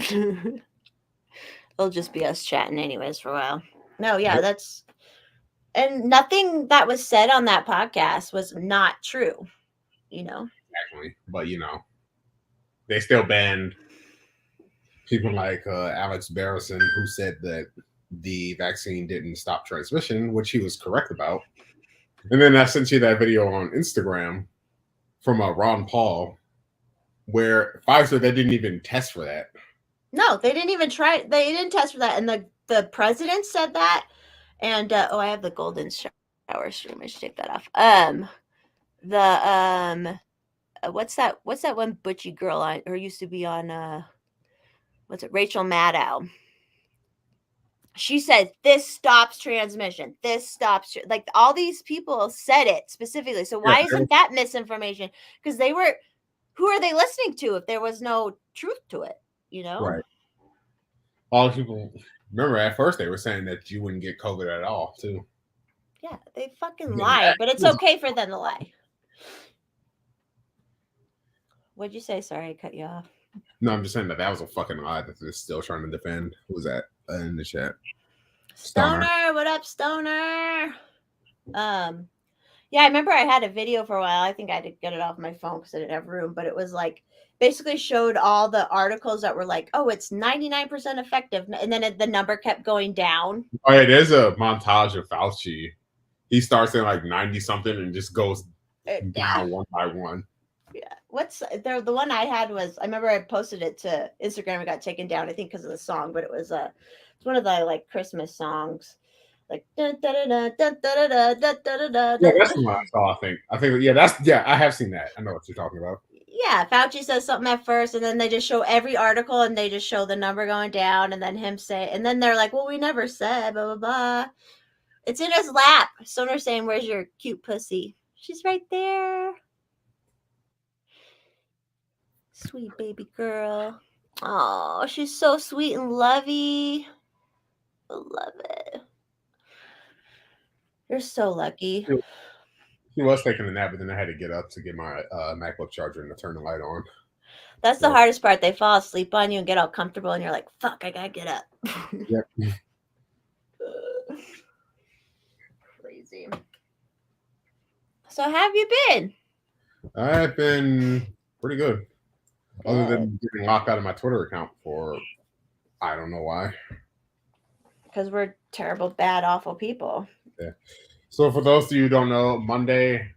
It'll just be us chatting anyways for a while. No, yeah, Yep. that's and nothing that was said on that podcast was not true, you know. Exactly. But they still banned people like Alex Barrison, who said that the vaccine didn't stop transmission, which he was correct about. And then I sent you that video on Instagram from Ron Paul, where Pfizer, they didn't even test for that. No, they didn't even try. They didn't test for that, and the president said that. And oh, I have the golden shower stream. I should take that off. The what's that one butchy girl on or used to be on what's it? Rachel Maddow. She said this stops transmission. This stops like all these people said it specifically. So Yeah, why isn't that misinformation? Because they were who are they listening to if there was no truth to it? You know? right. All the people remember at first they were saying that you wouldn't get COVID at all, too. Yeah, they fucking And lied, but it's okay for them to lie. What'd you say? Sorry, I cut you off. no, I'm just saying that was a fucking lie that they're still trying to defend. Who was that in the chat? Stoner, what up, Stoner? Yeah, I remember I had a video for a while. I think I had to get it off my phone because I didn't have room, but it was like basically showed all the articles that were like, oh, it's 99% effective. And then the number kept going down. Oh, yeah, there's a montage of Fauci. He starts at like 90 something and just goes down one by one. Yeah. What's the one I had was I remember I posted it to Instagram. It got taken down, I think, because of the song, but it was it's one of the like Christmas songs. Like yeah, that's the one I saw. I think I have seen that. I know what you're talking about. Yeah, Fauci says something at first, and then they just show every article, and they just show the number going down, and then him say, and then they're like, "Well, we never said blah blah blah." It's in his lap. Stoner saying, "Where's your cute pussy?" She's right there. Sweet baby girl. Oh, she's so sweet and lovey. I love it. You're so lucky. He was taking a nap, but then I had to get up to get my MacBook charger and to turn the light on. That's the hardest part. They fall asleep on you and get all comfortable, and you're like, "Fuck, I gotta get up." Yep. Crazy. So, how have you been? I've been pretty good. Other than getting locked out of my Twitter account for I don't know why. Because we're terrible, bad, awful people. Yeah. So for those of you who don't know, Monday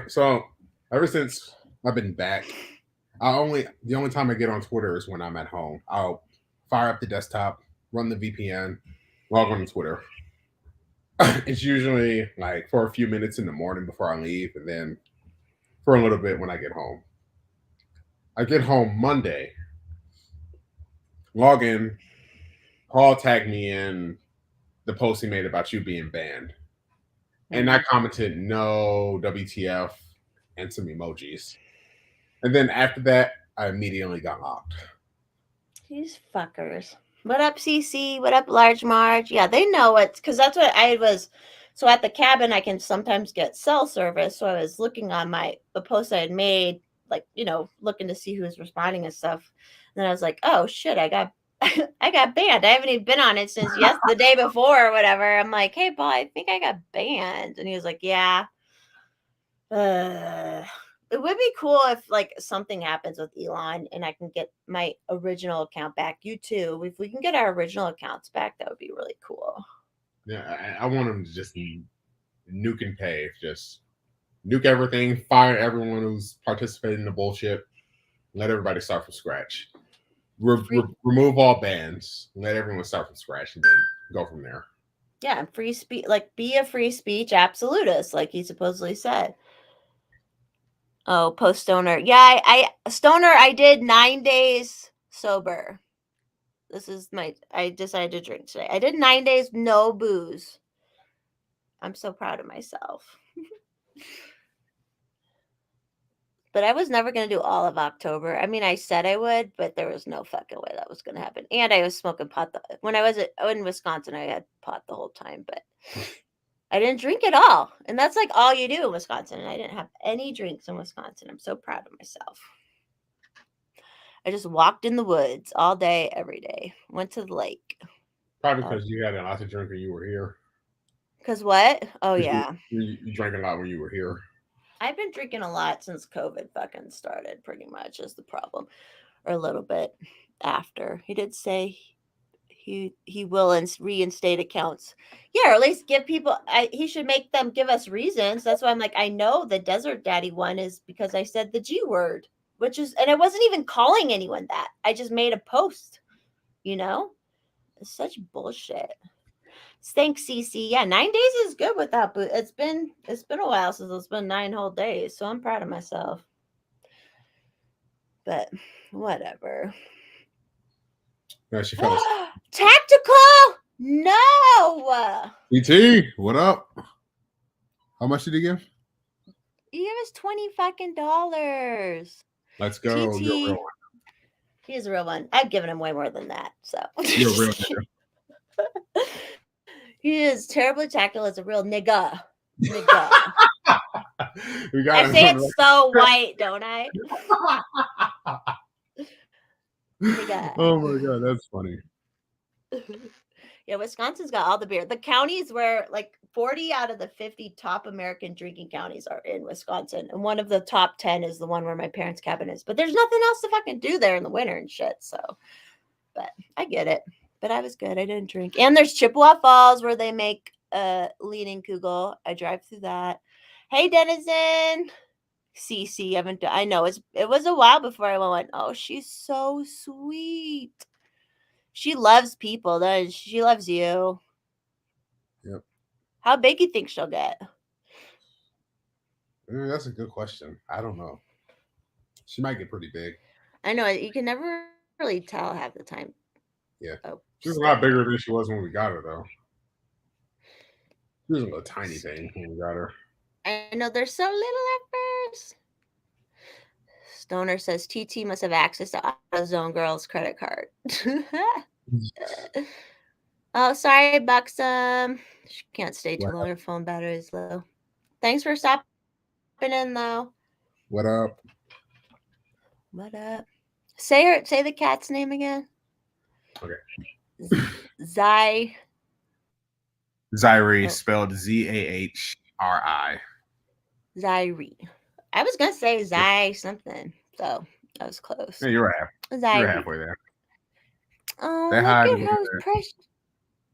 so ever since I've been back, the only time I get on Twitter is when I'm at home. I'll fire up the desktop, run the VPN, log on to Twitter. It's usually like for a few minutes in the morning before I leave, and then for a little bit when I get home. I get home Monday, log in, Paul tagged me in the post he made about you being banned. And I commented, no, WTF, and some emojis. And then after that, I immediately got locked. These fuckers. What up, CC? What up, Large Marge? Yeah, they know it because that's what I was. So at the cabin, I can sometimes get cell service. So I was looking on the post I had made, like, looking to see who was responding and stuff. And then I was like, oh shit, I got I got banned. I haven't even been on it since the day before or whatever. I'm like, hey, Paul, I think I got banned. And he was like, yeah. It would be cool if like something happens with Elon and I can get my original account back. You too. If we can get our original accounts back, that would be really cool. Yeah, I want him to just nuke and pave. Just nuke everything, fire everyone who's participating in the bullshit, let everybody start from scratch. Remove all bans, let everyone start from scratch, and then go from there. Yeah, free speech, like be a free speech absolutist, like he supposedly said. Oh, post Stoner. Yeah, I Stoner, I did 9 days sober. I decided to drink today. I did 9 days, no booze. I'm so proud of myself. But I was never going to do all of October. I mean, I said I would, but there was no fucking way that was going to happen. And I was smoking pot. When I was in Wisconsin, I had pot the whole time, but I didn't drink at all. And that's like all you do in Wisconsin. And I didn't have any drinks in Wisconsin. I'm so proud of myself. I just walked in the woods all day, every day. Went to the lake. Probably because you had a lot to drink when you were here. Because what? Oh, 'Cause yeah. you drank a lot when you were here. I've been drinking a lot since COVID fucking started, pretty much, is the problem. Or a little bit after. He did say he will reinstate accounts. Yeah, or at least give people. He should make them give us reasons. That's why I'm like, I know the Desert Daddy one is because I said the G word, which is, and I wasn't even calling anyone that. I just made a post. You know, it's such bullshit. Thanks, CC. Yeah, 9 days is good without booze. It's been a while since it's been 9 whole days, so I'm proud of myself. But whatever. Yeah, she fell asleep. Tactical? No. ET, what up? How much did he give? He gave us $20 fucking. Let's go. TT. You're a real one. He is a real one. I've given him way more than that. So You're a real nigga. He is terribly tactical as a real nigga. Nigga. I say it so white, don't I? Nigga. Oh my god, that's funny. Yeah, Wisconsin's got all the beer. The counties where like 40 out of the 50 top American drinking counties are in Wisconsin. And one of the top 10 is the one where my parents' cabin is. But there's nothing else to fucking do there in the winter and shit. So, but I get it. But I was good. I didn't drink. And there's Chippewa Falls where they make leaning kugel. I drive through that. Hey, Denizen. CC, I know it was a while before I went, oh, she's so sweet. She loves people, does she? Loves you. Yep. How big you think she'll get? That's a good question. I don't know. She might get pretty big. I know you can never really tell half the time. Yeah. Oh, She was a lot bigger than she was when we got her, though. She was a tiny thing when we got her. I know they're so little at first. Stoner says TT must have access to AutoZone Girl's credit card. Oh, sorry, Buxom. She can't stay too long. Her phone battery is low. Thanks for stopping in, though. What up? What up? Say the cat's name again. Okay. Zyri, spelled Zahri. Zyri. I was gonna say Zy something, so that was close. Yeah, you're halfway there. Oh, look at how precious!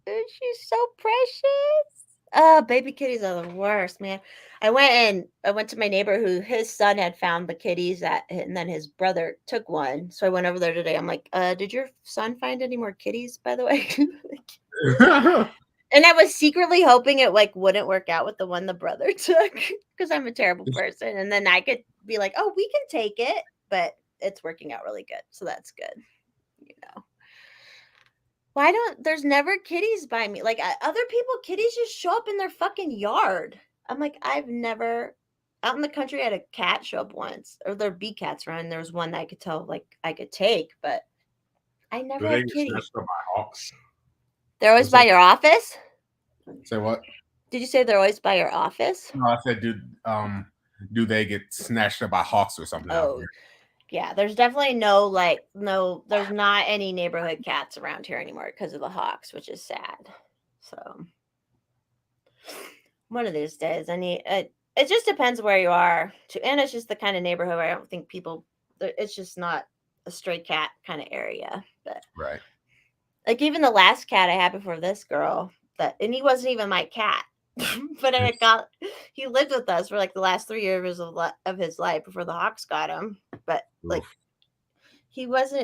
She's so precious. Oh, baby kitties are the worst, man. I went to my neighbor who his son had found the kitties and then his brother took one. So I went over there today. I'm like, did your son find any more kitties, by the way? And I was secretly hoping it like wouldn't work out with the one the brother took because I'm a terrible person. And then I could be like, oh, we can take it, but it's working out really good. So that's good. You know. There's never kitties by me. Like other people, kitties just show up in their fucking yard. I'm like, I've never, out in the country, I had a cat show up once, or there'd be cats around. There was one that I could tell, like, I could take, but I never had kitties. They're always by your office? Say what? Did you say they're always by your office? No, I said, do they get snatched up by hawks or something? Oh, yeah. There's definitely there's not any neighborhood cats around here anymore because of the hawks, which is sad. So one of these days, it just depends where you are, and it's just the kind of neighborhood where I don't think it's just not a stray cat kind of area. But right, like even the last cat I had before this girl, and he wasn't even my cat, but he lived with us for like the last 3 years of his life before the hawks got him. But like he was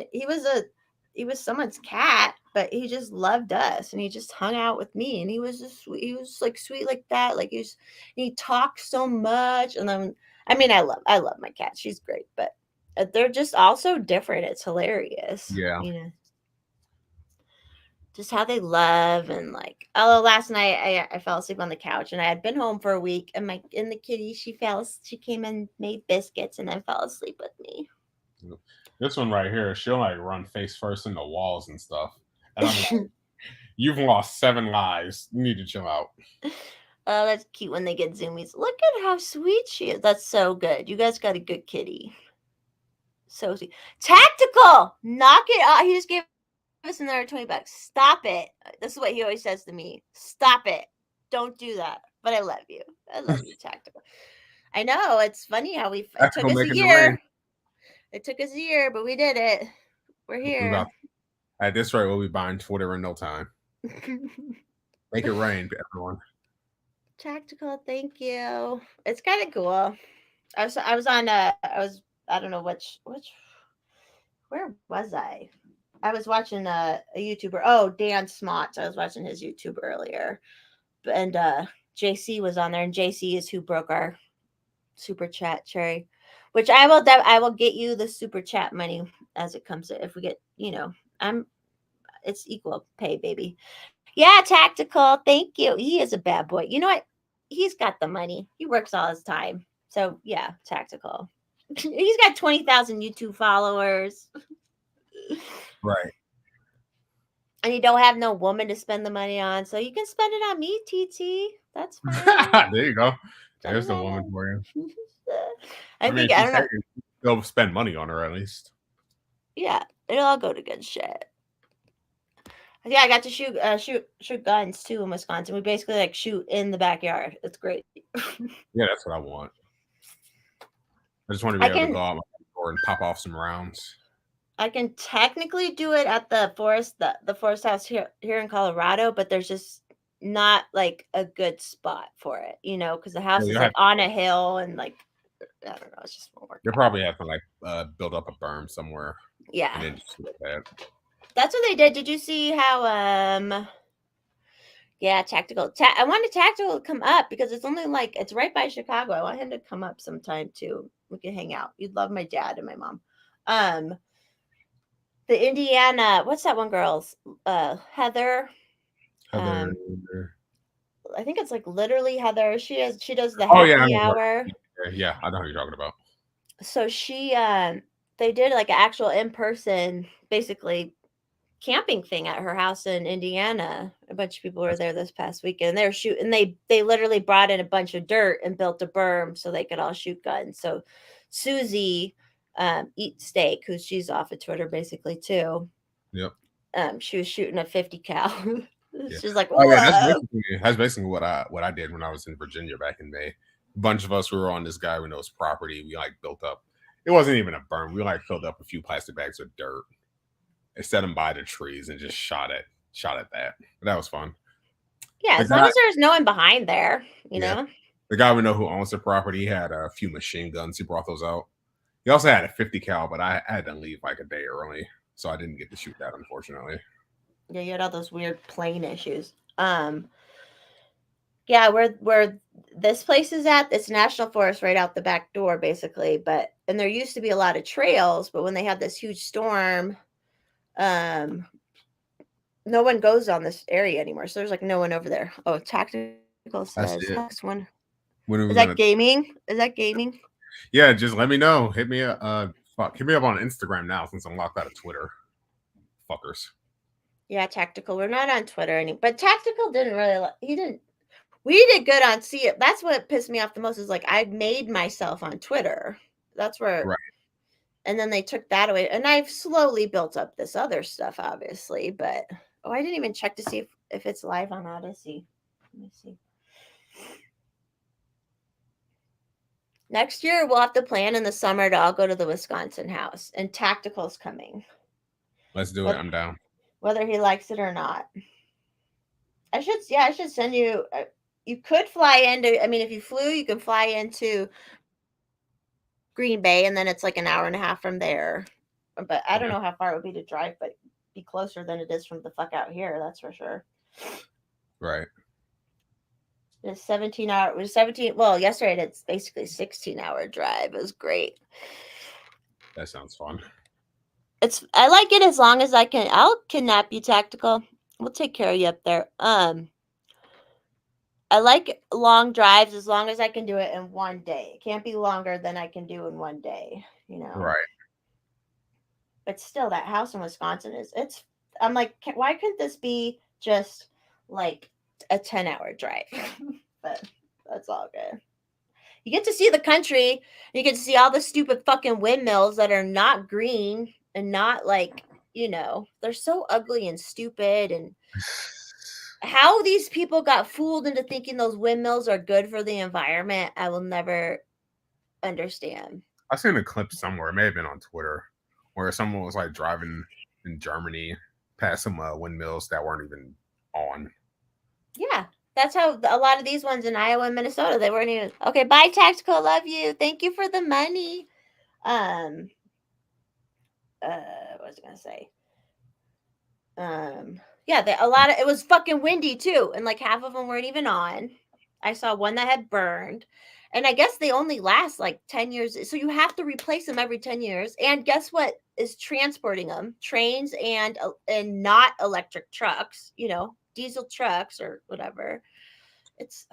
someone's cat, but he just loved us and he just hung out with me, and he was just sweet. He was like sweet like that. Like he talked so much. And then I love my cat. She's great, but they're just all so different. It's hilarious. Yeah. You know, just how they love. And like, although last night I fell asleep on the couch and I had been home for a week, and the kitty, she came and made biscuits and then fell asleep with me. This one right here, she'll like run face first into walls and stuff. And I'm like, you've lost 7 lives. You need to chill out. Oh, that's cute when they get zoomies. Look at how sweet she is. That's so good. You guys got a good kitty. So sweet. Tactical, knock it off. He just gave us another $20. Stop it. This is what he always says to me. Stop it. Don't do that. But I love you. I love you, Tactical. I know it's funny how it took us Tactical a making the rain. year. It took us a year, but we did it. We're We about here. at this rate, we'll be buying Twitter in no time. Make it rain, everyone. Tactical, thank you. It's kind of cool. I was on I don't know which where was I? I was watching a YouTuber. Oh, Dan Smots. I was watching his YouTube earlier, and JC was on there, and JC is who broke our super chat cherry, which I will get you the super chat money as it comes if we get I'm it's equal pay, baby. Yeah, Tactical. Thank you. He is a bad boy. You know what? He's got the money. He works all his time. So yeah, Tactical. He's got 20,000 YouTube followers. Right. And you don't have no woman to spend the money on, so you can spend it on me, TT. That's fine. There you go. Spend There's it the woman on. for you. I I mean, think I she's don't know. they'll spend money on her at least. Yeah, it'll all go to good shit. Yeah, I got to shoot guns too in Wisconsin. We basically like shoot in the backyard. It's great. Yeah, that's what I want. I just want to be I able to go can out my door and pop off some rounds. I can technically do it at the forest house here in Colorado, but there's just not like a good spot for it, because the Yeah, house is like on a hill and like I don't know, it's just won't work you'll out. probably have to like build up a berm somewhere and Yeah, then just do that. that's what they did. Did you see how yeah, Tactical. I wanted Tactical to come up because it's only like it's right by Chicago. I want him to come up sometime too. We can hang out. You'd love my dad and my mom. Um, the Indiana, what's that one girl's? Heather. Heather. I think it's like literally Heather. She does the Oh yeah, I happy know. hour. Yeah, I know who you're talking about. So they did like an actual in person basically camping thing at her house in Indiana. A bunch of people were there this past weekend. They were shooting. They literally brought in a bunch of dirt and built a berm so they could all shoot guns. So Susie, Eat Steak, who she's off of Twitter basically too. Yep. She was shooting a 50 cal. Yeah. She's like, Oh yeah, whoa. that's basically what I did when I was in Virginia back in May. A bunch of us we were on this guy who knows property. We like built up. It wasn't even a berm. We like filled up a few plastic bags of dirt and set them by the trees and just shot at that. But that was fun. Yeah, The as long guy, as there's no one behind there, yeah, the guy we know who owns the property, he had a few machine guns. He brought those out. He also had a 50 cal, but I had to leave like a day early, so I didn't get to shoot that, unfortunately. Yeah, you had all those weird plane issues. Yeah, where this place is at, it's national forest right out the back door, basically. And there used to be a lot of trails, but when they had this huge storm, um, no one goes on this area anymore. So there's like no one over there. Oh, Tactical That's says it. next one. When are Is we that gonna? gaming? Is that gaming? Yeah, just let me know. Hit me up. Hit me up on Instagram now since I'm locked out of Twitter. Fuckers. Yeah, Tactical. We're not on Twitter anymore. But Tactical didn't really. He didn't. We did good on see it. That's what pissed me off the most is like I made myself on Twitter. That's where Right. and then they took that away. And I've slowly built up this other stuff, obviously. But I didn't even check to see if it's live on Odyssey. Let me see. Next year we'll have to plan in the summer to all go to the Wisconsin house. And Tactical's coming. Let's do it. I'm down. Whether he likes it or not. I should send you. You could fly into. I mean, if you flew, you can fly into Green Bay, and then it's like an hour and a half from there. But I don't know how far it would be to drive, but be closer than it is from the fuck out here. That's for sure. Right. It's 17 hour. It was 17. Well, yesterday it's basically 16-hour drive. It was great. That sounds fun. I like it as long as I can. I'll kidnap you, Tactical. We'll take care of you up there. I like long drives as long as I can do it in one day. It can't be longer than I can do in one day, Right. But still, that house in Wisconsin I'm like, why couldn't this be just like a 10-hour drive? But that's all good. You get to see the country. You get to see all the stupid fucking windmills that are not green and not like, they're so ugly and stupid. And how these people got fooled into thinking those windmills are good for the environment, I will never understand. I seen a clip somewhere, it may have been on Twitter, where someone was like driving in Germany past some windmills that weren't even on. Yeah, that's how a lot of these ones in Iowa and Minnesota, they weren't even. Okay, bye, Tactical. Love you. Thank you for the money. What was I gonna say? Yeah, a lot of it was fucking windy too, and like half of them weren't even on. I saw one that had burned, and I guess they only last like 10 years, so you have to replace them every 10 years. And guess what is transporting them? Trains and not electric trucks, diesel trucks or whatever. It's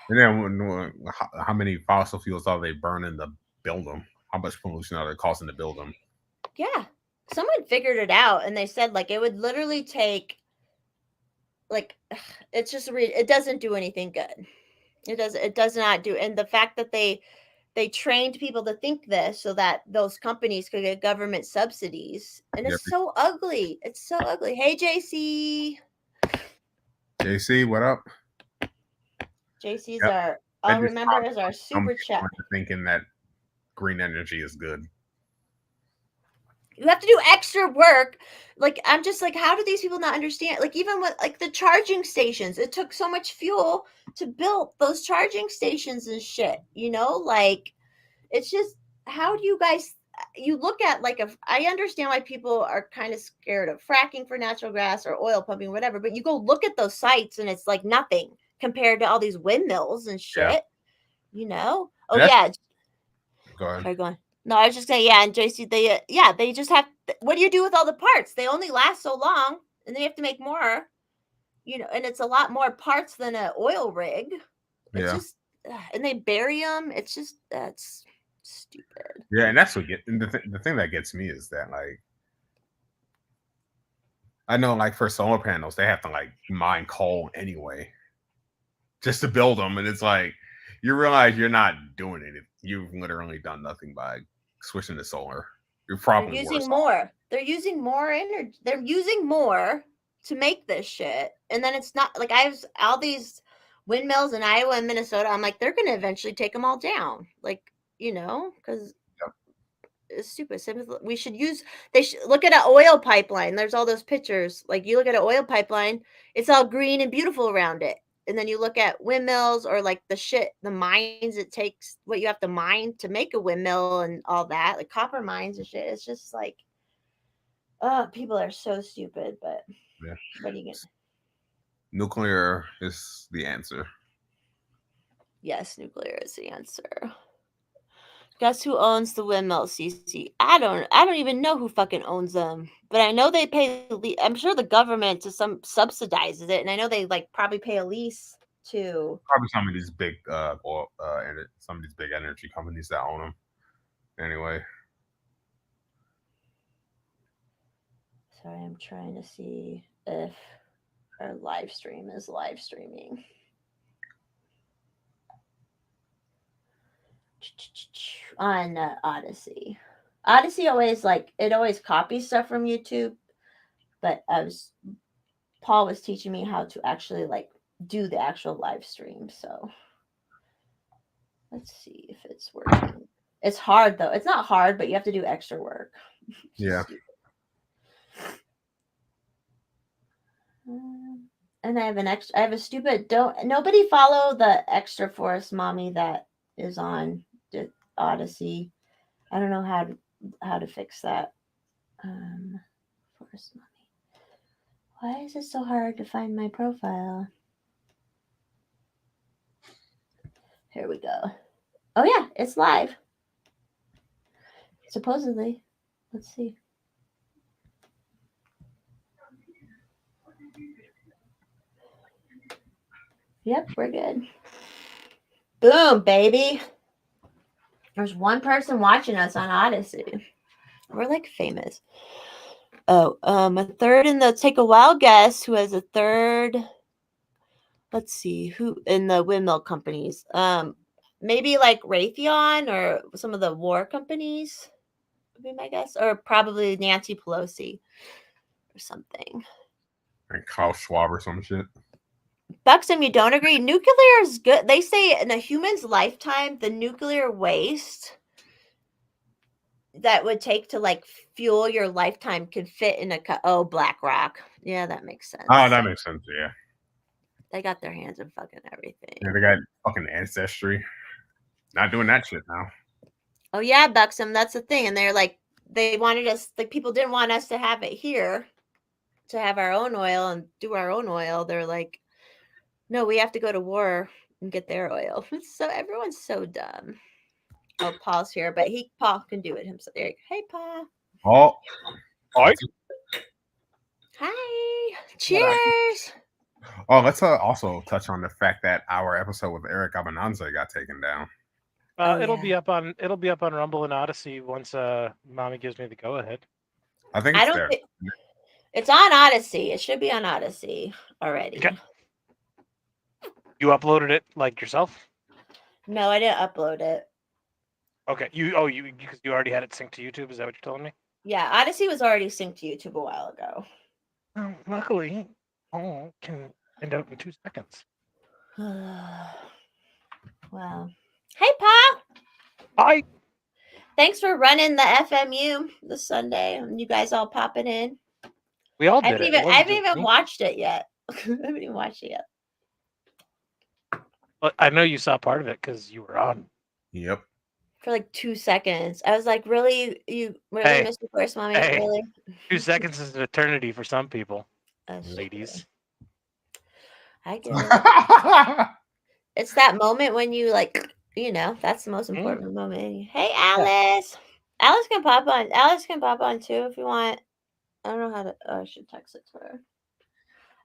And then how many fossil fuels are they burning to build them? How much pollution are they causing to build them? Yeah, someone figured it out, and they said like it would literally take like it's just it doesn't do anything good. It does not do. And the fact that they trained people to think this so that those companies could get government subsidies, and Yeah, it's so ugly. It's so ugly. Hey, JC, what up? JC's Yep. our That I'll just remember as our super chat. thinking that green energy is good. You have to do extra work. Like, I'm just like, how do these people not understand? Like, even with like the charging stations, it took so much fuel to build those charging stations and shit, like it's just, how do you guys, you look at like, I understand why people are kind of scared of fracking for natural gas or oil pumping, whatever, but you go look at those sites and it's like nothing compared to all these windmills and Yeah. shit. Oh, That's, yeah. go ahead. Sorry, go on. No, I was just saying, yeah, and JC, they just have. What do you do with all the parts? They only last so long, and then you have to make more. And it's a lot more parts than an oil rig. It's Yeah. just, and they bury them. It's just that's stupid. Yeah, and that's what the thing that gets me is that like I know like for solar panels they have to like mine coal anyway just to build them, and it's like you realize you're not doing it. You've literally done nothing by switching to solar. You're probably using more. They're using more energy. They're using more to make this shit, and then it's not like I have all these windmills in Iowa and Minnesota. I'm like, they're gonna eventually take them all down, like because it's stupid. We should use. They should look at an oil pipeline. There's all those pictures. Like you look at an oil pipeline, it's all green and beautiful around it. And then you look at windmills or like the mines it takes, what you have to mine to make a windmill and all that, like copper mines and shit. It's just like, people are so stupid. But Yeah. what are you gonna? Nuclear is the answer. Yes, nuclear is the answer. Guess who owns the windmill, CC? I don't even know who fucking owns them. But I know they pay. I'm sure the government to some subsidizes it, and I know they like probably pay a lease to Probably some of these big oil, and some of these big energy companies that own them. Anyway. Sorry, I'm trying to see if our live stream is live streaming. On Odyssey. Odyssey always it always copies stuff from YouTube, but Paul was teaching me how to actually do the actual live stream. So let's see if it's working. It's hard though. It's not hard, but you have to do extra work. Yeah. And I have a stupid. Nobody follow the extra forest mommy that is on Odyssey. I don't know how to fix that. Forest mommy. Why is it so hard to find my profile? Here we go. Oh yeah, it's live. Supposedly. Let's see. Yep, we're good. Boom, baby. There's one person watching us on Odyssey. We're like famous. Oh, a third in the take a wild guess who has a third. Let's see who in the windmill companies. Maybe like Raytheon or some of the war companies would be my guess, or probably Nancy Pelosi or something. And Klaus Schwab or some shit. Buxom, you don't agree? Nuclear is good. They say in a human's lifetime, the nuclear waste that would take to like fuel your lifetime could fit in a BlackRock. Yeah, that makes sense. Oh, that makes sense. Yeah. They got their hands in fucking everything. Yeah, they got fucking ancestry. Not doing that shit now. Oh yeah, Buxom, that's the thing. And they're like, they wanted us, like, people didn't want us to have it here, to have our own oil and do our own oil. They're like, no, we have to go to war and get their oil. So everyone's so dumb. Oh, Paul's here, but Paul can do it himself. There you go. Hey, Paul. Oh, Hi. Hi. Cheers. Oh, let's also touch on the fact that our episode with Eric Abananza got taken down. It'll be up on Rumble and Odyssey once Mommy gives me the go ahead. I think it's there. It's on Odyssey. It should be on Odyssey already. Okay. You uploaded it like yourself? No, I didn't upload it. Okay. Because you already had it synced to YouTube. Is that what you're telling me? Yeah, Odyssey was already synced to YouTube a while ago. Well, luckily, can end out in 2 seconds. Wow. Hey, Pa. Hi. Thanks for running the FMU this Sunday. And you guys all popping in. We all did it. I haven't even watched it yet. I haven't even watched it yet. Well, I know you saw part of it because you were on. Yep. For like 2 seconds. I was like, really? You really, Mr. First Mommy? Hey. Really? 2 seconds is an eternity for some people. Ladies. I get it. It's that moment when you like, that's the most important moment. Hey, Alice. Yeah. Alice can pop on. Alice can pop on too if you want. I don't know how to. Oh, I should text it to her.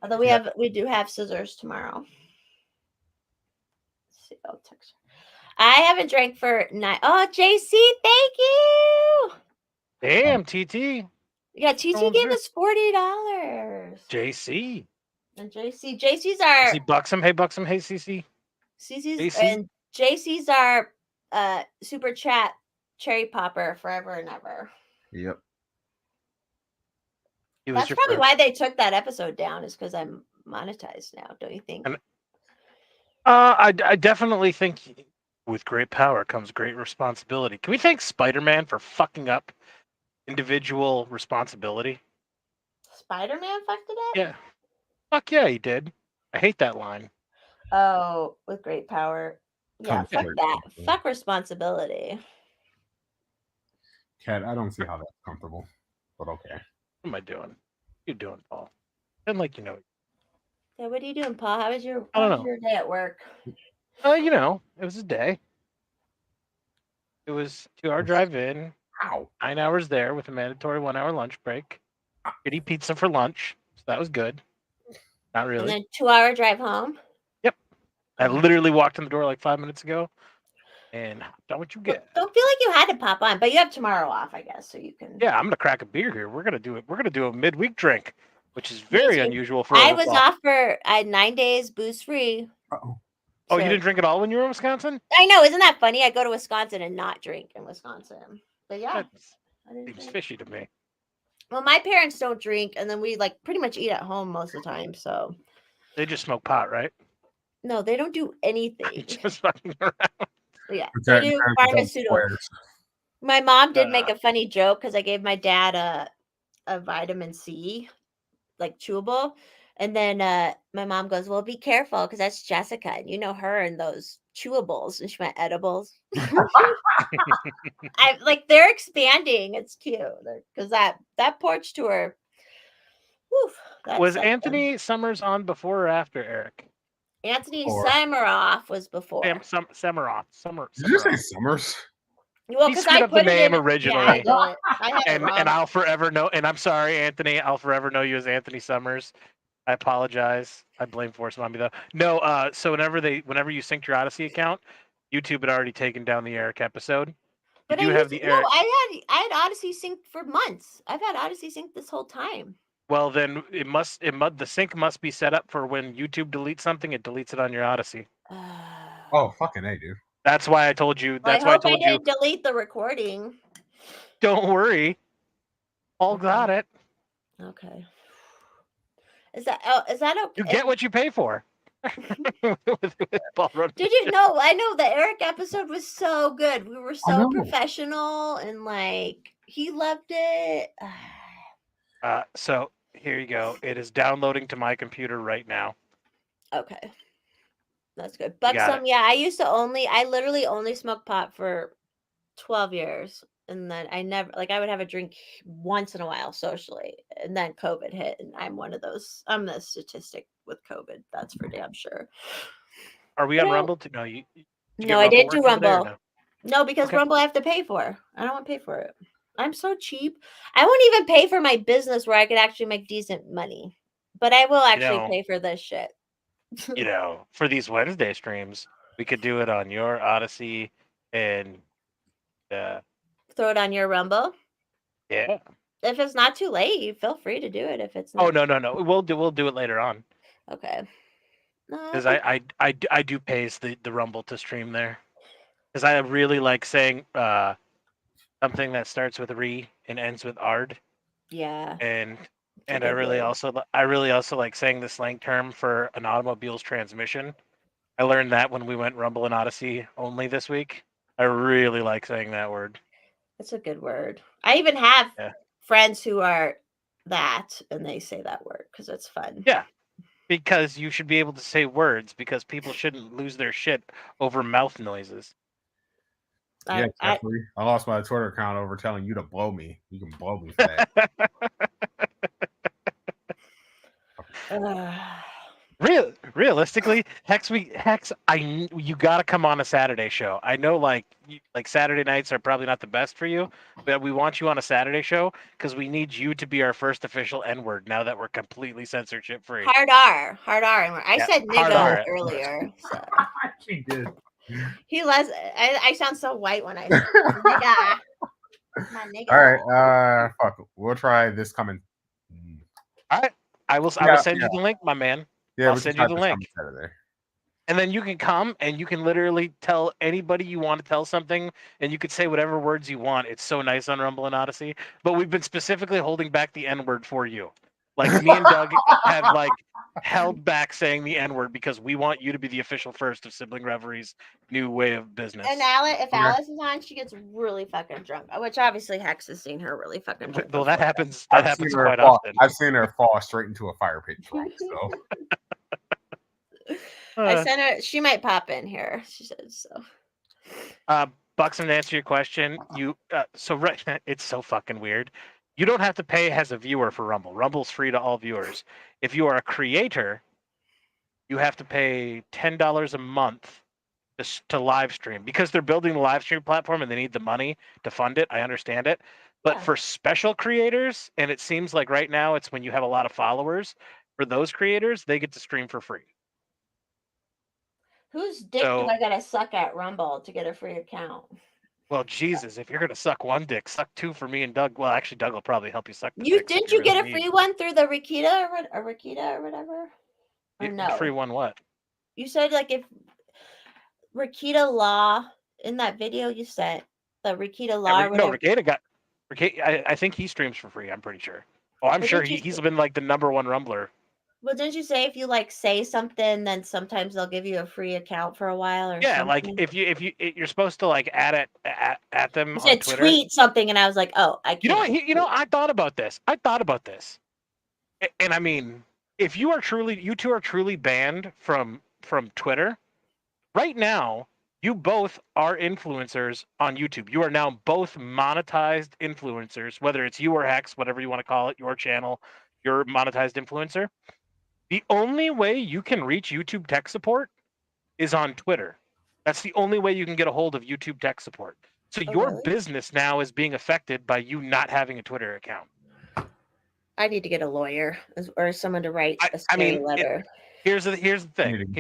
Although we do have scissors tomorrow. Let's see. I'll text her. I haven't drank for 9. Oh, JC, thank you. Damn, TT. Yeah, TT gave us $40. JC. And JC's our. See Buxom. Hey, Buxom. Hey, CC. And JC's our super chat cherry popper forever and ever. Yep. That's probably why they took that episode down, is because I'm monetized now, don't you think? And, I definitely think with great power comes great responsibility. Can we thank Spider-Man for fucking up individual responsibility? Spider-Man fucked it up? Yeah. Fuck yeah, he did. I hate that line. Oh, with great power. Yeah, fuck that. Fuck responsibility. Kat, I don't see how that's comfortable, but okay. What am I doing? What are you doing, Paul? And like, Yeah, what are you doing, Paul? How was your day at work? It was a day. It was 2-hour drive in. Ow. 9 hours there with a mandatory 1-hour lunch break. Shitty pizza for lunch, so that was good. Not really. And then 2-hour drive home? Yep. I literally walked in the door like 5 minutes ago, and done what you get. Don't feel like you had to pop on, but you have tomorrow off, I guess, so you can. Yeah, I'm gonna crack a beer here. We're gonna do it. We're gonna do a midweek drink, which is very unusual for. I was off I had 9 days booze free. Uh-oh. Oh, you didn't drink at all when you were in Wisconsin? I know, isn't that funny? I go to Wisconsin and not drink in Wisconsin. But yeah, seems fishy to me. Well, my parents don't drink, and then we like pretty much eat at home most of the time. So they just smoke pot, right? No, they don't do anything. Just fucking around. Yeah, they do pharmaceuticals. My mom did make a funny joke because I gave my dad a vitamin C, like chewable. And then my mom goes, well, be careful because that's Jessica. And you know her and those chewables. And she went, edibles. They're expanding. It's cute. Because that porch tour. Whew, was something. Anthony Summers on before or after Eric? Anthony Samaroff was before. Samaroff. Did you say Summers? Well, he screwed up the name originally. Yeah, and I'll forever know. And I'm sorry, Anthony. I'll forever know you as Anthony Summers. I apologize. I blame Force Mommy though. No, so whenever you synced your Odyssey account, YouTube had already taken down the Eric episode. But I had Odyssey synced for months. I've had Odyssey synced this whole time. Well, then the sync must be set up for when YouTube deletes something, it deletes it on your Odyssey. Oh, fucking A, dude. That's why I told you. That's I why I hope told you. didn't delete the recording. Don't worry. All Okay. got it. Okay. Is that okay? You get what you pay for. with Paul Rudd. Did you know? I know the Eric episode was so good. We were so professional and like he loved it. So here you go. It is downloading to my computer right now. Okay. That's good. Buxom, yeah, I literally only smoked pot for 12 years. And then I would have a drink once in a while socially. And then COVID hit. And I'm the statistic with COVID. That's for damn sure. Are we on Rumble? No, no, I didn't do Rumble. No, because Rumble I have to pay for. I don't want to pay for it. I'm so cheap. I won't even pay for my business where I could actually make decent money. But I will actually pay for this shit. For these Wednesday streams, we could do it on your Odyssey and throw it on your Rumble. Yeah. If it's not too late, you feel free to do it. If it's not. Oh no. We'll do it later on. Okay. Because I do pays the Rumble to stream there. Because I really like saying something that starts with re and ends with ard. Yeah. And I really also like saying the slang term for an automobile's transmission. I learned that when we went Rumble and Odyssey only this week. I really like saying that word. It's a good word. I even have friends who are that, and they say that word because it's fun. Yeah, because you should be able to say words because people shouldn't lose their shit over mouth noises. Yeah, I lost my Twitter account over telling you to blow me. You can blow me for that. Realistically, Hex, you got to come on a Saturday show. I know, like Saturday nights are probably not the best for you, but we want you on a Saturday show because we need you to be our first official N-word now that we're completely censorship free. Hard R. I said nigga earlier. So. She did. I sound so white when I say nigga. My nigga. All right. Fuck. We'll try this coming. All right. I will send you the link, my man. Yeah, I'll send you the link. And then you can come and you can literally tell anybody you want to tell something, and you could say whatever words you want. It's so nice on Rumble and Odyssey. But we've been specifically holding back the N-word for you. Like me and Doug have held back saying the N-word because we want you to be the official first of Sibling Revelry's new way of business. And Alice is on, she gets really fucking drunk, which obviously Hex has seen her really fucking drunk. Well, that happens quite often. I've seen her fall straight into a fire pit drunk, so. I sent her. She might pop in here. She said so. Buxom, to answer your question, it's so fucking weird. You don't have to pay as a viewer for Rumble. Rumble's free to all viewers. If you are a creator, you have to pay $10 a month to live stream because they're building the live stream platform and they need the money to fund it. I understand it. But for special creators, and it seems like right now it's when you have a lot of followers, for those creators, they get to stream for free. Whose dick do I gotta suck at Rumble to get a free account? Well, Jesus, if you're gonna suck one dick, suck two for me and Doug. Well, actually, Doug will probably help you suck. Didn't you get a free one through the Rikita or whatever? Or no? Free one what? You said if Rikita Law in that video you sent the Rikita Law. No, Rikita got. I think he streams for free. I'm pretty sure. Oh, I'm sure he's been the number one Rumbler. Well, didn't you say if you say something, then sometimes they'll give you a free account for a while or something? If you're supposed to add it at them you said on Twitter. Tweet something, and I was like, oh, I can't. I thought about this. And I mean, if you two are truly banned from Twitter, right now you both are influencers on YouTube. You are now both monetized influencers, whether it's you or Hex, whatever you want to call it, your channel, your monetized influencer. The only way you can reach YouTube tech support is on Twitter. That's the only way you can get a hold of YouTube tech support. So your business now is being affected by you not having a Twitter account. I need to get a lawyer or someone to write a letter. Here's the thing.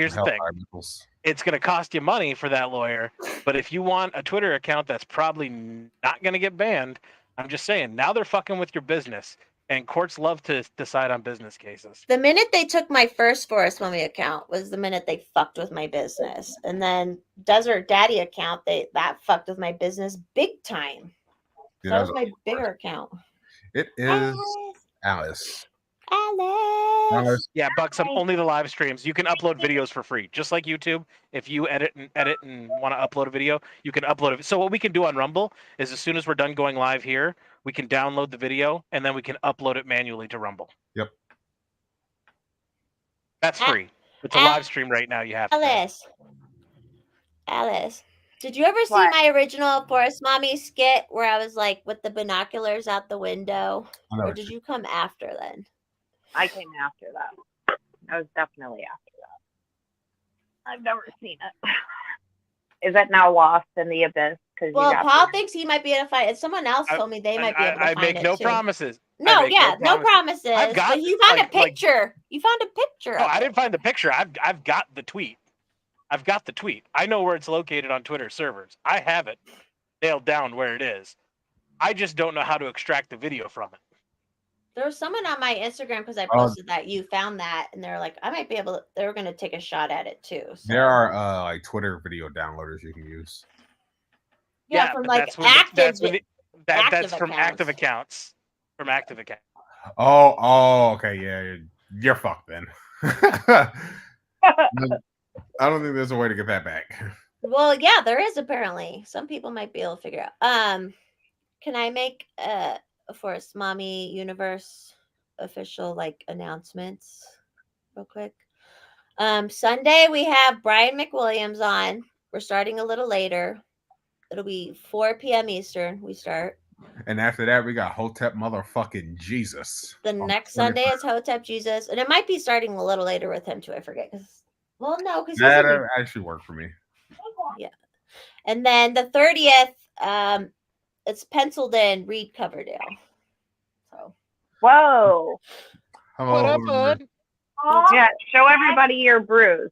It's going to cost you money for that lawyer. But if you want a Twitter account that's probably not going to get banned, I'm just saying, now they're fucking with your business. And courts love to decide on business cases. The minute they took my first Forest Mommy account was the minute they fucked with my business. And then Desert Daddy account, that fucked with my business big time. Yeah, That was my bigger account. It is Alice. Alice. Yeah, Bucks, only the live streams. You can upload videos for free, just like YouTube. If you edit and want to upload a video, you can upload it. So what we can do on Rumble is, as soon as we're done going live here, we can download the video and then we can upload it manually to Rumble. Yep. That's free. It's a live stream right now. You have to pay. Alice. Did you ever see my original Forest Mommy skit where I was like with the binoculars out the window? Or did you come after then? I came after that. I was definitely after that. I've never seen it. Is it now lost in the abyss? Well, Paul thinks he might be able to find it. Someone else told me they might be able to find it. I make no promises. No promises. But you found a picture. You found a picture. Oh, I didn't find the picture. I've got the tweet. I've got the tweet. I know where it's located on Twitter servers. I have it nailed down where it is. I just don't know how to extract the video from it. There was someone on my Instagram, because I posted that you found that, and they're like, I might be able to, they were going to take a shot at it too. So. There are like Twitter video downloaders you can use. Yeah, from like that's from active accounts. From active accounts. Oh, okay, yeah, you're fucked then. I don't think there's a way to get that back. Well, yeah, there is apparently. Some people might be able to figure out. Can I make a Forest Mommy Universe official like announcements real quick? Sunday we have Brian McWilliams on. We're starting a little later. It'll be 4 p.m. Eastern. We start. And after that, we got Hotep motherfucking Jesus. The next Sunday is Hotep Jesus, and it might be starting a little later with him too. I forget because. Well, no, because that actually worked for me. Yeah, and then the 30th, it's penciled in Reed Coverdale. So, whoa! Hello, what up, bud? Yeah, show everybody your bruise.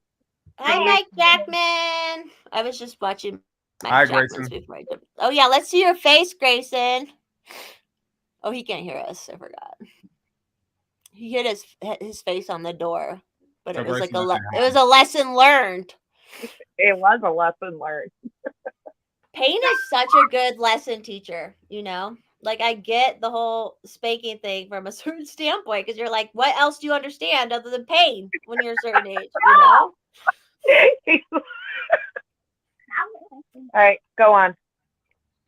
Hi, Mike Jackman. I was just watching. Hi, Grayson. Before I did. Oh yeah, let's see your face, Grayson. Oh, he can't hear us. I forgot. He hit his face on the door. But it was like it was a lesson learned. It was a lesson learned. Pain is such a good lesson teacher, you know? Like, I get the whole spanking thing from a certain standpoint, because you're like, what else do you understand other than pain when you're a certain age, you know? All right, go on.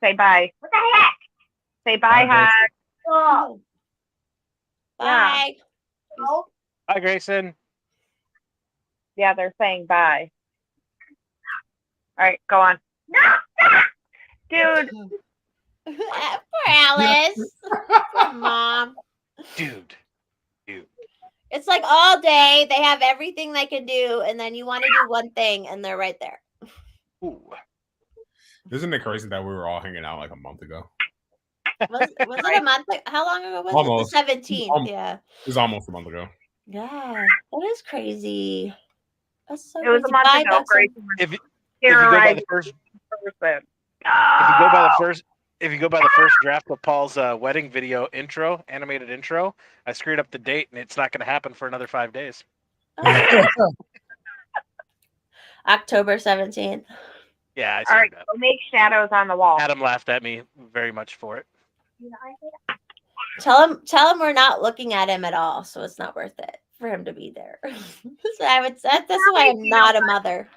Say bye. What the heck? Say bye, Hag. Oh. Bye. Yeah. Bye, Grayson. Yeah, they're saying bye. All right, go on. Dude. Poor Alice. Poor Mom. Dude. It's like all day, they have everything they can do, and then you want to do one thing, and they're right there. Ooh. Isn't it crazy that we were all hanging out like a month ago? Was it a month? How long ago was almost. it? The 17th, yeah. It was almost a month ago. Yeah, that is crazy. That's so it was crazy. a month ago, Grayson. If you go by the first, if you go by the first draft of Paul's wedding video animated intro, I screwed up the date, and it's not going to happen for another 5 days. October 17th. Yeah. All right, so make shadows on the wall. Adam laughed at me very much for it. Tell him we're not looking at him at all, so it's not worth it for him to be there. So that's why I'm not a mother.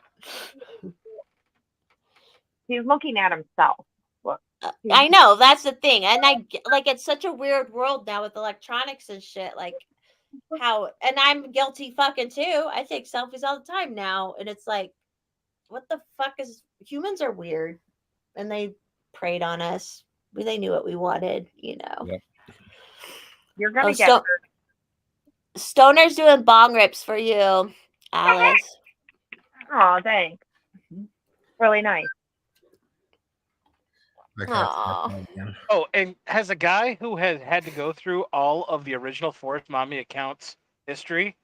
He's looking at himself. Look. I know, that's the thing. And it's such a weird world now with electronics and shit. Like and I'm guilty fucking too. I take selfies all the time now. And it's like, what the fuck humans are weird. And they preyed on us. They knew what we wanted, you know. Yep. You're going to get hurt. Stoner's doing bong rips for you, Alice. Oh, thanks. Really nice. Oh, and has a guy who has had to go through all of the original Forest Mommy accounts history,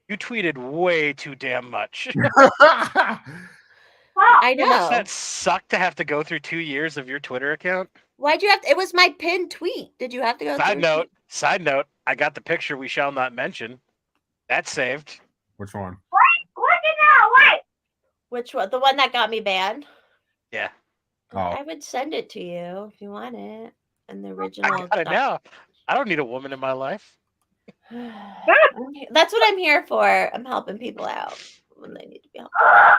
you tweeted way too damn much. I know. Does that suck to have to go through 2 years of your Twitter account? Why'd you have to? It was my pinned tweet. Did you have to go Side note, Side note, I got the picture we shall not mention. That's saved. Which one? Which one? The one that got me banned? Yeah. Oh. I would send it to you if you want it. And the original. I got it now. I don't need a woman in my life. That's what I'm here for. I'm helping people out when they need to be helped.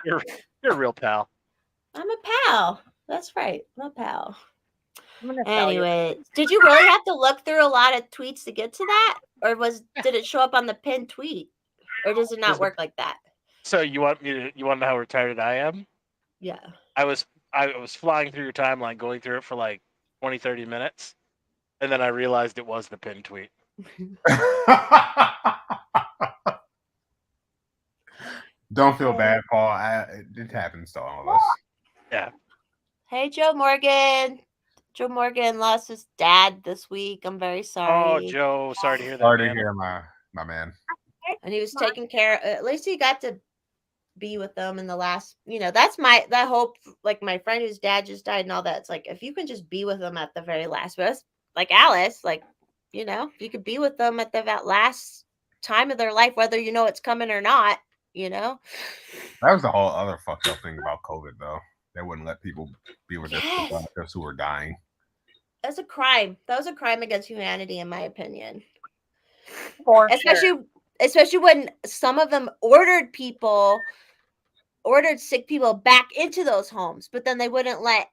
You're a real pal. I'm a pal. That's right. I'm a pal. I'm tell Anyway, did you really have to look through a lot of tweets to get to that? Or did it show up on the pinned tweet? Or does it not work like that? So you want to know how retarded I am? Yeah. I was flying through your timeline, going through it for like 20, 30 minutes. And then I realized it was the pinned tweet. Don't feel bad, Paul. It happens to all of us. Yeah. Hey, Joe Morgan. Joe Morgan lost his dad this week. I'm very sorry. Oh, Joe, sorry to hear that. Sorry to hear my man. And he was taking care. At least he got to be with them in the last. That's that hope. Like my friend whose dad just died and all that. It's like if you can just be with them at the very last. But like Alice, like if you could be with them at the last time of their life, whether it's coming or not. That was the whole other fucked up thing about COVID, though. They wouldn't let people be with their relatives who were dying. That's a crime. That was a crime against humanity, in my opinion. Especially when some of them ordered sick people back into those homes, but then they wouldn't let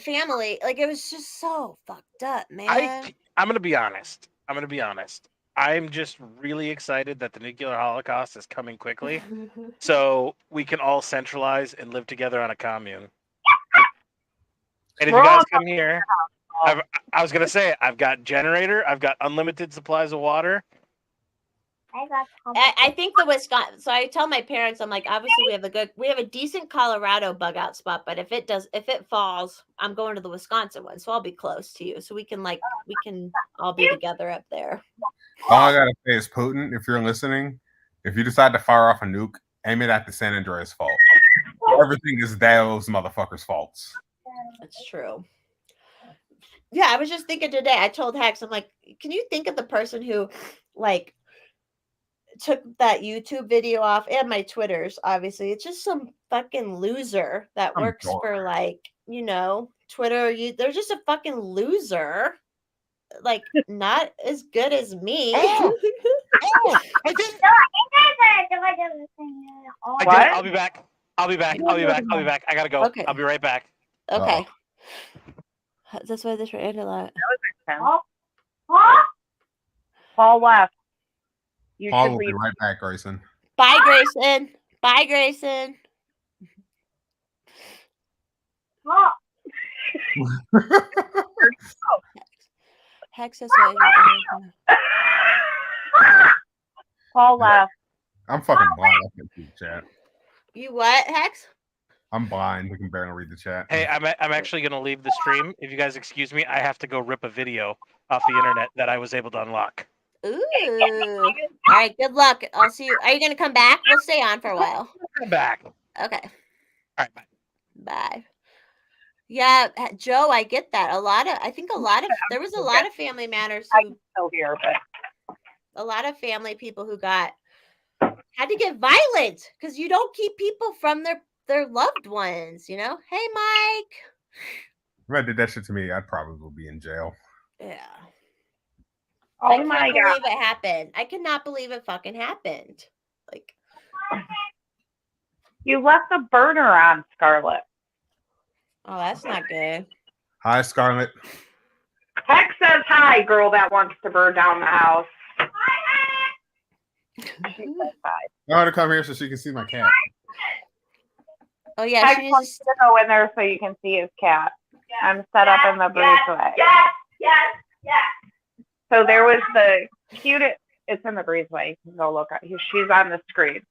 family. Like it was just so fucked up, man. I'm gonna be honest. I'm just really excited that the nuclear holocaust is coming quickly, so we can all centralize and live together on a commune. And if you guys come here, I was gonna say I've got generator, I've got unlimited supplies of water. I think the Wisconsin. So I tell my parents, I'm like, obviously we have a decent Colorado bug out spot, but if it falls, I'm going to the Wisconsin one, so I'll be close to you, so we can all be together up there. All I gotta say is, Putin, if you're listening, if you decide to fire off a nuke, aim it at the San Andreas fault. Everything is those motherfuckers' faults. That's true. Yeah, I was just thinking today. I told Hex, I'm like, can you think of the person who like took that YouTube video off and my Twitters? Obviously, it's just some fucking loser that works for Twitter. They're just a fucking loser. Like not as good as me. I did. I'll be back. I gotta go. Okay. I'll be right back. Okay. That's why this right a lot. Paul left. Paul will be right back, Grayson. Bye, Grayson. Bye, Grayson. Hex is Paul left. I'm fucking blind. I can't see the chat. You what, Hex? I'm blind. I can barely read the chat. Hey, I'm actually gonna leave the stream. If you guys excuse me, I have to go rip a video off the internet that I was able to unlock. Ooh. All right, good luck. I'll see you. Are you gonna come back? We'll stay on for a while. Come back. Okay. All right, bye. Bye. Yeah, Joe, I get that. There was a lot of family matters who still here, but a lot of family people who had to get violent because you don't keep people from their loved ones, Hey, Mike. If I did that shit to me, I'd probably be in jail. Yeah. Oh my God. I can't believe it happened. I cannot believe it fucking happened. Like, you left the burner on, Scarlett. oh, that's not good. Hi, Scarlett. Hex says hi, girl that wants to burn down the house. She says hi. I want to come here so she can see my cat. Oh yeah, Hex wants to go in there so you can see his cat. I'm set up in the breezeway. Yes. So there was the cutest. It's in the breezeway. You can go look at. She's on the screen.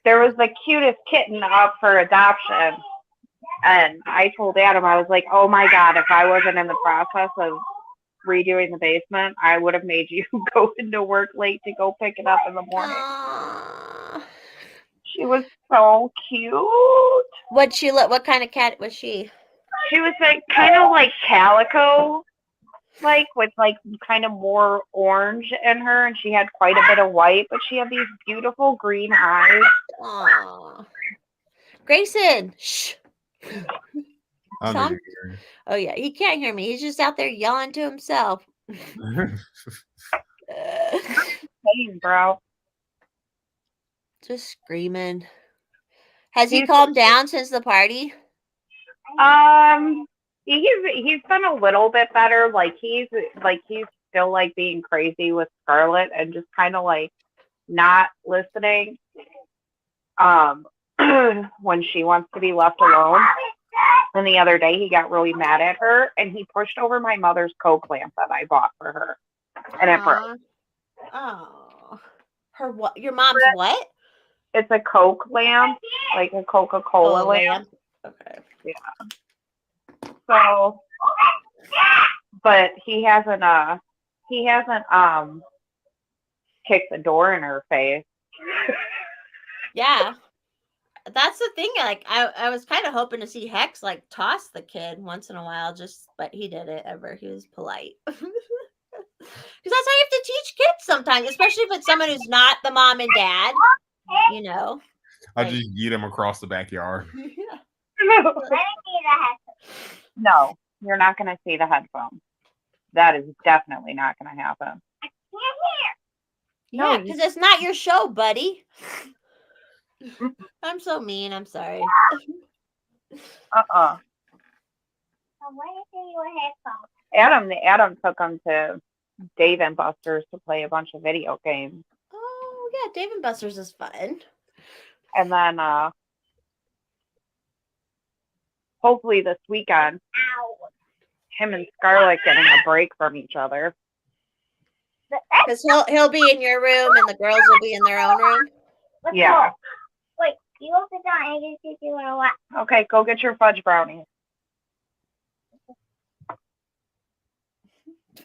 There was the cutest kitten up for adoption, and I told Adam, I was like, "Oh my God, if I wasn't in the process of redoing the basement, I would have made you go into work late to go pick it up in the morning." Aww. She was so cute. What kind of cat was she? She was like kind of like calico. like with like kind of more orange in her, and she had quite a bit of white, but she had these beautiful green eyes. Aww. Grayson, shh. Tom? Oh yeah, he can't hear me. He's just out there yelling to himself. Hey, bro. Just screaming. Has he calmed down since the party? He's been a little bit better. Like he's still like being crazy with Scarlett and just kind of like not listening. When she wants to be left alone. And the other day he got really mad at her and he pushed over my mother's Coke lamp that I bought for her. And it broke. Oh. Her what? Your mom's what? It's a Coke lamp, like a Coca-Cola lamp. Okay. Yeah. So, but he hasn't kicked the door in her face. Yeah. That's the thing. Like I was kind of hoping to see Hex like toss the kid once in a while, but he didn't ever. He was polite. Because that's how you have to teach kids sometimes, especially if it's someone who's not the mom and dad. You know, I just yeet him across the backyard. No, you're not going to see the headphones. That is definitely not going to happen. I can't hear. Yeah, because it's not your show, buddy. I'm so mean. I'm sorry. Adam took him to Dave and Buster's to play a bunch of video games. Oh yeah, Dave and Buster's is fun. And then hopefully this weekend, him and Scarlett getting a break from each other. Because he'll be in your room and the girls will be in their own room. Yeah. Wait, you go sit down and you can do what? Okay, go get your fudge brownies.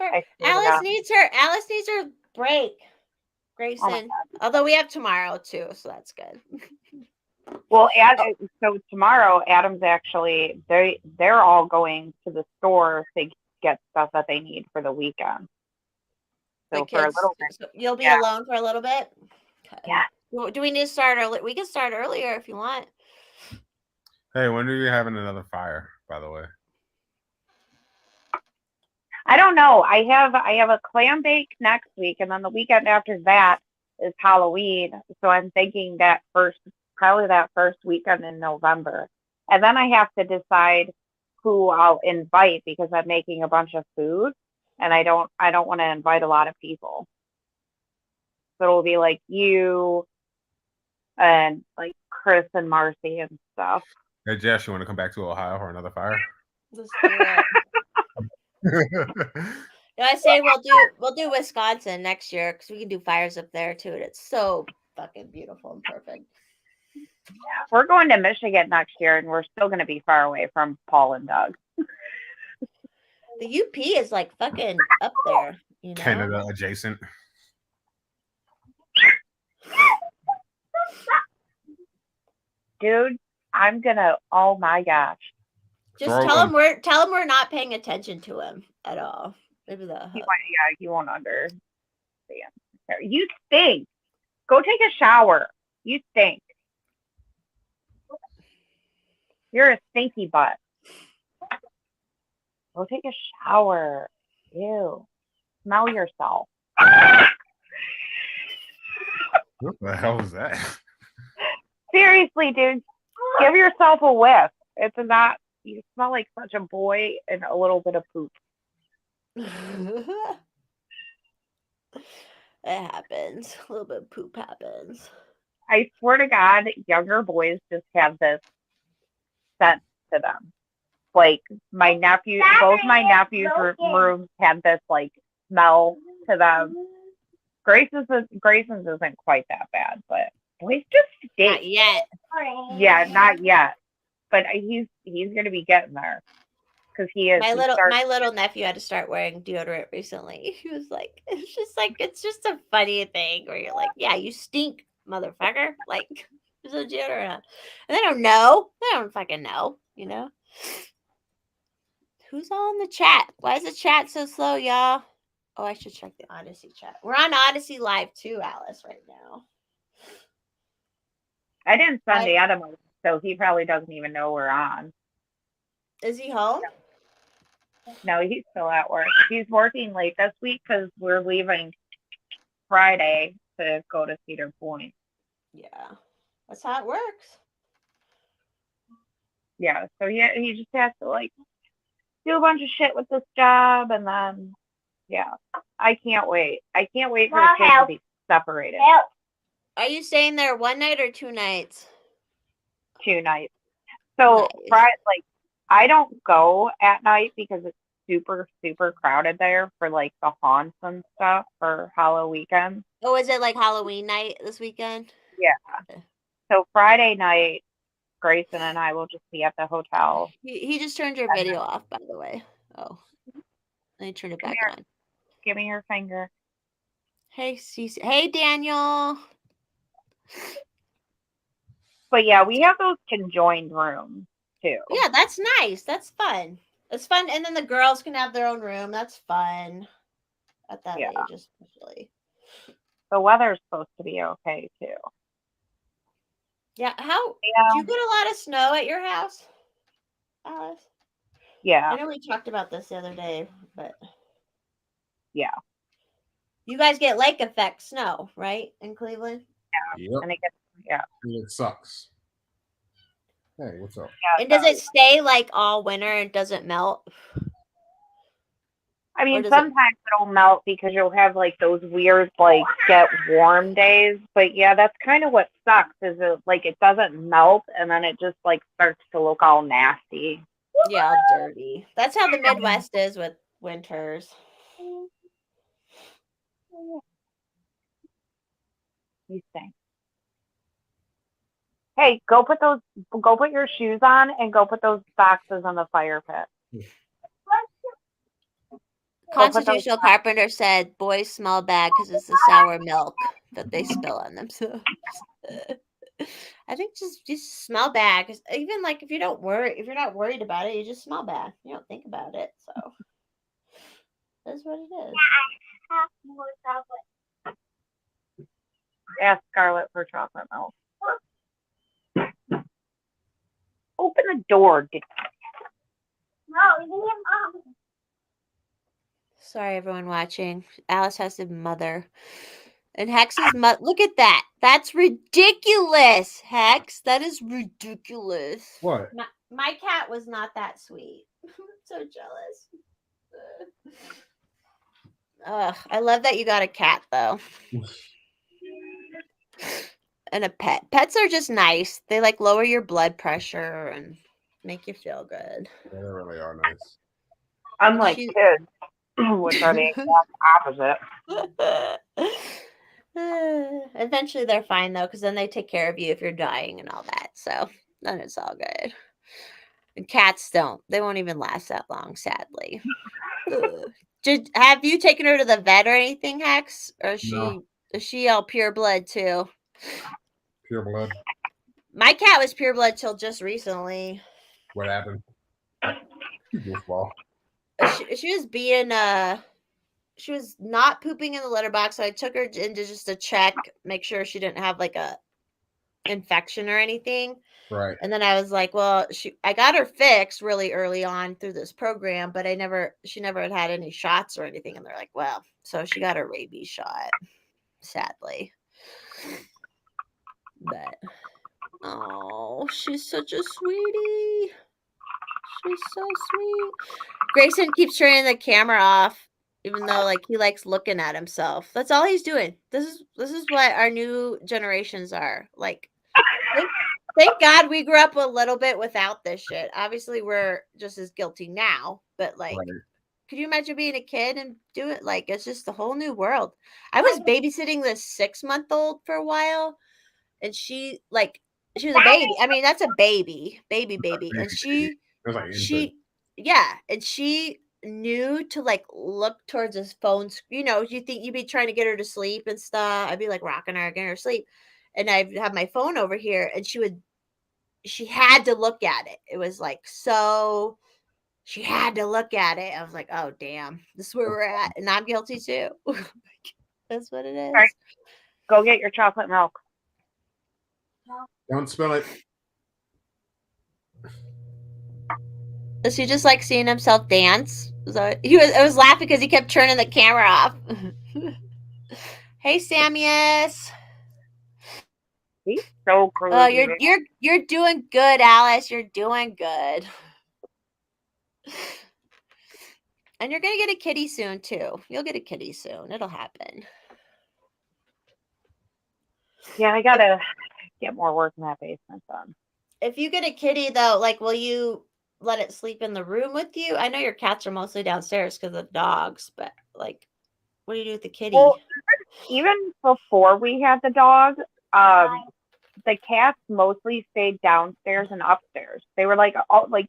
Alice needs her break, Grayson. Although we have tomorrow too, so that's good. Well, so tomorrow, Adam's actually they're all going to the store to get stuff that they need for the weekend. So for a little bit, so you'll be alone for a little bit. Okay. Yeah. Do we need to start early? We can start earlier if you want. Hey, when are you having another fire? By the way. I don't know. I have a clam bake next week, and then the weekend after that is Halloween. So I'm thinking probably that first weekend in November, and then I have to decide who I'll invite because I'm making a bunch of food, and I don't want to invite a lot of people. So it'll be like you and like Chris and Marcy and stuff. Hey Jess, you want to come back to Ohio for another fire? Let's do it. I say we'll do Wisconsin next year because we can do fires up there too, and it's so fucking beautiful and perfect. We're going to Michigan next year, and we're still going to be far away from Paul and Doug. The UP is like fucking up there, you know. Canada adjacent. Dude, I'm gonna. Oh my gosh. Just tell him we're not paying attention to him at all. Maybe he won't understand. You stink. Go take a shower. You stink. You're a stinky butt. Go take a shower. Ew. Smell yourself. What the hell was that? Seriously, dude. Give yourself a whiff. It's not. You smell like such a boy and a little bit of poop. It happens. A little bit of poop happens. I swear to God, younger boys just have this sense to them. Like both my nephews' rooms had this like smell to them. Grayson's isn't quite that bad, but boys just stink. Not yet. Yeah, not yet. But he's gonna be getting there because he is. My little nephew had to start wearing deodorant recently. He was like, it's just a funny thing where you're like, yeah, you stink, motherfucker. Like, there's no deodorant on. And they don't know. They don't fucking know, you know. Who's all in the chat? Why is the chat so slow, y'all? Oh, I should check the Odyssey chat. We're on Odyssey Live too, Alice, right now. I didn't send Adam, so he probably doesn't even know we're on. Is he home? No, he's still at work. He's working late this week because we're leaving Friday to go to Cedar Point. Yeah, that's how it works. Yeah, so he just has to like do a bunch of shit with this job, and then yeah, I can't wait. I can't wait for the kids to be separated. Are you staying there one night or 2 nights? 2 nights. So Friday, like, I don't go at night because it's super, super crowded there for like the haunts and stuff for Halloween weekend. Oh, is it like Halloween night this weekend? Yeah. So Friday night, Grayson and I will just be at the hotel. He just turned your video off, by the way. Oh, let me turn it back on. Give me your finger. Hey, Cece. Hey, Daniel. But yeah, we have those conjoined rooms too. Yeah, that's nice. That's fun. It's fun, and then the girls can have their own room. That's fun. At that age, especially. The weather's supposed to be okay too. Yeah. Did you get a lot of snow at your house, Alice? Yeah. I know we talked about this the other day, but yeah. You guys get lake effect snow, right, in Cleveland? Yeah. Yep. And it sucks. Hey, what's up? Yeah, and does it stay like all winter and doesn't melt? I mean, sometimes it'll melt because you'll have like those weird like get warm days. But yeah, that's kind of what sucks is it doesn't melt and then it just like starts to look all nasty. Yeah, dirty. That's how the Midwest is with winters. You stink. Hey, go put your shoes on and go put those boxes on the fire pit. Constitutional Carpenter said boys smell bad because it's the sour milk that they spill on themselves. I think just smell bad because even like if you're not worried about it, you just smell bad. You don't think about it, so that's what it is. Have more chocolate. Ask Scarlett for chocolate milk. Open the door. No, you need mom. Sorry, everyone watching. Alice has a mother. And Hex's mother. Look at that. That's ridiculous, Hex. That is ridiculous. What? My cat was not that sweet. I'm so jealous. Ugh, I love that you got a cat, though. And a pet. Pets are just nice. They like lower your blood pressure and make you feel good. Yeah, they really are nice. Unlike kids, which are the exact opposite. Eventually they're fine though, because then they take care of you if you're dying and all that. So then it's all good. And cats don't. They won't even last that long, sadly. Have you taken her to the vet or anything, Hex? Or is she all pure blood too? Pure blood. My cat was pure blood till just recently. What happened? Goofball. She was being she was not pooping in the litter box, so I took her into just to check, make sure she didn't have like a infection or anything. Right. And then I was like, well, I got her fixed really early on through this program, but she never had any shots or anything. And they're like, well, so she got a rabies shot, sadly. But oh, she's such a sweetie. She's so sweet. Grayson keeps turning the camera off, even though like he likes looking at himself. That's all he's doing. This is what our new generations are like. Thank God we grew up a little bit without this shit. Obviously, we're just as guilty now, but like, could you imagine being a kid and do it? Like, it's just a whole new world. I was babysitting this 6-month-old for a while, and she was a baby. I mean, that's a baby, and she knew to like look towards his phone. You know, you think you'd be trying to get her to sleep and stuff. I'd be like rocking her, getting her to sleep, and I'd have my phone over here, and she had to look at it. It was like so. She had to look at it. I was like, oh, damn. This is where we're at. And I'm guilty too. That's what it is. All right. Go get your chocolate milk. Don't spill it. Does he just like seeing himself dance? I was laughing because he kept turning the camera off. Hey, Samuus. He's so crazy. Oh, you're doing good, Alice. You're doing good. And you're gonna get a kitty soon too. You'll get a kitty soon. It'll happen. Yeah, I gotta get more work in that basement done. If you get a kitty though, like, will you let it sleep in the room with you? I know your cats are mostly downstairs because of dogs, but like, what do you do with the kitty? Well, even before we had the dog, the cats mostly stayed downstairs and upstairs. They were like,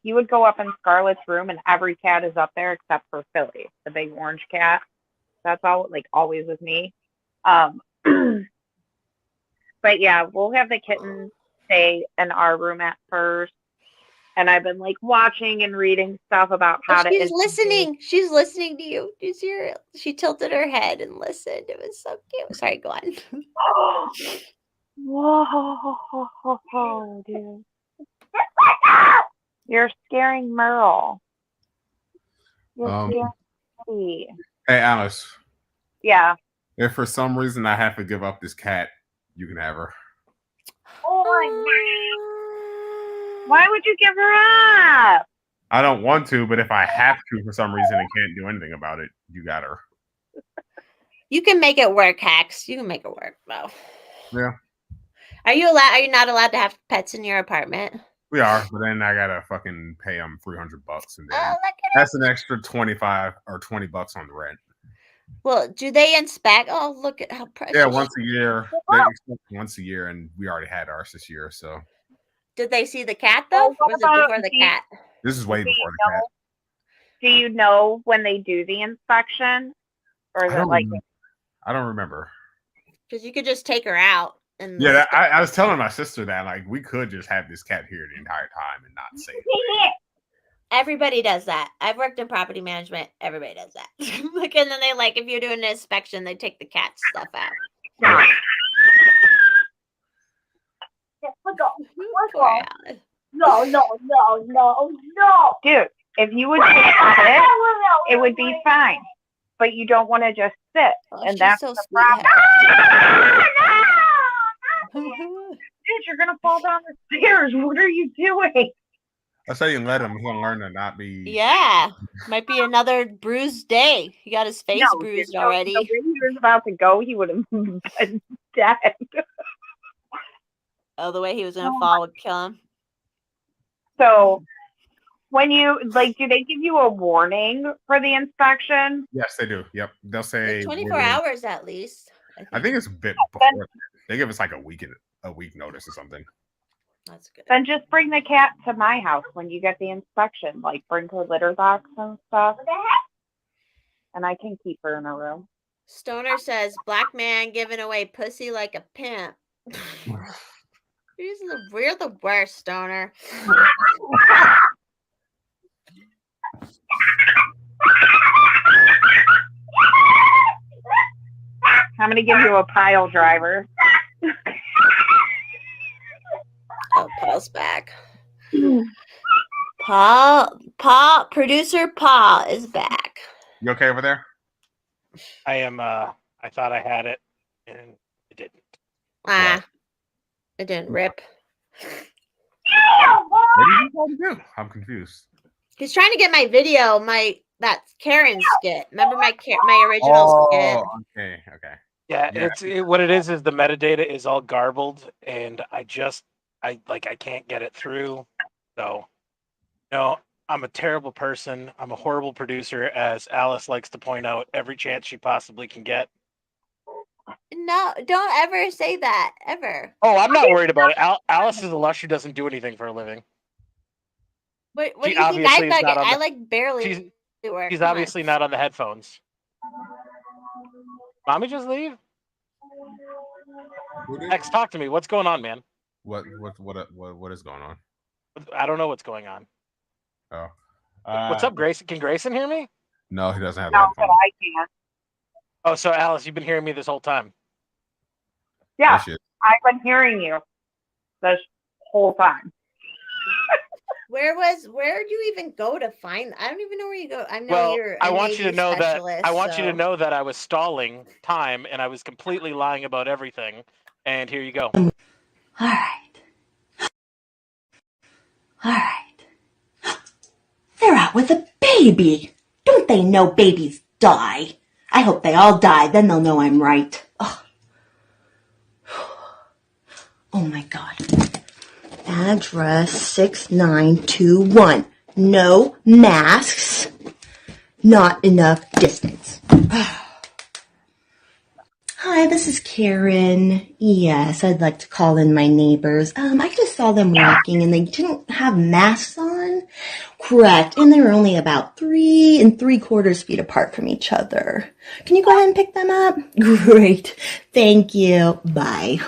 you would go up in Scarlett's room and every cat is up there except for Philly, the big orange cat. That's all, like, always with me. But yeah, we'll have the kitten stay in our room at first. And I've been like watching and reading stuff about how to. She's listening. She's listening to you. Did you see her? She tilted her head and listened. It was so cute. Sorry, go on. Whoa, dude. You're scaring Merle. You're scaring me. Hey, Alice. Yeah. If for some reason I have to give up this cat, you can have her. Oh my God. Why would you give her up? I don't want to, but if I have to for some reason and can't do anything about it, you got her. You can make it work, Hex. You can make it work, though. Yeah. Are you not allowed to have pets in your apartment? We are, but then I gotta fucking pay them $300, and then look at that's an extra $25 or $20 on the rent. Well, do they inspect? Oh, look at how precious. Yeah, once a year. They expect once a year, and we already had ours this year. So, did they see the cat though? Or was it before the cat? This is way before the cat. Do you know when they do the inspection, or is it like? I don't remember. Because you could just take her out. And yeah, I was telling my sister that like we could just have this cat here the entire time and not say anything. Everybody does that. I've worked in property management. Everybody does that. Like, and then they like, if you're doing an inspection, they take the cat stuff out. Yeah. No. Dude, if you would just sit, it would be fine. But you don't want to just sit. And that's so the sweet. problem. Dude, you're going to fall down the stairs. What are you doing? I say you let him. He'll learn to not be. Yeah. Might be another bruised day. He got his face bruised already. The way he was about to go, he would have been dead. Oh, the way he was going to fall would kill him. So, when you, like, do they give you a warning for the inspection? Yes, they do. Yep. They'll say like 24 hours at least. I think it's a bit before. They give us like a week notice or something. That's good. Then just bring the cat to my house when you get the inspection. Like, bring her litter box and stuff. And I can keep her in a room. Stoner says, black man giving away pussy like a pimp. We're the worst, Stoner. I'm going to give you a pile driver. Oh, Paul's back. Producer Paul is back. You okay over there? I am. I thought I had it, and it didn't. It didn't rip. What are you trying to do? I'm confused. He's trying to get my video, that Karen skit. Remember my original skit? Okay. Yeah, what it is the metadata is all garbled, and I can't get it through. So, I'm a terrible person. I'm a horrible producer, as Alice likes to point out every chance she possibly can get. No, don't ever say that, ever. Oh, I'm not worried about it. Alice is a lush who doesn't do anything for a living. What do you think? I barely work. She's obviously not on the headphones. Mommy just leave? X, talk to me. What's going on, man? What is going on? I don't know what's going on. Oh, What's up, Grayson? Can Grayson hear me? No, he doesn't have No, but headphones. I can't. Oh, so Alice, you've been hearing me this whole time. Yeah, That shit. I've been hearing you this whole time. Where'd you even go to find? I don't even know where you go. I know Well, you're a I want you to Navy know that specialist, I want you to so- know that I was stalling time and I was completely lying about everything. And here you go. All right. All right. They're out with a baby. Don't they know babies die? I hope they all die. Then they'll know I'm right. Oh, oh my God. Address 6921. No masks. Not enough distance. Hi, this is Karen. Yes, I'd like to call in my neighbors. I just saw them walking and they didn't have masks on. Correct. And they were only about 3 3/4 feet apart from each other. Can you go ahead and pick them up? Great. Thank you. Bye.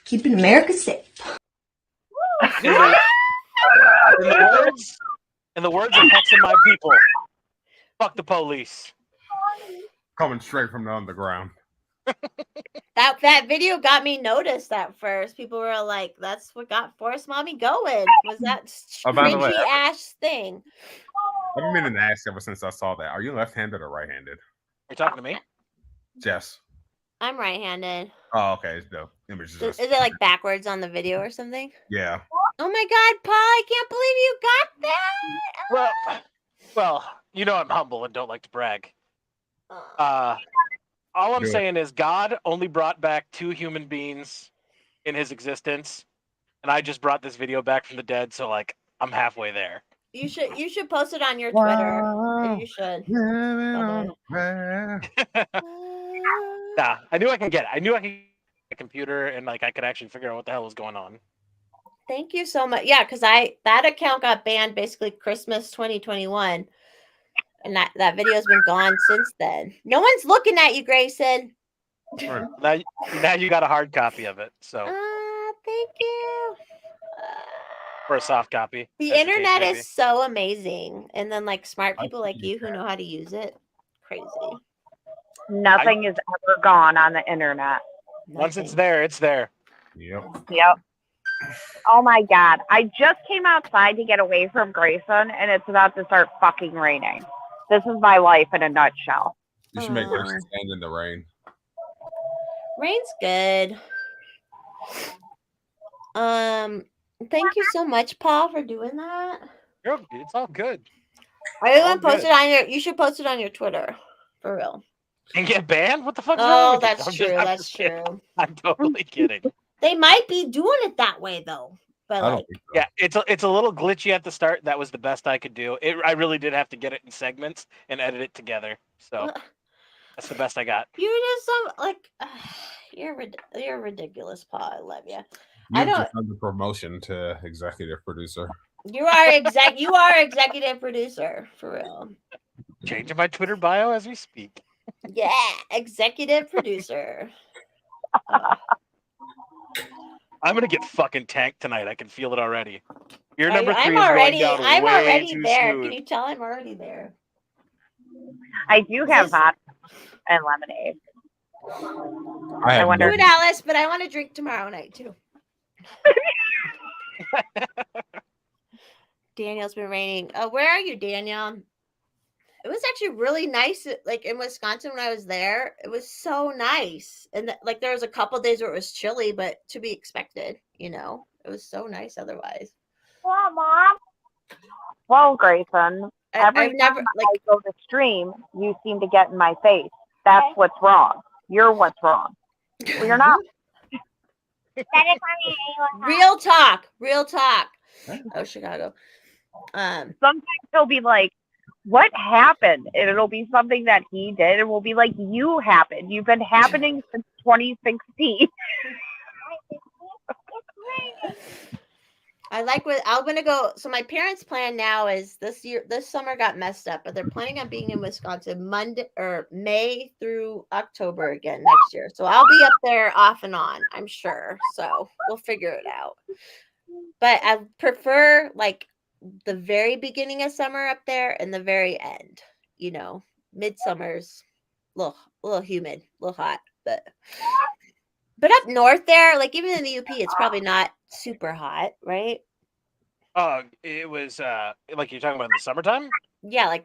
Keeping America safe. In the words of Hex and my people, fuck the police. Coming straight from the underground. That video got me noticed at first. People were like, "That's what got Forest Mommy going." Was that Oh, by the way, cringy ass thing? I've been meaning to ask ever since I saw that. Are you left-handed or right-handed? Are you talking to me? Jess. I'm right-handed. Oh, okay. The image Is it like backwards on the video or something? Yeah. Oh my God, Paul! I can't believe you got that. Well, you know I'm humble and don't like to brag. Oh. All I'm Good. saying is God only brought back 2 human beings in his existence, and I just brought this video back from the dead, so like I'm halfway there. You should post it on your Twitter. You should. Nah, I knew I could get it. I knew I could get a computer and like I could actually figure out what the hell was going on. Thank you so much. Yeah, because that account got banned basically Christmas 2021. And that video's been gone since then. No one's looking at you, Grayson. Now you got a hard copy of it, so Thank you. or a soft copy. The internet is so amazing, and then like smart people like you who know how to use it, crazy. Nothing is ever gone on the internet. Once it's there, it's there. Yep. Oh my God. I just came outside to get away from Grayson and it's about to start fucking raining. This is my life in a nutshell. You should make Grayson stand in the rain. Rain's good. Thank you so much, Paul, for doing that. It's all good. Are you gonna post it on your? You should post it on your Twitter, for real. And get banned? What the fuck? Oh, that's true. That's true. I'm totally kidding. They might be doing it that way though, but like, yeah, it's a little glitchy at the start. That was the best I could do. I really did have to get it in segments and edit it together. So that's the best I got. You're just so like, you're ridiculous, Paul. I love you. I don't. Just under promotion to executive producer. You are executive producer for real. Changing my Twitter bio as we speak. Yeah, executive producer. I'm gonna get fucking tanked tonight. I can feel it already. Your number 3 I'm is already, going down I'm way already too there. smooth. Can you tell I'm already there? I do have vodka and lemonade. I wonder, do it, Alice, but I want to drink tomorrow night too. Daniel's been raining. Where are you, Daniel? It was actually really nice, like in Wisconsin when I was there. It was so nice, and like there was a couple days where it was chilly, but to be expected. You know, it was so nice otherwise. Yeah, Mom. Well, Grayson, every time I go to stream, you seem to get in my face. That's what's wrong. You're what's wrong. Well, you're not. Real talk. Oh, Chicago. Sometimes he'll be like, what happened? And it'll be something that he did, and we'll be like, you happened. You've been happening since 2016. I like what I'm gonna go. So my parents' plan now is this summer got messed up, but they're planning on being in Wisconsin May through October again next year. So I'll be up there off and on, I'm sure. So we'll figure it out. But I prefer like the very beginning of summer up there and the very end. Midsummer's a little humid, a little hot, but up north there, like even in the UP, it's probably not super hot, right? It was like you're talking about in the summertime. Yeah, like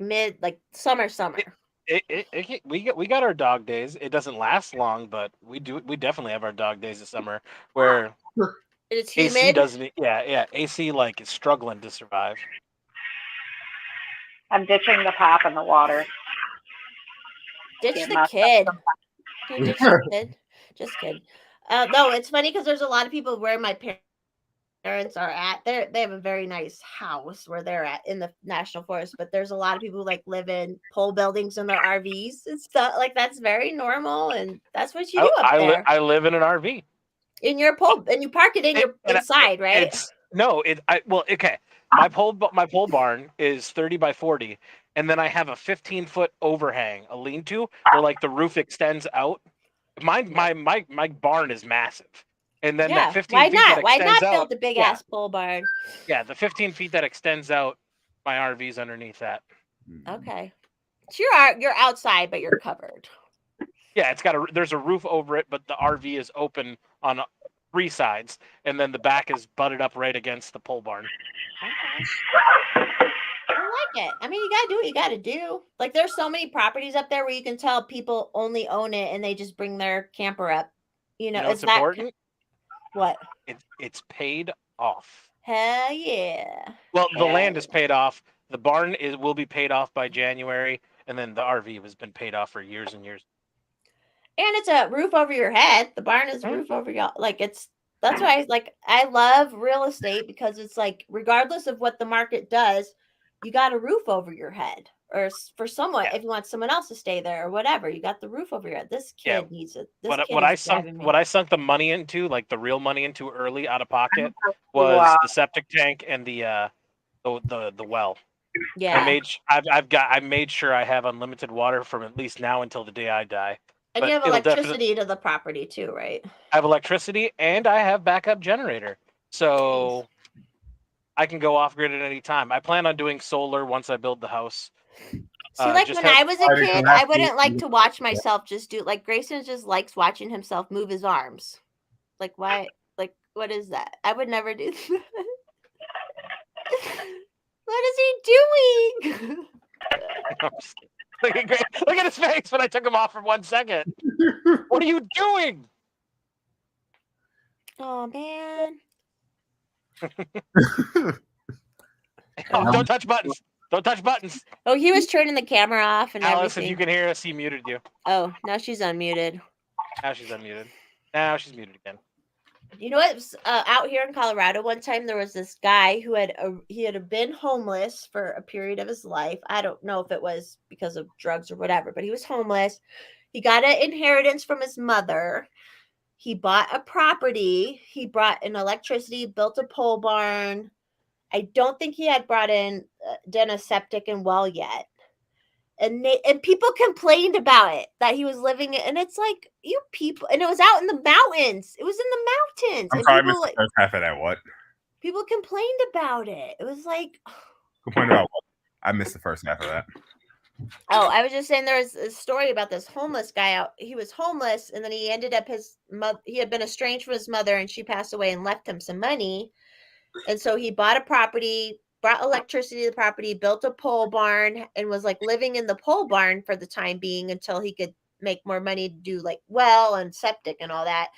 summer. We got our dog days. It doesn't last long, but we definitely have our dog days of summer where it's AC humid. doesn't. Yeah. AC like is struggling to survive. I'm ditching the pop in the water. Ditch the kid. Ditch the kid. Just kidding. No, it's funny because there's a lot of people where my parents are at. They have a very nice house where they're at in the national forest, but there's a lot of people who like live in pole buildings in their RVs and stuff. Like that's very normal, and that's what you do up there. I live in an RV. In your pole, and you park it in your inside, right? Okay. My pole barn is 30 by 40, and then I have a 15-foot overhang, a lean-to, where like the roof extends out. My barn is massive, and then that 15 feet that extends out. Why not build a big ass pole barn? Yeah, the 15 feet that extends out, my RV's underneath that. Okay, so you're outside, but you're covered. Yeah, there's a roof over it, but the RV is open on 3 sides, and then the back is butted up right against the pole barn. Okay. I like it. I mean, you gotta do what you gotta do. Like, there's so many properties up there where you can tell people only own it and they just bring their camper up. It's important. What? It's paid off. Hell yeah. Well, the land is paid off. The barn will be paid off by January, and then the RV has been paid off for years and years. And it's a roof over your head. The barn is a roof over y'all. Like that's why I love real estate, because it's like, regardless of what the market does, you got a roof over your head, or for someone, if you want someone else to stay there or whatever, you got the roof over your head. This kid needs it. What I sunk the money into, like the real money into early out of pocket, was the septic tank and the well. Yeah. I made sure I have unlimited water from at least now until the day I die. And you have electricity to the property too, right? I have electricity and I have backup generator. So I can go off grid at any time. I plan on doing solar once I build the house. See, like when I was a kid, I wouldn't like to watch myself just do, like, Grayson just likes watching himself move his arms. Like, why? Like, what is that? I would never do that. What is he doing? Look at his face when I took him off for 1 second. What are you doing? Oh, man. Don't touch buttons. Don't touch buttons. Oh, he was turning the camera off and Alice, everything. if you can hear us, he muted you. Oh, now she's unmuted. Now she's unmuted. Now she's muted again. You know what? Out here in Colorado, one time there was this guy who had been homeless for a period of his life. I don't know if it was because of drugs or whatever, but he was homeless. He got an inheritance from his mother. He bought a property. He brought in electricity, built a pole barn. I don't think he had done a septic and well yet. And people complained about it, that he was living it, and it's like, you people, and it was out in the mountains. It was in the mountains. I'm sorry, I missed the first half of that. What? People complained about it. It was like, complained about what? I missed the first half of that. Oh, I was just saying, there was a story about this homeless guy out. He was homeless, and then he ended up he had been estranged from his mother, and she passed away and left him some money. And so he bought a property, brought electricity to the property, built a pole barn, and was like living in the pole barn for the time being until he could make more money to do like well and septic and all that.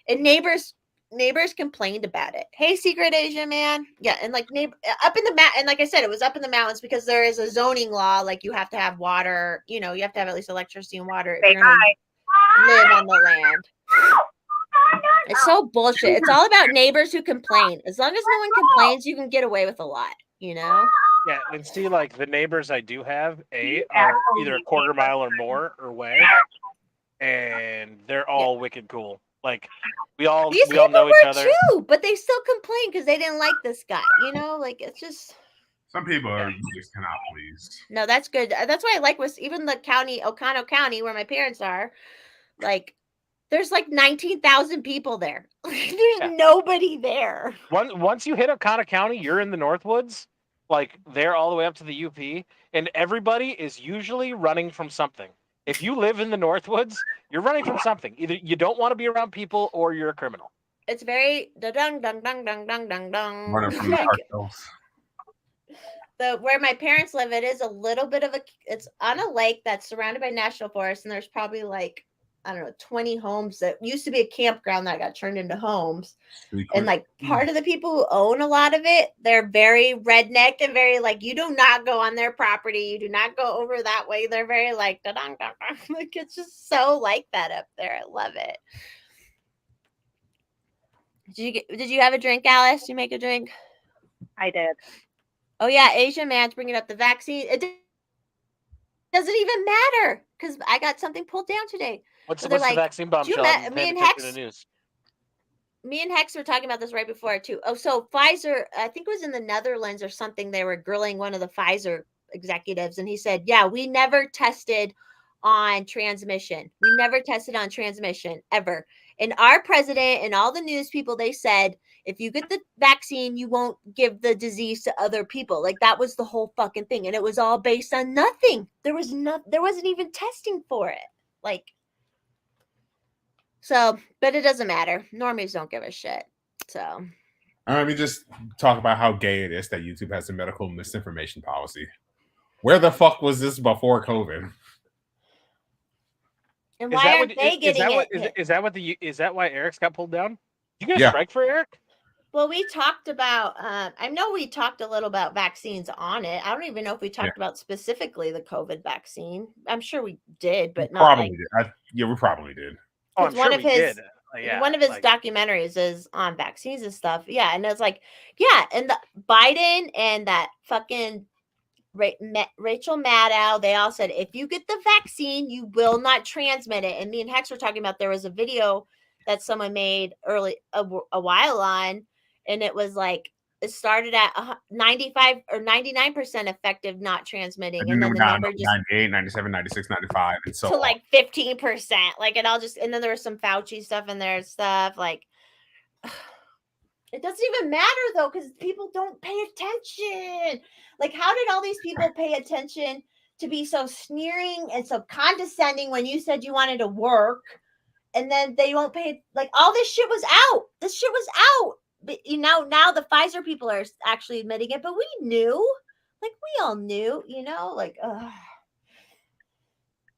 And neighbors complained about it. Hey, Secret Asia man. Yeah. And like up in the and like I said, it was up in the mountains because there is a zoning law. Like you have to have water, you have to have at least electricity and water if you're going to live on the land. It's so bullshit. It's all about neighbors who complain. As long as no one complains, you can get away with a lot, Yeah, and see, like the neighbors I do have, are either a quarter mile or more away, and they're all wicked cool. Like we all know each other too, but they still complain because they didn't like this guy. Like it's just. Some people just cannot please. No, that's good. That's why I like even the county, Oconto County, where my parents are. Like, there's like 19,000 people there. There's nobody there. Once you hit Oconto County, you're in the Northwoods. like they're all the way up to the UP, and everybody is usually running from something. If you live in the Northwoods, you're running from something. Either you don't want to be around people or you're a criminal. It's very dung dung dung dung dung dung dung. Running from the cartels. Where my parents live, it is a little bit of it's on a lake that's surrounded by national forest, and there's probably like, I don't know, 20 homes that used to be a campground that got turned into homes. And like part of the people who own a lot of it, they're very redneck and very like, you do not go on their property, you do not go over that way. They're very like, like it's just so like that up there. I love it. Did you have a drink, Alice? Did you make a drink? I did. Oh yeah, Asian man's bringing up the vaccine. It doesn't even matter because I got something pulled down today. What's the vaccine bombshell? Me and Hex were talking about this right before too. Oh, so Pfizer, I think it was in the Netherlands or something. They were grilling one of the Pfizer executives, and he said, "Yeah, we never tested on transmission. We never tested on transmission ever." And our president and all the news people, they said, if you get the vaccine, you won't give the disease to other people. Like that was the whole fucking thing. And it was all based on nothing. There wasn't even testing for it. Like, so, but it doesn't matter. Normies don't give a shit. So. Let me just talk about how gay it is that YouTube has a medical misinformation policy. Where the fuck was this before COVID? And why aren't they getting it? Is that why Eric's got pulled down? You get a strike for Eric? Well, we talked about, I know we talked a little about vaccines on it. I don't even know if we talked about specifically the COVID vaccine. I'm sure we did, but not probably did. We probably did. Oh, I'm sure we did. One of his documentaries is on vaccines and stuff. Yeah. And it's like, yeah. And the Biden and that fucking Rachel Maddow, they all said, if you get the vaccine, you will not transmit it. And me and Hex were talking about, there was a video that someone made a while on, and it was like, it started at 95 or 99% effective not transmitting. And then the number just 98, 97, 96, 95. And so to like 15%. Like it all just, and then there was some Fauci stuff in there and stuff. Like, it doesn't even matter though, because people don't pay attention. Like, how did all these people pay attention to be so sneering and so condescending when you said you wanted to work, and then they won't pay? Like, all this shit was out. This shit was out. But now the Pfizer people are actually admitting it, but we knew. Like, we all knew, like,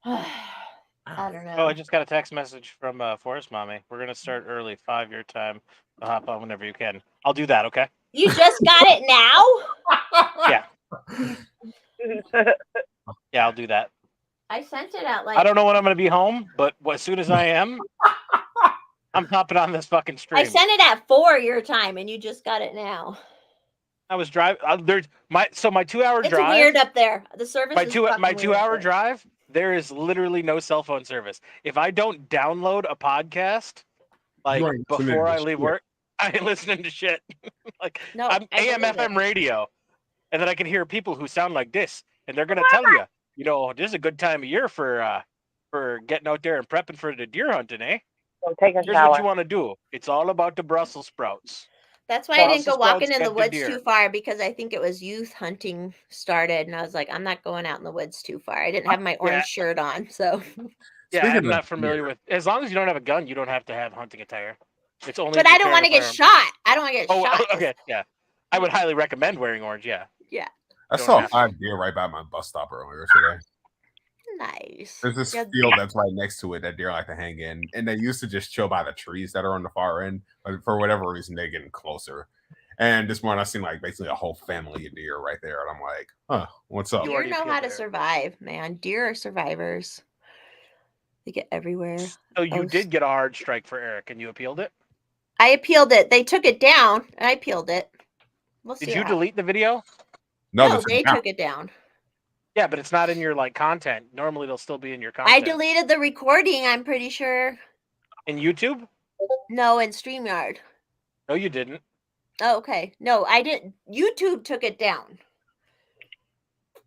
I don't know. Oh, I just got a text message from Forest Mommy. We're going to start early, 5-year time. I'll hop on whenever you can. I'll do that, okay? You just got it now? Yeah. Yeah, I'll do that. I sent it out I don't know when I'm going to be home, but as soon as I am, I'm hopping on this fucking stream. I sent it at 4 your time, and you just got it now. I was driving. My 2-hour drive. It's weird up there. The service. My 2-hour drive. There is literally no cell phone service. If I don't download a podcast, like before I leave work, I ain't listening to shit. Like, no, I'm AM FM radio, and then I can hear people who sound like this, and they're gonna tell you, this is a good time of year for getting out there and prepping for the deer hunting, eh? So take a Here's shower. what you want to do. It's all about the Brussels sprouts. That's why I didn't go walking in the woods too far, because I think it was youth hunting started, and I was like, I'm not going out in the woods too far. I didn't have my orange shirt on, so. Yeah, I'm not familiar with. As long as you don't have a gun, you don't have to have hunting attire. It's only. But I don't want to get shot. I don't want to get shot. Okay, yeah. I would highly recommend wearing orange. Yeah. Yeah. I saw a deer right by my bus stop earlier today. Nice. There's this field that's right next to it that deer like to hang in, and they used to just chill by the trees that are on the far end. But for whatever reason, they're getting closer. And this morning, I seen like basically a whole family of deer right there, and I'm like, "Huh, what's up?" Deer know how to survive, man. Deer are survivors. They get everywhere. So you did get a hard strike for Eric, and you appealed it? I appealed it. They took it down, and I appealed it. Did you delete the video? No, they took it down. Yeah, but it's not in your content. Normally, they'll still be in your content. I deleted the recording, I'm pretty sure. In YouTube? No, in StreamYard. No, you didn't. Oh, okay. No, I didn't. YouTube took it down.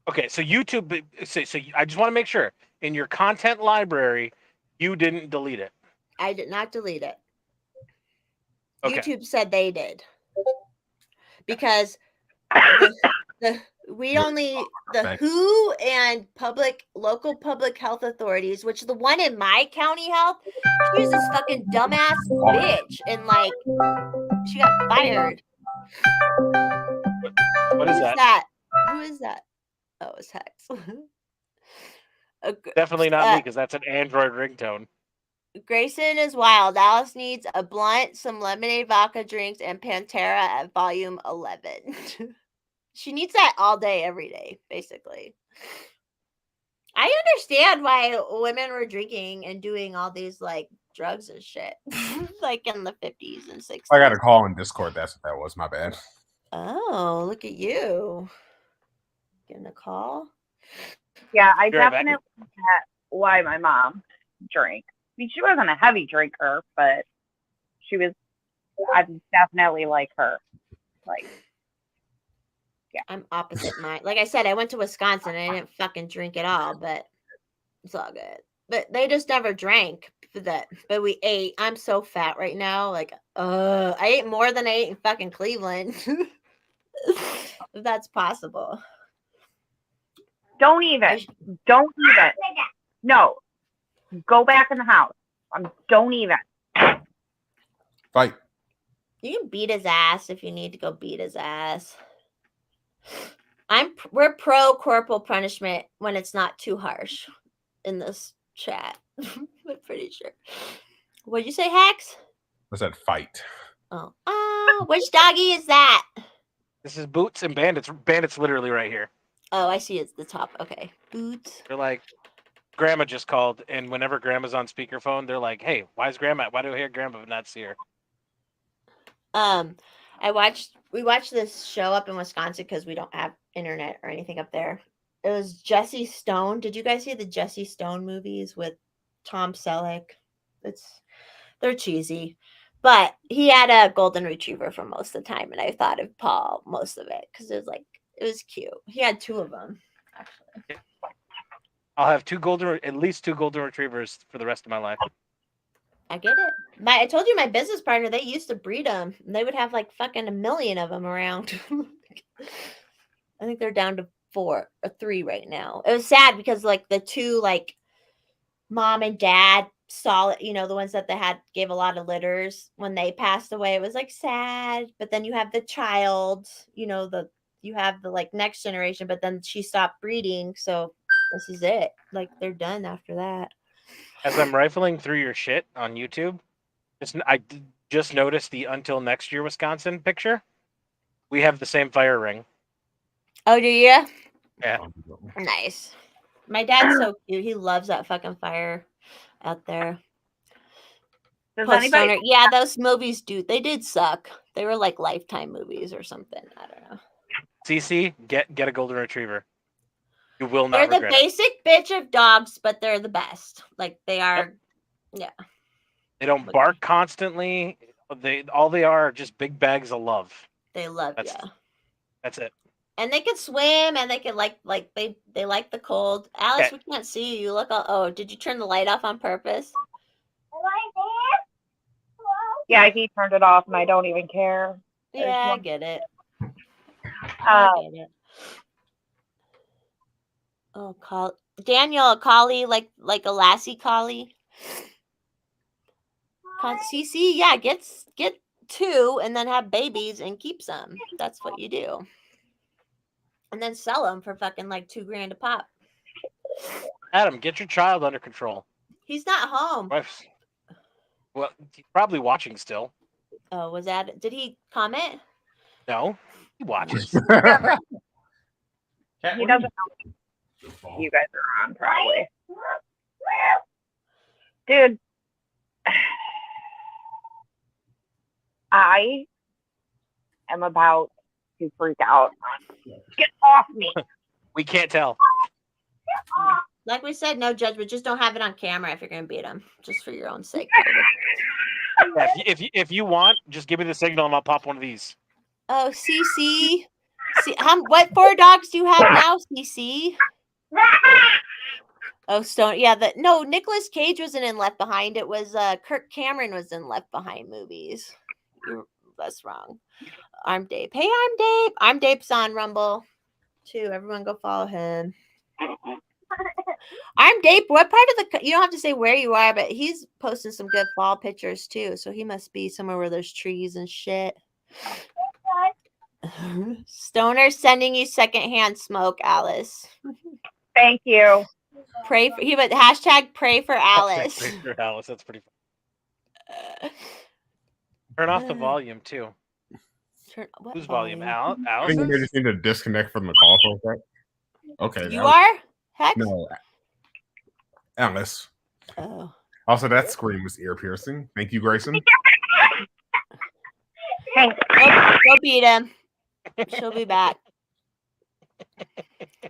Okay, so YouTube. So I just want to make sure in your content library, you didn't delete it. I did not delete it. Okay. YouTube said they did, because The WHO and local public health authorities, which the one in my county health, she was this fucking dumbass bitch, and like she got fired. What is that? Who is that? Oh, it's Hex. Definitely not me, because that's an Android ringtone. Grayson is wild. Alice needs a blunt, some lemonade vodka drinks, and Pantera at volume 11. She needs that all day, every day, basically. I understand why women were drinking and doing all these like drugs and shit, like in the 50s and 60s. I got a call in Discord. That's what that was. My bad. Oh, look at you. Getting a call? Yeah, I definitely get why my mom drank. I mean, she wasn't a heavy drinker, but I'm definitely like her. Like, yeah. I'm opposite mine. Like I said, I went to Wisconsin and I didn't fucking drink at all, but it's all good. But they just never drank for that. But we ate. I'm so fat right now. Like, I ate more than I ate in fucking Cleveland. If that's possible. Don't even. No. Go back in the house. Don't even. Fight. You can beat his ass if you need to go beat his ass. We're pro corporal punishment when it's not too harsh in this chat. I'm pretty sure. What'd you say, Hex? I said fight. Oh, which doggy is that? This is Boots and Bandits. Bandits literally right here. Oh, I see. It's the top. Okay, Boots. They're like, Grandma just called, and whenever Grandma's on speakerphone, they're like, "Hey, why is Grandma? Why do I hear Grandma but not see her?" We watched this show up in Wisconsin because we don't have internet or anything up there. It was Jesse Stone. Did you guys see the Jesse Stone movies with Tom Selleck? They're cheesy, but he had a golden retriever for most of the time, and I thought of Paul most of it because it was cute. He had 2 of them actually. I'll have at least two golden retrievers for the rest of my life. I get it. I told you my business partner, they used to breed them. They would have like fucking 1 million of them around. I think they're down to 4 or 3 right now. It was sad because like the 2 like mom and dad solid, the ones that gave a lot of litters when they passed away. It was like sad, but then you have the child, you have the like next generation, but then she stopped breeding, so this is it. Like they're done after that. As I'm rifling through your shit on YouTube, I just noticed the Until Next Year Wisconsin picture. We have the same fire ring. Oh, do you? Yeah. Nice. My dad's so cute. He loves that fucking fire out there. Yeah, those movies, they did suck. They were like Lifetime movies or something. I don't know. CC, get a golden retriever. You will not regret it. They're the basic bitch of dogs, but they're the best. Like they are. Yep. Yeah. They don't bark constantly. All they are just big bags of love. They love you. That's it. And they can swim, and they can they like the cold. Alice, we can't see you. You look all. Oh, did you turn the light off on purpose? Yeah, he turned it off, and I don't even care. Yeah, I get it. I get it. Oh, Daniel, a collie, like a lassie collie. CC, yeah, get 2 and then have babies and keep some. That's what you do. And then sell them for fucking like $2,000 a pop. Adam, get your child under control. He's not home. Well, he's probably watching still. Oh, did he comment? No, he watches. He doesn't know. You guys are on, probably. Dude, I am about to freak out. Get off me. We can't tell. Like we said, no judgment. Just don't have it on camera if you're going to beat him. Just for your own sake. Yeah, if you want, just give me the signal and I'll pop one of these. Oh, CC. What 4 dogs do you have now, CC? Oh, Stone. Yeah, Nicolas Cage wasn't in Left Behind. It was Kirk Cameron was in Left Behind movies. That's wrong. I'm Dave. Hey, I'm Dave. I'm Dave's on Rumble. too. Everyone go follow him. I'm Dave. What part of the? You don't have to say where you are, but he's posting some good fall pictures too. So he must be somewhere where there's trees and shit. Stoner sending you secondhand smoke, Alice. Thank you. Pray for he but hashtag pray for Alice. Pray for Alice. That's pretty fun. Turn off the volume too. Whose volume? I think Alice's? they just need to disconnect from the call for a sec. Okay. You are? Hex? No. Alice. Oh. Also, that scream was ear piercing. Thank you, Grayson. Thanks. Go beat him. She'll be back.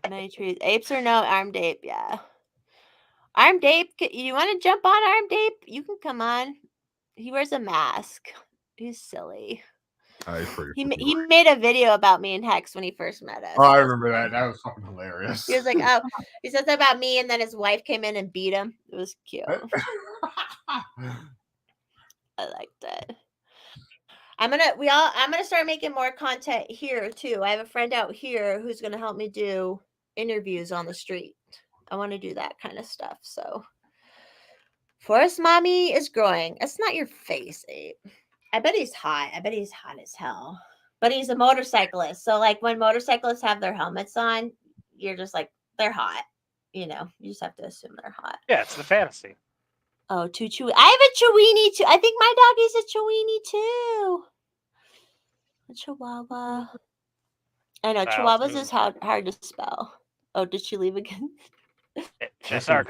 Many trees. Apes or no? Armed ape, yeah. Armed ape, you want to jump on Armed ape? You can come on. He wears a mask. He's silly. He made a video about me and Hex when he first met us. Oh, I remember that. That was fucking hilarious. He was like, "Oh," he said that about me, and then his wife came in and beat him. It was cute. I liked it. I'm gonna start making more content here too. I have a friend out here who's gonna help me do interviews on the street. I want to do that kind of stuff. So, Forest Mommy is growing. It's not your face, Ape. I bet he's hot. I bet he's hot as hell. But he's a motorcyclist. So, like, when motorcyclists have their helmets on, you're just like, they're hot. You know, you just have to assume they're hot. Yeah, it's the fantasy. Oh, two Chewy. I have a Chewini too. I think my doggy's a Chewini too. A Chihuahua. I know, Chihuahuas is hard to spell. Oh, did she leave again? Bless her.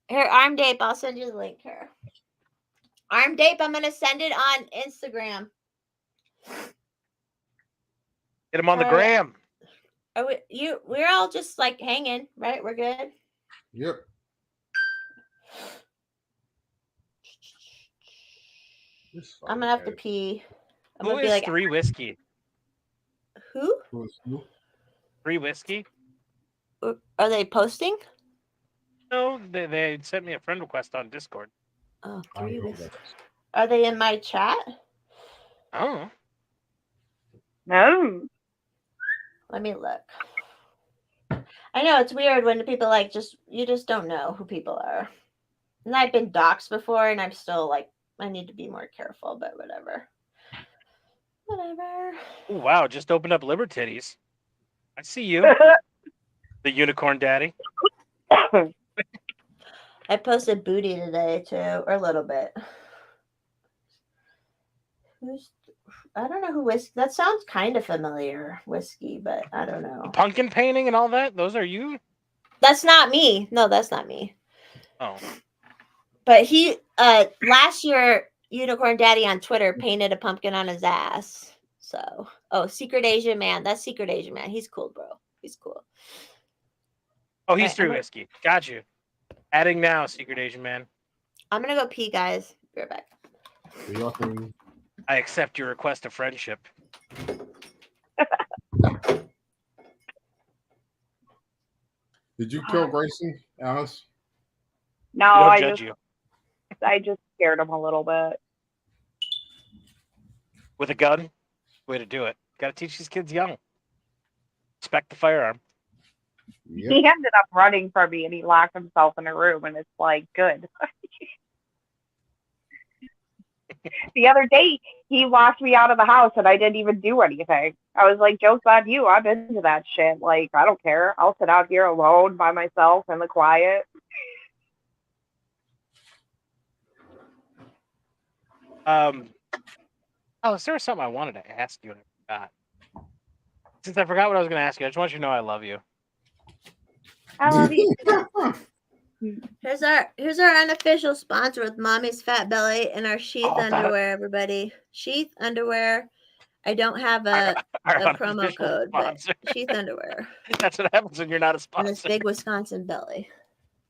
Her Armed Ape. I'll send you the link here. Armed Ape, I'm gonna send it on Instagram. Get him on the gram. Are we're all just like hanging, right? We're good. Yep. I'm gonna have to pee. Who is like, 3 Whiskey? Who? Who's who? 3 Whiskey? Are they posting? No, they sent me a friend request on Discord. Oh, 3 Whiskey. Are they in my chat? Oh. No. Let me look. I know it's weird when people like you just don't know who people are. And I've been doxxed before, and I'm still like, I need to be more careful, but whatever. Whatever. Ooh, wow, just opened up Libertitties. I see you. The unicorn daddy. I posted booty today too, or a little bit. I don't know who Whiskey. That sounds kind of familiar, Whiskey, but I don't know. The pumpkin painting and all that? Those are you? That's not me. No, that's not me. Oh. But he last year, Unicorn Daddy on Twitter painted a pumpkin on his ass. So, Secret Asian Man. That's Secret Asian Man. He's cool, bro. He's cool. Oh, he's 3 Whiskey. Got you. Adding now, Secret Asian Man. I'm gonna go pee, guys. Be right back. I accept your request of friendship. Did you kill Grayson, Alice? No, I just scared him a little bit. With a gun? Way to do it. Got to teach these kids young. Respect the firearm. Yep. He ended up running from me, and he locked himself in a room, and it's like, good. The other day, he locked me out of the house, and I didn't even do anything. I was like, joke's on you. I'm into that shit. Like, I don't care. I'll sit out here alone by myself in the quiet. Alice, there was something I wanted to ask you and I forgot. Since I forgot what I was going to ask you, I just want you to know I love you. I love you. Here's our unofficial sponsor with Mommy's Fat Belly and our Sheath underwear, everybody. Sheath underwear. I don't have a promo code, but Sheath underwear. That's what happens when you're not a sponsor. And this big Wisconsin belly.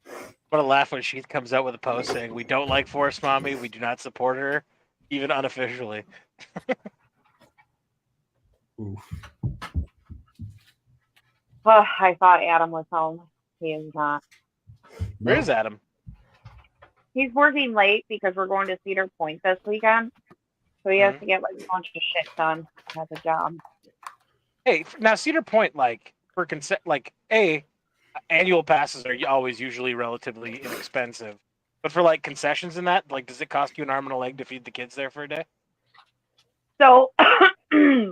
I'm going to laugh when Sheath comes out with a post saying, we don't like Forest Mommy, we do not support her, even unofficially. Oh, I thought Adam was home. He is not. Where is Adam? He's working late because we're going to Cedar Point this weekend. So he has to get like a bunch of shit done as a job. Hey, now Cedar Point, like for consent, like annual passes are always usually relatively inexpensive, but for like concessions and that, like, does it cost you an arm and a leg to feed the kids there for a day? So, we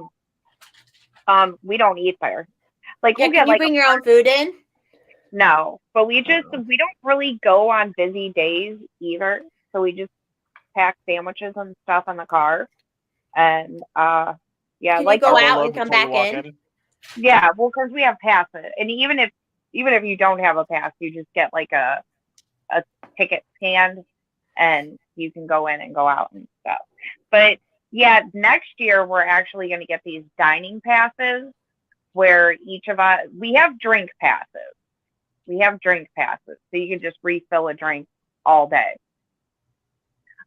don't eat there. Like, Yeah, we'll can get you like bring your own food in? no, but we don't really go on busy days either. So we just pack sandwiches and stuff in the car, and yeah, Can you like go Carbo out load and come before you back walk in? yeah, well, because we have passes, and even if you don't have a pass, you just get like a ticket scanned, and you can go in and go out and stuff. But yeah, next year we're actually going to get these dining passes where each of us we have drink passes. We have drink passes, so you can just refill a drink all day.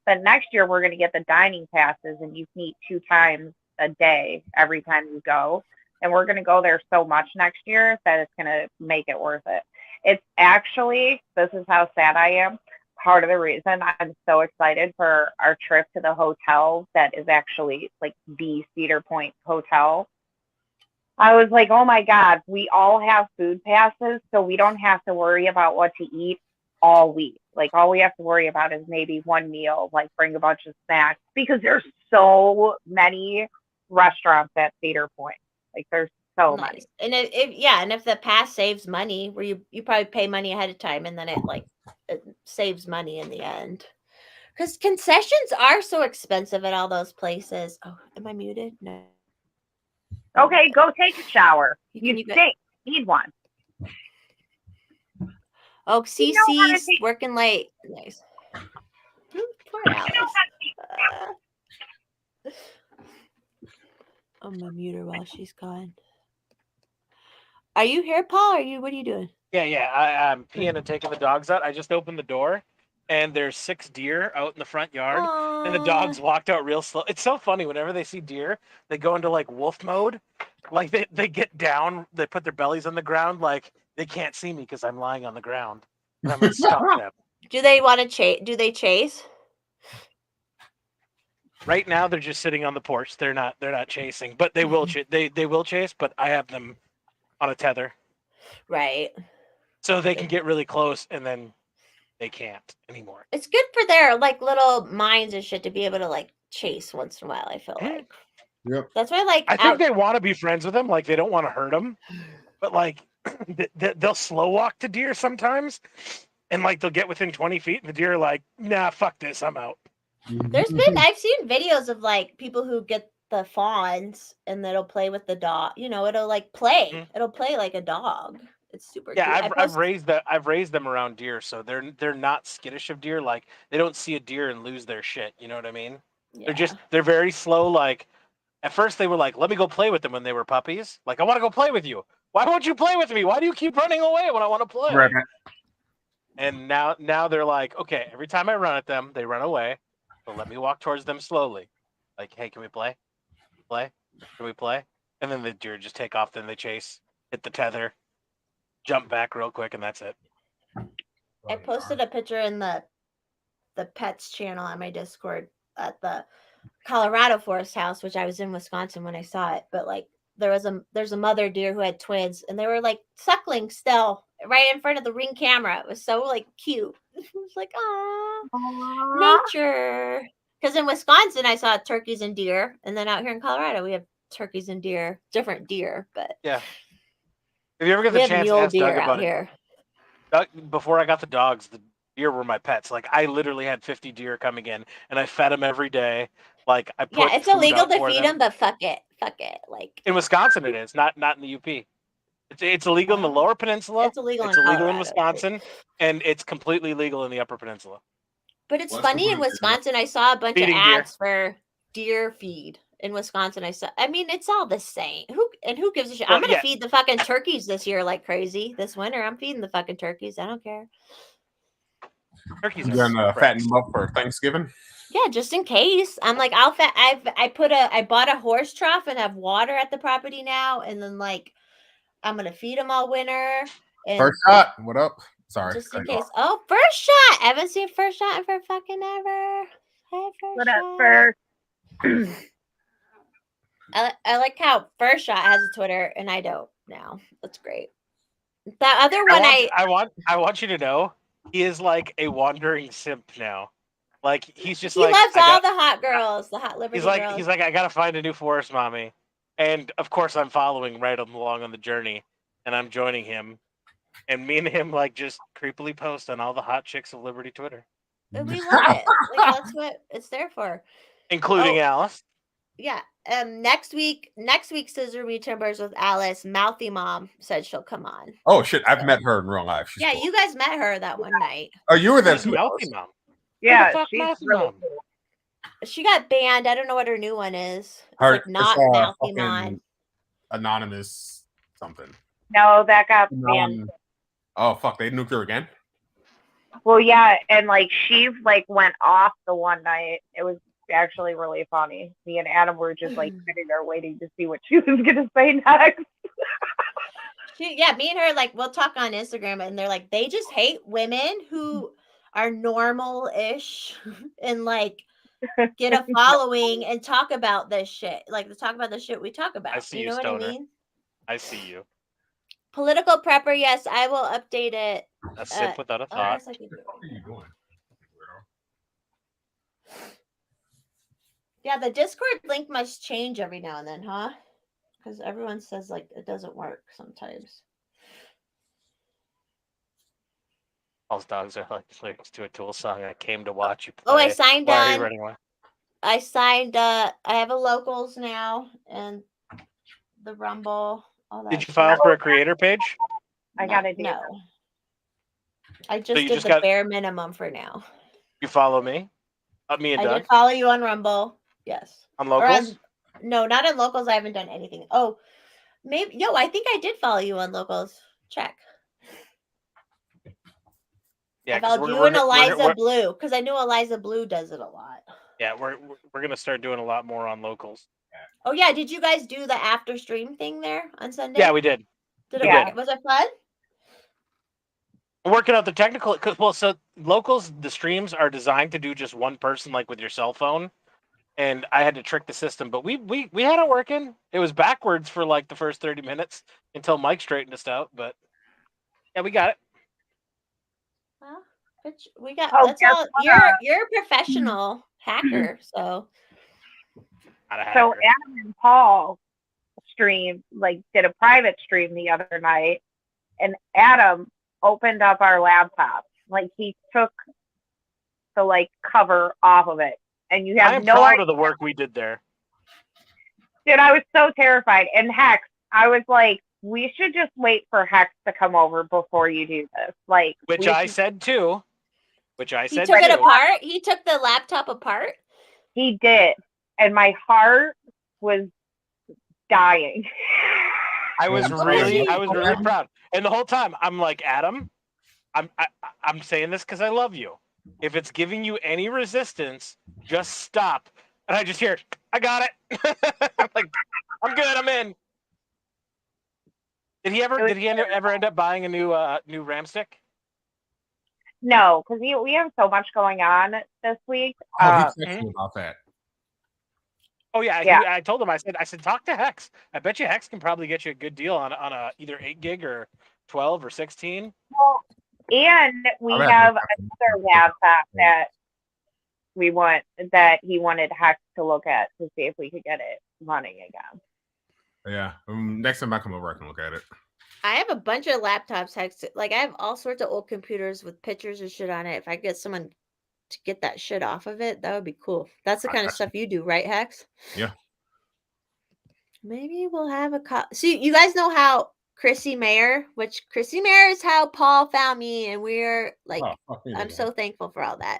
But next year we're going to get the dining passes, and you can eat 2 times a day every time you go. And we're going to go there so much next year that it's going to make it worth it. It's actually, this is how sad I am. Part of the reason I'm so excited for our trip to the hotel that is actually like the Cedar Point Hotel. I was like, oh my God, we all have food passes, so we don't have to worry about what to eat all week. Like, all we have to worry about is maybe one meal, like bring a bunch of snacks, because there's so many restaurants at Cedar Point. Like, there's so many. Nice. And if the pass saves money, where you probably pay money ahead of time, and then it saves money in the end. Because concessions are so expensive at all those places. Oh, am I muted? No. Okay, go take a shower. You You stink. Need one. Oh, You know how to CC's take. working late. Nice. Poor Alice. I'm gonna mute her while she's gone. Are you here, Paul? What are you doing? Yeah. I'm peeing and taking the dogs out. I just opened the door, and there's 6 deer out in the front yard, and the dogs walked out real slow. It's so funny. Whenever they see deer, they go into like wolf mode. Like they get down, they put their bellies on the ground, like they can't see me because I'm lying on the ground, and I'm gonna stalk them. Do they want to chase? Do they chase? Right now, they're just sitting on the porch. They're not chasing, but they will. They will chase, but I have them on a tether, Right. so they can get really close, and then they can't anymore. It's good for their like little minds and shit to be able to like chase once in a while. I feel like. Yep. That's why like I think they want to be friends with them. Like they don't want to hurt them, but like they'll slow walk to deer sometimes, and like they'll get within 20 feet, and the deer are like, "Nah, fuck this, I'm out." I've seen videos of like people who get the fawns and it'll play with the dog. It'll like play. Mhm. It'll play like a dog. It's super Yeah, cute. I've raised them around deer, so they're not skittish of deer. Like they don't see a deer and lose their shit. You know what I mean? Yeah. They're very slow. Like at first they were like, "Let me go play with them" when they were puppies. Like I want to go play with you. Why won't you play with me? Why do you keep running away when I want to play? Right. And now they're like, okay, every time I run at them, they run away. So let me walk towards them slowly. Like, hey, can we play? Play? Can we play? And then the deer just take off, then they chase, hit the tether, jump back real quick, and that's it. I posted a picture in the pets channel on my Discord at the Colorado Forest House, which I was in Wisconsin when I saw it. But like there's a mother deer who had twins, and they were like suckling still right in front of the Ring camera. It was so like cute. It was like, nature. Because in Wisconsin I saw turkeys and deer, and then out here in Colorado we have turkeys and deer, different deer. But yeah. If you ever get we the have chance to mule ask Doug deer about out here. Doug, before I got the dogs, the deer were my pets. Like I literally had 50 deer coming in, and I fed them every day. Like I put Yeah, it's food illegal out to for feed them, but fuck it. Like in Wisconsin, it is not in the UP. It's illegal in the Lower Peninsula. It's illegal It's in illegal in Colorado, Wisconsin, and it's completely legal in the Upper Peninsula. But it's funny in Wisconsin. I saw a bunch Feeding of deer. ads for deer feed in Wisconsin. I mean, it's all the same. Who gives a shit? Well, I'm gonna yeah. feed the fucking turkeys this year like crazy. This winter, I'm feeding the fucking turkeys. I don't care. Turkeys You are gonna fatten them up for Thanksgiving? Yeah, just in case. I'm like, I bought a horse trough and have water at the property now, and then like I'm gonna feed them all winter. And First shot. What up? Sorry. just in case. Oh, first shot. I haven't seen first shot in for fucking ever. Hey, first What up, shot. first? I like how First Shot has a Twitter and I don't now. That's great. That other one I want you to know he is like a wandering simp now. Like he's just he like loves all the hot girls, the hot Liberty girls. he's like I gotta find a new forest mommy, and of course I'm following right along on the journey, and I'm joining him, and me and him like just creepily post on all the hot chicks of Liberty Twitter, We love it. Like that's what it's there for. including Alice. Yeah. Next week, Scissor Me Timbers with Alice. Mouthy Mom said she'll come on. Oh shit! I've met her in real life. She's cool. You guys met her that one night. Oh, you were there. Mouthy Mom. Yeah, she's Mouthy really Mom. Cool. She got banned. I don't know what her new one is. Her, like not Mouthy Mom. Anonymous something. No, that got banned. Oh fuck! They nuked her again. Well, yeah, and like she like went off the one night. It was actually really funny. Me and Adam were just like sitting there waiting to see what she was gonna say next. Me and her like we'll talk on Instagram, and they're like they just hate women who are normal-ish and like get a following and talk about this shit. Like to talk about the shit we talk about. I see you know Stoner. what I mean? I see you. Political prepper, yes, I will update it. A sip without a thought. What are you doing? Yeah, the Discord link must change every now and then, huh? Because everyone says like it doesn't work sometimes. All dogs are like lyrics to a Tool song. I came to watch you play. Oh, I signed Why are you on. running away? I signed. I have a locals now and the Rumble. All that Did you file for a creator page? I gotta do no. I just did just the bare minimum for now. You follow me? Me and Doug? I did follow you on Rumble. Yes. On locals? No, not on locals. I haven't done anything. Oh, maybe. No, I think I did follow you on locals. Check. Yeah, I followed you and Eliza Blue because I knew Eliza Blue does it a lot. Yeah, we're gonna start doing a lot more on locals. Oh yeah, did you guys do the after stream thing there on Sunday? Yeah, we did. Did it work? Was it fun? We're working out the technical. So locals, the streams are designed to do just one person, like with your cell phone. And I had to trick the system, but we had it working. It was backwards for like the first 30 minutes until Mike straightened us out. But yeah, we got it. Well, we got. That's all. You're a professional hacker, so. So Adam and Paul did a private stream the other night, and Adam opened up our laptop. Like he took the cover off of it. And you have no proud of the work we did there. Dude, I was so terrified. And Hex, I was like, we should just wait for Hex to come over before you do this. Which I said too. He took it apart? He took the laptop apart? He did. And my heart was dying. I was really proud. And the whole time I'm like, Adam, I'm saying this because I love you. If it's giving you any resistance, just stop. And I just hear, I got it. I'm like, I'm good. I'm in. Did he ever end up buying a new RAM stick? No, because we have so much going on this week. He texted me about that. Oh yeah. I told him. I said, talk to Hex. I bet you Hex can probably get you a good deal on a either 8 gig or 12 or 16. Well, and we have another laptop that he wanted Hex to look at to see if we could get it running again. Yeah. Next time I come over, I can look at it. I have a bunch of laptops, Hex. Like I have all sorts of old computers with pictures and shit on it. If I get someone to get that shit off of it, that would be cool. That's the kind of stuff you do, right, Hex? Yeah. Maybe we'll have a See, you guys know how Chrissy Mayer is how Paul found me, and we're like, I'm so thankful for all that.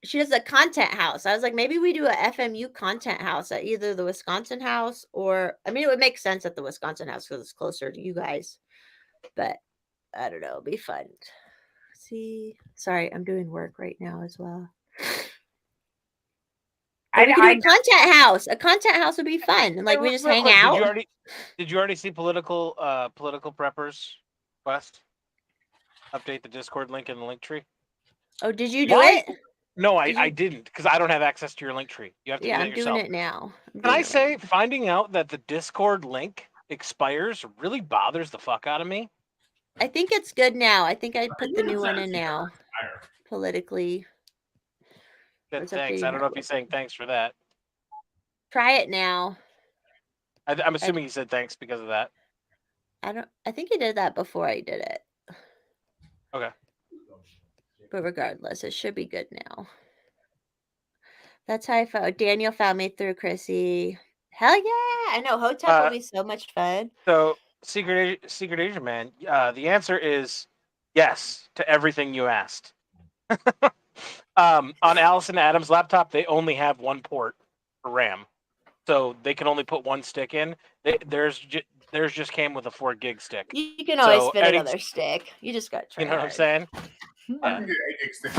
She does a content house. I was like, maybe we do a FMU content house at either the Wisconsin house or, I mean, it would make sense at the Wisconsin house because it's closer to you guys, but I don't know, it'll be fun. See, sorry, I'm doing work right now as well. We could do a content house. A content house would be fun. And we just hang out. Did you already see political preppers quest? Update the Discord link in the link tree. Oh, did you do it? No, I didn't, because I don't have access to your link tree. You have to do that I'm yourself. doing it now. Can I say, finding out that the Discord link expires really bothers the fuck out of me? I think it's good now. I think I put the new one in now. Politically. Thanks. I don't know if he's saying thanks for that. Try it now. I'm assuming he said thanks because of that. I think he did that before I did it. Okay. But regardless, it should be good now. That's how I found Daniel found me through Chrissy. Hell yeah! I know Hotep will be so much fun. So Secret Asian Man, the answer is yes to everything you asked. On Allison Adams' laptop, they only have one port for RAM, so they can only put one stick in. Theirs just came with a 4 gig stick. You can always fit another stick. You just got to try. You know what I'm saying? I can get 8 gig stick.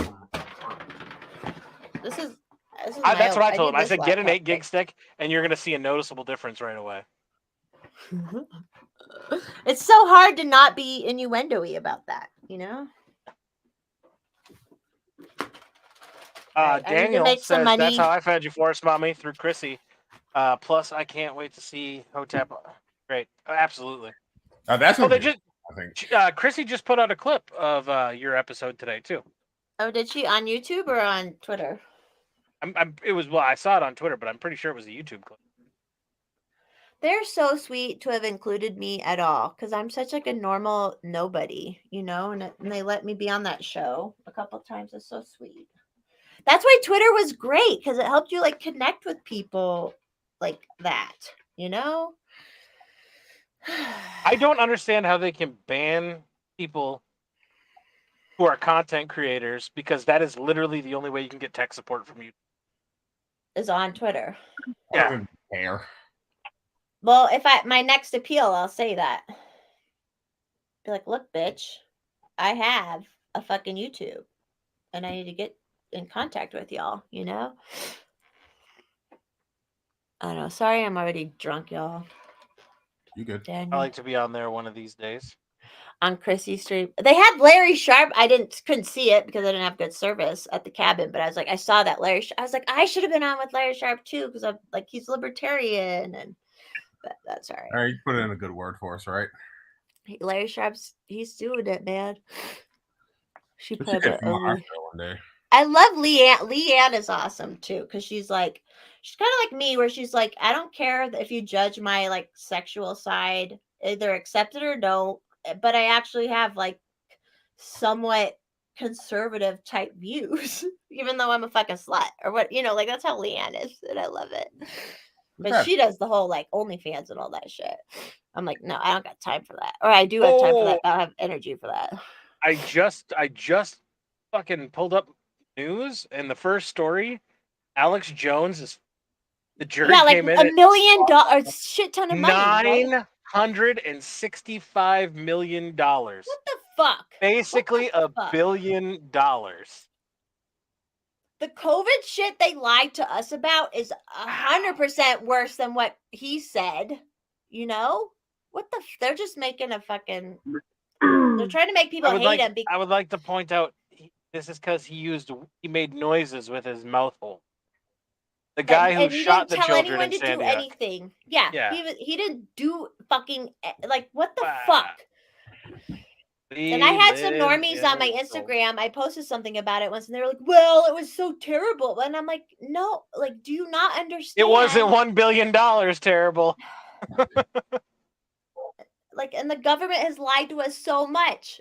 This is that's what I told him. I said, get an 8 gig stick, and you're going to see a noticeable difference right away. It's so hard to not be innuendo-y about that, you know? Daniel says, that's how I found you, Forest Mommy, through Chrissy. Plus, I can't wait to see Hotep. Great. Absolutely. That's what I think. Chrissy just put out a clip of your episode today, too. Oh, did she? On YouTube or on Twitter? I saw it on Twitter, but I'm pretty sure it was a YouTube clip. They're so sweet to have included me at all, because I'm such like a normal nobody, you know, and they let me be on that show a couple times. It's so sweet. That's why Twitter was great, because it helped you like connect with people like that, you know? I don't understand how they can ban people who are content creators, because that is literally the only way you can get tech support from you. Is on Twitter. Yeah. Well, if my next appeal, I'll say that. Be like, look, bitch, I have a fucking YouTube, and I need to get in contact with y'all, you know? I don't know. Sorry, I'm already drunk, y'all. You good? I like to be on there one of these days. On Chrissy's stream. They had Larry Sharp. I couldn't see it because I didn't have good service at the cabin, but I was like, I saw that Larry. I was like, I should have been on with Larry Sharp too, because I'm like, he's libertarian, and but that's all right. All right, you put in a good word for us, right? Larry Sharp's he's doing it, man. She put it one day. I love Leanne. Leanne is awesome too, because she's kind of like me, where she's like, I don't care if you judge my like sexual side, either accept it or don't, but I actually have like somewhat conservative type views, even though I'm a fucking slut or what, you know, like that's how Leanne is, and I love it. But she does the whole like OnlyFans and all that shit. I'm like, no, I don't got time for that, or I do have time for that, but I don't have energy for that. I just fucking pulled up news, and the first story, Alex Jones is the jury came in $1 million, shit ton of money, $965 million. What the fuck? Basically $1 billion. The COVID shit they lied to us about is 100% worse than what he said. You know what they're just making a fucking. They're trying to make people hate him. I would like to point out this is because he made noises with his mouth hole. The guy who shot the children in San Diego. He didn't tell anyone to do anything. Yeah. He didn't do fucking like what the fuck. And I had some normies on my Instagram. I posted something about it once, and they were like, "Well, it was so terrible." And I'm like, "No, like, do you not understand? It wasn't $1 billion terrible." Like, and the government has lied to us so much,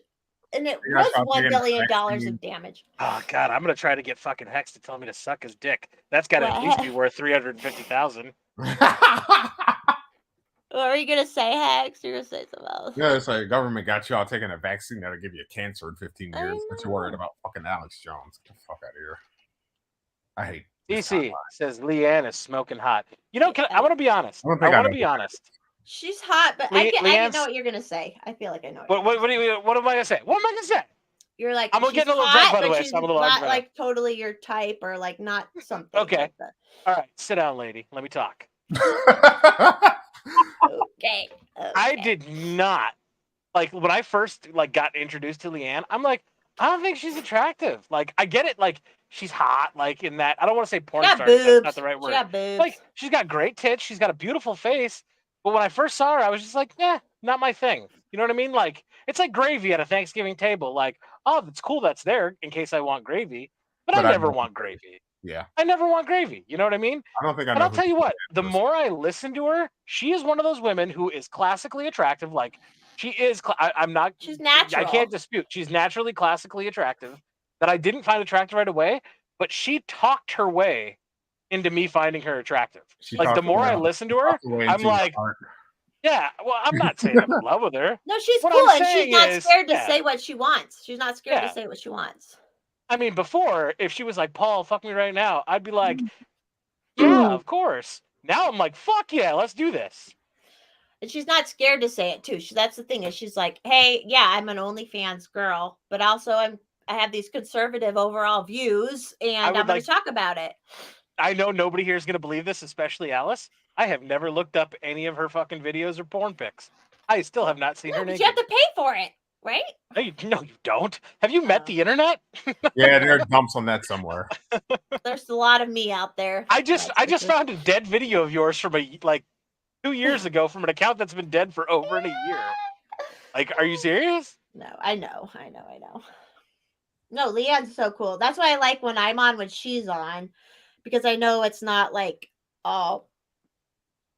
and it was $1 billion of damage. Oh God, I'm gonna try to get fucking Hex to tell me to suck his dick. That's got to at least be worth $350,000. What are you gonna say, Hex? You're gonna say something else. Yeah, it's like government got y'all taking a vaccine that'll give you cancer in 15 years. But you're worried about fucking Alex Jones. Get the fuck out of here. I hate DC says Leanne is smoking hot. You know, I want to be honest. I want to be honest. She's hot, but I know what you're gonna say. I feel like I know. What am I gonna say? What am I gonna say? You're like, I'm getting a little drunk, by the way. So I'm a little not like totally your type, or like not something. Okay. Like that. All right, sit down, lady. Let me talk. Okay. I did not like when I first got introduced to Leanne. I'm like, I don't think she's attractive. Like, I get it. Like, she's hot, like in that. I don't want to say porn got star. 'Cause that's boobs. not the right She word. got boobs. Like she's got great tits. She's got a beautiful face. But when I first saw her, I was just like, not my thing. You know what I mean? Like it's like gravy at a Thanksgiving table. Like, oh, it's cool that's there in case I want gravy, but I But I never don't- want gravy. Yeah, I never want gravy. You know what I mean? I don't think I And know. I'll who tell you she what, the is. more I listen to her, she is one of those women who is classically attractive. Like she is, I'm not, She's I natural. can't dispute. She's naturally classically attractive that I didn't find attractive right away, but she talked her way into me finding her attractive. She Like the talked more her- I listen to she her, talked her way I'm into your like, heart. yeah, well, I'm not saying I'm in love with her. No, she's What cool, I'm and she's saying not is, scared to yeah. say what she wants. She's not scared Yeah. to say what she wants. I mean, before, if she was like, Paul, fuck me right now, I'd be like, yeah, of course. Now I'm like, fuck yeah, let's do this. And she's not scared to say it too. That's the thing, is she's like, hey, yeah, I'm an OnlyFans girl, but also I have these conservative overall views, and I'm going to talk about it. I know nobody here is going to believe this, especially Alice. I have never looked up any of her fucking videos or porn pics. I still have not seen her naked. You have to pay for it, right? No, you don't. Have you met the internet? Yeah, there are dumps on that somewhere. There's a lot of me out there. I just found a dead video of yours from 2 years ago from an account that's been dead for over a year. Like, are you serious? No, I know. No, Leanne's so cool. That's why I like when I'm on when she's on, because I know it's not like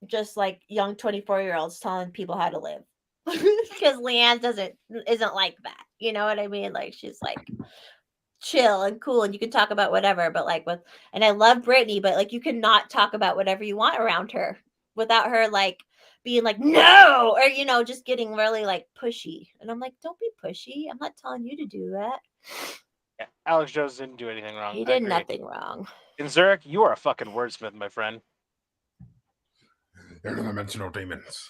just like young 24-year-olds telling people how to live. Because Leanne isn't like that. You know what I mean? Like she's like chill and cool, and you can talk about whatever, but like and I love Brittany, but like you cannot talk about whatever you want around her without her like being like no, or just getting really like pushy. And I'm like, don't be pushy. I'm not telling you to do that. Yeah, Alex Jones didn't do anything wrong. He did nothing wrong. In Zurich, you are a fucking wordsmith, my friend. Interdimensional demons.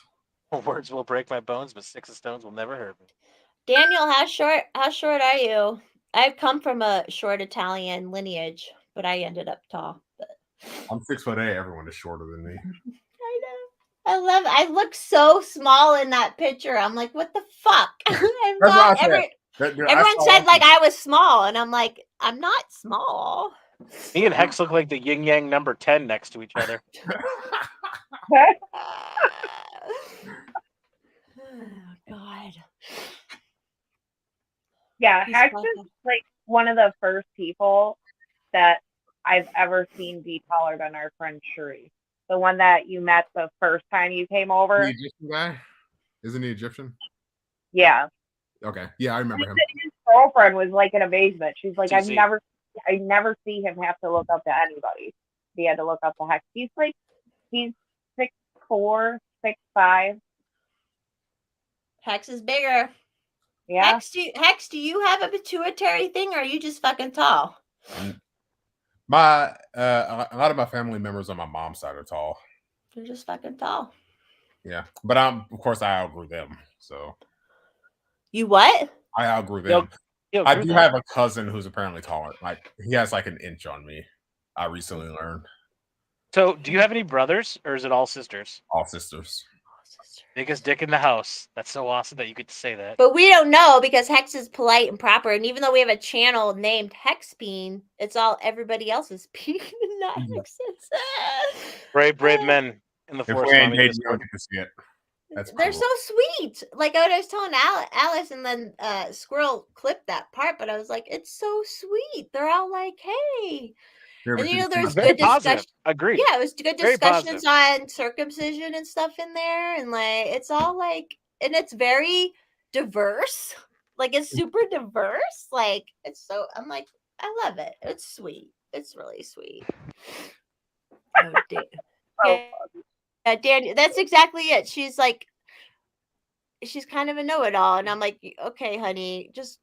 Words will break my bones, but sticks and stones will never hurt me. Daniel, how short are you? I've come from a short Italian lineage, but I ended up tall. But I'm 6'8". Everyone is shorter than me. I know. I look so small in that picture. I'm like, what the fuck? Everyone said like I was small, and I'm like, I'm not small. Me and Hex look like the yin yang number 10 next to each other. Oh, God. Yeah, Hex is like one of the first people that I've ever seen be taller than our friend Shuri. The one that you met the first time you came over. The Egyptian guy? Isn't he Egyptian? Yeah. Okay. Yeah, I remember him. His girlfriend was like in amazement. She's like, I never see him have to look up to anybody. He had to look up to Hex. He's 6'4", 6'5". Hex is bigger. Yeah. Hex, do you have a pituitary thing, or are you just fucking tall? A lot of my family members on my mom's side are tall. They're just fucking tall. Yeah, but of course I outgrew them. So you what? I outgrew them. I do have a cousin who's apparently taller. Like he has like an inch on me. I recently learned. So, do you have any brothers, or is it all sisters? All sisters. Biggest dick in the house. That's so awesome that you could say that. But we don't know because Hex is polite and proper, and even though we have a channel named Hexbean, it's all everybody else's bean, not Hex's. Brave men in the forest. If we ain't you don't get to see it. They're so sweet. Like I was telling Alice, and then Squirrel clipped that part, but I was like, it's so sweet. They're all like, hey. And there's good discussion. Agreed. Yeah, it was good discussions on circumcision and stuff in there, and like it's all like, and it's very diverse. Like it's super diverse. Like it's so. I'm like, I love it. It's sweet. It's really sweet. Oh, yeah, Daniel. That's exactly it. She's like, she's kind of a know-it-all, and I'm like, okay, honey, just.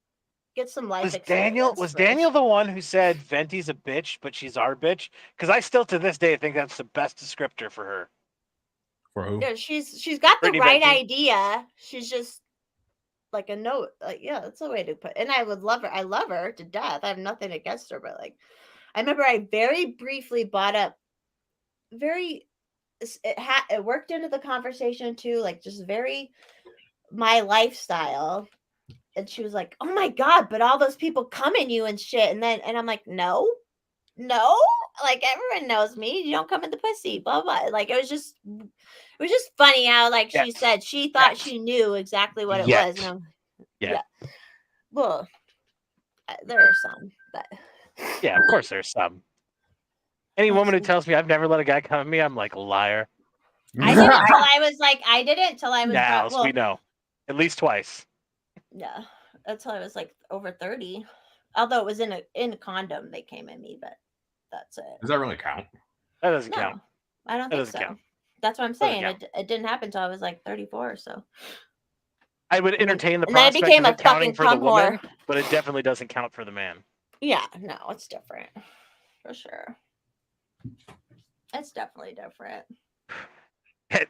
Get some life experience. Was Daniel the one who said Venti's a bitch, but she's our bitch? Because I still to this day think that's the best descriptor for her. For who? Yeah, she's got the Brittany right Venti. idea. She's just like a note. Like, yeah, that's the way to put. And I would love her. I love her to death. I have nothing against her, but like, I remember I very briefly brought up. It worked into the conversation too. Like just very my lifestyle. And she was like, oh my God, but all those people come in you and shit. And I'm like, no, no, like everyone knows me. You don't come in the pussy, blah blah. Like it was just funny how like she said she thought she knew exactly what it was. And yeah. Well, there are some, but yeah, of course there's some. Any woman who tells me I've never let a guy come at me, I'm like a liar. I didn't until I was like, Alice, we know. At least twice. Yeah, until I was like over 30. Although it was in a condom, they came at me, but that's it. Does that really count? That doesn't count. I don't think so. Count. That's what I'm saying. It didn't happen until I was like 34 or so. I would entertain the prospect of it counting for the woman, but it definitely doesn't count for the man. Yeah, no, it's different. For sure. It's definitely different.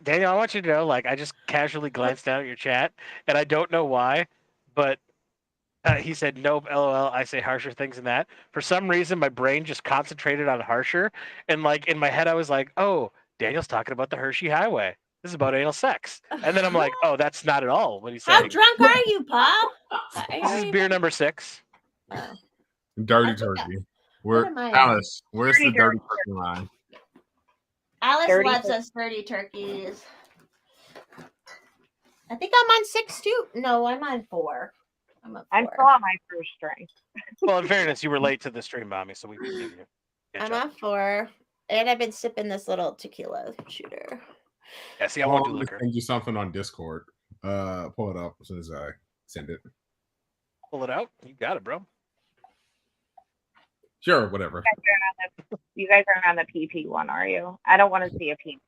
Daniel, I want you to know, like, I just casually glanced down at your chat, and I don't know why, but he said, nope, LOL, I say harsher things than that. For some reason, my brain just concentrated on harsher, and, like, in my head, I was like, oh, Daniel's talking about the Hershey Highway. This is about anal sex. And then I'm like, oh, that's not at all what he's saying. How drunk are you, Paul? This is beer number 6. Oh. Dirty turkey. Alice, where's the dirty turkey line? Alice loves us dirty turkeys. I think I'm on 6 too. No, I'm on 4. I'm still on my first string. Well, in fairness, you were late to the stream, Mommy, so we can give you. I'm on 4. And I've been sipping this little tequila shooter. Yeah, see, I want to send you something on Discord. Pull it up as soon as I send it. Pull it out. You got it, bro. Sure, whatever. You guys aren't on the PP one, are you? I don't want to see a PP.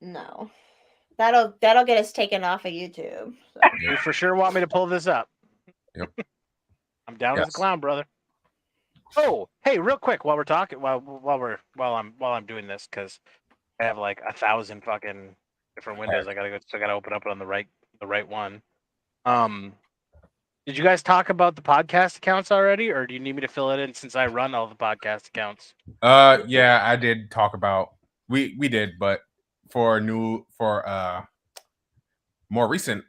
No. That'll get us taken off of YouTube. So. You for sure want me to pull this up. Yep. I'm down as a clown, brother. Oh, hey, real quick, while we're talking, while I'm doing this, because I have like 1,000 fucking different windows. I gotta open up it on the right one. Did you guys talk about the podcast accounts already, or do you need me to fill it in since I run all the podcast accounts? Yeah, I did talk about we did, but for more recent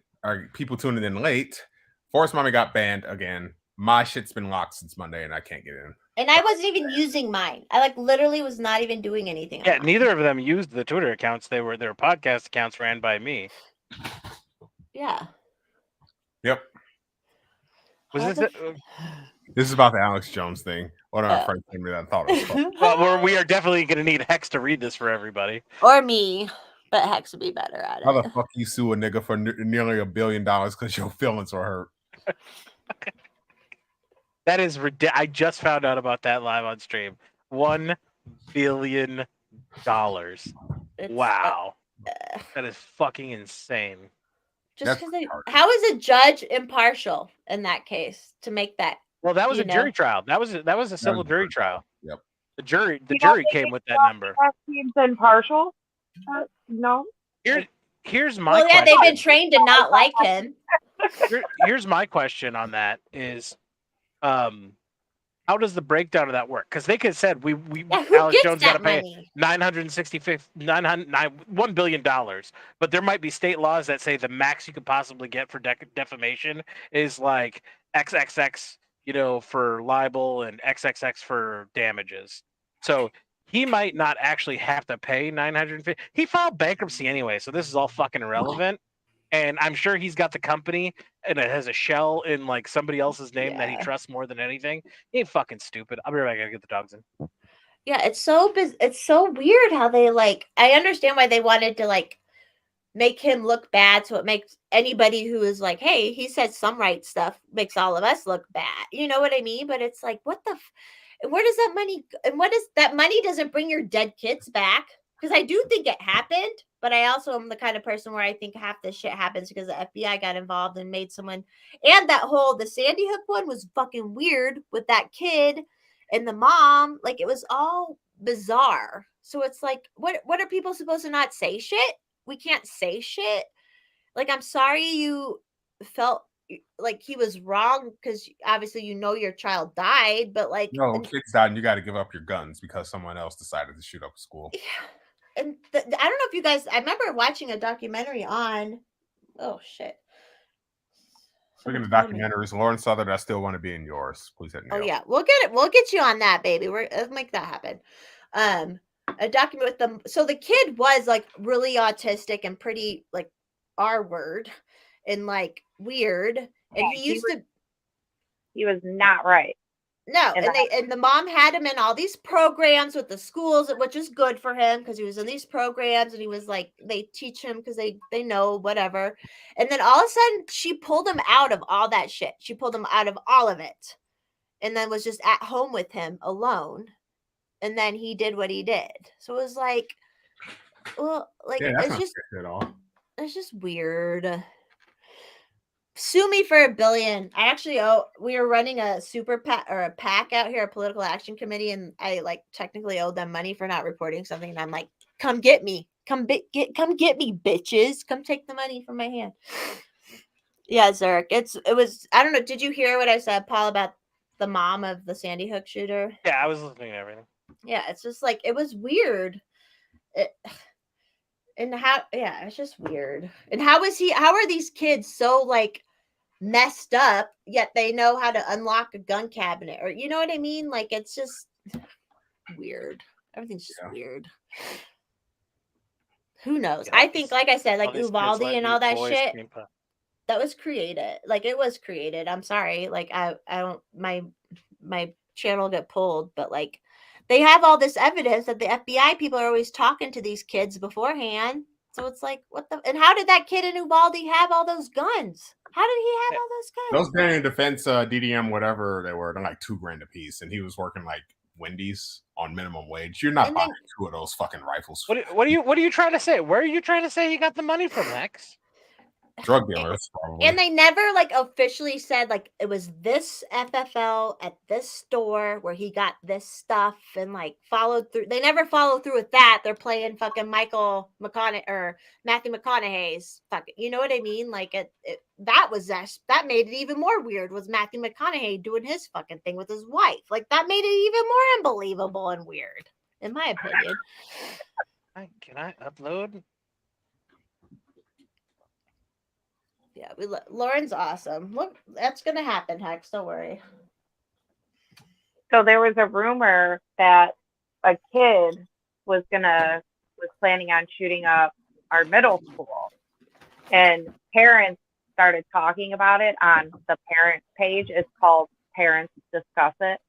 people tuning in late, Forest Mommy got banned again. My shit's been locked since Monday, and I can't get in. And I wasn't even using mine. I like literally was not even doing anything. Yeah, neither of them used the Twitter accounts. Their podcast accounts ran by me. Yeah. Yep. Was this? This is about the Alex Jones thing. One of our friends told me that I thought it was fun. Well, we are definitely going to need Hex to read this for everybody. Or me, but Hex would be better at it. How the fuck you sue a nigga for nearly $1 billion because your feelings were hurt? That is ridiculous. I just found out about that live on stream. $1 billion. Wow. That is fucking insane. Just because how is a judge impartial in that case to make that? Well, that was a jury trial. That was a civil jury trial. Yep. The jury came with that number. Seems impartial. No. Here's my question. Yeah, they've been trained to not like him. Here's my question on that is, how does the breakdown of that work? Because they could have said Alex Jones got to pay $1 billion, but there might be state laws that say the max you could possibly get for defamation is like XXX, for libel and XXX for damages. So he might not actually have to pay $950. He filed bankruptcy anyway, so this is all fucking irrelevant. And I'm sure he's got the company and it has a shell in like somebody else's name that he trusts more than anything. He ain't fucking stupid. I'll be right back. I gotta get the dogs in. Yeah, it's so weird how they I understand why they wanted to make him look bad, so it makes anybody who is like, hey, he said some right stuff, makes all of us look bad. You know what I mean? But it's like, what the where does that money and what is that money doesn't bring your dead kids back? Because I do think it happened, but I also am the kind of person where I think half this shit happens because the FBI got involved and made someone. And the Sandy Hook one was fucking weird with that kid and the mom. Like, it was all bizarre. So it's like, what are people supposed to not say shit? We can't say shit. Like, I'm sorry you felt like he was wrong because obviously your child died, but no, kids died and you got to give up your guns because someone else decided to shoot up a school. Yeah. And I don't know if you guys, I remember watching a documentary on, oh shit, Speaking of documentaries, Lauren Southern, I Still Want to Be in Yours. Please hit me up. Oh yeah, we'll get it. We'll get you on that, baby. Let's make that happen. A document with them. So the kid was like really autistic and pretty like R word and like weird. And he was not right. No, and the mom had him in all these programs with the schools, which is good for him because he was in these programs and he was like, they teach him because they know whatever. And then all of a sudden she pulled him out of all that shit. She pulled him out of all of it and then was just at home with him alone. And then he did what he did. So it was like, well, like it's just at all. It's just weird. Sue me for $1 billion. I actually we were running a super PAC or a PAC out here, a political action committee, and I like technically owed them money for not reporting something. And I'm like, come get me. Come get me, bitches. Come take the money from my hand. Yeah, Zurich. It was I don't know. Did you hear what I said, Paul, about the mom of the Sandy Hook shooter? Yeah, I was listening to everything. Yeah, it's just like it was weird. It's just weird. And how are these kids so like messed up yet they know how to unlock a gun cabinet, or you know what I mean? Like it's just weird. Everything's just weird. Who knows? I think, like I said, like Uvalde and all that shit that was created. Like it was created. I'm sorry. Like I don't my channel get pulled, but like they have all this evidence that the FBI people are always talking to these kids beforehand. So it's like, what the? And how did that kid in Uvalde have all those guns? How did he have all those guns? Those Banned Defense, DDM, whatever they were, they're like $2,000 a piece, and he was working like Wendy's on minimum wage. You're not buying 2 of those fucking rifles. What are you trying to say? Where are you trying to say he got the money from, Hex? Drug dealers, probably. And they never like officially said like it was this FFL at this store where he got this stuff and like followed through. They never follow through with that. They're playing fucking Matthew McConaughey's fucking. You know what I mean? Like that made it even more weird. Was Matthew McConaughey doing his fucking thing with his wife? Like that made it even more unbelievable and weird, in my opinion. Can I upload? Yeah, Lauren's awesome. Look, that's gonna happen, Hex. Don't worry. So there was a rumor that a kid was planning on shooting up our middle school, and parents started talking about it on the parent page. It's called Parents Discuss It.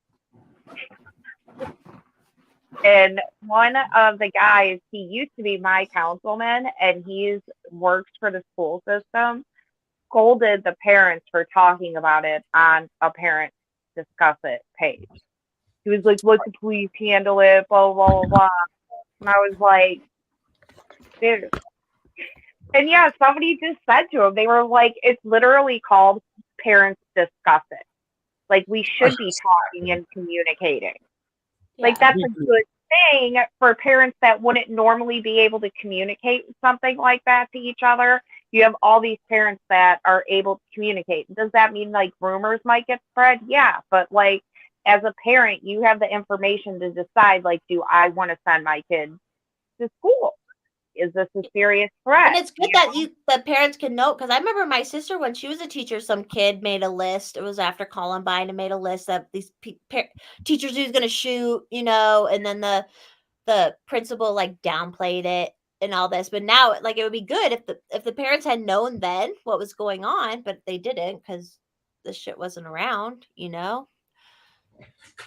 And one of the guys, he used to be my councilman, and he's worked for the school system, scolded the parents for talking about it on a Parent Discuss It page. He was like, let the police handle it, blah, blah, blah, blah. And I was like, dude. And yeah, somebody just said to him, they were like, it's literally called Parents Discuss It. Like, we should be talking and communicating. Yeah. Like, that's a good thing for parents that wouldn't normally be able to communicate something like that to each other. You have all these parents that are able to communicate. Does that mean like rumors might get spread? Yeah, but like as a parent, you have the information to decide, like, do I want to send my kid to school? Is this a serious threat? And it's good that parents can know, because I remember my sister, when she was a teacher, some kid made a list. It was after Columbine, and made a list of these teachers who's going to shoot, you know, and then the principal like downplayed it and all this. But now, like, it would be good if the parents had known then what was going on, but they didn't because this shit wasn't around, you know.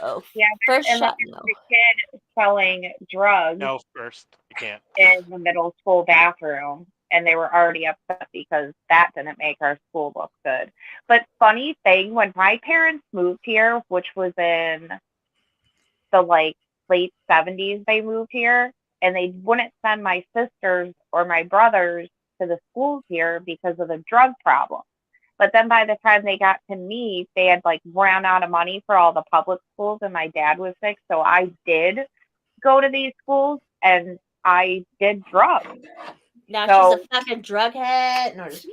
Oh yeah, first shot. No. The kid selling drugs. No, first you can't. In the middle school bathroom, and they were already upset because that didn't make our school look good. But funny thing, when my parents moved here, which was in the like late 70s, they moved here, and they wouldn't send my sisters or my brothers to the schools here because of the drug problem. But then by the time they got to me, they had like ran out of money for all the public schools, and my dad was sick. So I did go to these schools, and I did drugs. Now she's a fucking drug head. No, just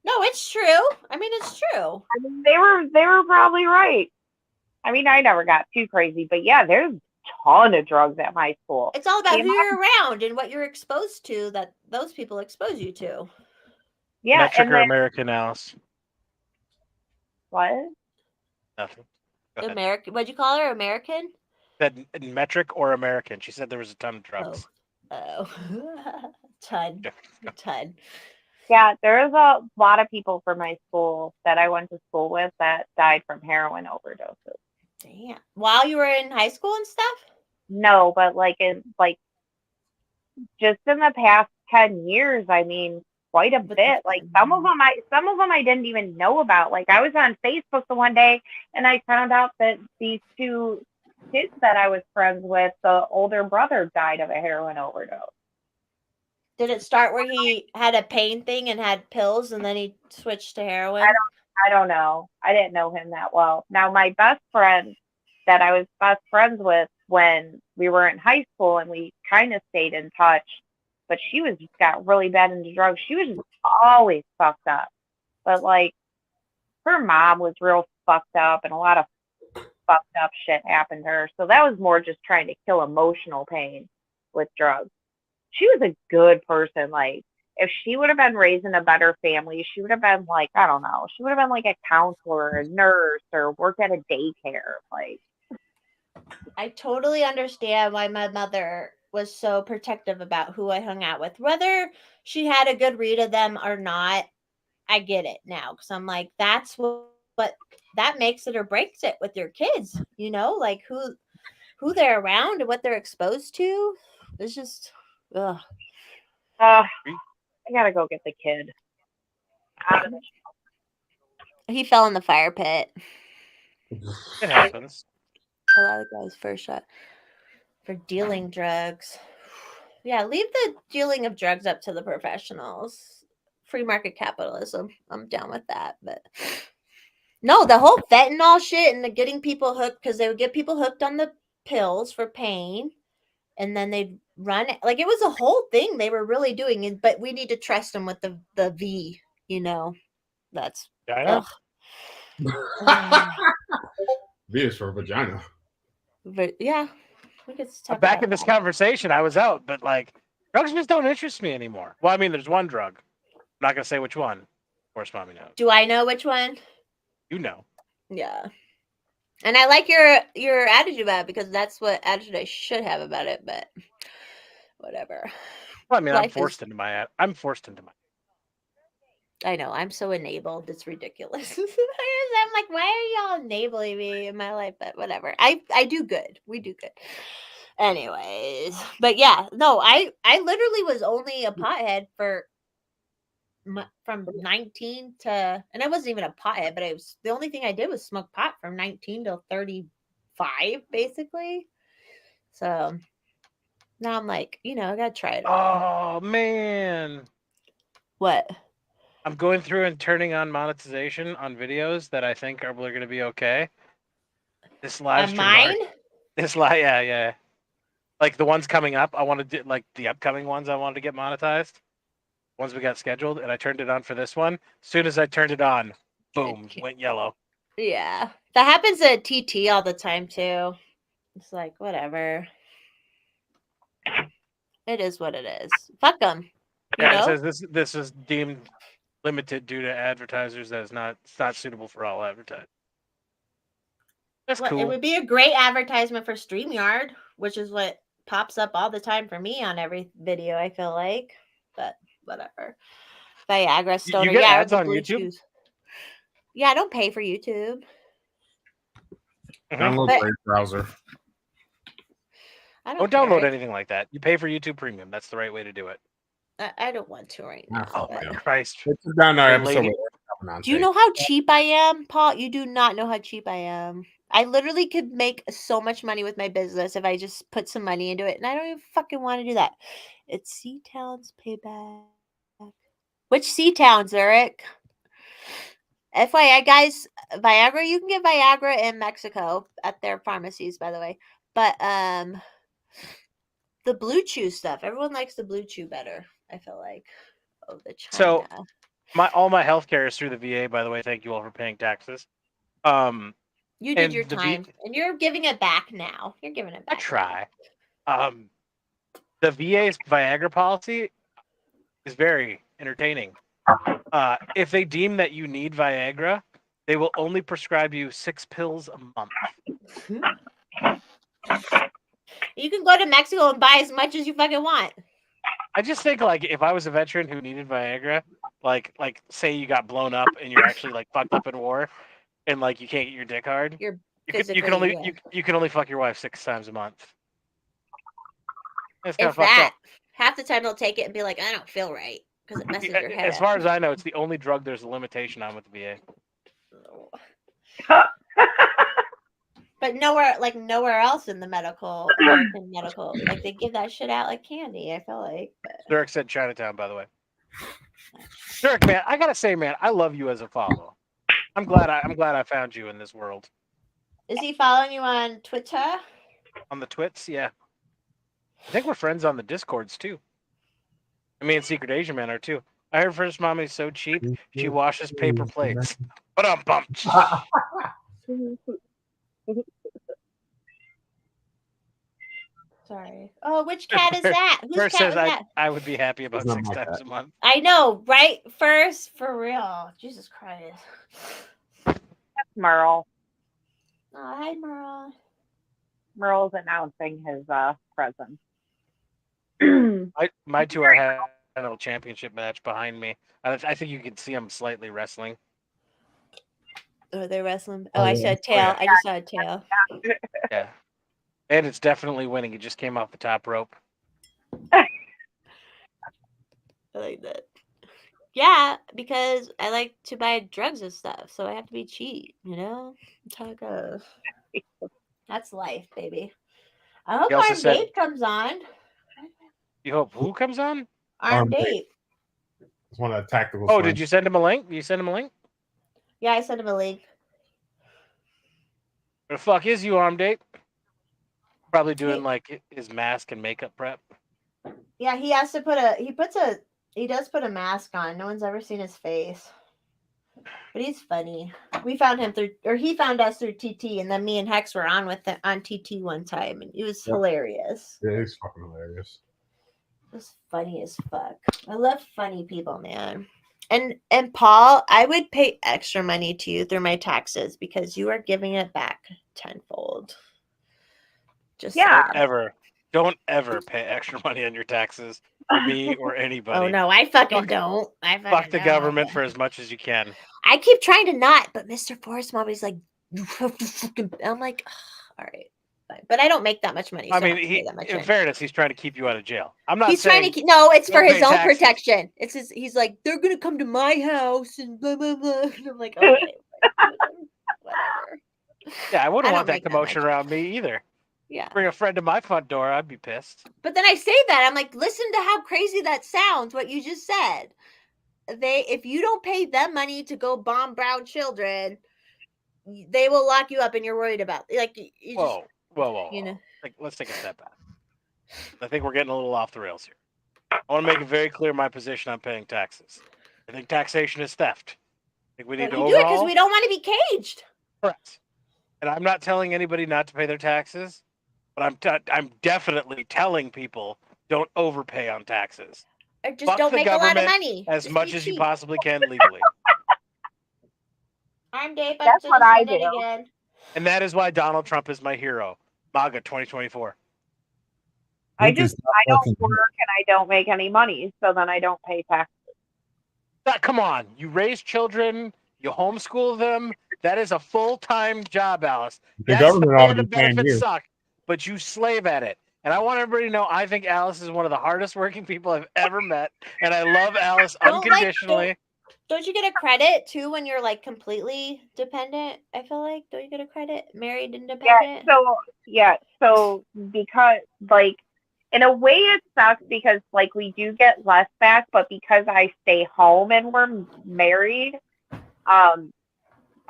no, it's true. I mean, it's true. I mean, they were probably right. I mean, I never got too crazy, but yeah, there's a ton of drugs at my school. It's all about who you're around and what you're exposed to that those people expose you to. Yeah, Metric and or then American Alice? what? Nothing. Go ahead. American. What'd you call her? American? Said metric or American. She said there was a ton of drugs. Oh. Ton. Ton. Yeah, there's a lot of people from my school that I went to school with that died from heroin overdoses. Damn. While you were in high school and stuff? No, but just in the past 10 years, I mean, quite a bit. Like some of them I didn't even know about. Like I was on Facebook the one day and I found out that these two kids that I was friends with, the older brother died of a heroin overdose. Did it start where he had a pain thing and had pills and then he switched to heroin? I don't know. I didn't know him that well. Now my best friend that I was best friends with when we were in high school and we kind of stayed in touch, but she was just got really bad into drugs. She was just always fucked up. But like her mom was real fucked up and a lot of fucked up shit happened to her. So that was more just trying to kill emotional pain with drugs. She was a good person. Like if she would have been raised in a better family, she would have been like, I don't know, she would have been like a counselor, a nurse, or worked at a daycare. Like I totally understand why my mother was so protective about who I hung out with. Whether she had a good read of them or not, I get it now. Because I'm like, that's what that makes it or breaks it with your kids, you know, like who they're around and what they're exposed to. It's just ugh. I gotta go get the kid. He fell in the fire pit. It happens. A lot of guys first shot for dealing drugs. Yeah, leave the dealing of drugs up to the professionals. Free market capitalism. I'm down with that. But no, the whole fentanyl shit and the getting people hooked because they would get people hooked on the pills for pain and then they'd run it. Like it was a whole thing they were really doing it, but we need to trust them with the V, you know. That's Vagina? V is for vagina. But yeah, we could talk Back about in this that. conversation, I was out, but like drugs just don't interest me anymore. Well, I mean, there's one drug. I'm not gonna say which one. Of course, mommy knows. Do I know which one? You know. Yeah. And I like your attitude about it because that's what attitude I should have about it, but whatever. Well, I mean, Life I'm forced into my. I know, I'm so enabled. It's ridiculous. I'm like, why are y'all enabling me in my life? But whatever. I do good. We do good. Anyways, but yeah, no, I literally was only a pothead for from 19 to, and I wasn't even a pothead, but it was the only thing I did was smoke pot from 19 to 35, basically. So now I'm like, you know, I gotta try it all. Oh man. What? I'm going through and turning on monetization on videos that I think are going to be okay. This live stream, mine? Yeah. Like the ones coming up, I want to do like the upcoming ones. I wanted to get monetized. Ones we got scheduled, and I turned it on for this one. As soon as I turned it on, boom, went yellow. Yeah, that happens at TT all the time too. It's like whatever. It is what it is. Fuck them. Yeah, it says this is deemed limited due to advertisers that it's not suitable for all advertisers. That's cool. It would be a great advertisement for StreamYard, which is what pops up all the time for me on every video, I feel like. But whatever. Viagra stoner. You get ads on YouTube? Chews. Yeah, I don't pay for YouTube. Download the browser. Don't download anything like that. You pay for YouTube Premium. That's the right way to do it. I don't want to right now. Oh my Christ! It's down our episode. Do you know how cheap I am, Paul? You do not know how cheap I am. I literally could make so much money with my business if I just put some money into it, and I don't even fucking want to do that. It's C-Town's payback. Which C-Towns, Eric? FYI, guys, Viagra, you can get Viagra in Mexico at their pharmacies, by the way. But the Blue Chew stuff, everyone likes the Blue Chew better, I feel like. Oh, the China. So all my healthcare is through the VA, by the way. Thank you all for paying taxes. You did your time, and you're giving it back now. You're giving it back. I try. The VA's Viagra policy is very entertaining. if they deem that you need Viagra, they will only prescribe you 6 pills a month. You can go to Mexico and buy as much as you fucking want. I just think like if I was a veteran who needed Viagra, like say you got blown up and you're actually like fucked up in war, and like you can't get your dick hard, You're you physically can only you can only fuck your wife 6 times a month. It's kind If of fucked that. up. Half the time they'll take it and be like, I don't feel right because it messes your head As up. far as I know, it's the only drug there's a limitation on with the VA. But nowhere else in the American medical, like they give that shit out like candy. I feel like. Dirk said Chinatown, by the way. Dirk, man, I gotta say, man, I love you as a follow. I'm glad I found you in this world. Is he following you on Twitter? On the twits, yeah. I think we're friends on the Discords too. Me and Secret Asian Man are too. I heard First Mommy's so cheap she washes paper plates. But I'm bumped. Sorry. Oh, which cat is that? Whose First cat says was that? I would be happy about It's not 6 my times cat. a month. I know, right? First, for real. Jesus Christ. That's Merle. Oh, hi, Merle. Merle's announcing his presence. My two are having a little championship match behind me. I think you can see them slightly wrestling. Oh, they're wrestling. Oh, I saw a tail. yeah. I just saw a tail. Yeah. And it's definitely winning. It just came off the top rope. I like that. Yeah, because I like to buy drugs and stuff, so I have to be cheap, you know? That's how it goes. That's life, baby. I hope He also Armed said- Date comes on. You hope who comes on? Armed Armed Date. It's one of the tactical. Oh, swings. did you send him a link? You send him a link? Yeah, I sent him a link. Where the fuck is you, Armed Date? Probably doing like his mask and makeup prep. Yeah, he has to he does put a mask on. No one's ever seen his face. But he's funny. We found him he found us through TT, and then me and Hex were on TT one time, and it was hilarious. Yeah, it's fucking hilarious. It was funny as fuck. I love funny people, man. And Paul, I would pay extra money to you through my taxes because you are giving it back tenfold. Just Yeah. Don't ever pay extra money on your taxes for me or anybody. Oh no, I fucking don't. Fuck the government for as much as you can. I keep trying to not, but Mr. Forrest Mommy's like, you have to fucking. I'm like, oh, all right, but I don't make that much money. So I mean, in fairness, he's trying to keep you out of jail. I'm not. He's saying trying to keep. No, it's for don't his pay own taxes. protection. It's his. He's like, they're gonna come to my house and blah blah blah. And I'm like, okay, whatever. Yeah, I wouldn't I want don't that make that commotion much. around me either. Yeah. Bring a friend to my front door, I'd be pissed. But then I say that I'm like, listen to how crazy that sounds. What you just said. If you don't pay them money to go bomb brown children, they will lock you up, and you're worried about like. Whoa. You know. Like, let's take a step back. I think we're getting a little off the rails here. I want to make it very clear my position on paying taxes. I think taxation is theft. I think we need to You do it because overall. we don't want to be caged. Correct. And I'm not telling anybody not to pay their taxes, but I'm definitely telling people don't overpay on taxes. Or just Fuck don't the make a lot of government money. as Just much be as you cheap. possibly can legally. I'm Dave. That's what I do. Again. And that is why Donald Trump is my hero. MAGA 2024. I don't work and I don't make any money, so then I don't pay taxes. Come on. You raise children, you homeschool them. That is a full-time job, Alice. The Yes, government some of ought to the be paying benefits you. suck, but you slave at it. And I want everybody to know I think Alice is one of the hardest working people I've ever met. And I love Alice unconditionally. Don't you get a credit too when you're like completely dependent? I feel like don't you get a credit married independent? So because like in a way it sucks because like we do get less back, but because I stay home and we're married, Armed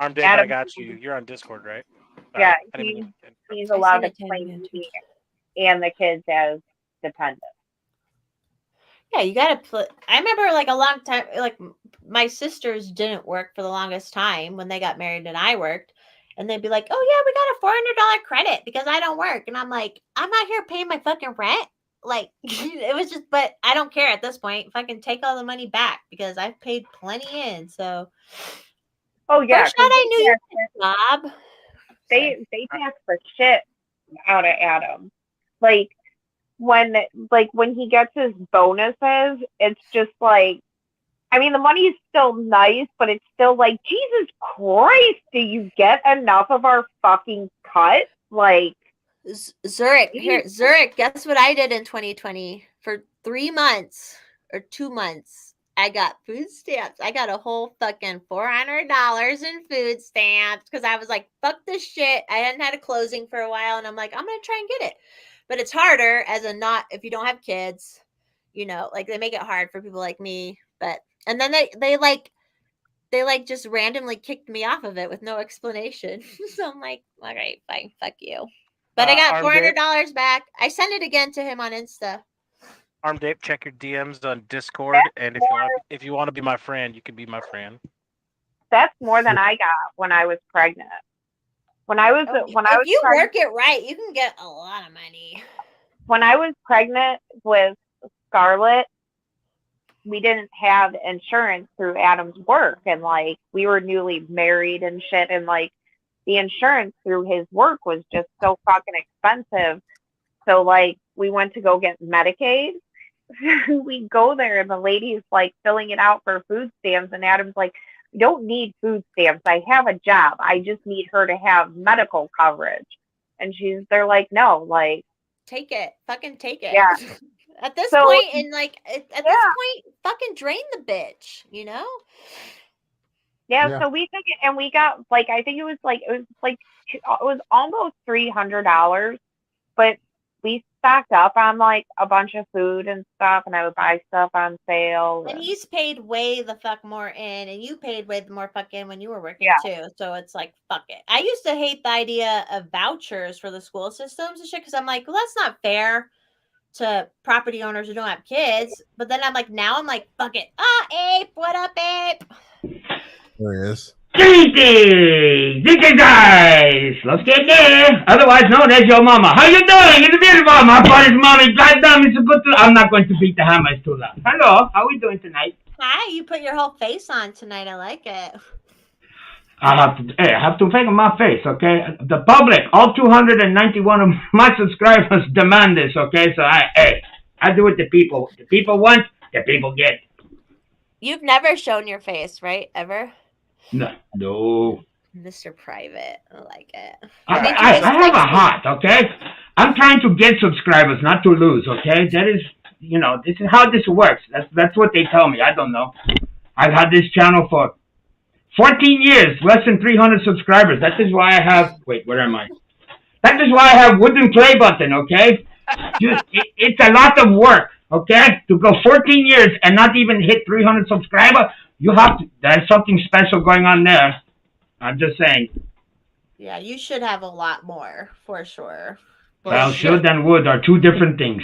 Dave, I Adam- got you. You're on Discord, right? Yeah, I didn't mean to- he's allowed to it to claim him me and the kids as dependent. Yeah, you gotta put. I remember like a long time, like my sisters didn't work for the longest time when they got married and I worked, and they'd be like, "Oh yeah, we got a $400 credit because I don't work," and I'm like, "I'm not here paying my fucking rent. like it was just. But I don't care at this point. If I can take all the money back because I've paid plenty in. So. Oh yeah, First shot I knew you did, Bob. They tax the shit out of Adam. Like when he gets his bonuses, it's just like, I mean, the money is still nice, but it's still like, Jesus Christ, do you get enough of our fucking cut? Like, Zurich, guess what I did in 2020? For 3 months or 2 months, I got food stamps. I got a whole fucking $400 in food stamps because I was like, fuck this shit. I hadn't had a closing for a while, and I'm like, I'm going to try and get it. But it's harder if you don't have kids, like they make it hard for people like me. But, and then they just randomly kicked me off of it with no explanation. So I'm like, all right, fine, fuck you. But I got $400 back. I sent it again to him on Insta. Armed Ape, check your DMs on Discord, and if you want to be my friend, you can be my friend. That's more than I got when I was pregnant. If you work it right, you can get a lot of money. When I was pregnant with Scarlett, we didn't have insurance through Adam's work, and like we were newly married and shit, and like the insurance through his work was just so fucking expensive. So like we went to go get Medicaid. We go there and the lady's like filling it out for food stamps, and Adam's like, I don't need food stamps. I have a job. I just need her to have medical coverage. And they're like, no, like, take it. Fucking take it. Yeah. At this point, and like at this point, fucking drain the bitch, Yeah, so we took it and we got like, I think it was almost $300, but we stocked up on like a bunch of food and stuff, and I would buy stuff on sale. And he's paid way the fuck more in, and you paid way the more fuck in when you were working too. So it's like, fuck it. I used to hate the idea of vouchers for the school systems and shit because I'm like, well, that's not fair to property owners who don't have kids. But then I'm like, fuck it. Ape, what up, Ape? There he is. Greetings, guys. Let's get there. Otherwise known as your mama. How you doing? It's beautiful. My body's mommy. Goddamn, it's a good. I'm not going to beat the hammer. It's too loud. Hello. How are we doing tonight? Hi. You put your whole face on tonight. I like it. I have to fake my face, okay? The public, all 291 of my subscribers demand this, okay? So I do what the people want. The people get. You've never shown your face, right? Ever? No. Mr. Private. I like it. I have a heart, okay? I'm trying to get subscribers, not to lose, okay? That is, this is how this works. That's what they tell me. I don't know. I've had this channel for 14 years, less than 300 subscribers. That is why I have... Wait, where am I? That is why I have wooden play button, okay? It's a lot of work, okay? To go 14 years and not even hit 300 subscribers, there's something special going on there. I'm just saying. Yeah, you should have a lot more, for sure. Well, should and would are two different things.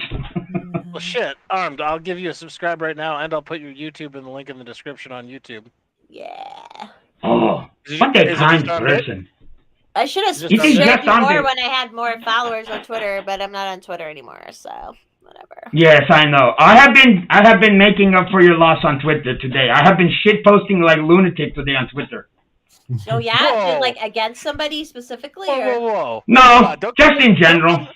Well, shit, Armed, I'll give you a subscribe right now, and I'll put your YouTube in the link in the description on YouTube. Yeah. Oh, what a kind person. I should have shared you more when I had more followers on Twitter, but I'm not on Twitter anymore, so whatever. Yes, I know. I have been making up for your loss on Twitter today. I have been shit posting like lunatic today on Twitter. Oh yeah, like against somebody specifically? Whoa. No, just in general.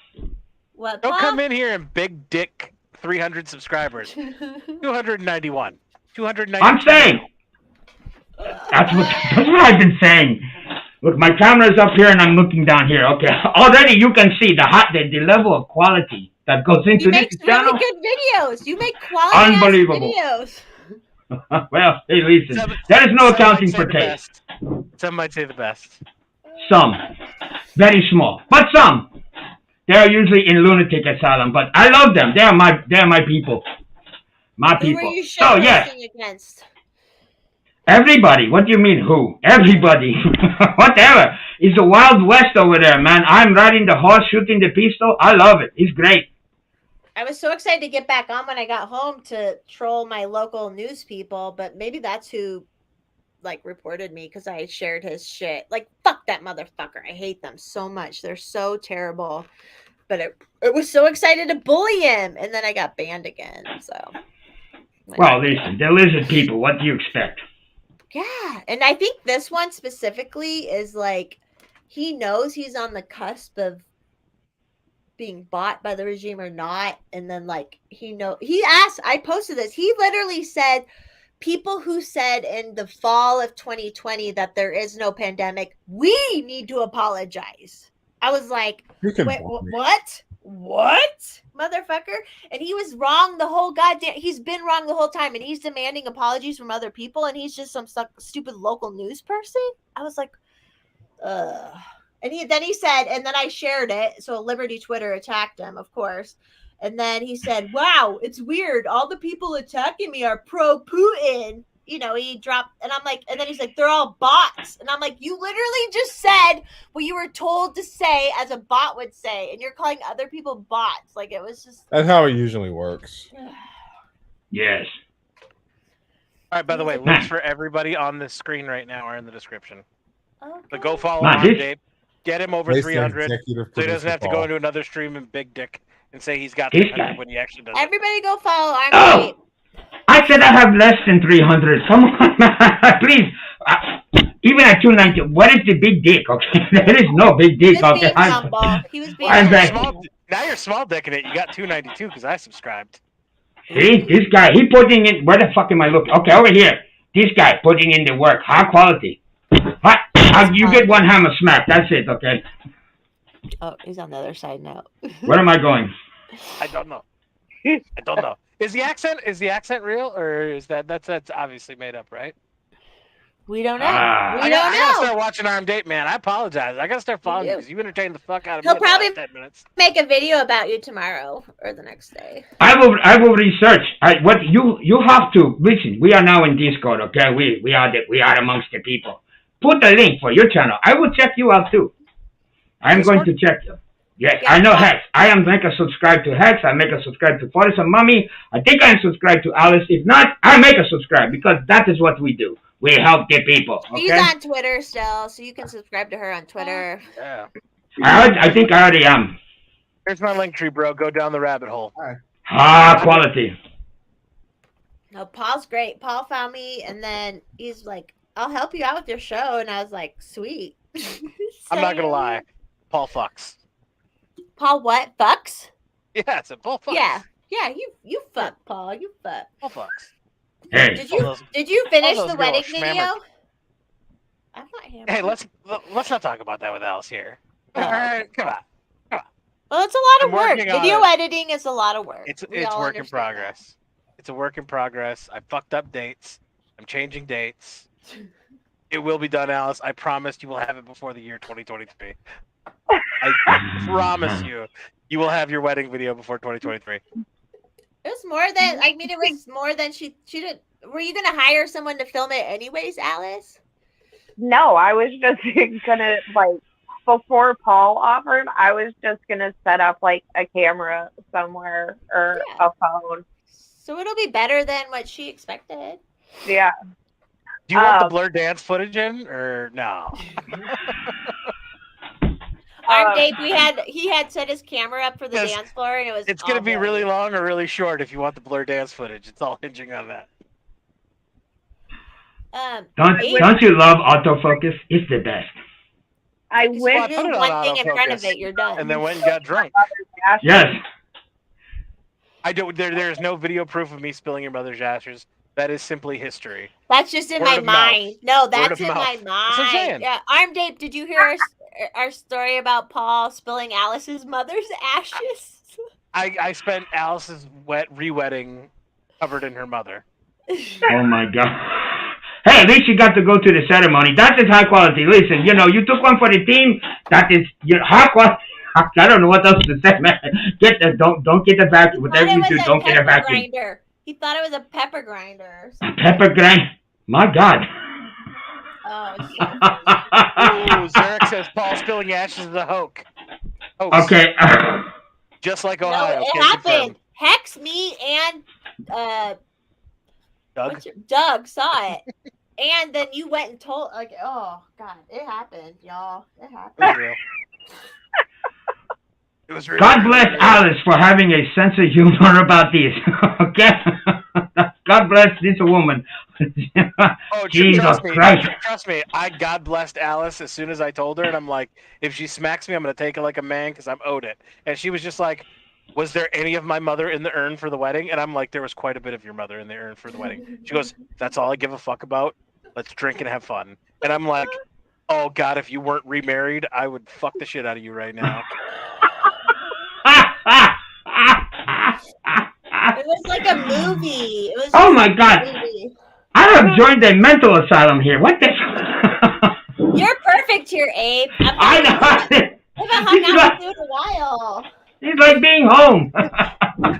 What? Don't come in here and big dick 300 subscribers. 291. 290. I'm saying. That's what I've been saying. Look, my camera's up here and I'm looking down here. Okay, already you can see the level of quality that goes into this channel. You make really good videos. You make quality unbelievable videos. Well, hey, listen, there is no accounting for taste. Some might say the best. Some, very small, but some. They're usually in lunatic asylum, but I love them. They're my people. My people. Who were you against? Everybody. What do you mean who? Everybody. Whatever. It's the Wild West over there, man. I'm riding the horse, shooting the pistol. I love it. It's great. I was so excited to get back on when I got home to troll my local news people, but maybe that's who reported me because I shared his shit. Like, fuck that motherfucker. I hate them so much. They're so terrible. but it was so excited to bully him, and then I got banned again. So. Well, listen, they're lizard people. What do you expect? Yeah, and I think this one specifically is like he knows he's on the cusp of being bought by the regime or not, and then like he asked. I posted this. He literally said, "People who said in the fall of 2020 that there is no pandemic, we need to apologize." I was like, "Wait, what? What, motherfucker?" And he was wrong the whole goddamn. He's been wrong the whole time, and he's demanding apologies from other people, and he's just some stupid local news person. I was like, ugh. And then he said, and then I shared it. So Liberty Twitter attacked him, of course. And then he said, "Wow, it's weird. All the people attacking me are pro Putin." You know, he dropped, and I'm like, and then he's like, "They're all bots." And I'm like, you literally just said what you were told to say as a bot would say, and you're calling other people bots. Like, it was just. That's how it usually works. Yes. All right, by the way, links for everybody on the screen right now are in the description. Okay. So go follow Arm Dave. Get him over 300 so he doesn't have to go into another stream and big dick and say he's got 300 when he actually doesn't. Everybody go follow Arm Dave. I said I have less than 300. Come on, please. Even at 290, what is the big dick? Okay, there is no big dick. Okay, he was being small. Now you're small dicking it. You got 292 because I subscribed. See, this guy, he putting in. Where the fuck am I looking? Okay, over here. This guy putting in the work, high quality. You get one hammer smack. That's it. Okay. Oh, he's on the other side now. Where am I going? I don't know. I don't know. Is the accent real, or is that's obviously made up, right? We don't know. I gotta start watching Armed Date, man. I apologize. I gotta start following you because you entertained the fuck out of me. He'll probably 10 minutes. Make a video about you tomorrow or the next day. I will research. What you have to listen. We are now in Discord. Okay, we are amongst the people. Put the link for your channel. I will check you out too. I'm going to check you. Yes, I know Hex. I am make a subscribe to Hex. I make a subscribe to Forrest and Mommy. I think I am subscribed to Alice. If not, I make a subscribe because that is what we do. We help the people. Okay? She's on Twitter still, so you can subscribe to her on Twitter. Yeah. I think I already am. Here's my link tree, bro. Go down the rabbit hole. Quality. No, Paul's great. Paul found me, and then he's like, "I'll help you out with your show," and I was like, "Sweet." I'm not gonna lie. Paul fucks. Paul what? Fucks? Yeah, it's a Paul fucks. Yeah, you fuck, Paul. You fuck. Paul fucks. Hey. Did you finish the wedding video? I'm not hammered. Hey, let's not talk about that with Alice here. All right, come on. Well, it's a lot of work. Video editing is a lot of work. It's work in progress. It's a work in progress. I fucked up dates. I'm changing dates. It will be done, Alice. I promise you will have it before the year 2023. I promise you. You will have your wedding video before 2023. It was more than, I mean, it was more than she didn't. Were you going to hire someone to film it anyways, Alice? No, I was just going to, like, before Paul offered, I was just going to set up, like, a camera somewhere or a phone. So it'll be better than what she expected. Yeah. Do you want the blurred dance footage in, or no? Dave, he had set his camera up for the dance floor, and it was. It's going to be really long or really short if you want the blurred dance footage. It's all hinging on that. Don't you love autofocus? It's the best. I wish do one thing in front of it, you're done. And then when you got drunk. Yes. I don't. There's no video proof of me spilling your mother's ashes. That is simply history. That's just in my mind. No, that's in my mind. That's what I'm saying. Yeah, Arm Dave, did you hear our story about Paul spilling Alice's mother's ashes? I spent Alice's re-wedding covered in her mother. Oh my God. Hey, at least you got to go to the ceremony. That is high quality. Listen, you took one for the team. That is high quality. I don't know what else to say, man. Don't get the vacuum. Whatever you do, don't get a vacuum. Grinder. He thought it was a pepper grinder. A pepper grinder? My God. Oh, Ooh, Zarek says Paul spilling ashes is a hoax. Okay. Just like Ohio. No, it happened. Hex, me, and Doug saw it. And then you went and told, like, oh, God, it happened, y'all. It happened. It was really God bless Alice for having a sense of humor about this. Okay? God bless this woman. Oh, Jesus Christ. Trust me. I God blessed Alice as soon as I told her, and I'm like, if she smacks me, I'm going to take it like a man because I'm owed it. And she was just like, was there any of my mother in the urn for the wedding? And I'm like, there was quite a bit of your mother in the urn for the wedding. She goes, that's all I give a fuck about. Let's drink and have fun. And I'm like, oh, God, if you weren't remarried, I would fuck the shit out of you right now. It was like a movie. It was oh my God! I have joined a mental asylum here. What the? You're perfect here, Abe. I know. I haven't hung out with you in a while. It's like being home.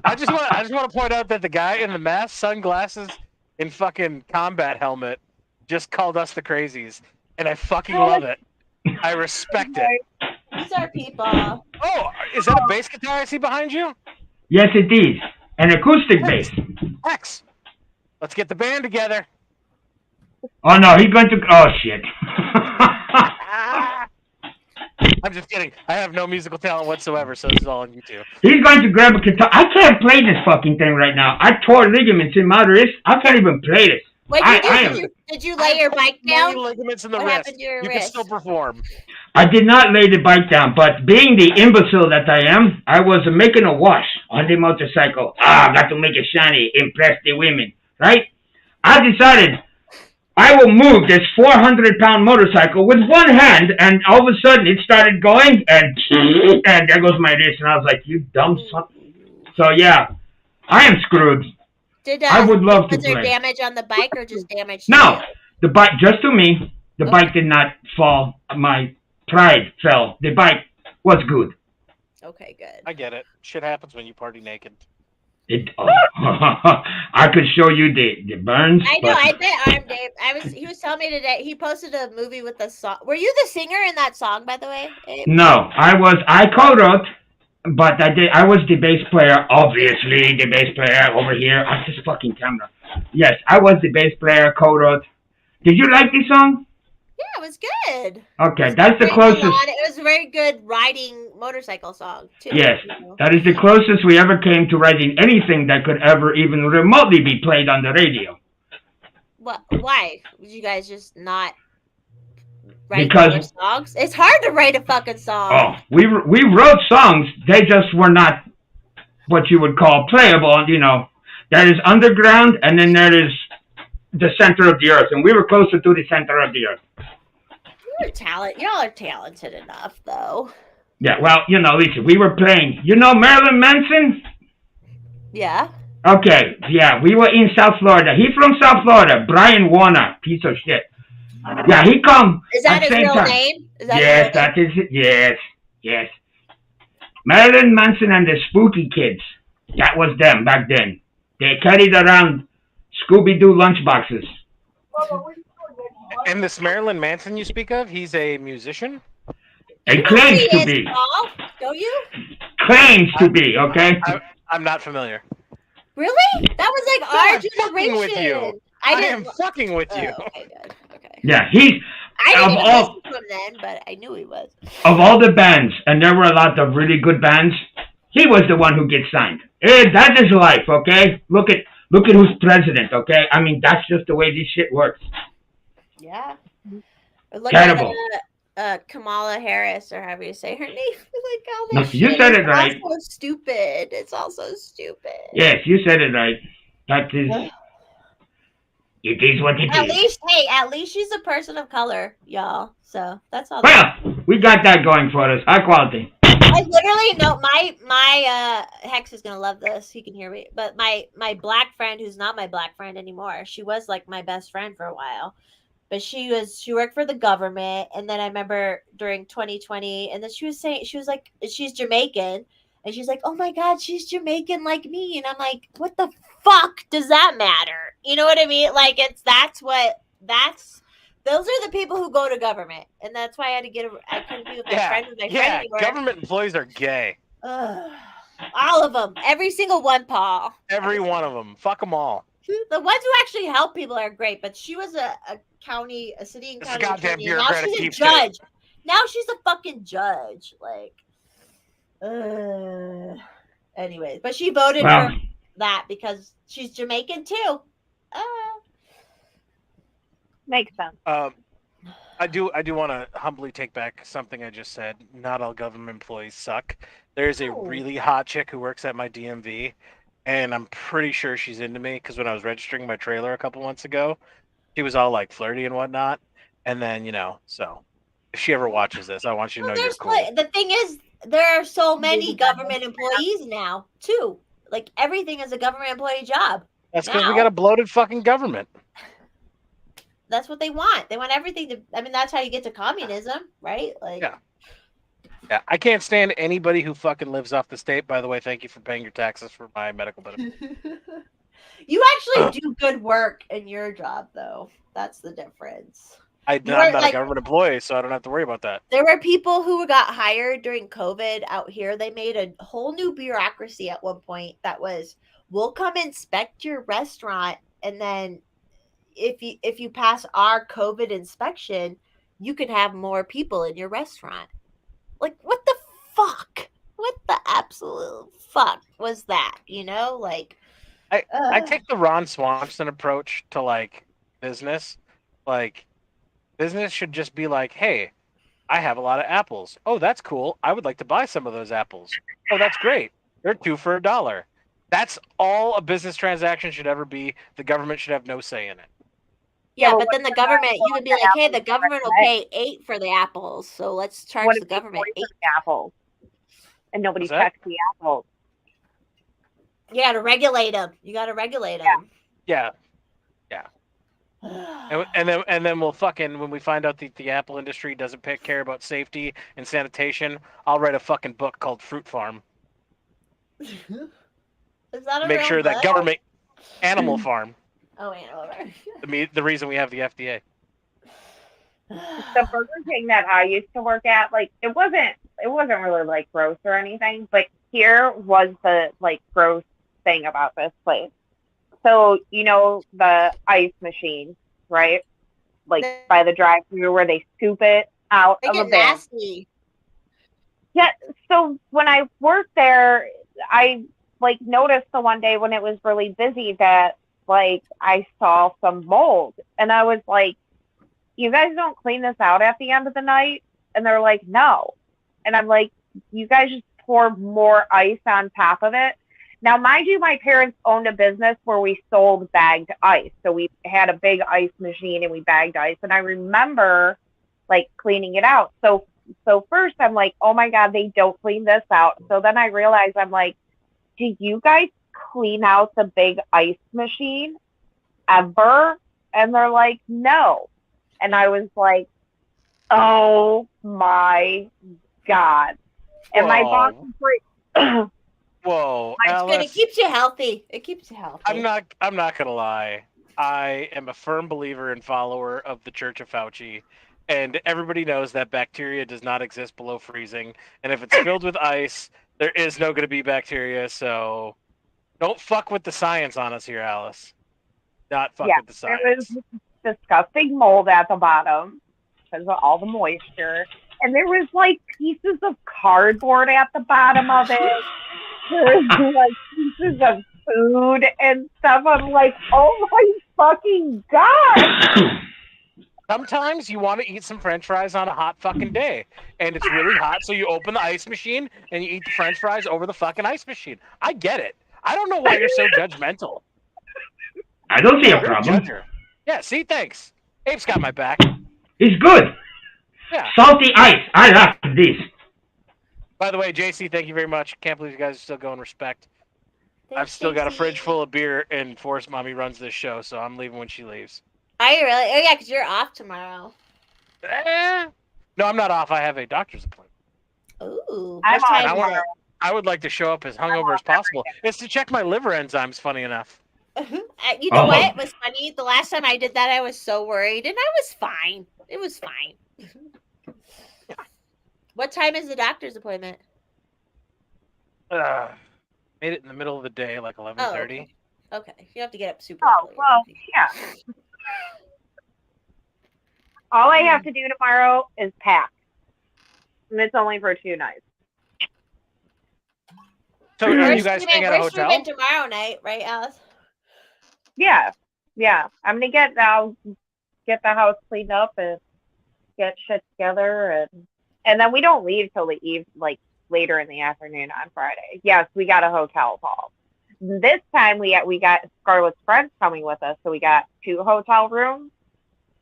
I just want to point out that the guy in the mask, sunglasses, and fucking combat helmet just called us the crazies, and I fucking love it. I respect it. These are people. Oh, is that a bass guitar I see behind you? Yes, it is. An acoustic bass. X. Let's get the band together. Oh no, he's going to. Oh shit. I'm just kidding. I have no musical talent whatsoever, so this is all on YouTube. He's going to grab a guitar. I can't play this fucking thing right now. I tore ligaments in my wrist. I can't even play this. What did you lay your bike down? Ligaments in the what wrist. happened to your you wrist? can still perform. I did not lay the bike down, but being the imbecile that I am, I was making a wash on the motorcycle. Got to make it shiny, impress the women, right? I decided I will move this 400-pound motorcycle with one hand, and all of a sudden it started going, and there goes my wrist, and I was like, you dumb son. So yeah, I am screwed. I would love to play. Was there damage on the bike or just damage? No, the bike, just to me, the bike did not fall. My pride fell. The bike was good. Okay, good. I get it. Shit happens when you party naked. I could show you the burns. I know. I bet Arm Dave. He was telling me today. He posted a movie with the song. Were you the singer in that song, by the way? Abe? No, I co-wrote, but I was the bass player. Obviously, the bass player over here. On this fucking camera. Yes, I was the bass player. Co-wrote. Did you like this song? Yeah, it was good. Okay, that's the closest. It was a very good riding motorcycle song, too. Yes, that is the closest we ever came to writing anything that could ever even remotely be played on the radio. What? Why? Would you guys just not write songs? It's hard to write a fucking song. Oh, we wrote songs. They just were not what you would call playable. You know, there is underground, and then there is the center of the earth, and we were closer to the center of the earth. Y'all are talented enough, though. Yeah, well, you know, Lisa, we were playing. You know Marilyn Manson? Yeah. Okay, yeah, we were in South Florida. He from South Florida, Brian Warner, piece of shit. Yeah, he come. Is that his real name? Yes, that is it. Yes. Marilyn Manson and the Spooky Kids. That was them back then. They carried around Scooby-Doo lunchboxes. And this Marilyn Manson you speak of, he's a musician? He claims to be. Don't you? Claims to be, okay? I'm not familiar. Really? That was like our generation. With you. I am fucking with you. Okay, good. Okay. Yeah, he's... I didn't even listen to him then, but I knew he was. Of all the bands, and there were a lot of really good bands, he was the one who gets signed. That is life, okay? Look at who's president, okay? I mean, that's just the way this shit works. Yeah. Look Terrible. At Kamala Harris, or however you say her name. Like, all No, that you shit. said it right. It's also stupid. It's also stupid. Yes, you said it right. That is... It is what it is. At least she's a person of color, y'all. So that's all. Well, we got that going for us. High quality. I literally know my Hex is gonna love this. He can hear me. But my black friend, who's not my black friend anymore, she was like my best friend for a while. But she worked for the government, and then I remember during 2020, and then she was like, she's Jamaican, and she's like, oh my God, she's Jamaican like me, and I'm like, what the fuck does that matter? You know what I mean? Like those are the people who go to government, and that's why I had to I couldn't be with my friend anymore. Yeah, government employees are gay. All of them, every single one, Paul. Every one of them, fuck them all. The ones who actually help people are great, but she was a city and county goddamn attorney. Now she's a judge. Now she's a fucking judge. Like, Anyways, but she voted for that because she's Jamaican too. Makes sense. I do want to humbly take back something I just said. Not all government employees suck. There's a really hot chick who works at my DMV, and I'm pretty sure she's into me because when I was registering my trailer a couple months ago, she was all like flirty and whatnot. And then, so if she ever watches this, I want you to know you're cool. The thing is, there are so many government employees now, too. Like, everything is a government employee job. That's because we got a bloated fucking government. That's what they want. They want everything to. I mean, that's how you get to communism, right? Like, yeah. I can't stand anybody who fucking lives off the state. By the way, thank you for paying your taxes for my medical benefit. You actually do good work in your job, though. That's the difference. I'm not a government employee, so I don't have to worry about that. There were people who got hired during COVID out here. They made a whole new bureaucracy at one point that was, we'll come inspect your restaurant, and then if you pass our COVID inspection, you can have more people in your restaurant. Like, what the fuck? What the absolute fuck was that? Like, I take the Ron Swanson approach to like business. Like, business should just be like, hey, I have a lot of apples. Oh, that's cool. I would like to buy some of those apples. Oh, that's great. They're 2 for $1. That's all a business transaction should ever be. The government should have no say in it. Yeah, but then the government, you would be like, hey, the government will pay $8 for the apples, so let's charge the government $8 for the apples, and nobody checks the apples. You got to regulate them. Yeah. And then we'll fucking, when we find out the apple industry doesn't care about safety and sanitation, I'll write a fucking book called Fruit Farm. Is that a Make real sure book? that government Animal Farm. Oh, Animal Farm. The reason we have the FDA. The Burger King that I used to work at, like, it wasn't really like gross or anything, but here was the like gross thing about this place. So, the ice machine, right? Like by the drive-thru where they scoop it out of a bin. Nasty. Yeah. So when I worked there, I like noticed the one day when it was really busy that like I saw some mold, and I was like, "You guys don't clean this out at the end of the night?" And they're like, "No." And I'm like, "You guys just pour more ice on top of it." Now, mind you, my parents owned a business where we sold bagged ice. So we had a big ice machine and we bagged ice. And I remember like cleaning it out. So first I'm like, oh my God, they don't clean this out. So then I realized, I'm like, do you guys clean out the big ice machine ever? And they're like, no. And I was like, oh my God. And my boss was like, whoa, Alice, it keeps you healthy. I'm not gonna lie. I am a firm believer and follower of the Church of Fauci, and everybody knows that bacteria does not exist below freezing. And if it's filled with ice, there is no going to be bacteria. So don't fuck with the science on us here, Alice. Not fuck with the science. There was disgusting mold at the bottom because of all the moisture, and there was like pieces of cardboard at the bottom of it. There's like pieces of food and stuff. I'm like, oh my fucking God. Sometimes you want to eat some french fries on a hot fucking day, and it's really hot, so you open the ice machine and you eat the french fries over the fucking ice machine. I get it. I don't know why you're so judgmental. I don't see a problem. Yeah, see, thanks. Ape's got my back. It's good. Yeah. Salty ice. I like this. By the way, JC, thank you very much. Can't believe you guys are still going respect. I've still got a fridge full of beer, and Forrest Mommy runs this show, so I'm leaving when she leaves. Are you really? Oh, yeah, because you're off tomorrow. No, I'm not off. I have a doctor's appointment. Ooh. I would like to show up as hungover as possible. It's to check my liver enzymes, funny enough. You know what? It was funny. The last time I did that, I was so worried, and I was fine. It was fine. What time is the doctor's appointment? Made it in the middle of the day, like 11:30. Okay. You have to get up super early. Well, yeah. All I have to do tomorrow is pack. And it's only for 2 nights. So are you guys staying at a we're hotel? streaming tomorrow night, right, Alice? Yeah. I'm gonna get the house cleaned up and get shit together, and then we don't leave till the eve, like later in the afternoon on Friday. Yes, we got a hotel call. This time we got Scarlett's friends coming with us, so we got 2 hotel rooms.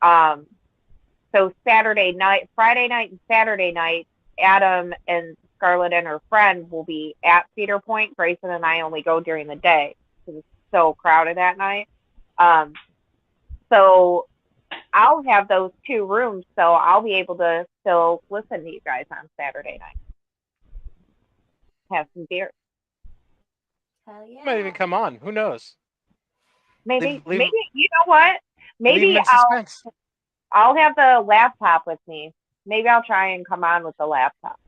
So Friday night, and Saturday night, Adam and Scarlett and her friend will be at Cedar Point. Grayson and I only go during the day because it's so crowded that night. So I'll have those 2 rooms, so I'll be able to still listen to you guys on Saturday night. Have some beer. Hell yeah. Might even come on. Who knows? Maybe Leave- you know what? Leave Maybe them in suspense. I'll have the laptop with me. Maybe I'll try and come on with the laptop.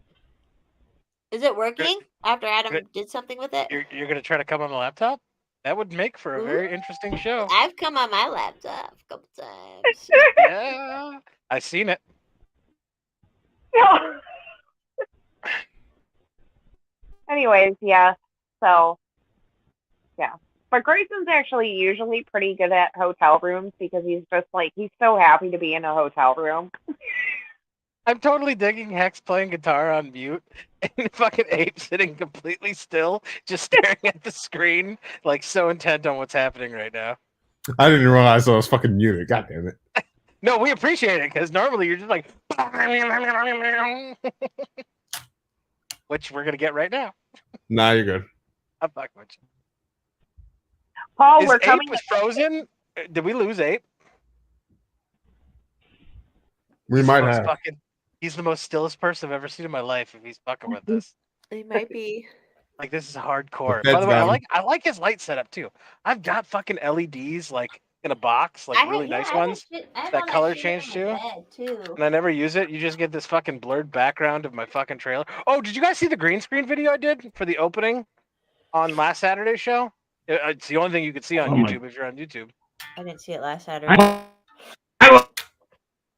Is it working after Adam did something with it? You're gonna try to come on the laptop? That would make for a very interesting show. I've come on my laptop a couple times. Yeah, I seen it. Anyways, yeah. So, yeah. But Grayson's actually usually pretty good at hotel rooms because he's so happy to be in a hotel room. I'm totally digging Hex playing guitar on mute and fucking Ape sitting completely still, just staring at the screen, like so intent on what's happening right now. I didn't realize I was fucking muted. God damn it. No, we appreciate it because normally you're just like, which we're gonna get right now. Nah, you're good. I'm fucking with you. Paul, we're coming. Ape was frozen. Did we lose Ape? We might have. He's the most stillest person I've ever seen in my life. If he's fucking with this, He might be. like this is hardcore. By the way, I like his light setup too. I've got fucking LEDs like in a box, like really nice ones that color change too. And I never use it. You just get this fucking blurred background of my fucking trailer. Oh, did you guys see the green screen video I did for the opening on last Saturday's show? It's the only thing you could see on YouTube if you're on YouTube. I didn't see it last Saturday. I will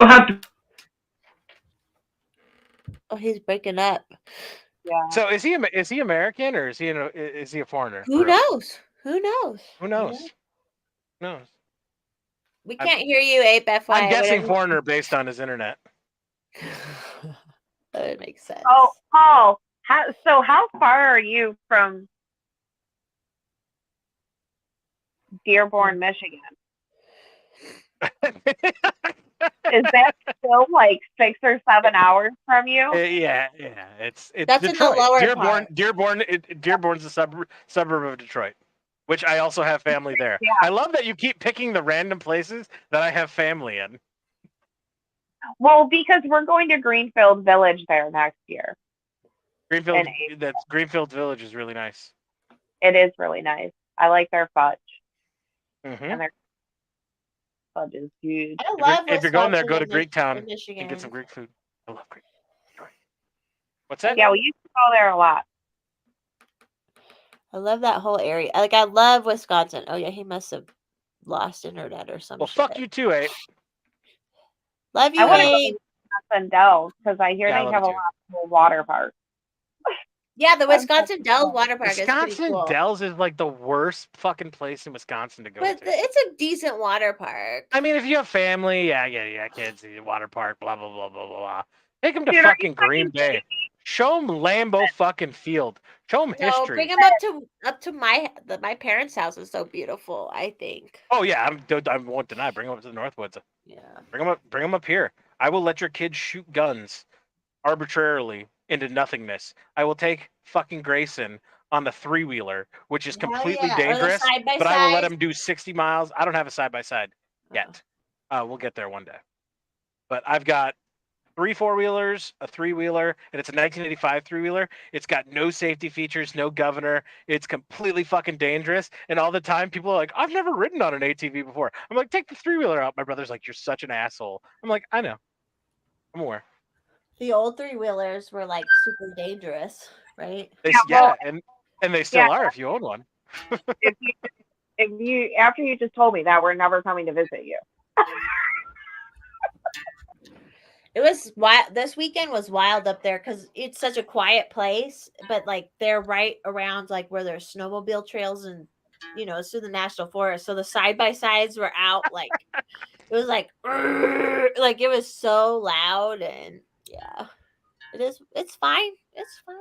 have to. Oh, he's breaking up. Yeah. So is he American or is he a foreigner? Who knows? Who knows? Who knows? Who knows? We can't hear you, Ape. FYI. I'm guessing foreigner based on his internet. That makes sense. Oh, Paul. How far are you from Dearborn, Michigan? Is that still like 6 or 7 hours from you? Yeah. It's That's Detroit. in the lower part. Dearborn's a suburb of Detroit, which I also have family there. Yeah. I love that you keep picking the random places that I have family in. Well, because we're going to Greenfield Village there next year. Greenfield Village is really nice. It is really nice. I like their fudge. Mm-hmm. And their fudge is huge. I love if you're going there, go to Michigan. Greektown and get some Greek food. I love Greek. What's that? Yeah, we used to go there a lot. I love that whole area. Like, I love Wisconsin. Oh, yeah, he must have lost internet or something. Well, fuck you too, Abe. Love you, I want to go Abe. to Wisconsin Dells because I hear Yeah, I they love have a it lot of cool water parks. Yeah, the Wisconsin Dells water park is Wisconsin pretty cool. Dells is like the worst fucking place in Wisconsin to go But to. it's a decent water park. I mean, if you have family, yeah, kids, water park, blah blah blah blah blah. Take them to Dude, fucking Green Bay. Show them Lambeau fucking Field. Show them No, history. bring him up to my parents' house is so beautiful. I think. Oh yeah, I won't deny. Bring them up to the Northwoods. Yeah. Bring them up here. I will let your kids shoot guns arbitrarily into nothingness. I will take fucking Grayson on the 3-wheeler, which is completely dangerous, but I will let him do 60 miles. I don't have a side-by-side yet. We'll get there one day. But I've got 3 4-wheelers, a 3-wheeler, and it's a 1985 3-wheeler. It's got no safety features, no governor. It's completely fucking dangerous. And all the time, people are like, I've never ridden on an ATV before. I'm like, take the 3-wheeler out. My brother's like, you're such an asshole. I'm like, I know. I'm aware. The old 3-wheelers were like super dangerous, right? And they still are if you own one. if you after you just told me that, we're never coming to visit you. It was wild. This weekend was wild up there because it's such a quiet place, but like they're right around like where there's snowmobile trails and it's through the national forest. So the side by sides were out. Like it was like it was so loud and yeah, it is. It's fine. It's fine.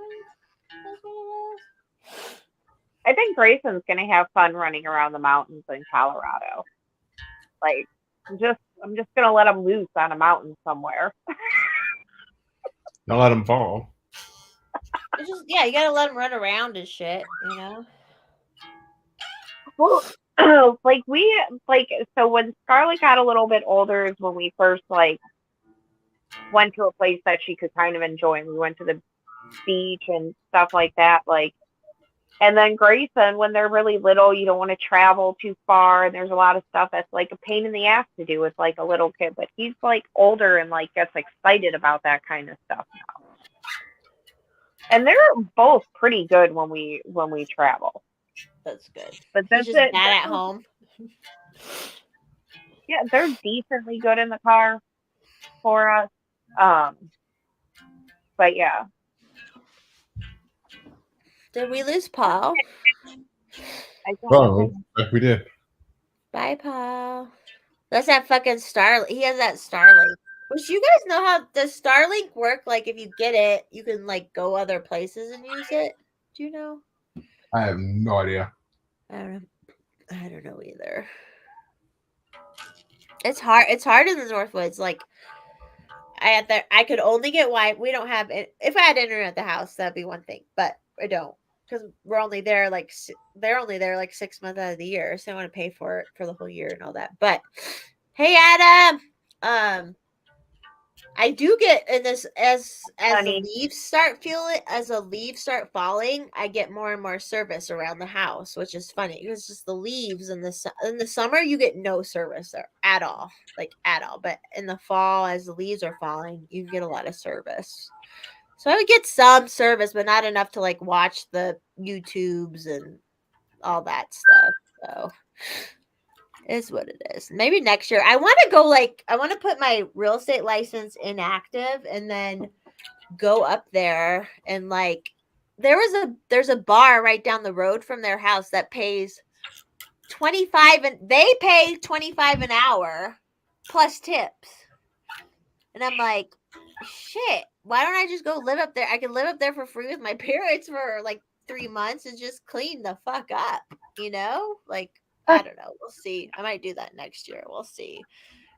That's what it is. I think Grayson's gonna have fun running around the mountains in Colorado. Like, I'm just gonna let him loose on a mountain somewhere. Don't let him fall. It's just you gotta let him run around and shit. Well, so when Scarlett got a little bit older is when we first like went to a place that she could kind of enjoy, and we went to the beach and stuff like that. Like, and then Grayson, when they're really little, you don't want to travel too far, and there's a lot of stuff that's like a pain in the ass to do with like a little kid. But he's like older and like gets excited about that kind of stuff now. And they're both pretty good when we travel. That's good. But He's just bad at home. Yeah, they're decently good in the car for us. But yeah. Did we lose Paul? Oh, like we did. Bye, Paul. That's that fucking Starlink. He has that Starlink. Which you guys know how does Starlink work? Like if you get it, you can like go other places and use it. Do you know? I have no idea. I don't know either. It's hard. It's hard in the Northwoods. Like I could only get Wi. We don't have it. If I had internet at the house, that'd be one thing. But I don't because we're only there like they're only there like 6 months out of the year, so I want to pay for it for the whole year and all that. But hey, Adam, I do get in this as the leaves start falling, I get more and more service around the house, which is funny because it's just the leaves in the summer you get no service there at all, but in the fall as the leaves are falling you get a lot of service. So I would get some service but not enough to like watch the YouTubes and all that stuff. So is what it is. Maybe next year. I want to put my real estate license inactive and then go up there and like there's a bar right down the road from their house that pays 25 and they pay 25 an hour plus tips. And I'm like, shit, why don't I just go live up there? I can live up there for free with my parents for like 3 months and just clean the fuck up, like I don't know. We'll see. I might do that next year. We'll see.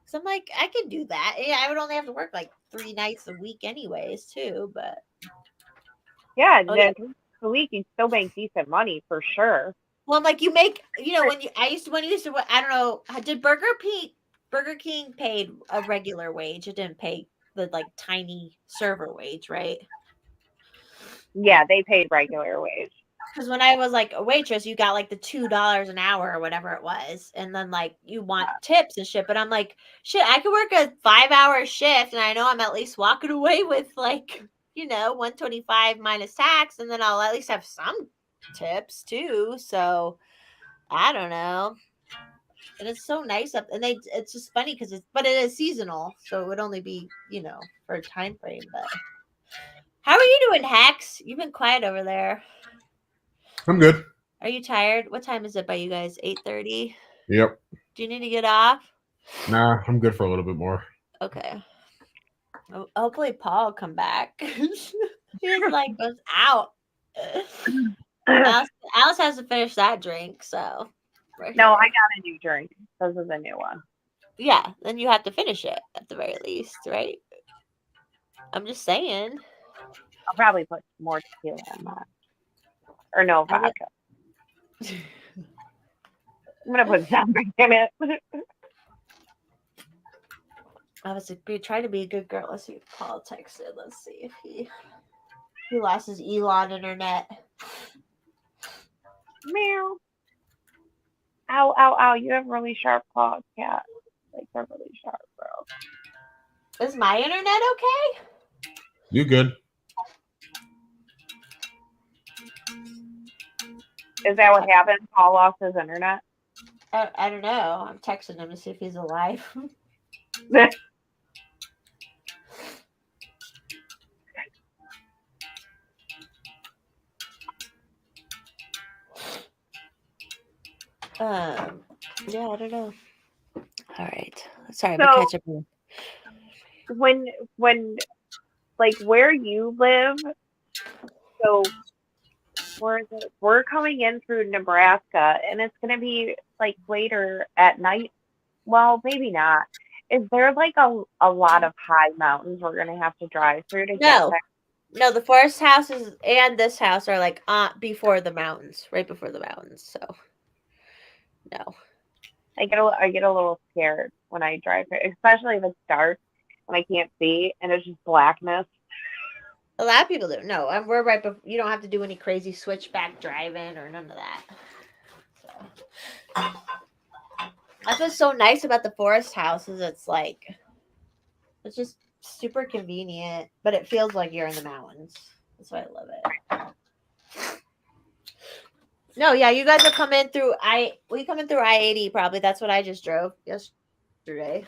So I'm like, I can do that. Yeah, I would only have to work like 3 nights a week anyways, too. But yeah, then a week you still make decent money for sure. Well, like you make, when you used to, I don't know, did Burger King paid a regular wage? It didn't pay the like tiny server wage, right? Yeah, they paid regular wage. Because when I was like a waitress, you got like the $2 an hour or whatever it was. And then like you want tips and shit. But I'm like, shit, I could work a 5-hour shift and I know I'm at least walking away with like, $125 minus tax. And then I'll at least have some tips too. So I don't know. And it's so nice up and it's just funny because it is seasonal. So it would only be, for a time frame. But how are you doing, Hex? You've been quiet over there. I'm good. Are you tired? What time is it by you guys? 8:30? Yep. Do you need to get off? Nah, I'm good for a little bit more. Okay. Hopefully Paul will come back. He's like goes out. Alice has to finish that drink, so. No, I got a new drink. This is a new one. Yeah, then you have to finish it at the very least, right? I'm just saying. I'll probably put more tequila in that. Or no, vodka. I'm going to put something in it. I was trying to be a good girl. Let's see if Paul texted. Let's see if he lost his Elon internet. Meow. Ow, ow, ow. You have really sharp claws, cat. Like, they're really sharp, bro. Is my internet okay? You good. Is that what happened? Paul lost his internet? I don't know. I'm texting him to see if he's alive. Yeah, I don't know. All right. Sorry, I'm So- gonna catch up. When like where you live, so where is it? We're coming in through Nebraska, and it's gonna be like later at night. Well, maybe not. Is there like a lot of high mountains we're gonna have to drive through to get No. there? No, the forest houses and this house are like before the mountains, right before the mountains. So, no. I get a little scared when I drive through, especially if it's dark and I can't see and it's just blackness. A lot of people do. No, we're right before. You don't have to do any crazy switchback driving or none of that. So. That's what's so nice about the forest houses. It's just super convenient, but it feels like you're in the mountains. That's why I love it. No, yeah, you guys are coming through we coming through I-80 probably. That's what I just drove yesterday.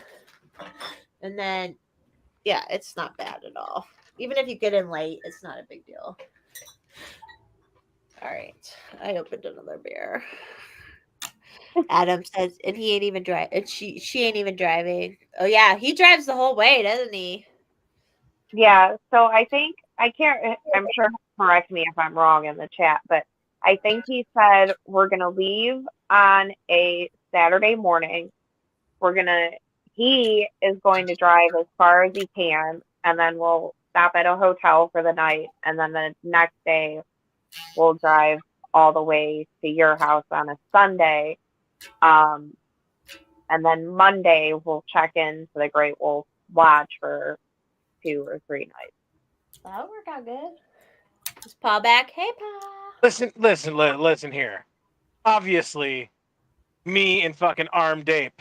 And then yeah, it's not bad at all. Even if you get in late, it's not a big deal. All right. I opened another beer. Adam says, and he ain't even driving. She ain't even driving. Oh yeah, he drives the whole way, doesn't he? Yeah, so I think I'm sure he'll correct me if I'm wrong in the chat, but I think he said we're gonna leave on a Saturday morning. He is going to drive as far as he can, and then we'll stop at a hotel for the night, and then the next day we'll drive all the way to your house on a Sunday. And then Monday we'll check in to the Great Wolf Lodge for 2 or 3 nights. That'll work out good. Is Pa back? Hey, Pa. Listen here. Obviously, me and fucking Armed Ape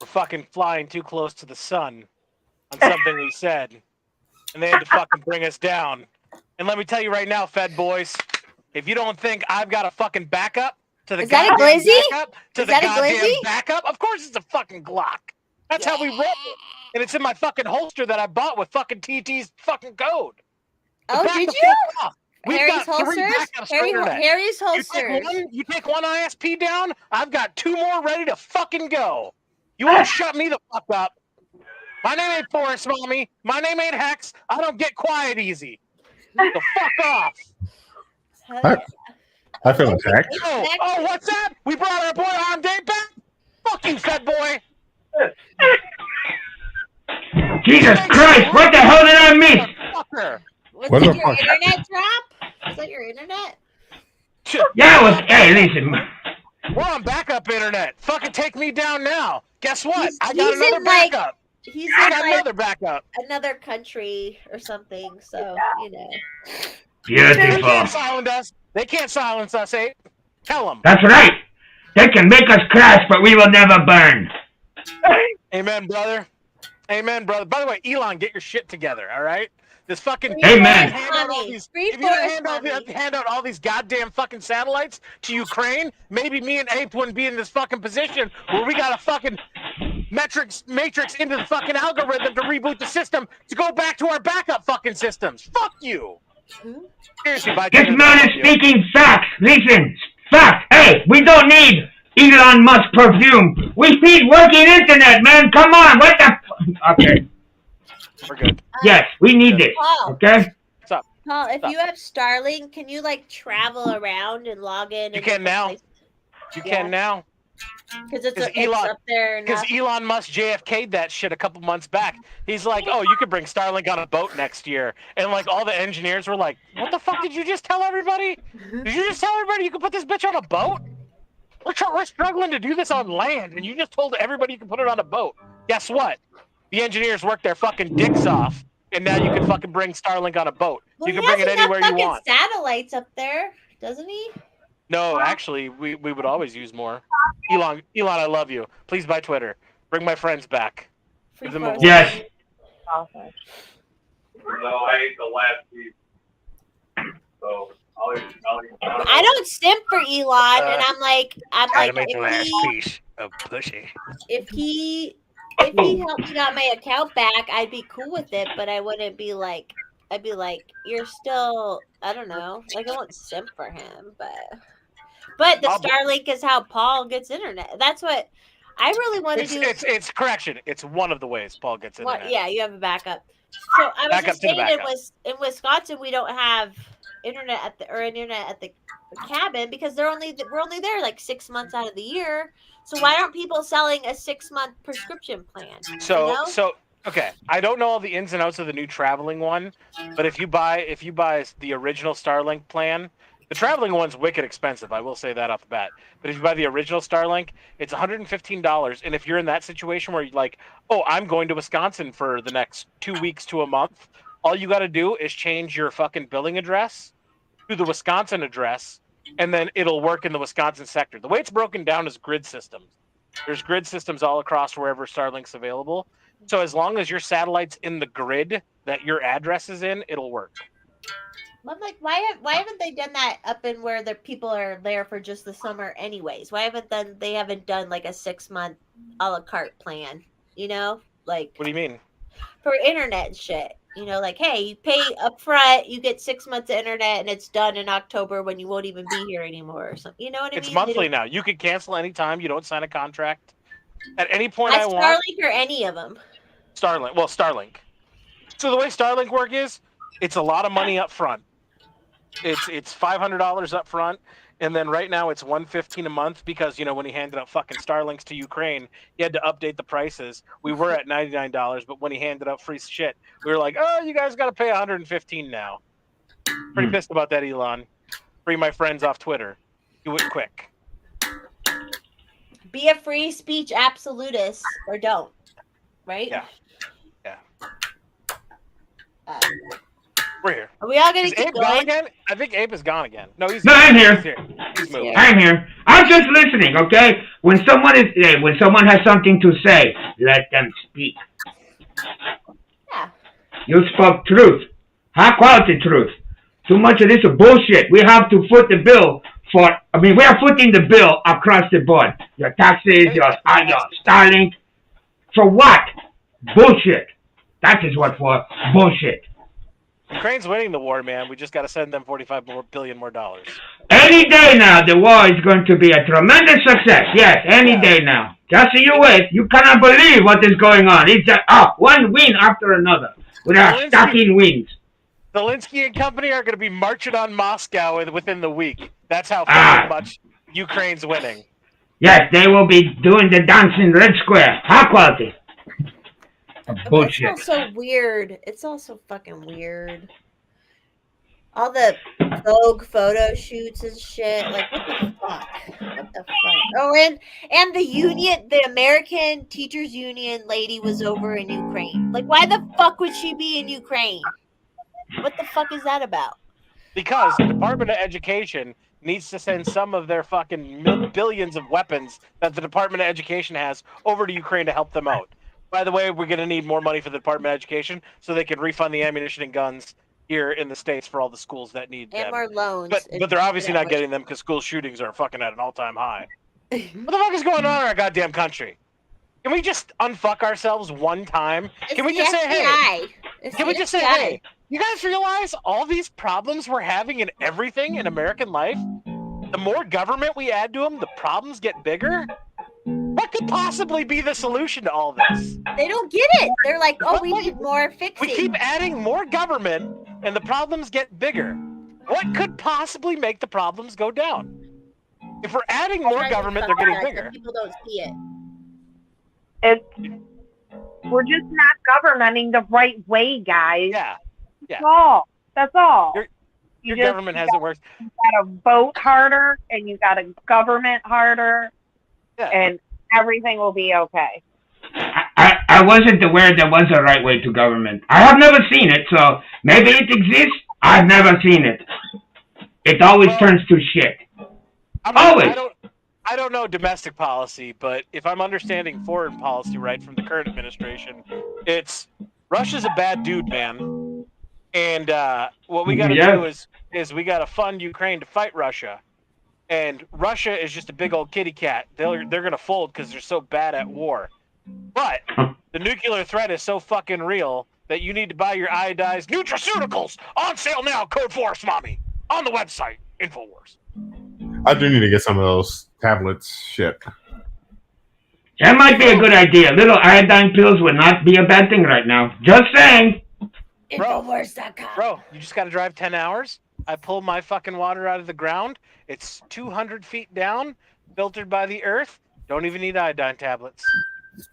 were fucking flying too close to the sun on something we said, and they had to fucking bring us down. And let me tell you right now, Fed boys, if you don't think I've got a fucking backup to the goddamn backup to the goddamn backup, of course it's a fucking Glock. That's how we roll. And it's in my fucking holster that I bought with fucking TT's fucking code. Oh, did you? We've Harry's got 3 holsters? backups for internet. Harry's holsters. You take one ISP down, I've got 2 more ready to fucking go. You won't shut me the fuck up. My name ain't Forrest, mommy. My name ain't Hex. I don't get quiet easy. So fuck off. I feel attacked. Oh, what's that? We brought our boy on date back? Fuck you, Fed boy. Jesus Christ, what the hell did I miss? Was that your internet drop? Was that your internet? Yeah, it was. Hey, listen. We're on backup internet. Fucking take me down now. Guess what? I got another backup. I got another backup. Another country or something, so, you know. Beautiful. They can't silence us. They can't silence us, eh? Tell them. That's right. They can make us crash, but we will never burn. Amen, brother. Amen, brother. By the way, Elon, get your shit together, all right? This fucking Amen. If you hand out all these goddamn fucking satellites to Ukraine, maybe me and Ape wouldn't be in this fucking position where we got a fucking matrix into the fucking algorithm to reboot the system to go back to our backup fucking systems. Fuck you. Seriously, this man is speaking facts. Listen, facts. Hey, we don't need Elon Musk perfume. We need working internet, man. Come on. What the? Okay. We're good. Yes, we need this. Paul, okay. What's up? Paul, if you have Starlink, can you like travel around and log in? You can now. You can now. Because it's up there. Because Elon Musk JFK'd that shit a couple months back. He's like, oh, you could bring Starlink on a boat next year. And like all the engineers were like, what the fuck did you just tell everybody? Did you just tell everybody you could put this bitch on a boat? We're struggling to do this on land, and you just told everybody you can put it on a boat. Guess what? The engineers work their fucking dicks off, and now you can fucking bring Starlink on a boat. Well, you can bring it anywhere you want. Satellites up there, doesn't he? No, actually, we would always use more. Elon, I love you. Please buy Twitter. Bring my friends back. Give them a yes. No, I ate the last piece. So I'll eat I don't simp for Elon, and I'm like, make the last piece of pussy. If he helped me got my account back, I'd be cool with it, but I wouldn't be like, I'd be like, you're still, I don't know, like I won't simp for him, but But the Starlink is how Paul gets internet. That's what I really want to do. It's correction. It's one of the ways Paul gets internet. Yeah, you have a backup. So I was just saying in Wisconsin we don't have internet at the cabin because we're only there like 6 months out of the year. So why aren't people selling a 6-month prescription plan? So okay, I don't know all the ins and outs of the new traveling one, but if you buy the original Starlink plan, the traveling one's wicked expensive. I will say that off the bat. But if you buy the original Starlink, it's $115. And if you're in that situation where you're like, oh, I'm going to Wisconsin for the next 2 weeks to a month, all you got to do is change your fucking billing address to the Wisconsin address, and then it'll work in the Wisconsin sector. The way it's broken down is grid systems. There's grid systems all across wherever Starlink's available. So as long as your satellite's in the grid that your address is in, it'll work. I'm like, why haven't they done that up in where the people are there for just the summer anyways? Why haven't they haven't done like a 6-month a la carte plan? You know, like what do you mean? For internet and shit. You know, like, hey, you pay up front, you get 6 months of internet, and it's done in October when you won't even be here anymore or something. You know what I mean? It's monthly now. You could cancel anytime. You don't sign a contract. At any point I want. Starlink or any of them? Starlink. Well, Starlink. So the way Starlink work is, it's a lot of money up front. It's $500 up front, and then right now it's $115 a month because, you know, when he handed out fucking Starlinks to Ukraine, he had to update the prices. We were at $99, but when he handed out free shit, we were like, oh, you guys got to pay $115 now. Pretty pissed about that, Elon. Free my friends off Twitter. Do it quick. Be a free speech absolutist or don't. Right? Yeah. We're here. Are we all going to keep Abe going? gone again? I think Abe is gone again. No, I'm here. He's moving. I'm here. I'm just listening, okay? When someone has something to say, let them speak. Yeah. You spoke truth. High quality truth. Too much of this is bullshit. We have to foot the bill we are footing the bill across the board. Your taxes, your Starlink. For what? Bullshit. That is what for. Bullshit. Ukraine's winning the war, man. We just got to send them $45 billion more. Any day now, the war is going to be a tremendous success. Yes, any day now. Just so you wait. You cannot believe what is going on. It's just one win after another. We are stacking wins. Zelensky and company are going to be marching on Moscow within the week. That's how much Ukraine's winning. Yes, they will be doing the dance in Red Square. High quality. Bullshit. It's all so weird. It's all so fucking weird. All the Vogue photo shoots and shit. Like, what the fuck? What the fuck? Oh, and the union, the American Teachers Union lady was over in Ukraine. Like, why the fuck would she be in Ukraine? What the fuck is that about? Because the Department of Education needs to send some of their fucking billions of weapons that the Department of Education has over to Ukraine to help them out. By the way, we're going to need more money for the Department of Education so they can refund the ammunition and guns here in the States for all the schools that need them. And more loans. But they're obviously not getting them because school shootings are fucking at an all-time high. What the fuck is going on in our goddamn country? Can we just unfuck ourselves one time? Can we just say, hey? Can we just say, hey? You guys realize all these problems we're having in everything in American life? The more government we add to them, the problems get bigger? What could possibly be the solution to all this? They don't get it. They're like, oh, we need more fixing. We keep adding more government, and the problems get bigger. What could possibly make the problems go down? If we're adding more government, they're getting bigger. People don't see it. We're just not governing the right way, guys. Yeah. That's all. Your government hasn't worked. You got to vote harder, and you got to government harder, and everything will be okay. I wasn't aware there was a right way to government. I have never seen it, so maybe it exists. I've never seen it. It always turns to shit. Always. I don't know domestic policy, but if I'm understanding foreign policy right from the current administration, it's Russia's a bad dude, man. And what we got to do is we got to fund Ukraine to fight Russia. And Russia is just a big old kitty cat. They're going to fold because they're so bad at war. But the nuclear threat is so fucking real that you need to buy your iodized nutraceuticals on sale now. Code Force Mommy on the website InfoWars. I do need to get some of those tablets. Shit. That might be a good idea. Little iodine pills would not be a bad thing right now. Just saying. Infowars.com. You just got to drive 10 hours. I pull my fucking water out of the ground. It's 200 feet down, filtered by the earth. Don't even need iodine tablets.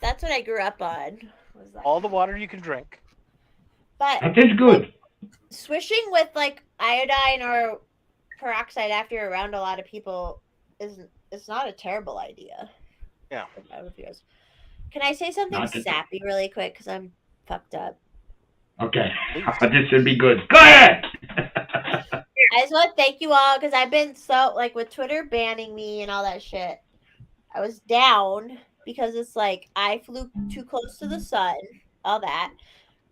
That's what I grew up on. All the water you can drink. But that is good. Like, swishing with like iodine or peroxide after you're around a lot of people it's not a terrible idea. Yeah. Can I say something sappy really quick? Because I'm fucked up. Okay. This should be good. Go ahead. I just want to thank you all because I've been so like with Twitter banning me and all that shit. I was down because it's like I flew too close to the sun, all that.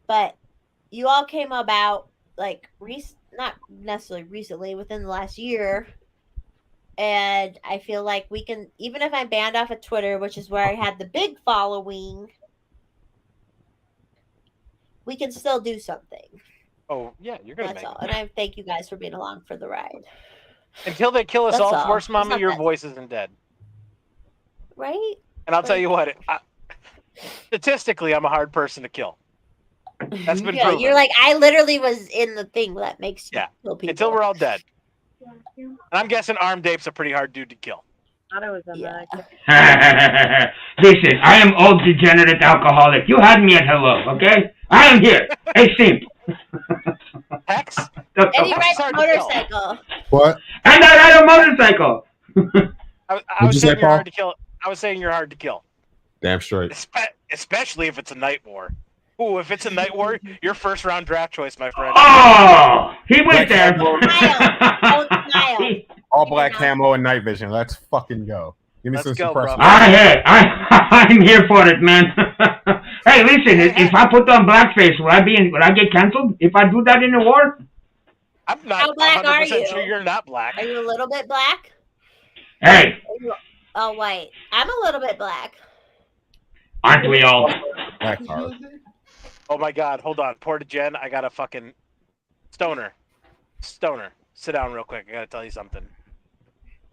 But you all came about like not necessarily recently, within the last year. And I feel like we can, even if I'm banned off of Twitter, which is where I had the big following, we can still do something. Oh, yeah, you're going to make it. And I thank you guys for being along for the ride. Until they kill us all, Force Mommy, your voice isn't dead. Right? And I'll tell you what, statistically, I'm a hard person to kill. That's been proven. You're like, I literally was in the thing that makes you kill people. Until we're all dead. And I'm guessing Armed Ape's a pretty hard dude to kill. I thought it was a Listen, I am old degenerate alcoholic. You had me at hello, okay? I am here. Hey, Simp. Hex? And he rides a motorcycle. What? And I ride a motorcycle. I was saying you're hard to kill. I was saying you're hard to kill. Damn straight. Especially if it's a night war. Ooh, if it's a night war, your first round draft choice, my friend. Oh, he went there. All black camo and night vision. Let's fucking go. Give me some suppressor. I'm here for it, man. Hey, listen, if I put on blackface, will I get canceled if I do that in the war? I'm not. How black are you? Sure you're not black. Are you a little bit black? Hey. Oh, white. I'm a little bit black. Aren't we all? Black card. Oh my God! Hold on, Porta Jen. I got a fucking stoner. Sit down real quick. I gotta tell you something.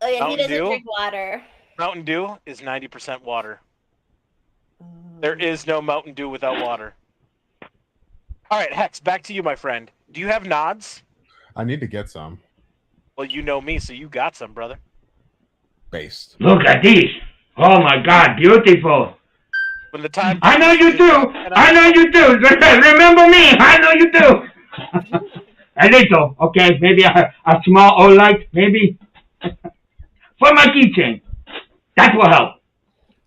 Oh yeah, he doesn't drink water. Mountain Dew is 90% water. There is no Mountain Dew without water. All right, Hex, back to you, my friend. Do you have nods? I need to get some. Well, you know me, so you got some, brother. Based. Look at these. Oh my God, beautiful. When the time I know you do. I know you do. Remember me. I know you do. A little, okay? Maybe a small O-light, maybe. For my keychain. That will help.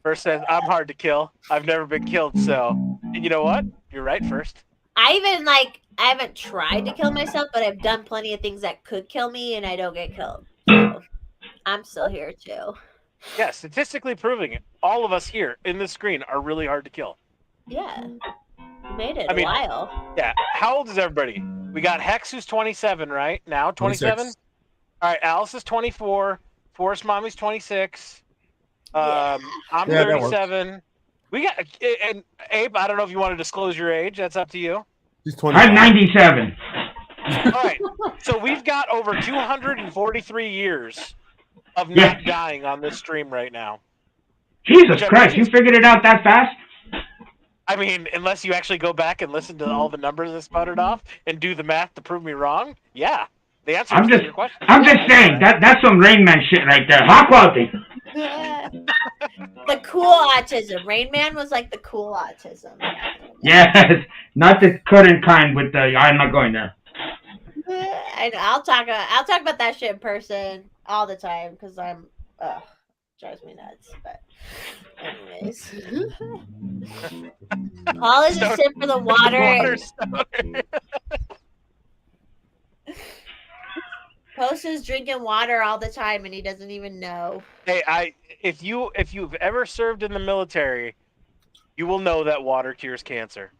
First says, I'm hard to kill. I've never been killed, so. And you know what? You're right, First. I haven't tried to kill myself, but I've done plenty of things that could kill me, and I don't get killed. So I'm still here, too. Yeah, statistically proving it. All of us here in this screen are really hard to kill. Yeah. Made it a while. Yeah. How old is everybody? We got Hex, who's 27, right? Now, 27? All right, Alice is 24. Force Mommy's 26. I'm 37. We got, and Abe, I don't know if you want to disclose your age. That's up to you. He's 25. I'm 97. All right. So we've got over 243 years of not dying on this stream right now. Jesus Christ, you figured it out that fast? I mean, unless you actually go back and listen to all the numbers that sputtered off and do the math to prove me wrong, yeah. The answer is your question. I'm just saying, that's some Rain Man shit right there. High quality. The cool autism. Rain Man was like the cool autism. Yes, not the current kind with the, I'm not going there. I'll talk about that shit in person all the time because drives me nuts. But anyways, Paul is a sip for the water. Post is drinking water all the time and he doesn't even know. Hey, if you've ever served in the military, you will know that water cures cancer.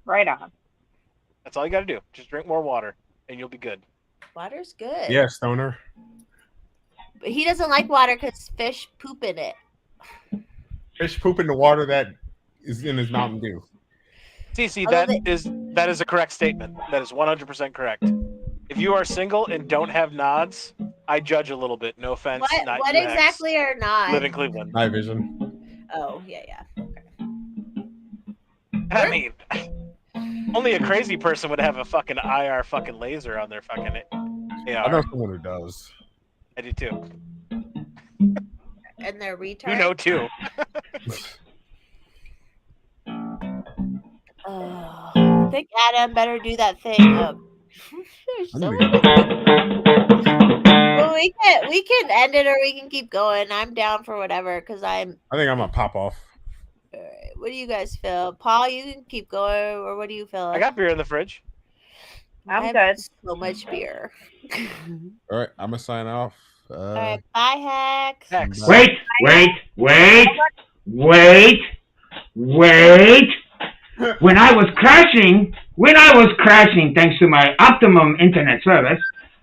Right on. That's all you got to do. Just drink more water, and you'll be good. Water's good. Yeah, Stoner. But he doesn't like water because fish poop in it. Fish poop in the water that is in his Mountain Dew. CC, that is a correct statement. That is 100% correct. If If you are single and don't have nods, I judge a little bit. No offense. What exactly are nods? Live in Cleveland. Night vision. Oh, yeah. I mean, only a crazy person would have a fucking IR fucking laser on their fucking AR. I know someone who does. I do too. And they're retards. You know too. Oh, I think Adam better do that thing. Well, we can end it or we can keep going. I'm down for whatever because I think I'm gonna pop off. All right. What do you guys feel? Paul, you can keep going, or what do you feel? I got beer in the fridge. I'm good. So much beer. All right, I'm gonna sign off. All right, bye, Hex. Wait. When I was crashing, thanks to my optimum internet service,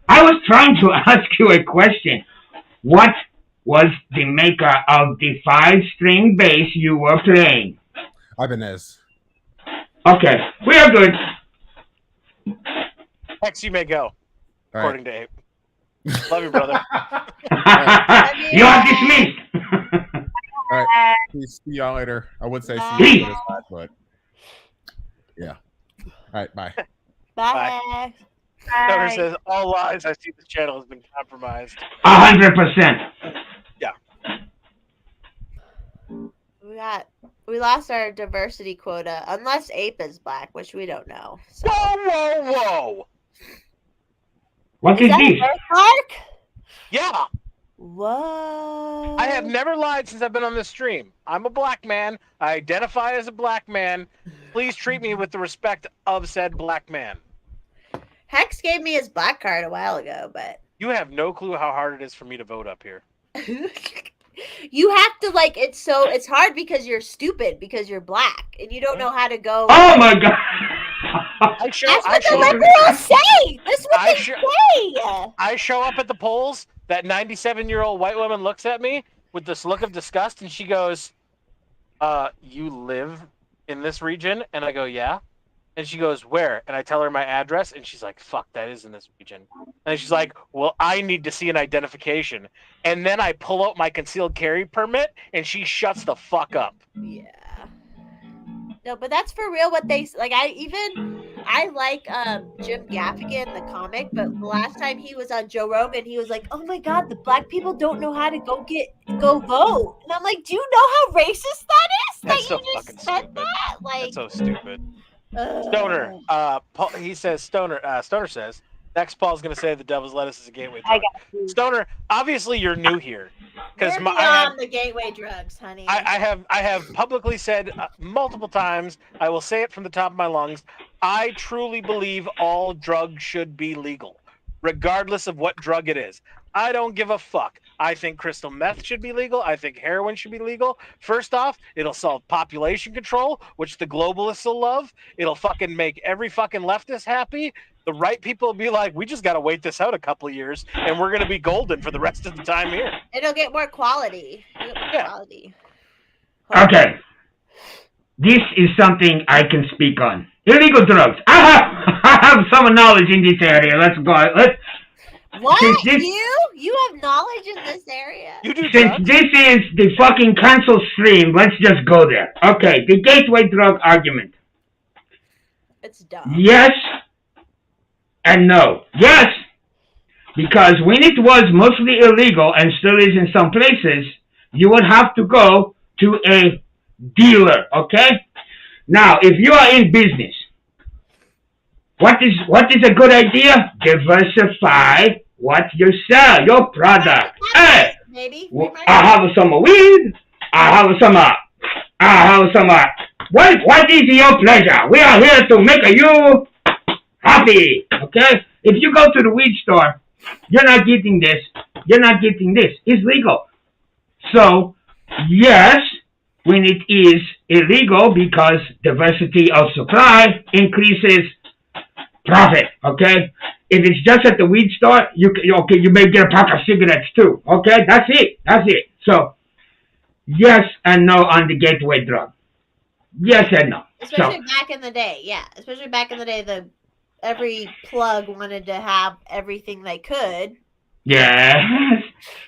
I was trying to ask you a question. What was the maker of the 5-string bass you were playing? Ibanez. Okay, we are good. Hex, you may go. According to Abe. Love you, brother. You are dismissed. All right. See y'all later. I would say see you later, but yeah. All right. Bye. Bye. Stoner says, all lies. I see the channel has been compromised. 100%. Yeah. We lost our diversity quota, unless Ape is black, which we don't know. So. Whoa! What is that this? a birthmark? Yeah. What? I have never lied since I've been on this stream. I'm a black man. I identify as a black man. Please treat me with the respect of said black man. Hex gave me his black card a while ago, but you have no clue how hard it is for me to vote up here. You have to it's hard because you're stupid because you're black and you don't know how to go. Oh my god! That's what the liberals say. That's what they say. I show up at the polls. That 97-year-old white woman looks at me with this look of disgust, and she goes, "You live in this region?" And I go, "Yeah." And she goes, "Where?" And I tell her my address, and she's like, "Fuck, that is in this region." And she's like, "Well, I need to see an identification." And then I pull out my concealed carry permit, and she shuts the fuck up. Yeah. No, but that's for real what they like. I like Jim Gaffigan, the comic, but the last time he was on Joe Rogan, he was like, "Oh my god, the black people don't know how to go vote." And I'm like, "Do you know how racist that is? That's so you just fucking said stupid. that? Like, that's so stupid." Stoner, Paul, he says, Stoner says, next Paul's going to say the devil's lettuce is a gateway drug. Stoner, obviously you're new here. We're beyond the gateway drugs, honey. I have publicly said multiple times, I will say it from the top of my lungs, I truly believe all drugs should be legal, regardless of what drug it is. I don't give a fuck. I think crystal meth should be legal. I think heroin should be legal. First off, it'll solve population control, which the globalists will love. It'll fucking make every fucking leftist happy. The right people will be like, we just got to wait this out a couple of years, and we're going to be golden for the rest of the time here. It'll get more quality. Okay. This is something I can speak on. Illegal drugs. I have some knowledge in this area. Let's go. What? You have knowledge in this area? You do Since drugs? this is the fucking cancel stream, let's just go there. Okay, the gateway drug argument. It's dumb. Yes and no. Yes, because when it was mostly illegal and still is in some places, you would have to go to a dealer, okay? Now, if you are in business, what is a good idea? Diversify what you sell, your product. Hey, maybe. I have some weed. I have some. What is your pleasure? We are here to make you happy. Okay. If you go to the weed store, you're not getting this. You're not getting this. It's legal. So, yes, when it is illegal because diversity of supply increases profit, okay? If it's just at the weed store, you may get a pack of cigarettes too, okay? That's it. So, yes and no on the gateway drug. Yes and no. Especially back in the day, yeah. Especially back in the day, every plug wanted to have everything they could. Yes.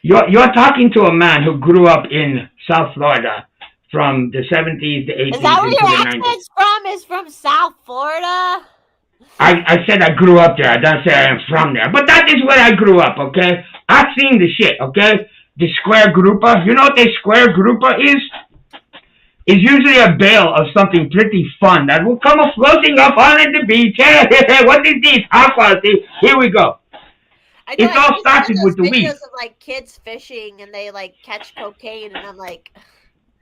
You're talking to a man who grew up in South Florida from the 70s, the 80s, Is that where into your the 90s. accent's from? Is from South Florida? I said I grew up there. I don't say I am from there. But that is where I grew up, okay? I've seen the shit, okay? The square grouper. You know what a square grouper is? It's usually a bale of something pretty fun that will come floating up on the beach. Hey, what is this? Here we go. I know, It's all started with the videos weed. of like kids fishing and they like catch cocaine and I'm like,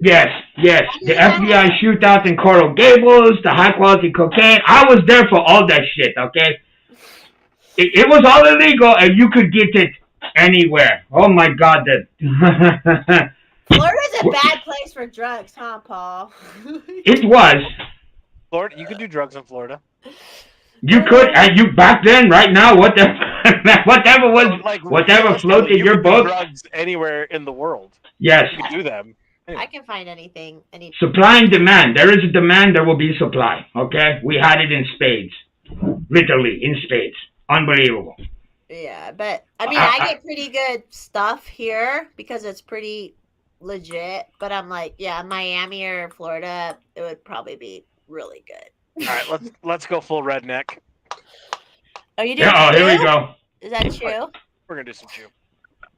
Yes. The FBI shootout in Coral Gables, the high quality cocaine. I was there for all that shit, okay? It was all illegal and you could get it anywhere. Oh my God, that. Florida's a bad place for drugs, huh, Paul? It was. Florida, you could do drugs in Florida. You could, and you back then, right now, whatever floated your boat. Drugs anywhere in the world. Yes. You can do them. Anyway. I can find anything. Supply and demand. There is a demand, there will be supply. Okay? We had it in spades. Literally, in spades. Unbelievable. Yeah, but, I mean, I get pretty good stuff here because it's pretty legit. But I'm like, yeah, Miami or Florida, it would probably be really good. All right, let's go full redneck. Are you doing here we go. Is that true? We're going to do some chew.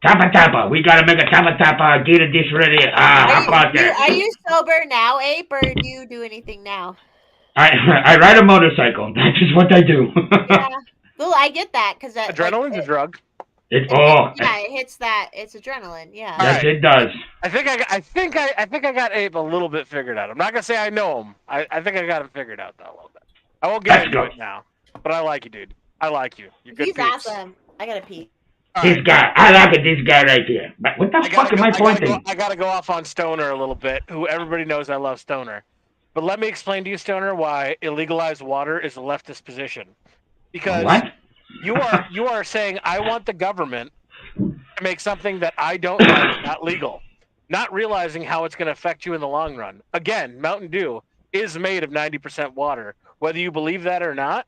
Tapa. We gotta make a tapa. Get a dish ready. How about that? Are you sober now, Ape, or do you do anything now? I ride a motorcycle. That is what I do. Yeah. Well, I get that because adrenaline's a drug. It hits that. It's adrenaline. Yeah. Yes, it does. I think I got Ape a little bit figured out. I'm not gonna say I know him. I think I got him figured out though a little bit. I won't get into it now, but I like you, dude. I like you. You're good. He's awesome. I gotta pee. This guy, I like it. This guy right here. But what the fuck am I pointing? I gotta go off on Stoner a little bit. Who everybody knows I love Stoner, but let me explain to you, Stoner, why illegalized water is a leftist position. Because what? you are saying I want the government to make something that I don't like not legal, not realizing how it's going to affect you in the long run. Again, Mountain Dew is made of 90% water, whether you believe that or not.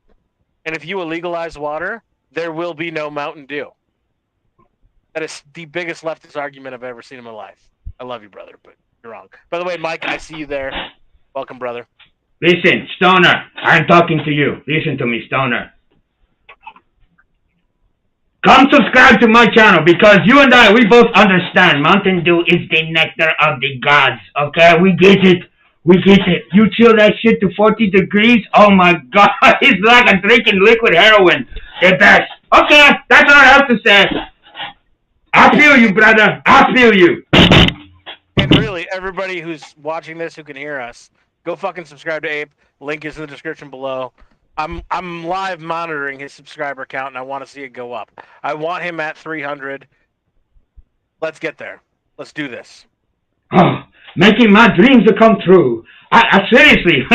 And if you illegalize water, there will be no Mountain Dew. That is the biggest leftist argument I've ever seen in my life. I love you, brother, but you're wrong. By the way, Mike, I see you there. Welcome, brother. Listen, Stoner, I'm talking to you. Listen to me, Stoner. Come subscribe to my channel because you and I, we both understand Mountain Dew is the nectar of the gods, okay? We get it. You chill that shit to 40 degrees, oh my God, it's like I'm drinking liquid heroin. The best. Okay, that's all I have to say. I feel you, brother. I feel you. And really, everybody who's watching this who can hear us, go fucking subscribe to Ape. Link is in the description below. I'm live monitoring his subscriber count, and I want to see it go up. I want him at 300. Let's get there. Let's do this. Oh, making my dreams to come true. I seriously,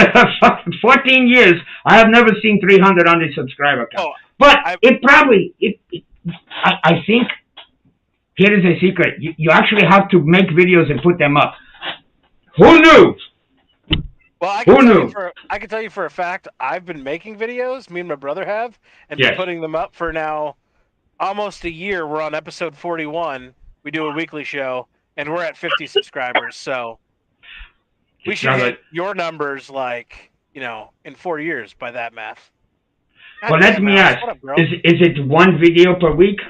14 years, I have never seen 300 on the subscriber count. But I think, here is a secret. You actually have to make videos and put them up. Who knew? Well, I can tell you for a fact, I've been making videos, me and my brother have, and been putting them up for now almost a year. We're on episode 41. We do a weekly show, and we're at 50 subscribers. So we should hit your numbers in 4 years by that math. Well, let me ask, is it one video per week?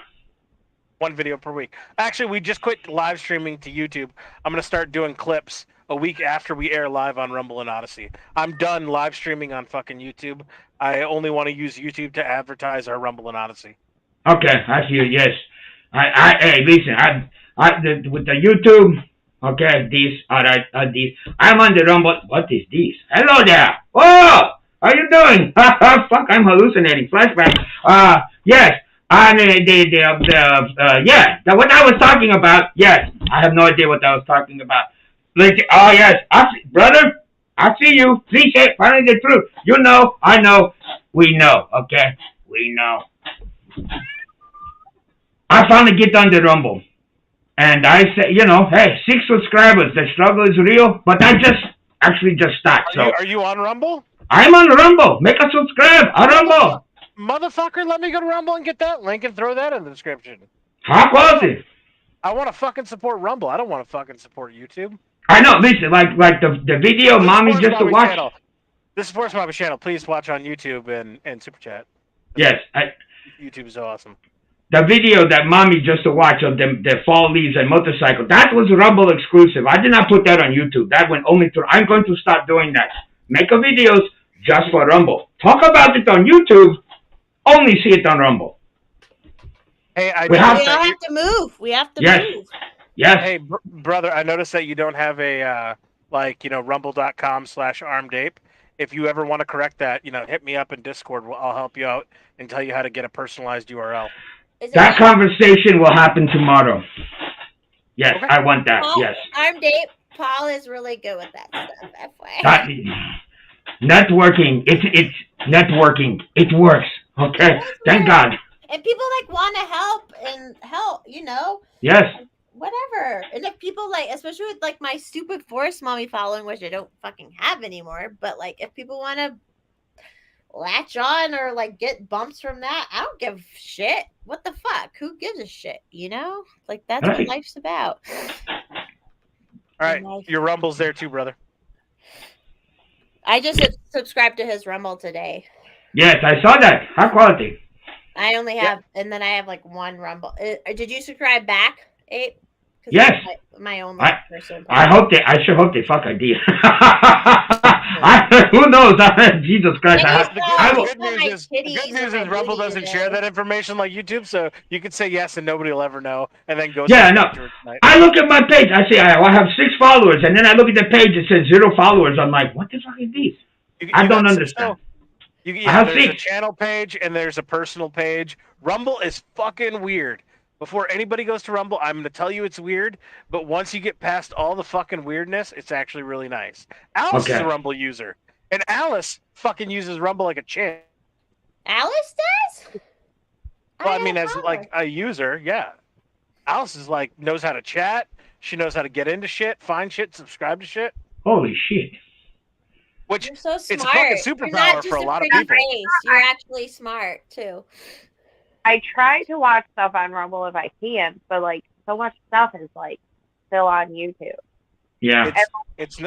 One video per week. Actually, we just quit live streaming to YouTube. I'm going to start doing clips a week after we air live on Rumble and Odyssey. I'm done live streaming on fucking YouTube. I only want to use YouTube to advertise our Rumble and Odyssey. Okay, I feel yes. Hey, listen, with the YouTube, okay, these, these. I'm on the Rumble. What is this? Hello there. Oh, how you doing? Fuck, I'm hallucinating. Flashback. Yes. And what I was talking about. Yes, I have no idea what I was talking about. Like, oh yes, brother, I see you. Please say finally the truth. You know, I know, we know. Okay, we know. I finally get on the Rumble, and I say, hey, 6 subscribers. The struggle is real, but I just started. So, are you on Rumble? I'm on Rumble. Make a subscribe. On Rumble. Motherfucker, let me go to Rumble and get that link and throw that in the description. High quality. I want to fucking support Rumble. I don't want to fucking support YouTube. I know. Listen, like the video, mommy just to watch. Channel. This is Sports Mommy channel. Please watch on YouTube and Super Chat. Yes, YouTube is awesome. The video that mommy just to watch of the fall leaves and motorcycle, that was Rumble exclusive. I did not put that on YouTube. That went only through. I'm going to start doing that. Make a videos just for Rumble. Talk about it on YouTube. Only see it on Rumble. Hey, we all have to move. We have to move. Yes. Hey, brother, I noticed that you don't have a rumble.com/armedape. If you ever want to correct that, hit me up in Discord. I'll help you out and tell you how to get a personalized URL. That conversation will happen tomorrow. Yes, okay. I want that. Paul, yes. Paul is really good with that stuff. FYI. Networking. It's networking. It works. Okay. Thank God. And people want to help. Yes. Whatever. And if people especially with my stupid Forest Mommy following, which I don't fucking have anymore, but if people want to latch on or get bumps from that, I don't give a shit. What the fuck? Who gives a shit? That's what life's about. All right, your Rumble's there too, brother. I just subscribed to his Rumble today. Yes, I saw that. High quality. I only have, and then I have one Rumble. Did you subscribe back, Abe? Yes. My only person. I sure hope they fuck ID. Who knows? Jesus Christ. The good news is Rumble doesn't share that information like YouTube, so you can say yes and nobody will ever know, and then go. Yeah, no. I look at my page. I say I have 6 followers, and then I look at the page. It says 0 followers. I'm like, what the fuck is this? I don't understand. There's a channel page and there's a personal page. Rumble is fucking weird. Before anybody goes to Rumble, I'm going to tell you it's weird, but once you get past all the fucking weirdness, it's actually really nice. Alice is a Rumble user, and Alice fucking uses Rumble like a champ. Alice does? Well, I mean, as a user, yeah. Alice is knows how to chat. She knows how to get into shit, find shit, subscribe to shit. Holy shit. Which You're so smart. It's a fucking superpower for a lot of people. You're actually smart, too. I try to watch stuff on Rumble if I can, but so much stuff is still on YouTube. Yeah, it's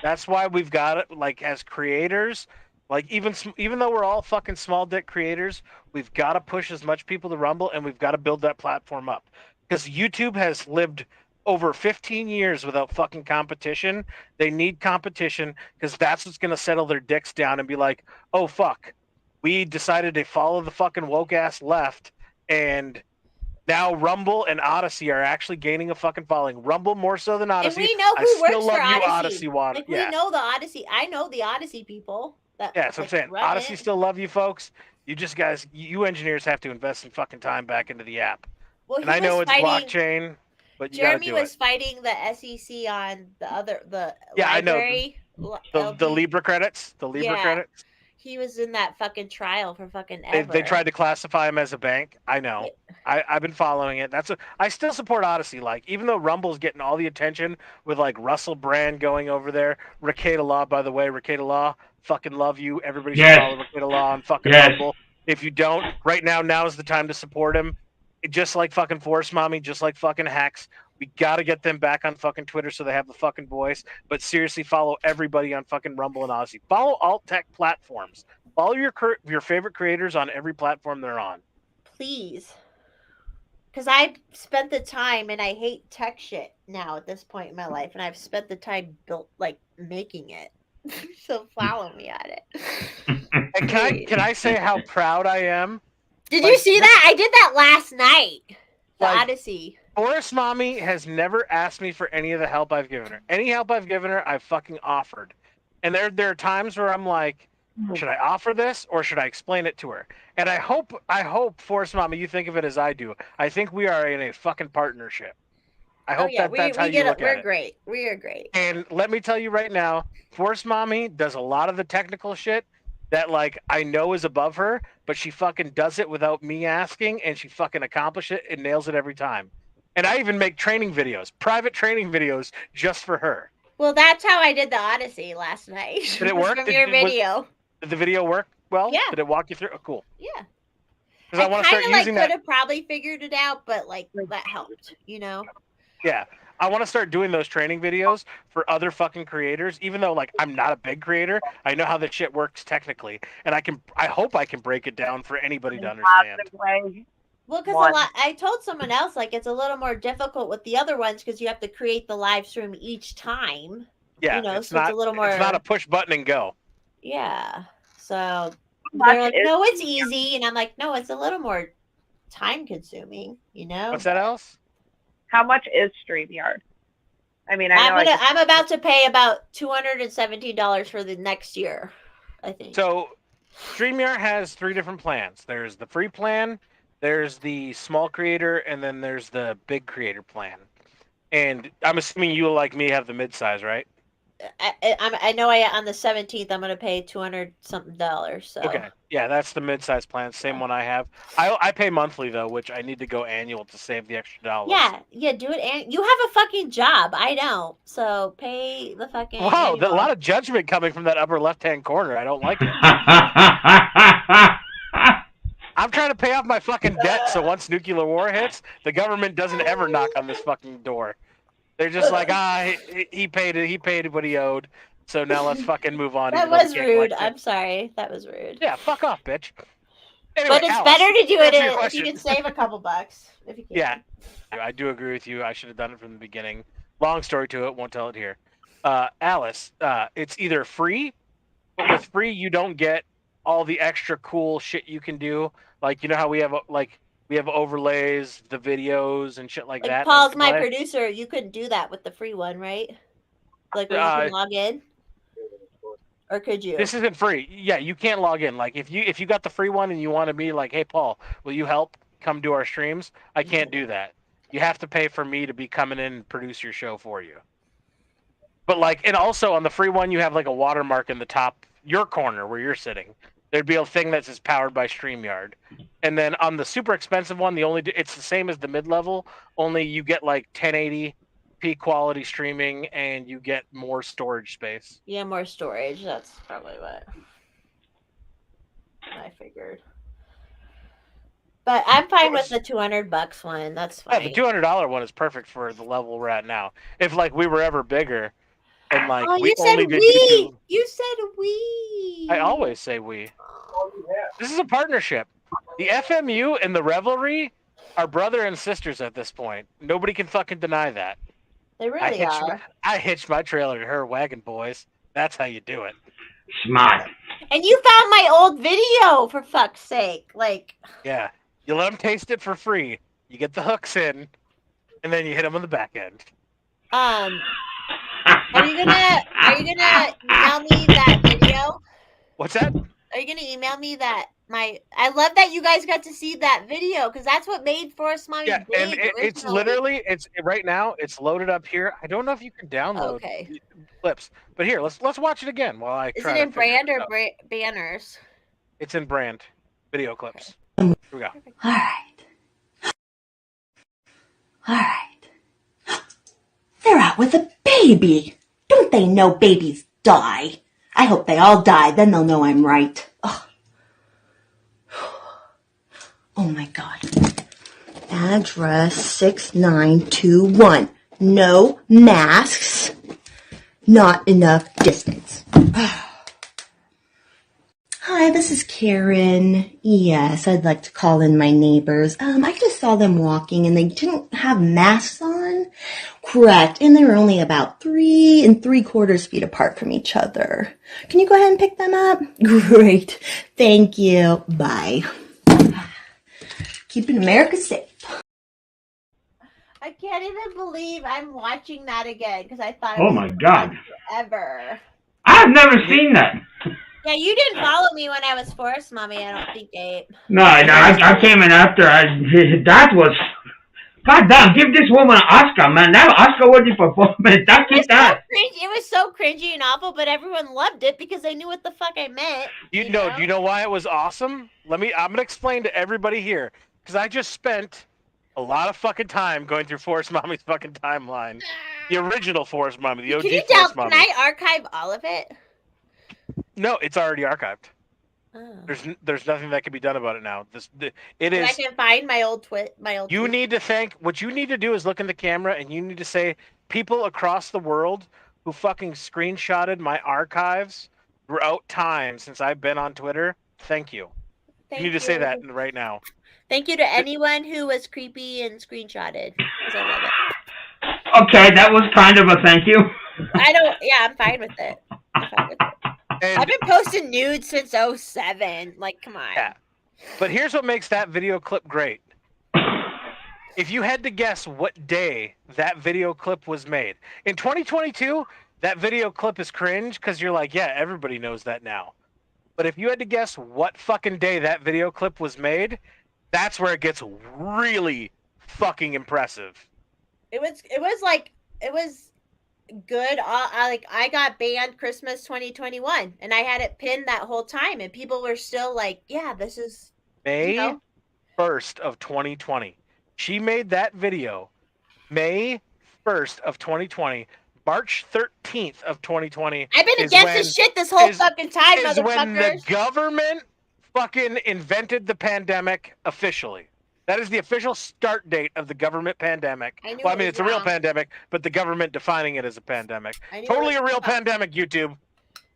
that's why we've got it. As creators, even though we're all fucking small dick creators, we've got to push as much people to Rumble, and we've got to build that platform up because YouTube has lived over 15 years without fucking competition. They need competition because that's what's gonna settle their dicks down and be like, oh fuck. We decided to follow the fucking woke ass left, and now Rumble and Odyssey are actually gaining a fucking following. Rumble more so than Odyssey. And we know who works for Odyssey. We know the Odyssey. I know the Odyssey people. That's what I'm saying. Odyssey still love you folks. You just guys, you engineers have to invest some fucking time back into the app. Well, and I know it's blockchain, but Jeremy was fighting the SEC on the library. I know the Libra credits. The Libra credits. He was in that fucking trial for fucking ever. They tried to classify him as a bank. I know. I've been following it. I still support Odyssey. Even though Rumble's getting all the attention with Russell Brand going over there. Ricada Law, by the way, Ricada Law, fucking love you. Everybody should follow Ricada Law on fucking Rumble. If you don't, right now is the time to support him. Just like fucking Forest Mommy, just like fucking Hex. We got to get them back on fucking Twitter so they have the fucking voice. But seriously, follow everybody on fucking Rumble and Odyssey. Follow alt tech platforms. Follow your favorite creators on every platform they're on. Please. Because I've spent the time, and I hate tech shit now at this point in my life, and I've spent the time making it. So follow me on it. And can I say how proud I am? Did you see that? I did that last night. The Odyssey. Forest Mommy has never asked me for any of the help I've given her. Any help I've given her, I've fucking offered. And there are times where I'm like, should I offer this or should I explain it to her? And I hope, Forest Mommy, you think of it as I do. I think we are in a fucking partnership. I hope that's how you look at it. We're great. We are great. And let me tell you right now, Forest Mommy does a lot of the technical shit that I know is above her, but she fucking does it without me asking, and she fucking accomplishes it and nails it every time. And I even make training videos, private training videos, just for her. Well, that's how I did the Odyssey last night. Did it work? From your video. Did the video work? well? Yeah. Did it walk you through? Oh, cool. Yeah. Because I want to start using that. Could have probably figured it out, but like that helped, you know? Yeah. I want to start doing those training videos for other fucking creators, even though like I'm not a big creator. I know how this shit works technically, and I hope I can break it down for anybody to understand. Well, because I told someone else like it's a little more difficult with the other ones because you have to create the live stream each time. Yeah, you know, it's so not it's a little more. It's not a push button and go. Yeah. So they're like, no, it's easy, and I'm like, no, it's a little more time consuming. You know. What's that, Alice? How much is StreamYard? I mean, I'm about to pay about $217 for the next year, I think. So, StreamYard has 3 different plans. There's the free plan, there's the small creator, and then there's the big creator plan. And I'm assuming you, like me, have the mid-size, right? I know on the 17th I'm going to pay $200 something. So okay, yeah, that's the mid-size plan. Same one I have. I pay monthly though, which I need to go annual to save the extra dollars. Yeah, do it. And you have a fucking job. I don't. So pay the fucking. Wow, a lot of judgment coming from that upper left-hand corner. I don't like it. I'm trying to pay off my fucking debt, so once nuclear war hits, the government doesn't ever knock on this fucking door. They're just like, he paid it. He paid what he owed. So now let's fucking move on. That was rude. I'm sorry. That was rude. Yeah, fuck off, bitch. Anyway, but it's Alice, better to do it if you can save a couple bucks. If you can. Yeah, I do agree with you. I should have done it from the beginning. Long story to it. Won't tell it here. Alice, it's either free, but with free you don't get all the extra cool shit you can do. Like, you know how we have we have overlays, the videos, and shit like that. Paul's my producer. You couldn't do that with the free one, right? Like where you can log in, or could you? This isn't free. Yeah, you can't log in. Like if you got the free one and you want to be like, hey Paul, will you help come do our streams? I can't do that. You have to pay for me to be coming in and produce your show for you. But like, and also on the free one, you have like a watermark in the top your corner where you're sitting. There'd be a thing that says powered by StreamYard. And then on the super expensive one, it's the same as the mid-level, only you get like 1080p quality streaming and you get more storage space. Yeah, more storage. That's probably what I figured. But I'm fine with the $200 one. That's fine. Yeah, the $200 one is perfect for the level we're at now. If like we were ever bigger, and like we only did YouTube. You said we. I always say we. This is a partnership. The FMU and the Revelry are brother and sisters at this point. Nobody can fucking deny that. They really are. I hitched my trailer to her wagon, boys. That's how you do it. Smart. And you found my old video, for fuck's sake. Like. Yeah. You let them taste it for free. You get the hooks in, and then you hit them on the back end. Are you gonna email me that video? What's that? Are you gonna email me that? I love that you guys got to see that video because that's what made Forest Mommy big. And it's literally right now. It's loaded up here. I don't know if you can download clips, but here let's watch it again while I try. Is it in brand or banners? It's in brand video clips. Here we go. All right. They're out with a baby. Don't they know babies die? I hope they all die. Then they'll know I'm right. Ugh. Oh my God. Address 6921. No masks. Not enough distance. Hi, this is Karen. Yes, I'd like to call in my neighbors. I just saw them walking and they didn't have masks on. Correct. And they were only about 3 3/4 feet apart from each other. Can you go ahead and pick them up? Great. Thank you. Bye. Keeping America safe. I can't even believe I'm watching that again because I thought. Oh my God. Ever. I've never seen that. Yeah, you didn't follow me when I was Forest Mommy, I don't think, Abe. No, I came in after. That was. God damn, give this woman an Oscar, man. That Oscar-worthy performance. It was so cringy and awful, but everyone loved it because they knew what the fuck I meant. Do you know why it was awesome? I'm gonna explain to everybody here because I just spent a lot of fucking time going through Forest Mommy's fucking timeline. The original Forest Mommy, the OG Forest Mommy. Can I archive all of it? No, it's already archived. Oh. There's nothing that can be done about it now. It But is. I can find my old tweet. You need to thank. What you need to do is look in the camera and you need to say, people across the world who fucking screenshotted my archives throughout time since I've been on Twitter. Thank you. You need to say that right now. Thank you to anyone who was creepy and screenshotted. Because I love it. Okay, that was kind of a thank you. I'm fine with it. And I've been posting nudes since 2007. Like, come on. Yeah. But here's what makes that video clip great. If you had to guess what day that video clip was made. In 2022, that video clip is cringe because you're like, yeah, everybody knows that now. But if you had to guess what fucking day that video clip was made, that's where it gets really fucking impressive. It was good. I got banned Christmas 2021, and I had it pinned that whole time, and people were still like, "Yeah, this is May 1st of 2020." She made that video May 1st of 2020. March 13th of 2020. I've been against this shit this whole fucking time, is motherfuckers. when the government fucking invented the pandemic officially. That is the official start date of the government pandemic. Well, I mean, it's a real pandemic, but the government defining it as a pandemic. Totally a real pandemic, YouTube.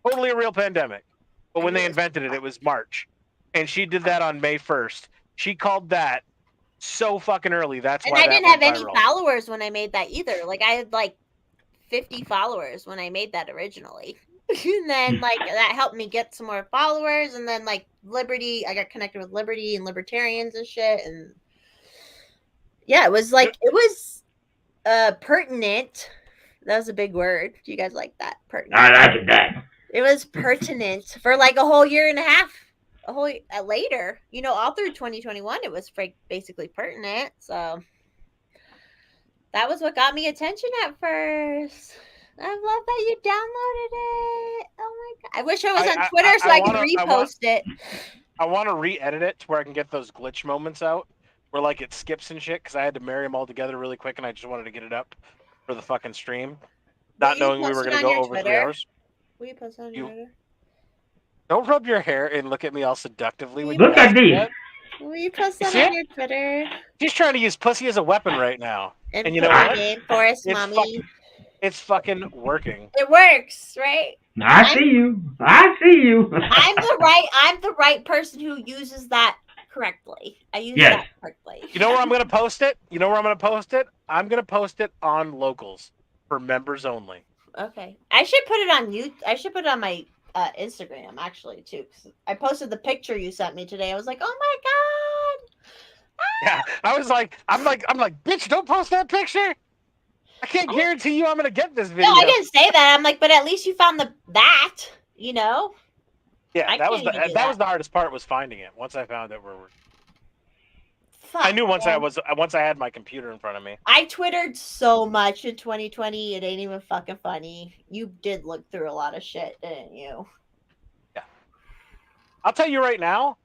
Totally a real pandemic. But when they invented it, it was March. And she did that on May 1st. She called that so fucking early. That's why. And I didn't have any followers when I made that either. Like, I had like 50 followers when I made that originally. And then like that helped me get some more followers, and then like Liberty, I got connected with Liberty and libertarians and shit, and yeah, it was pertinent. That was a big word. Do you guys like that? Pertinent. I like that. It was pertinent for like a whole year and a half. A whole later, all through 2021, it was basically pertinent. So that was what got me attention at first. I love that you downloaded it. Oh my god! I wish I was on Twitter so I could repost it. I want to re-edit it to where I can get those glitch moments out, where like it skips and shit, because I had to marry them all together really quick, and I just wanted to get it up for the fucking stream, not knowing we were going to go over 3 hours. Will you post it on your Twitter? Don't rub your hair and look at me all seductively. Look at these. Will you post that on your Twitter? She's trying to use pussy as a weapon right now, and you know what? Forest mommy. It's fucking working. It works, right? I see you. I'm the right person who uses that correctly. I use that correctly. You know where I'm gonna post it? I'm gonna post it on Locals for members only. Okay. I should put it on I should put it on my Instagram actually too. I posted the picture you sent me today. I was like, oh my god. Yeah, I'm like, bitch, don't post that picture. I can't guarantee you I'm gonna get this video. No, I didn't say that. I'm like, but at least you found that. Yeah, that was the hardest part, was finding it. Once I found it, I knew once I had my computer in front of me. I twittered so much in 2020, it ain't even fucking funny. You did look through a lot of shit, didn't you? Yeah. I'll tell you right now,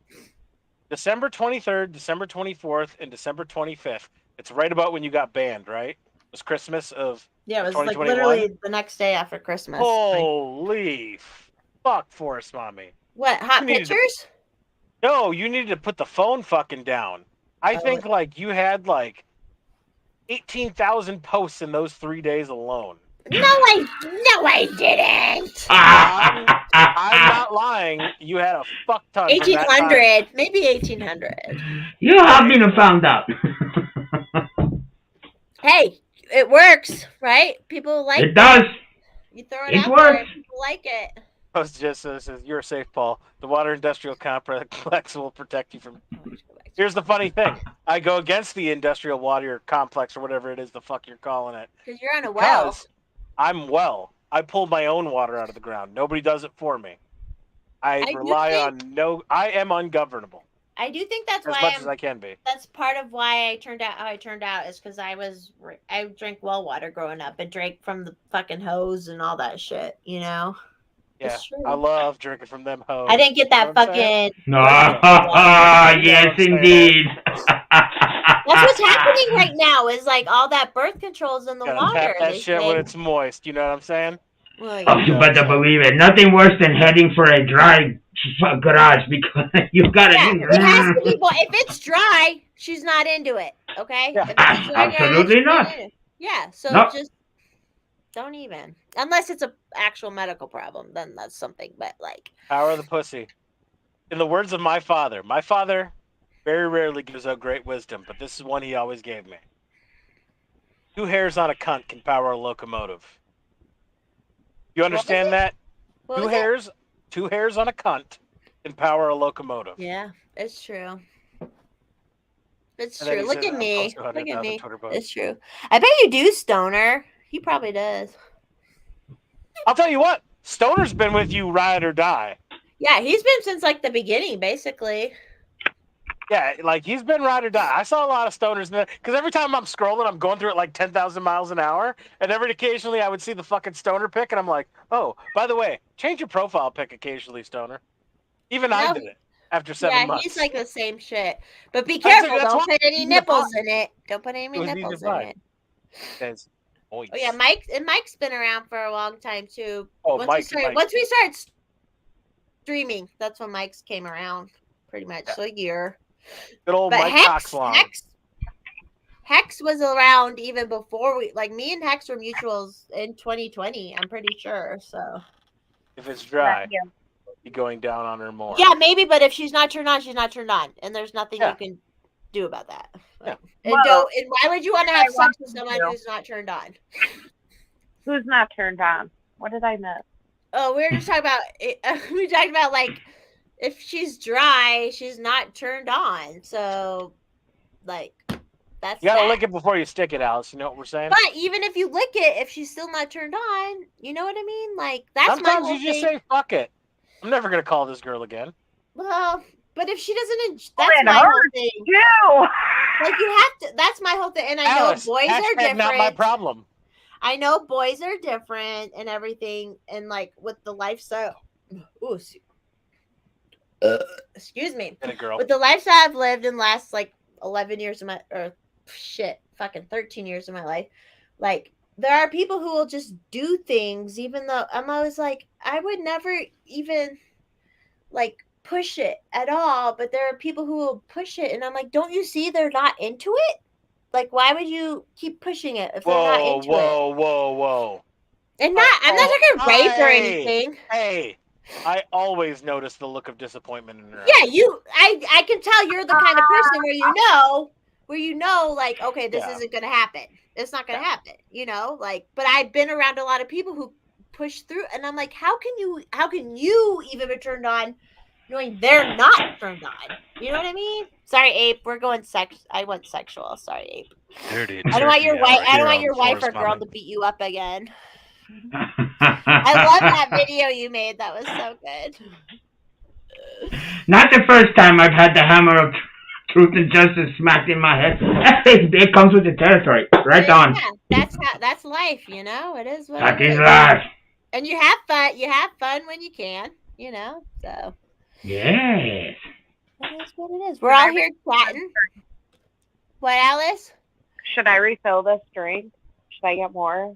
December 23rd, December 24th, and December 25th. It's right about when you got banned, right? It was Christmas of it was like literally the next day after Christmas. Holy fuck, Forest Mommy. What, hot pictures? No, you needed to put the phone fucking down. I think like you had like 18,000 posts in those 3 days alone. No, I didn't. I'm not lying. You had a fuck ton. 1,800, maybe 1,800. You have been found out. Hey, it works, right? People like it. Does. You throw it out works. there, people like it. Post just says, "You're safe, Paul. The water industrial complex will protect you from." Here's the funny thing: I go against the industrial water complex or whatever it is the fuck you're calling it. Because you're on a well. Because I'm well. I pulled my own water out of the ground. Nobody does it for me. I rely on no. I am ungovernable. I do think that's as why much as I can be. That's part of why I turned out how I turned out, is because I drank well water growing up and drank from the fucking hose and all that shit. Yeah, I love drinking from them hose. I didn't get that fucking. No, yes, indeed. That's what's happening right now. Is like all that birth control's in the water. Tap that shit when it's moist. You know what I'm saying? Well, Oh, you better believe it. Nothing worse than heading for a dry garage because you gotta. Yeah, it has to be. If it's dry, she's not into it. Okay. Yeah. If it's a dry garage, Absolutely she's not. into it. Yeah. So Nope. just don't even, unless it's a actual medical problem, then that's something. But like, Power of the pussy. In the words of my father very rarely gives out great wisdom, but this is one he always gave me. 2 hairs on a cunt can power a locomotive. You understand that? what 2 was it? hairs on a cunt can power a locomotive. Yeah, it's true. It's And then true. he Look says, at "I'll me. post Look at 100,000 me. Twitter posts." It's true. I bet you do, Stoner. He probably does. I'll tell you what, Stoner's been with you ride or die. Yeah, he's been since like the beginning, basically. Yeah, like he's been ride or die. I saw a lot of Stoners because every time I'm scrolling, I'm going through it like 10,000 miles an hour, and occasionally I would see the fucking Stoner pic, and I'm like, oh, by the way, change your profile pic occasionally, Stoner. Even I did it after 7 months. He's like the same shit. But be careful, don't put any easy to nipples find. in it. Don't put any It was easy to nipples in find. it. Says, Oh yeah, Mike's been around for a long time too. Oh, once Mike, we started streaming, that's when Mike's came around, pretty much. Yeah. So a year. Good old but Mike Coxlawn. Hex was around even before me and Hex were mutuals in 2020. I'm pretty sure. So if it's dry, be going down on her more. Yeah, maybe. But if she's not turned on, she's not turned on, and there's nothing you can do about that. Yeah. And and why would you want to have sex with someone who's not turned on? Who's not turned on? What did I miss? Oh, we were just talking about we talked about like if she's dry, she's not turned on. So like that's you gotta lick it before you stick it, Alice. You know what we're saying? But even if you lick it, if she's still not turned on, you know what I mean? Like that's sometimes my you just say fuck it. I'm never gonna call this girl again. Well, but if she doesn't, that's my whole thing. Too. Like you have to. That's my whole thing, and I Alice, know boys are different. Not my problem. I know boys are different and everything, and like with the lifestyle. Ooh, excuse me. Girl. With the lifestyle I've lived in the last like 11 years of my, or fucking 13 years of my life, like there are people who will just do things, even though I'm always like, I would never even like push it at all, but there are people who will push it, and I'm like, don't you see they're not into it? Like, why would you keep pushing it if they're not into it? Whoa. And I'm not talking rape or anything. Hey, I always notice the look of disappointment in her eyes. Yeah, I can tell you're the kind of person where you know, like, okay, this isn't gonna happen. It's not gonna happen, you know, like, but I've been around a lot of people who push through, and I'm like, how can you even be turned on knowing they're not turned on? You know what I mean? Sorry, Ape. We're going I went sexual. Sorry, Ape. I don't want your wife. I don't want your wife or girl to beat you up again. I love that video you made. That was so good. Not the first time I've had the hammer of truth and justice smacked in my head. It comes with the territory. Right on. That's life. You know, it is what that is life. And you have fun. You have fun when you can. You know, so. Yes. That is what it is. We're all here chatting. What, Alice? Should I refill this drink? Should I get more?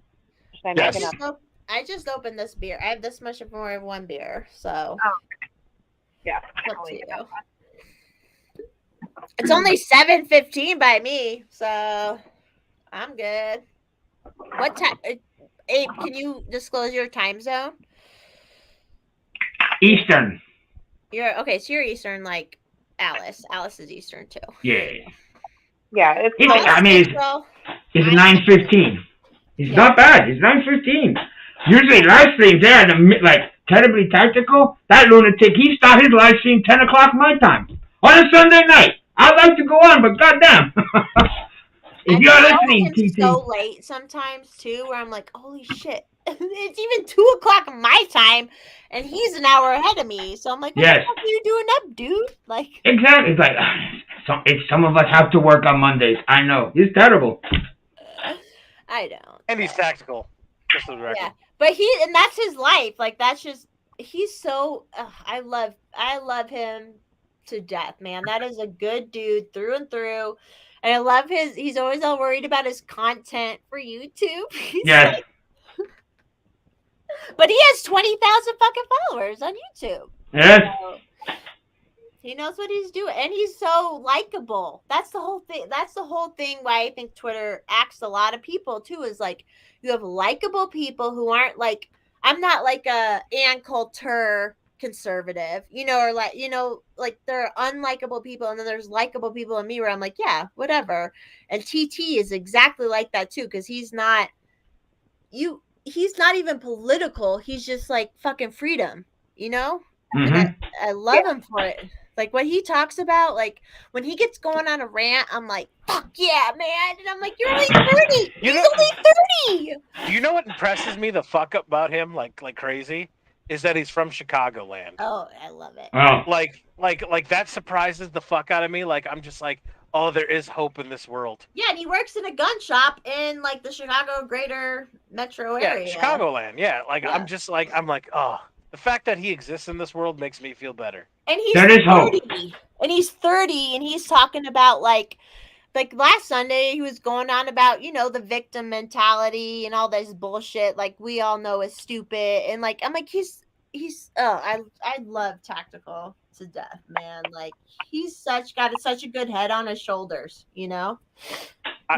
Should I make enough? I just opened this beer. I have this much more of one beer, so. Oh. Yeah. Up to you. It's only 7:15 by me, so I'm good. What time? Abe, can you disclose your time zone? Eastern. You're okay, so you're Eastern, like Alice. Alice is Eastern too. Yeah. Yeah, it's. I mean, it's 9:15. It's not bad. It's 9:15. Usually live streams there, like terribly tactical. That lunatic, he started his live stream 10 o'clock my time on a Sunday night. I'd like to go on, but goddamn. If you're listening, TT. So late sometimes too, where I'm like, holy shit, it's even 2 o'clock my time, and he's an hour ahead of me. So I'm like, what the fuck are you doing up, dude? Like exactly, it's like some of us have to work on Mondays. I know it's terrible. I don't. And he's tactical. Just for the record. Yeah, but and that's his life. Like that's just he's so. I love him to death, man. That is a good dude through and through. And I love he's always all worried about his content for YouTube. Yes. But he has 20,000 fucking followers on YouTube. Yes. So he knows what he's doing, and he's so likable. That's the whole thing. That's the whole thing why I think Twitter acts a lot of people too. Is like you have likable people who aren't like I'm not like a Ann Coulter conservative, or like there are unlikable people, and then there's likable people in me where I'm like, yeah, whatever. And TT is exactly like that too, because he's not even political. He's just like fucking freedom, And I love him for it. Like what he talks about, like when he gets going on a rant, I'm like, fuck yeah, man. And I'm like, you're only 30. He's only 30. Do you know what impresses me the fuck up about him like crazy? Is that he's from Chicagoland. Oh, I love it. Oh. Like that surprises the fuck out of me. Like I'm just like, oh, there is hope in this world. Yeah, and he works in a gun shop in like the Chicago greater metro area. Yeah, Chicagoland. Yeah, like yeah. I'm like, oh, the fact that he exists in this world makes me feel better. And he's 30. And he's 30, and he's talking about like last Sunday he was going on about the victim mentality and all this bullshit like we all know is stupid, and like I'm like he's I love Tactical to death, man. Like he's got such a good head on his shoulders, And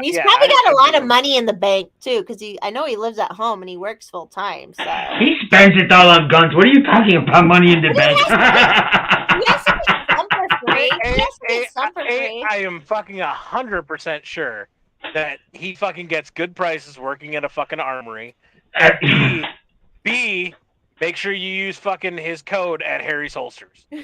he's probably got a lot of money in the bank too, because I know he lives at home and he works full time. So he spends it all on guns. What are you talking about? Money in the bank? He has to get some for free. He has to get some for free. I am fucking 100% sure that he fucking gets good prices working at a fucking armory. And B, make sure you use fucking his code at Harry's Holsters. Oh,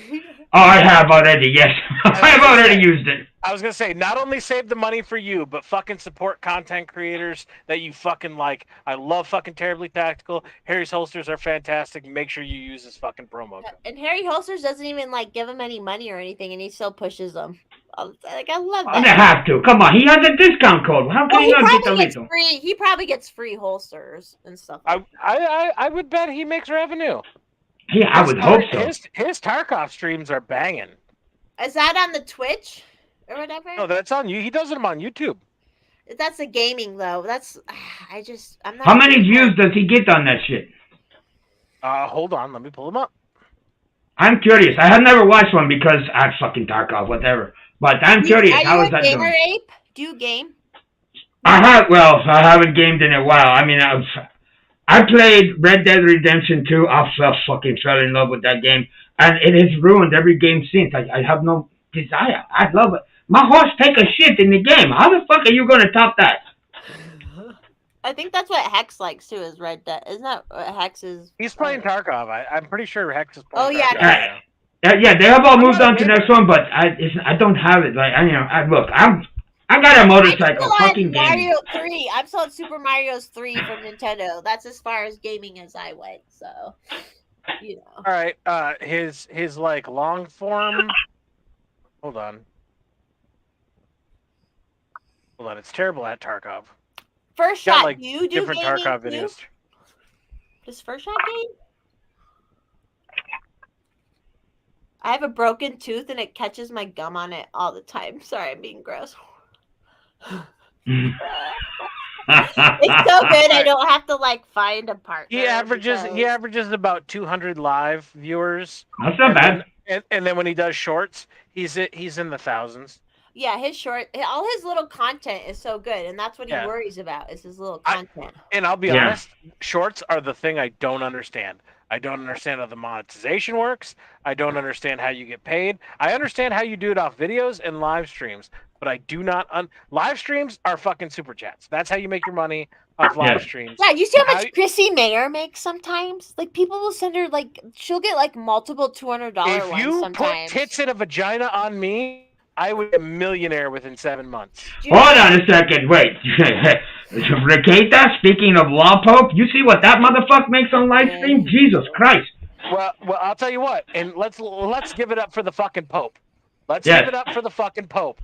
I have already, yes. I have already used it. I was going to say, not only save the money for you, but fucking support content creators that you fucking like. I love fucking Terribly Tactical. Harry's Holsters are fantastic. Make sure you use his fucking promo code. And Harry Holsters doesn't even like give him any money or anything, and he still pushes them. Like I love that. They have to. Come on, he has a discount code. How can he not get the lethal? He probably gets free holsters and stuff. I would bet he makes revenue. Yeah, I would hope so. His Tarkov streams are banging. Is that on the Twitch or whatever? No, that's on you. He does them on YouTube. That's a gaming though. I'm not. How many views does he get on that shit? Hold on, let me pull him up. I'm curious. I have never watched one because I fucking Tarkov, whatever. But I'm curious. How is that doing? Are you a gamer, Ape? Do you game? I haven't gamed in a while. I mean, I played Red Dead Redemption 2. I fucking fell in love with that game. And it has ruined every game since. I have no desire. I love it. My horse take a shit in the game. How the fuck are you going to top that? I think that's what Hex likes too, is Red Dead. Isn't that what Hex is? He's playing Tarkov. I'm pretty sure Hex is playing Tarkov. Yeah, they have all moved on to the next one, but I don't have it. Like, I got a motorcycle. Fucking Mario 3. I'm still at Super Mario 3 from Nintendo. That's as far as gaming as I went. So, All right. His like long form. Hold on. It's terrible at Tarkov. First shot. Like, you do different gaming Tarkov too? videos. Does First Shot game? I have a broken tooth and it catches my gum on it all the time. Sorry, I'm being gross. It's so good I don't have to like find a partner. He averages about 200 live viewers. That's not bad. And then when he does shorts, he's in the thousands. Yeah, all his little content is so good, and that's what he worries about is his little content. And I'll be honest, shorts are the thing I don't understand. I don't understand how the monetization works. I don't understand how you get paid. I understand how you do it off videos and live streams, but I do not. Live streams are fucking super chats. That's how you make your money off live streams. Yeah, you see how much Chrissy Mayer makes sometimes? Like, people will send her, like, she'll get, like, multiple $200 ones sometimes. If you put tits in a vagina on me, I would be a millionaire within 7 months. Hold on a second. Wait. Raketa, speaking of Law Pope, you see what that motherfucker makes on live stream? Jesus Christ. Well, I'll tell you what. And let's give it up for the fucking Pope. Let's give it up for the fucking Pope.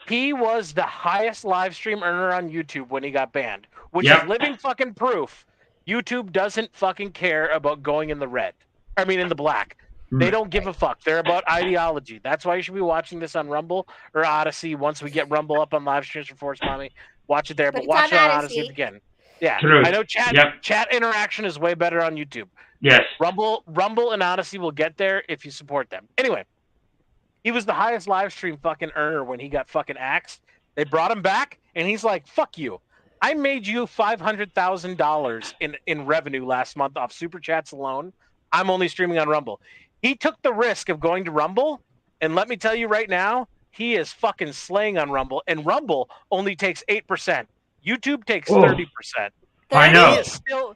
He was the highest live stream earner on YouTube when he got banned, which is living fucking proof. YouTube doesn't fucking care about going in the red. I mean, in the black. They don't give a fuck. They're about ideology. That's why you should be watching this on Rumble or Odyssey once we get Rumble up on live streams for Force Mommy. Watch it there, but watch it on Odyssey again. Yeah, Truth. I know chat interaction is way better on YouTube. Yes. Rumble and Odyssey will get there if you support them. Anyway, he was the highest live stream fucking earner when he got fucking axed. They brought him back, and he's like, "Fuck you! I made you $500,000 in revenue last month off super chats alone. I'm only streaming on Rumble." He took the risk of going to Rumble, and let me tell you right now, he is fucking slaying on Rumble. And Rumble only takes 8%. YouTube takes 30%. I know. He is still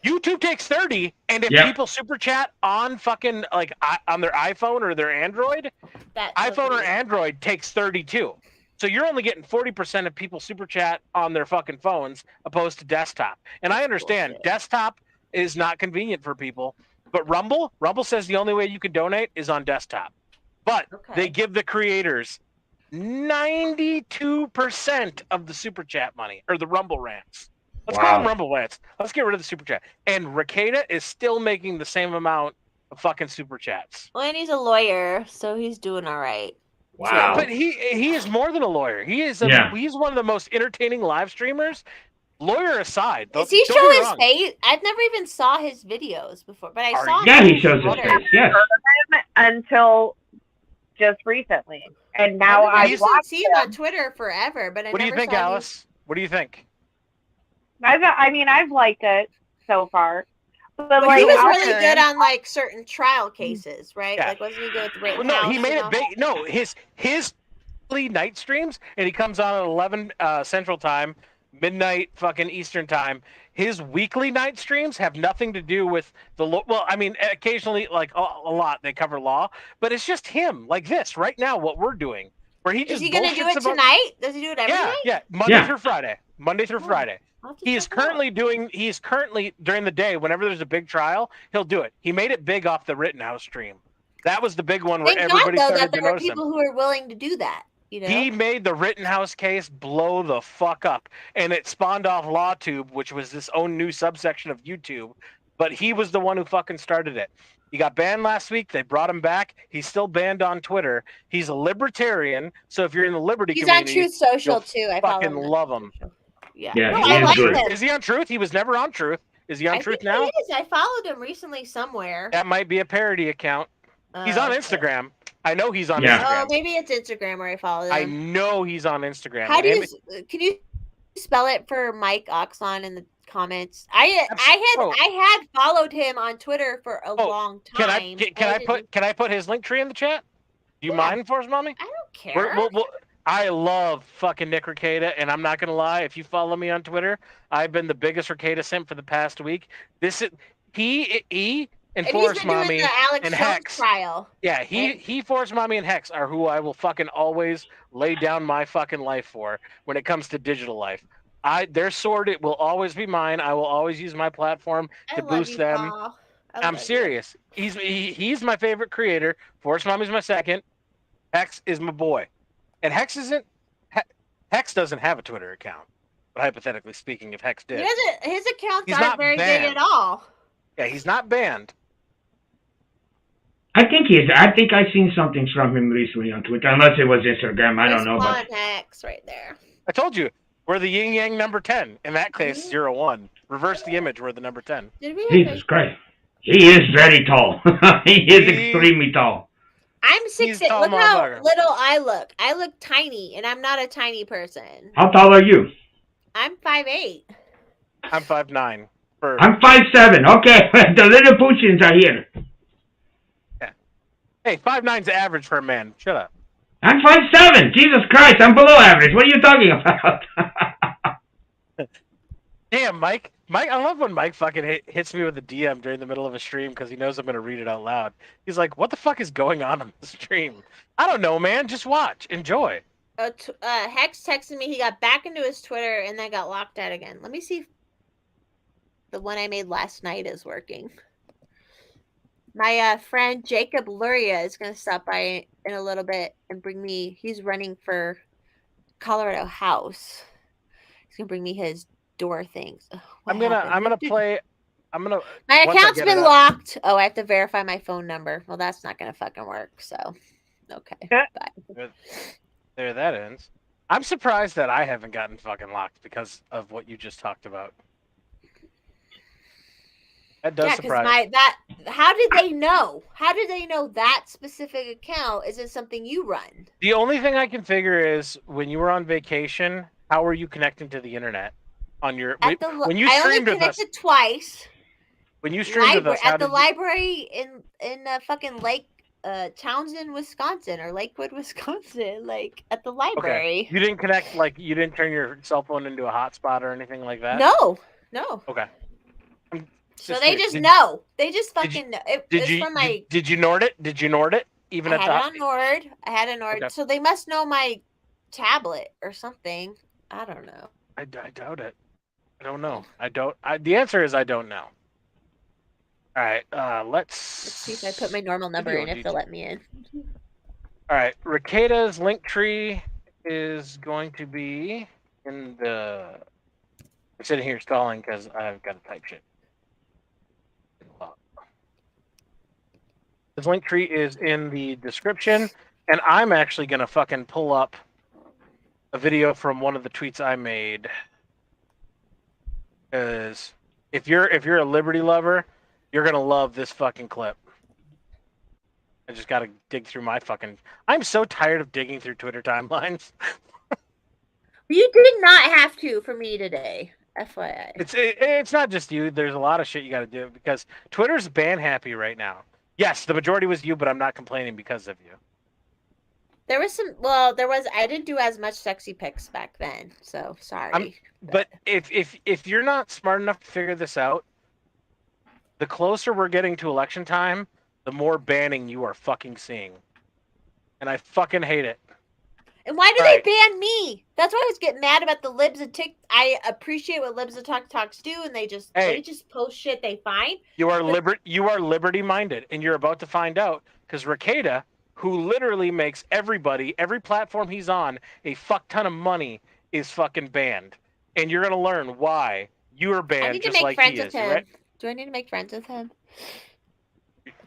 YouTube takes 30, and if people super chat on fucking like on their iPhone or their Android, iPhone or Android takes 32. So you're only getting 40% of people super chat on their fucking phones opposed to desktop. And I understand desktop is not convenient for people, but Rumble says the only way you can donate is on desktop. But they give the creators 92% of the super chat money or the Rumble rants. Let's call them Rumble rants. Let's get rid of the super chat. And Rekieta is still making the same amount of fucking super chats. Well, and he's a lawyer, so he's doing all right. Wow. But he is more than a lawyer. He is he's one of the most entertaining live streamers. Lawyer aside, does he show his face? I've never even saw his videos before, but I saw. Yeah, he shows his face. Yes. Until just recently, and now I've seen him on Twitter forever. But what do you think, Alice? What do you think? I've liked it so far. But he was really good on like certain trial cases, right? Yeah. Like wasn't he good with Rittenhouse? No, he made it big. No, his night streams, and he comes on at 11 Central Time, midnight fucking Eastern Time. His weekly night streams have nothing to do with the well, I mean, occasionally, like a lot, they cover law, but it's just him, like this right now, what we're doing, where he just is he going to do it tonight? Does he do it every night? Yeah, Monday through Friday. Monday through Friday. He's currently during the day, whenever there's a big trial, he'll do it. He made it big off the Rittenhouse stream. That was the big one where everybody started to notice him. People who are willing to do that. You know? He made the Rittenhouse case blow the fuck up, and it spawned off LawTube, which was this own new subsection of YouTube. But he was the one who fucking started it. He got banned last week. They brought him back. He's still banned on Twitter. He's a libertarian, so if you're in the liberty community, he's on Truth Social too. I fucking love him. Yeah, I like him. Is he on Truth? He was never on Truth. Is he on Truth now? He is. I followed him recently somewhere. That might be a parody account. He's on Instagram. I know he's on Instagram. Oh, maybe it's Instagram where I followed him. I know he's on Instagram. How do you? Can you spell it for Mike Oxlon in the comments? I had followed him on Twitter for a long time. Can I put his link tree in the chat? Do you mind, Force Mommy? I don't care. I love fucking Nick Rekieta, and I'm not gonna lie. If you follow me on Twitter, I've been the biggest Rekieta simp for the past week. He and Force Mommy and Hex trial. Yeah, he Force Mommy and Hex are who I will fucking always lay down my fucking life for when it comes to digital life. Their sword, it will always be mine. I will always use my platform to boost them. I'm serious. He's my favorite creator. Force Mommy's my second. Hex is my boy. And Hex doesn't have a Twitter account. But hypothetically speaking, if Hex did, his accounts aren't very big at all. Yeah, he's not banned. I think he is. I think I've seen something from him recently on Twitter, unless it was Instagram. I don't know. But Hex right there. I told you we're the yin yang number 10. In that case, 0-1. Reverse the image. We're the number 10. Jesus Christ, he is very tall. He is extremely tall. I'm 6'8". Look how little I look. I look tiny, and I'm not a tiny person. How tall are you? I'm 5'8". I'm 5'9". I'm 5'7". Okay, the little Pushins are here. Yeah. Hey, 5'9's average for a man. Shut up. I'm 5'7". Jesus Christ, I'm below average. What are you talking about? Damn, Mike, I love when Mike fucking hits me with a DM during the middle of a stream because he knows I'm going to read it out loud. He's like, what the fuck is going on the stream? I don't know, man. Just watch. Enjoy. Hex texted me. He got back into his Twitter and then got locked out again. Let me see if the one I made last night is working. My friend Jacob Luria is going to stop by in a little bit and bring me. He's running for Colorado House. He's going to bring me his door things. I'm gonna play. My account's been locked. Oh, I have to verify my phone number. Well, that's not gonna fucking work. So, okay. Bye. There that ends. I'm surprised that I haven't gotten fucking locked because of what you just talked about. That does surprise. How did they know? How did they know that specific account isn't something you run? The only thing I can figure is when you were on vacation, how were you connecting to the internet on your when you I only streamed with us? connected twice. When you streamed with us, at the library in fucking Lake Townsend, Wisconsin, or Lakewood, Wisconsin, like at the library. Okay. You didn't connect, like you didn't turn your cell phone into a hotspot or anything like that? No. Okay. So they just know. They just fucking know. Did you Nord it? Did you Nord it? Even I had it on Nord. I had a Nord. Okay. So they must know my tablet or something. I don't know. I doubt it. I don't know. The answer is I don't know. All right. Let's see if I put my normal number in if they'll let me in. All right. Rekeda's link tree is going to be in the. I'm sitting here stalling because I've got to type shit. His link tree is in the description, and I'm actually gonna fucking pull up a video from one of the tweets I made. Because if you're a Liberty lover, you're gonna love this fucking clip. I just gotta dig through my fucking. I'm so tired of digging through Twitter timelines. You did not have to for me today. FYI. It's not just you. There's a lot of shit you got to do because Twitter's ban happy right now. Yes, the majority was you, but I'm not complaining because of you. There was some. Well, there was. I didn't do as much sexy pics back then, so sorry. But if you're not smart enough to figure this out, the closer we're getting to election time, the more banning you are fucking seeing, and I fucking hate it. And why do they ban me? That's why I was getting mad about the libs and tick. I appreciate what libs and talks do, and they just post shit they find. You are liberty minded, and you're about to find out because Rekeda, who literally makes every platform he's on a fuck ton of money, is fucking banned, and you're gonna learn why you are banned. I need to just make like friends he with is. him. Right? Do I need to make friends with him?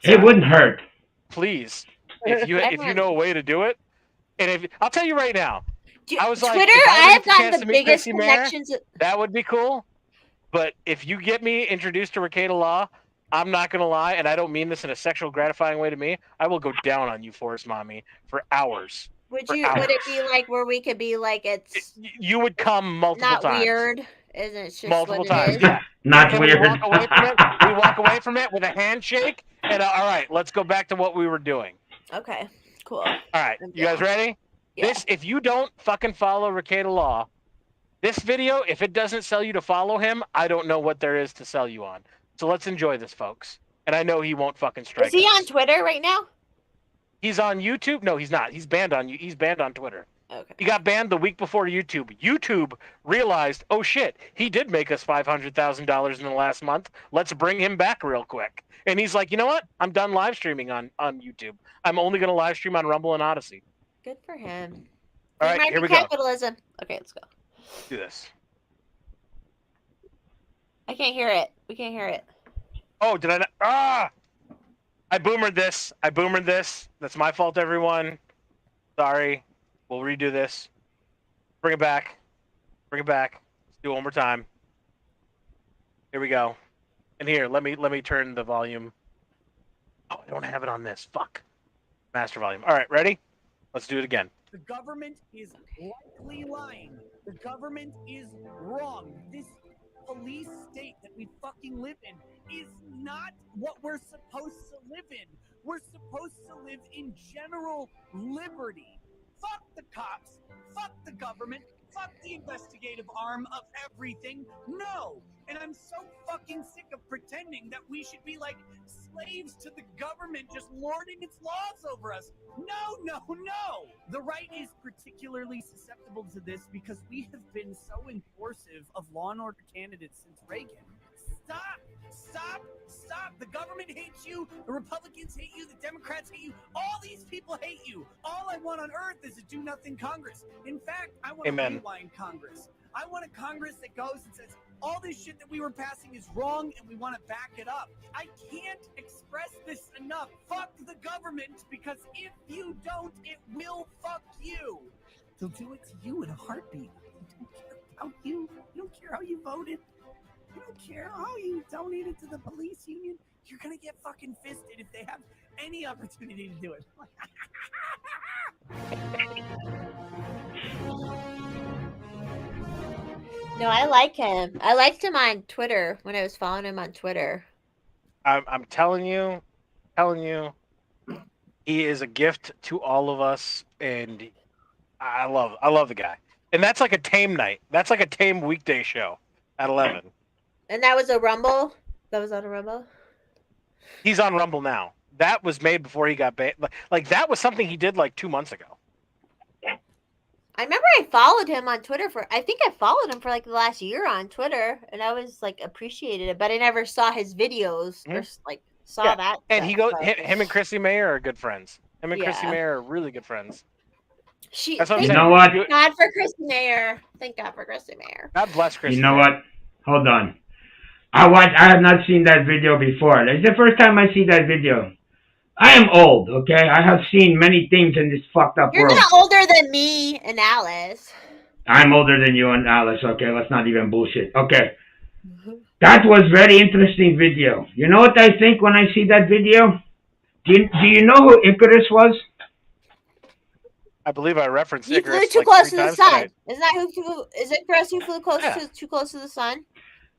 It wouldn't hurt. Please, if you know a way to do it. And I'll tell you right now, I was Twitter, like, I have gotten the biggest connections. That would be cool. But if you get me introduced to Rekeda Law, I'm not gonna lie, and I don't mean this in a sexual gratifying way to me. I will go down on you, Forest Mommy, for hours. Would it be like where we could be like you would come multiple times. Not weird, isn't it? Just Multiple what times, it is? yeah. Not weird. We walk away from it with a handshake, and all right, let's go back to what we were doing. Okay. Cool. All right, you guys ready? Yeah. If you don't fucking follow Rekeda Law, this video, if it doesn't sell you to follow him, I don't know what there is to sell you on. So let's enjoy this, folks. And I know he won't fucking strike. Is he on Twitter right now? He's on YouTube? No, he's not. He's banned on Twitter. Okay. He got banned the week before YouTube. YouTube realized, oh shit, he did make us $500,000 in the last month. Let's bring him back real quick. And he's like, you know what? I'm done live streaming on YouTube. I'm only going to live stream on Rumble and Odyssey. Good for him. All right, here we go. Capitalism. Okay, let's go. Do this. I can't hear it. We can't hear it. Oh, did I not? Ah! I boomered this. That's my fault, everyone. Sorry. We'll redo this. Bring it back. Let's do it one more time. Here we go. And here, let me turn the volume. Oh, I don't have it on this. Fuck. Master volume. All right, ready? Let's do it again. The government is likely lying. The government is wrong. This police state that we fucking live in is not what we're supposed to live in. We're supposed to live in general liberty. Fuck the cops. Fuck the government. Fuck the investigative arm of everything. No. And I'm so fucking sick of pretending that we should be like slaves to the government just lording its laws over us. No. The right is particularly susceptible to this because we have been so enforcive of law and order candidates since Reagan. Stop. The government hates you. The Republicans hate you. The Democrats hate you. All these people hate you. All I want on earth is a do-nothing Congress. In fact, I want a rewind Congress. I want a Congress that goes and says, all this shit that we were passing is wrong and we want to back it up. I can't express this enough. Fuck the government, because if you don't, it will fuck you. They'll do it to you in a heartbeat. They don't care about you. They don't care how you voted. They don't care how you donated to the police union. You're gonna get fucking fisted if they have any opportunity to do it. No, I like him. I liked him on Twitter when I was following him on Twitter. I'm telling you, he is a gift to all of us, and I love the guy. And that's like a tame night. That's like a tame weekday show at 11. And that was a Rumble? That was on a Rumble? He's on Rumble now. That was made before he got banned. Like that was something he did like 2 months ago. I remember I followed him on Twitter I think I followed him for like the last year on Twitter, and I was like appreciated it, but I never saw his videos or like saw that. And stuff, him and Chrissy Mayer are good friends. Him and Chrissy Mayer are really good friends. That's what I'm you saying. know what? God for Chrissy Mayer. Thank God for Chrissy Mayer. God bless Chrissy. You know Mayer. what? Hold on. I have not seen that video before. It's the first time I see that video. I am old, okay? I have seen many things in this fucked up You're world. not older than me and Alice. I'm older than you and Alice, okay? Let's not even bullshit. Okay. That was very interesting video. You know what I think when I see that video? Do you know who Icarus was? I believe I referenced He Icarus flew too like close 3 to the times sun. tonight. Isn't that who flew? Is it Chris who flew too close to the sun?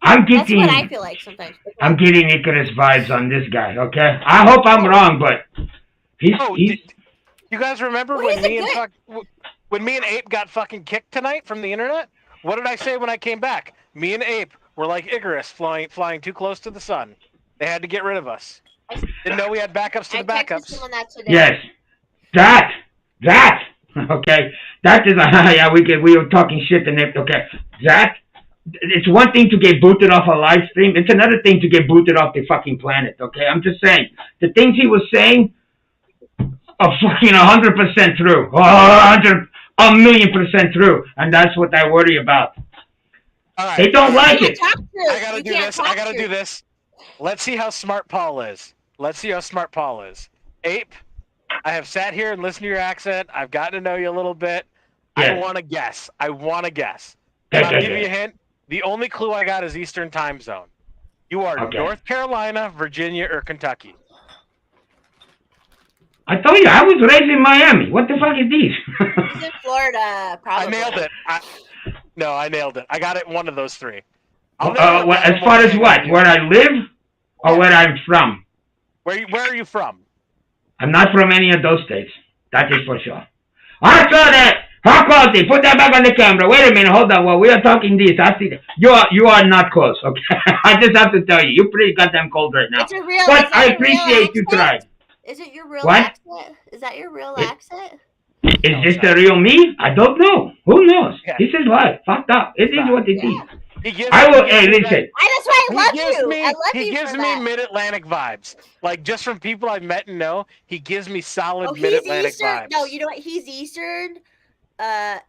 That's what I feel like sometimes. I'm getting Icarus vibes on this guy, okay? I hope I'm wrong, but he's you guys remember when me and Ape got fucking kicked tonight from the internet? What did I say when I came back? Me and Ape were like Icarus flying too close to the sun. They had to get rid of us. Didn't know we had backups to the backups. Yes. That. Okay. That is yeah, we were talking shit and it. Okay. That. It's one thing to get booted off a live stream. It's another thing to get booted off the fucking planet. Okay. I'm just saying the things he was saying are fucking 100% true. 1,000,000% true. And that's what I worry about. All right. They don't like it. I gotta do this. Let's see how smart Paul is. Ape, I have sat here and listened to your accent. I've gotten to know you a little bit. Yeah. I want to guess. And I'll give you a hint. The only clue I got is Eastern time zone. You are North Carolina, Virginia, or Kentucky. I told you, I was raised in Miami. What the fuck is this? He's in Florida, probably. I nailed it. I nailed it. I got it in one of those three. As far as what? Where I live or where I'm from? Where are you from? I'm not from any of those states. That is for sure. I saw that. How quality? Put that back on the camera. Wait a minute. Hold on. While we are talking this, I see that. You are not close, okay? I just have to tell you. You're pretty goddamn cold right now. But I appreciate you trying. Is it your real accent? Is that your real accent? Is this the real me? I don't know. Who knows? Yeah. This is life. Fucked up. It is what it is. Listen. That's why I love you. He gives me Mid-Atlantic vibes. Like, just from people I've met and know, he gives me solid Mid-Atlantic vibes. No, you know what? He's Eastern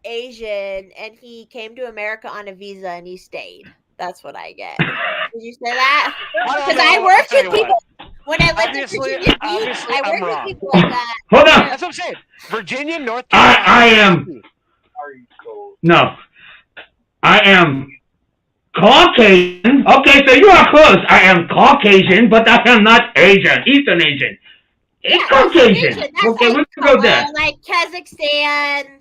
Asian, and he came to America on a visa, and he stayed. That's what I get. Did you say that? Because I worked with people. When I lived in Virginia Beach, I worked with people like that. Hold on. That's what I'm saying. Virginia, North Carolina. I am. No. I am Caucasian. Okay, so you are close. I am Caucasian, but I am not Asian. Eastern Asian. It's Caucasian. Okay, we can go there. Like Kazakhstan,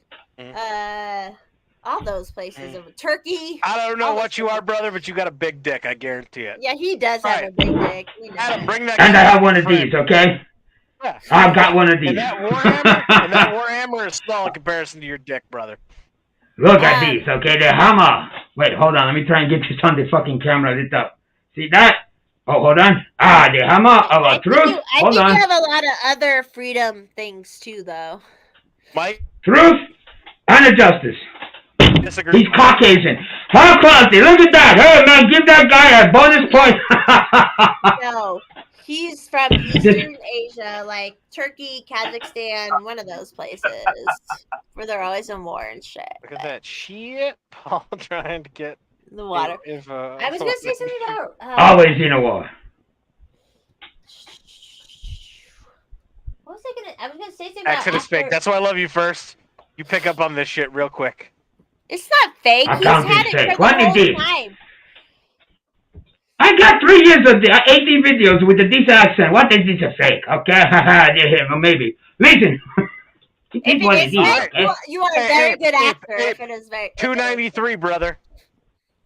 all those places. Turkey. I don't know what you are, brother, but you got a big dick. I guarantee it. Yeah, he does have a big dick. Adam, bring that. And I have one of these. Okay. Yeah. I've got one of these. And that Warhammer is small in comparison to your dick, brother. Look at these, okay? The hammer. Wait, hold on. Let me try and get this on the fucking camera lit up. See that? Oh, hold on. The hammer of truth. Hold on. I think you have a lot of other freedom things too, though. Mike? Truth and justice. Disagree. He's Caucasian. High quality. Look at that. Hey, man, give that guy a bonus point. No, he's from Eastern Asia, like Turkey, Kazakhstan, one of those places where they're always in war and shit. Look at that shit. Paul trying to get the water. I was going to say something about... always in a war. What was I going to... I was going to say something about... Accent is fake. That's why I love you first. You pick up on this shit real quick. It's not fake. He's had it for the whole time. I got 3 years of 80 videos with this accent. What is this a fake? Okay, maybe. Listen. If it is fake, you are a very good actor. If it is fake. 293, brother.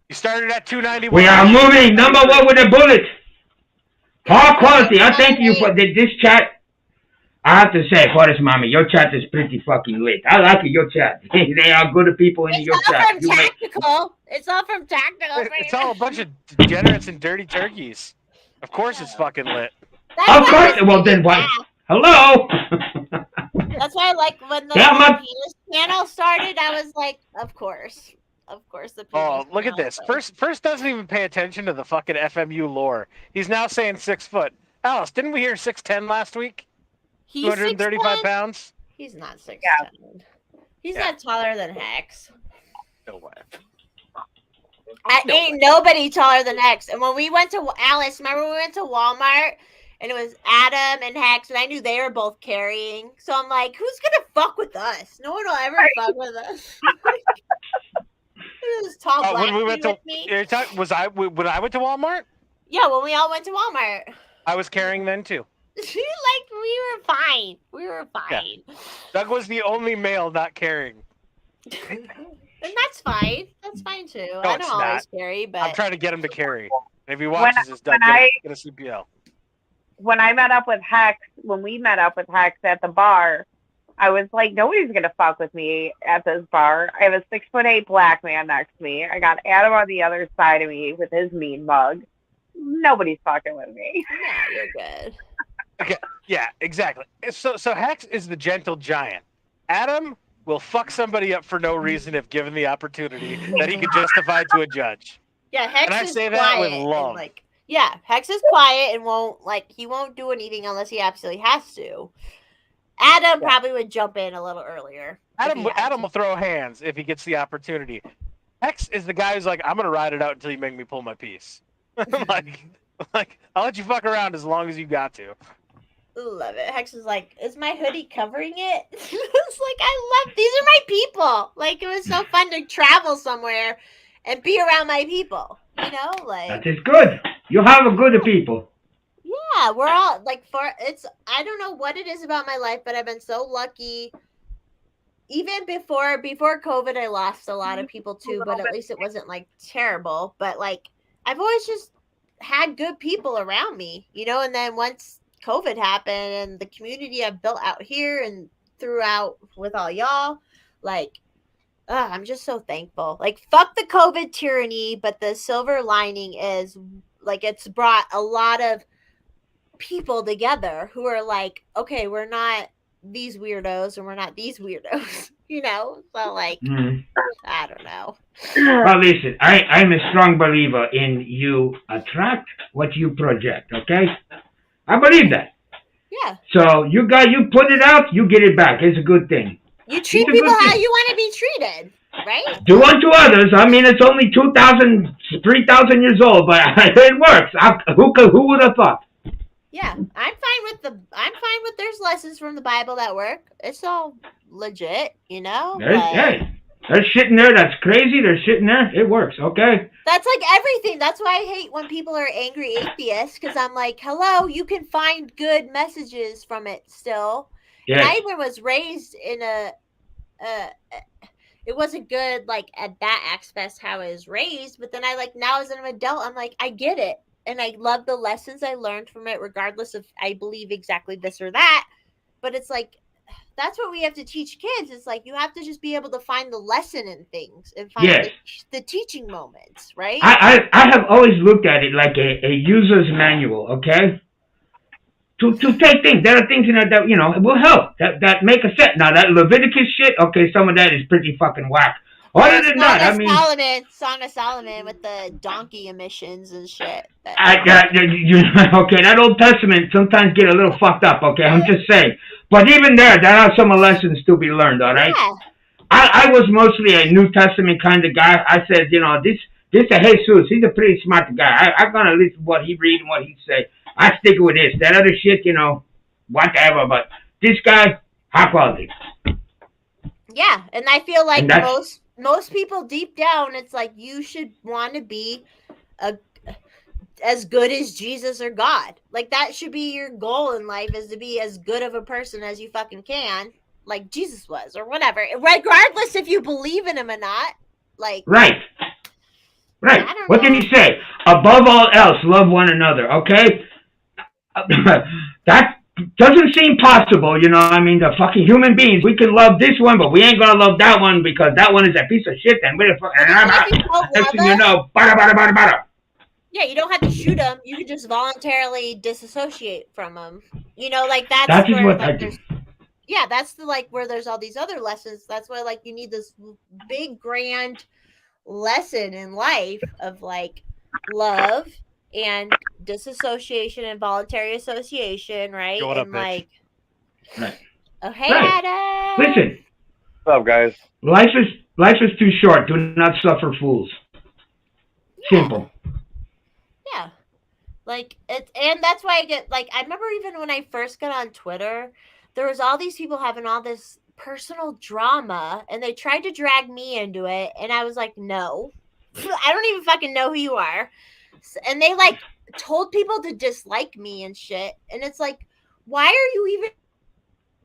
You started at 291. We are moving. Number 1 with a bullet. High quality. I thank you for this chat. I have to say, Forrest Mommy, your chat is pretty fucking lit. I like your chat. They are good people in your chat. It's all from tactical. It's all from tactical. It's all a bunch of degenerates and dirty turkeys. Of course it's fucking lit. Of course. Well, then why? Hello. That's why, like, when the penis channel started, I was like, of course. Of course, the penis. Oh, look at this. First doesn't even pay attention to the fucking FMU lore. He's now saying 6 foot. Alice, didn't we hear 6'10" last week? He's 235 pounds? He's not 6'10". He's not taller than Hex. No way. Ain't nobody taller than Hex. And when we went to Alice, remember we went to Walmart and it was Adam and Hex, and I knew they were both carrying. So I'm like, who's gonna fuck with us? No one will ever fuck with us. This tall black when we went with to me. when I went to Walmart? Yeah, when we all went to Walmart. I was carrying then too. Like, we were fine. We were fine. Yeah. Doug was the only male not carrying. And that's fine. That's fine too. No, I don't always carry, but I'm trying to get him to carry. And if he watches this, Doug, get a CPL. When I met up with Hex, when we met up with Hex at the bar, I was like, nobody's gonna fuck with me at this bar. I have a 6'8" black man next to me. I got Adam on the other side of me with his mean mug. Nobody's fucking with me. Yeah, you're good. Okay, yeah, exactly. So Hex is the gentle giant. Adam will fuck somebody up for no reason if given the opportunity that he could justify to a judge. Yeah, Hex and I is say quiet that with love. Yeah, Hex is quiet and he won't do anything unless he absolutely has to. Adam probably would jump in a little earlier. Adam will throw hands if he gets the opportunity. Hex is the guy who's like, I'm gonna ride it out until you make me pull my piece. like I'll let you fuck around as long as you got to. Love it. Hex is like, is my hoodie covering it? It's like, I love, these are my people. Like, it was so fun to travel somewhere and be around my people. You know, like. That is good. You have a good people. Yeah, we're all like I don't know what it is about my life, but I've been so lucky. Even before COVID, I lost a lot of people too, but at least it wasn't like terrible. But like, I've always just had good people around me, you know, and then once COVID happened and the community I've built out here and throughout with all y'all, like, I'm just so thankful. Like, fuck the COVID tyranny, but the silver lining is like it's brought a lot of people together who are like, okay, we're not these weirdos and we're not these weirdos, you know? So like, I don't know. Well, listen, I'm a strong believer in you attract what you project, okay? I believe that. Yeah. So you put it out, you get it back. It's a good thing. You treat people how you want to be treated, right? Do unto others. I mean, it's only 2,000, 3,000 years old, but it works. Who would have thought? Yeah, I'm fine with there's lessons from the Bible that work. It's all legit, you know? There's shit in there that's crazy. There's shit in there. It works, okay? That's like everything. That's why I hate when people are angry atheists, because I'm like, hello, you can find good messages from it still. Yeah. And I even was raised in it wasn't good, like, at that aspect how I was raised, but then now as an adult, I'm like, I get it. And I love the lessons I learned from it, regardless of I believe exactly this or that. But it's like, that's what we have to teach kids. It's like, you have to just be able to find the lesson in things and find the teaching moments, right? I have always looked at it like a user's manual, okay? To take things. There are things in there that, you know, will help, that make a set. Now, that Leviticus shit, okay, some of that is pretty fucking whack. Other than that, I mean, Song of Solomon with the donkey emissions and shit. Okay, that Old Testament sometimes get a little fucked up. Okay, I'm just saying. But even there are some lessons to be learned. All right. Yeah. I was mostly a New Testament kind of guy. I said, you know, this a Jesus. He's a pretty smart guy. I'm gonna listen to what he read and what he say. I stick with this. That other shit, you know, whatever. But this guy, high quality. Yeah, and I feel like And that's- most people deep down, it's like you should want to be as good as Jesus or God. Like that should be your goal in life, is to be as good of a person as you fucking can, like Jesus was, or whatever. Regardless if you believe in him or not. Like Right. Right. I don't What did know. he say? Above all else, love one another. Okay. That doesn't seem possible, you know. I mean, the fucking human beings, we can love this one, but we ain't gonna love that one because that one is a piece of shit. And we're fucking. If you don't Next thing love you know, bada. yeah, you don't have to shoot them. You can just voluntarily disassociate from them. You know, like That that's is where what like I do. there's yeah, that's the like where there's all these other lessons. That's why like you need this big grand lesson in life of like love and disassociation and voluntary association, right? Go up, and bitch. like Right. oh hey Right. Adam. Listen, What's up, guys? life is too short. Do not suffer fools. Simple. Yeah. Like it, and that's why I get like I remember even when I first got on Twitter, there was all these people having all this personal drama, and they tried to drag me into it, and I was like, no, I don't even fucking know who you are, and they like told people to dislike me and shit, and it's like, why are you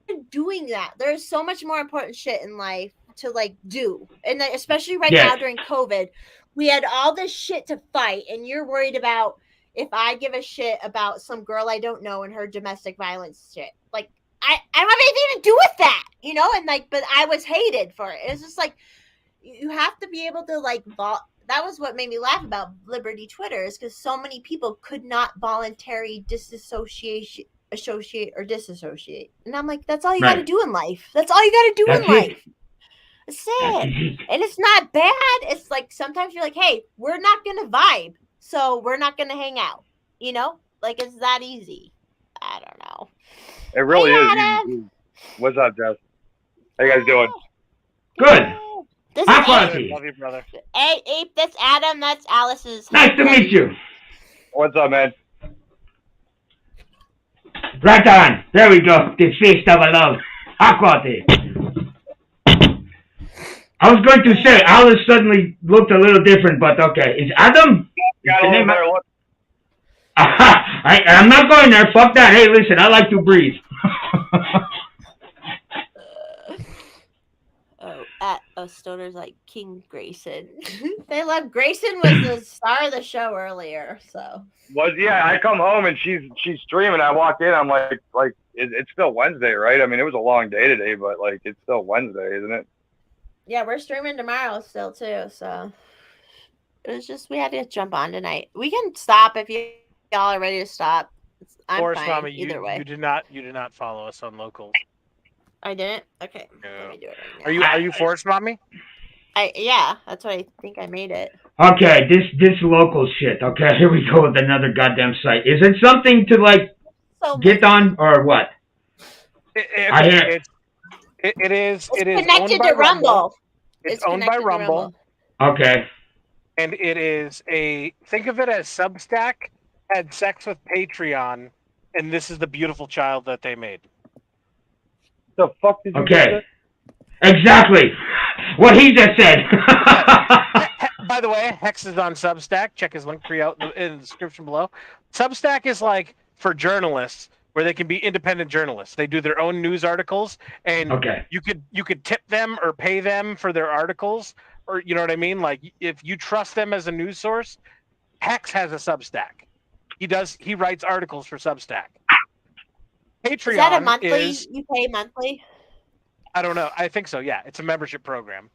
even doing that? There's so much more important shit in life to like do, and then, especially right Yes. now during COVID, we had all this shit to fight, and you're worried about if I give a shit about some girl I don't know and her domestic violence shit. Like I don't have anything to do with that, you know? And like, but I was hated for it. It's just like you have to be able to like that was what made me laugh about Liberty Twitter, is because so many people could not voluntarily associate or disassociate. And I'm like, that's all you Right. gotta do in life. That's all you gotta do That's in it. life. That's it. And it's not bad. It's like sometimes you're like, hey, we're not gonna vibe, so we're not gonna hang out. You know? Like it's that easy. I don't know. It really Hey, is. Adam. What's up, Jess? How you guys doing? Good. This High is quality. Love you, brother. Ape, that's Adam, that's Alice's Nice to meet you. What's up, man? Right on. There we go. The feast of love. High quality. I was going to say, Alice suddenly looked a little different, but okay. Is Adam? Got the a little name- better look. I'm not going there. Fuck that. Hey, listen, I like to breathe. Stoner's like King Grayson. They love Grayson was the star of the show earlier, so. Yeah, I come home and she's streaming. I walk in, I'm like it's still Wednesday, right? I mean, it was a long day today, but like it's still Wednesday, isn't it? Yeah, we're streaming tomorrow still too, so it was just we had to jump on tonight. We can stop if y'all are ready to stop. I'm Forrest fine Mama, either way. You did not follow us on locals. I didn't. Okay, No. let me do it right now. Are you Forrest Mommy? Yeah, that's what I think I made it. Okay, this local shit. Okay, here we go with another goddamn site. Is it something to like So get on or what? I hear It is. it's It is connected owned by to Rumble. It's owned by connected to Rumble, Okay. and it is think of it as Substack had sex with Patreon, and this is the beautiful child that they made. The fuck did you Okay. say? Exactly. What he just said. By the way, Hex is on Substack. Check his link tree out in the description below. Substack is like for journalists, where they can be independent journalists. They do their own news articles, and Okay. you could tip them or pay them for their articles, or you know what I mean. Like if you trust them as a news source, Hex has a Substack. He writes articles for Substack. Patreon Is that a monthly? is, You pay monthly? I don't know. I think so. Yeah, it's a membership program.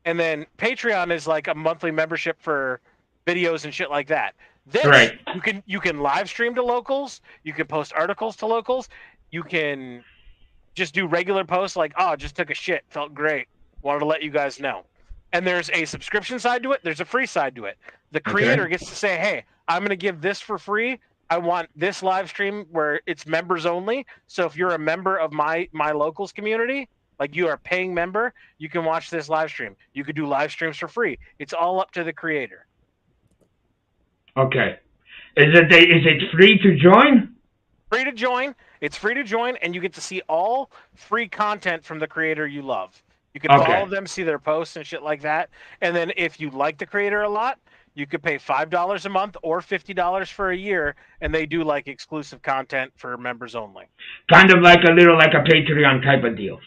And then Patreon is like a monthly membership for videos and shit like that. This Right. you can live stream to locals. You can post articles to locals. You can just do regular posts like, oh, just took a shit, felt great, wanted to let you guys know. And there's a subscription side to it. There's a free side to it. The creator gets to say, hey, I'm going to give this for free. I want this live stream where it's members only. So if you're a member of my locals community, like you are a paying member, you can watch this live stream. You could do live streams for free. It's all up to the creator. Okay. Is it free to join? Free to join. It's free to join, and you get to see all free content from the creator you love. You can follow them, see their posts and shit like that. And then if you like the creator a lot, you could pay $5 a month or $50 for a year, and they do like exclusive content for members only. Kind of like a Patreon type of deal.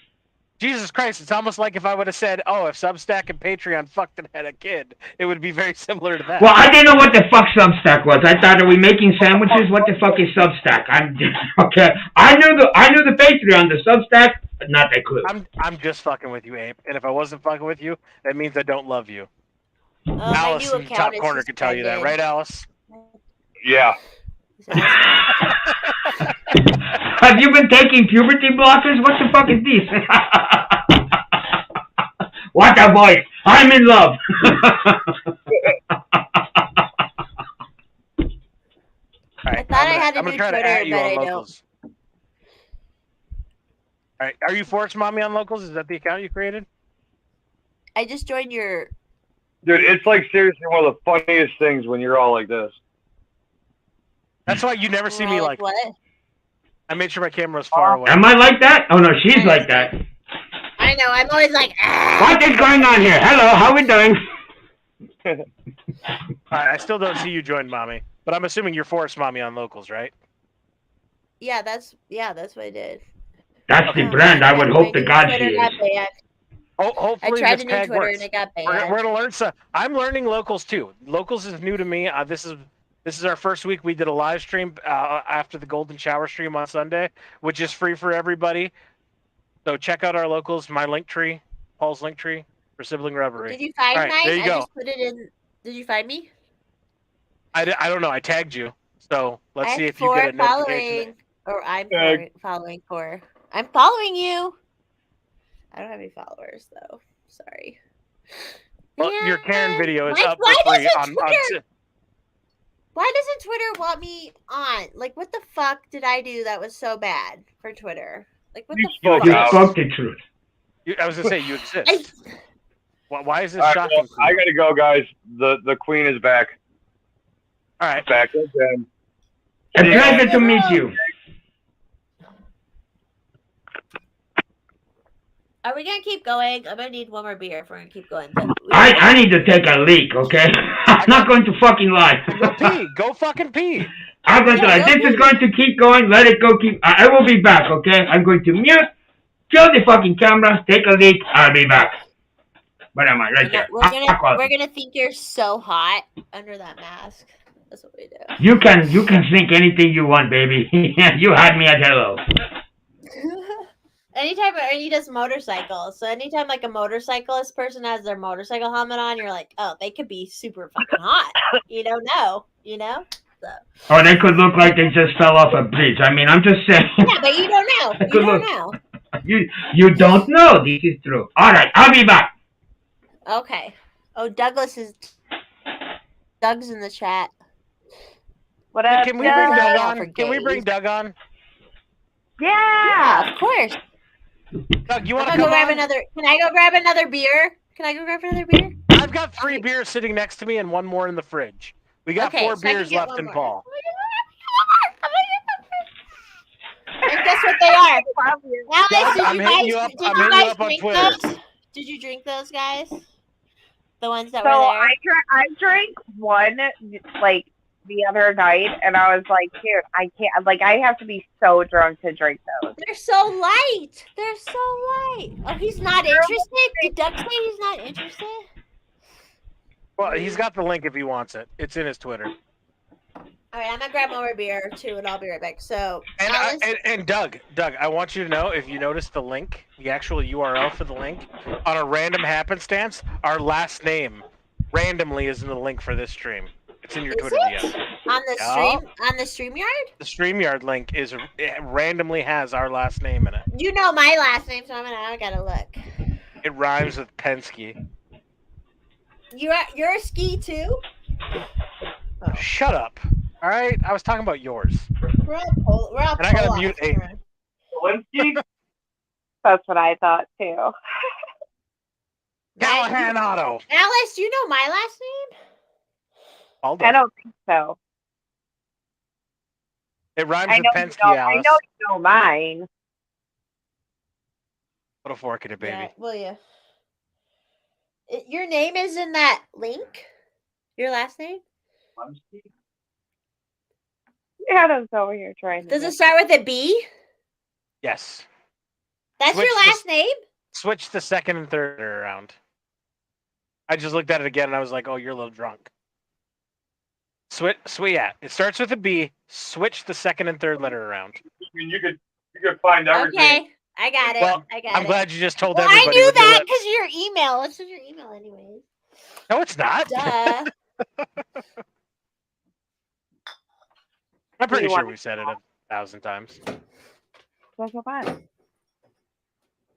Jesus Christ, it's almost like if I would have said, oh, if Substack and Patreon fucked and had a kid, it would be very similar to that. Well, I didn't know what the fuck Substack was. I thought, are we making sandwiches? What the fuck is Substack? Okay. I knew the Patreon, the Substack, but not that clue. I'm just fucking with you, Abe. And if I wasn't fucking with you, that means I don't love you. Alice in the top corner can tell you that, right, Alice? Yeah. Have you been taking puberty blockers? What the fuck is this? What a voice! I'm in love. I thought I had to do Twitter, but I don't. All right, are you Forks Mommy on Locals? Is that the account you created? I just joined your. Dude, it's like seriously one of the funniest things when you're all like this. That's why you never see me like. What? I made sure my camera was far away. Am I like that? Oh no, she's like that. I know. I'm always like. What is going on here? Hello, how we doing? I still don't see you join Mommy, but I'm assuming you're Forest Mommy on Locals, right? Yeah, that's what I did. That's the brand. I would hope to God she is. Hopefully I tried to do tag Twitter works. and it got banned. We're gonna learn some. I'm learning Locals too. Locals is new to me. This is our first week. We did a live stream after the Golden Shower stream on Sunday, which is free for everybody. So check out our Locals. My link tree, Paul's link tree for sibling revelry. Did you find mine? There you go. I just put it in. Did you find me? I don't know. I tagged you. So let's see if you get a notification. Or I'm following for. I'm following you. I don't have any followers though. Sorry. Well, your Karen video is up why for free doesn't Twitter, why doesn't Twitter want me on? Like, what the fuck did I do that was so bad for Twitter? Like, what the fuck? You spoke the truth. I was gonna say you exist. Why is this shocking? Well, I gotta go, guys. The queen is back. All right. Back again. A pleasure to meet you. Are we gonna keep going? I'm gonna need one more beer if we're gonna keep going. I need to take a leak, okay? I'm not going to fucking lie. Go pee. Go fucking pee. I'm going to lie. This is going to keep going. Let it go. I will be back, okay? I'm going to mute, kill the fucking camera, take a leak. I'll be back. But am I right there? We're gonna think you're so hot under that mask. That's what we do. You can think anything you want, baby. You had me at hello. Anytime he does motorcycles, so anytime like a motorcyclist person has their motorcycle helmet on, you're like, oh, they could be super fucking hot. You don't know, So. Or they could look like they just fell off a bridge. I mean, I'm just saying. Yeah, but you don't know. You don't know. You don't know. This is true. All right, I'll be back. Okay. Oh, Doug's in the chat. What up? Can we bring Doug on? Can we bring Doug on? Yeah, of course. Doug, you want to go grab another? Can I go grab another beer? I've got 3 beers sitting next to me and 1 more in the fridge. We got 4 beers left in Paul. And guess what they are? Alice, I'm hitting you up on Twitter. Did you drink those, guys? The ones that so were there? I drank one like the other night, and I was like, dude, I can't. Like, I have to be so drunk to drink those. They're so light. Oh, he's not interested? Did Doug say he's not interested? Well, he's got the link if he wants it. It's in his Twitter. All right, I'm gonna grab more beer too, and I'll be right back. So, and Doug, I want you to know, if you notice the link, the actual URL for the link, on a random happenstance, our last name randomly is in the link for this stream. It's in your Twitter DM. On the stream, on the StreamYard? The StreamYard link randomly has our last name in it. You know my last name, so I gotta look. It rhymes with Penske. You're a ski too? Oh. Shut up. All right, I was talking about yours. We're all and I gotta mute Abe. That's what I thought too. Callahan Auto. Alice, do you know my last name? I don't think so. It rhymes with Penske, Alice. I know you know mine. Put a fork in it, baby. Yeah, will you? Your name is in that link? Your last name? Adam's over here trying to. Does it start with a B? Yes. That's your last name? Switch the second and third around. I just looked at it again and I was like, oh, you're a little drunk. Yeah. It starts with a B. Switch the second and third letter around. I mean, you could find everything. Okay, I got it. Well, I got I'm it. glad you just told Well, everybody. I knew with your that lips. because your email. It's in your email, anyways. No, it's not. Duh. I'm pretty sure we've said it 1,000 times. So come on.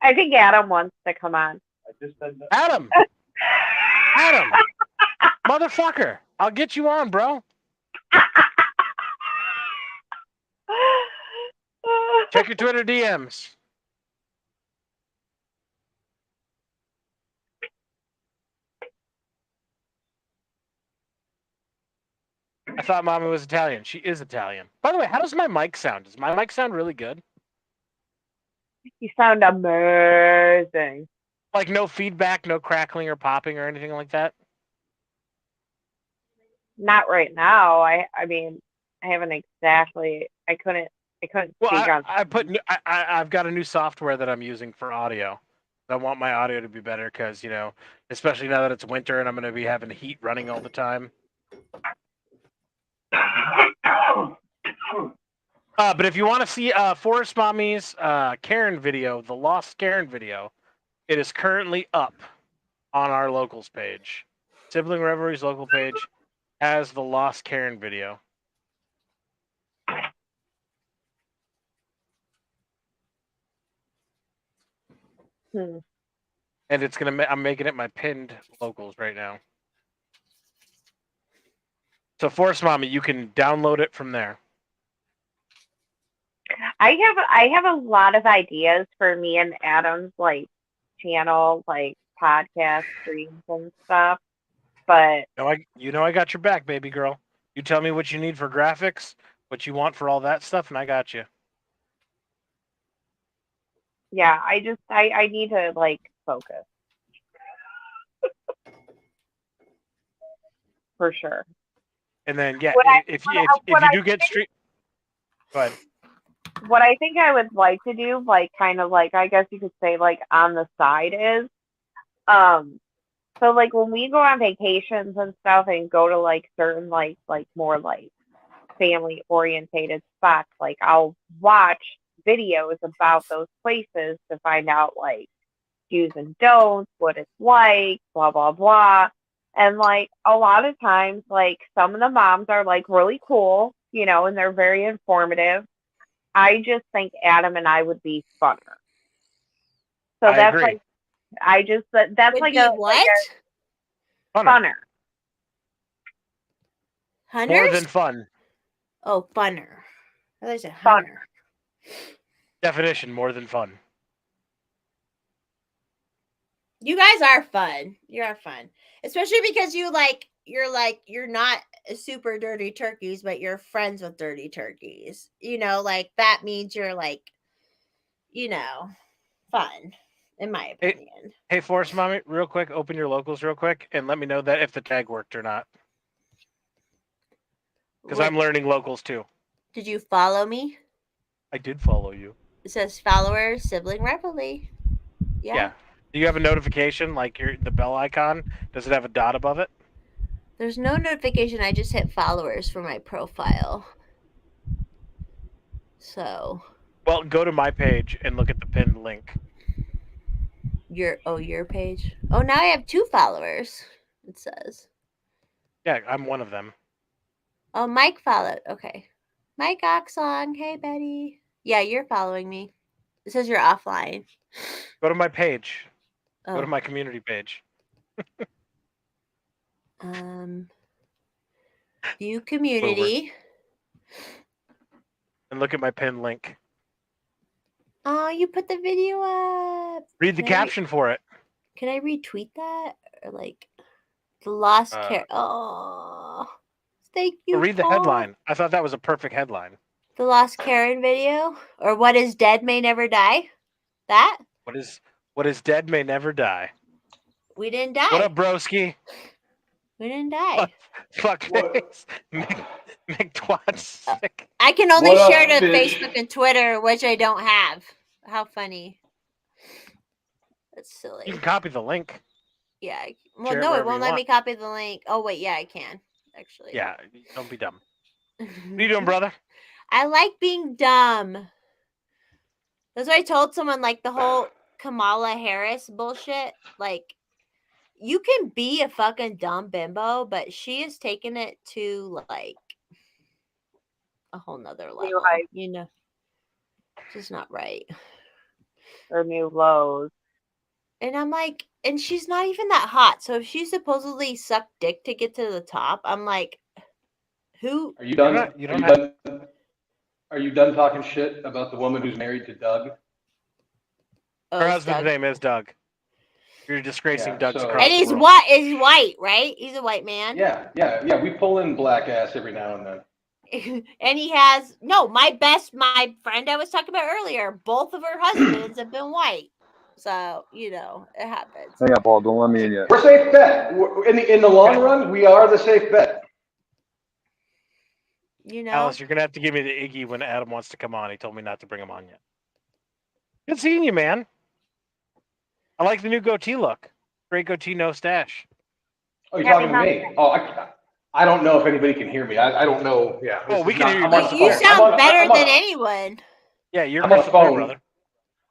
I think Adam wants to come on. I just said that. Adam, motherfucker! I'll get you on, bro. Check your Twitter DMs. I thought Mama was Italian. She is Italian. By the way, how does my mic sound? Does my mic sound really good? You sound amazing. Like no feedback, no crackling or popping or anything like that? Not right now. I mean, I haven't exactly. I couldn't Well, speak on. I've got a new software that I'm using for audio. I want my audio to be better because, especially now that it's winter and I'm going to be having heat running all the time. But if you want to see Forest Mommy's Karen video, the Lost Karen video, it is currently up on our locals page. Sibling Revelry's local page has the Lost Karen video. And it's I'm making it my pinned locals right now. So Forest Mommy, you can download it from there. I have a lot of ideas for me and Adam's channel, podcast streams and stuff. But I got your back, baby girl. You tell me what you need for graphics, what you want for all that stuff, and I got you. Yeah, I need to focus. For sure. And then if you do get stream, go ahead. What I think I would like to do, I guess you could say on the side is, so when we go on vacations and stuff and go to certain more family orientated spots, I'll watch videos about those places to find out do's and don'ts, what it's like, blah blah blah. And a lot of times some of the moms are really cool, and they're very informative. I just think Adam and I would be funner. So that's agree. that's would be what? Funner. Hunters? More than fun. Oh, funner. I thought you said hunter. Definition: more than fun. You guys are fun. You are fun, especially because you're not super dirty turkeys, but you're friends with dirty turkeys. That means you're fun, in my opinion. Hey, Forest Mommy, real quick, open your locals real quick and let me know that if the tag worked or not. Because I'm learning locals too. Did you follow me? I did follow you. It says followers, sibling revelry. Yeah. Do you have a notification, the bell icon? Does it have a dot above it? There's no notification. I just hit followers for my profile. So. Well, go to my page and look at the pinned link. Your page? Oh, now I have 2 followers, it says. Yeah, I'm one of them. Oh, Mike followed. Okay. Mike Oxong. Hey, Betty. Yeah, you're following me. It says you're offline. Go to my page. Oh. Go to my community page. View community. And look at my pinned link. Oh, you put the video up. Read the caption for it. Can I retweet that? Or the lost care? Oh, thank you. Or read the headline. I thought that was a perfect headline. The lost Karen video, or what is dead may never die. That. What is dead may never die. We didn't die. What up, broski? We didn't die. Fuck face. McTwat's sick. I can only What up, share to bitch? Facebook and Twitter, which I don't have. How funny. That's silly. You can copy the link. Yeah. Well, Share it no, it wherever won't you let want. me copy the link. Oh, wait. Yeah, I can. Actually. Yeah, don't be dumb. What are you doing, brother? I like being dumb. That's why I told someone, like, the whole Kamala Harris bullshit. Like, you can be a fucking dumb bimbo, but she has taken it to, like, a whole nother level. heights. You know, it's just not right. Or new lows. And I'm like, and she's not even that hot. So if she supposedly sucked dick to get to the top, I'm like, who? Are you done? Are you done talking shit about the woman who's married to Doug? Oh, Her it's husband's Doug. name is Doug. You're disgracing Yeah, Doug's so- cross. And he's world. white. Is white, right? He's a white man. Yeah. We pull in black ass every now and then. And he has my friend I was talking about earlier, both of her husbands have been white. So, it happens. Hang up, Paul. Don't let me in yet. We're safe bet. In the long run, we are the safe bet. Alice, you're gonna have to give me the Iggy when Adam wants to come on. He told me not to bring him on yet. Good seeing you, man. I like the new goatee look. Great goatee, no stash. Oh, you're talking to me? Oh, I don't know if anybody can hear me. I don't know. Yeah. Oh, we can hear you. But you sound better than anyone. Yeah, you're I'm on the phone, brother.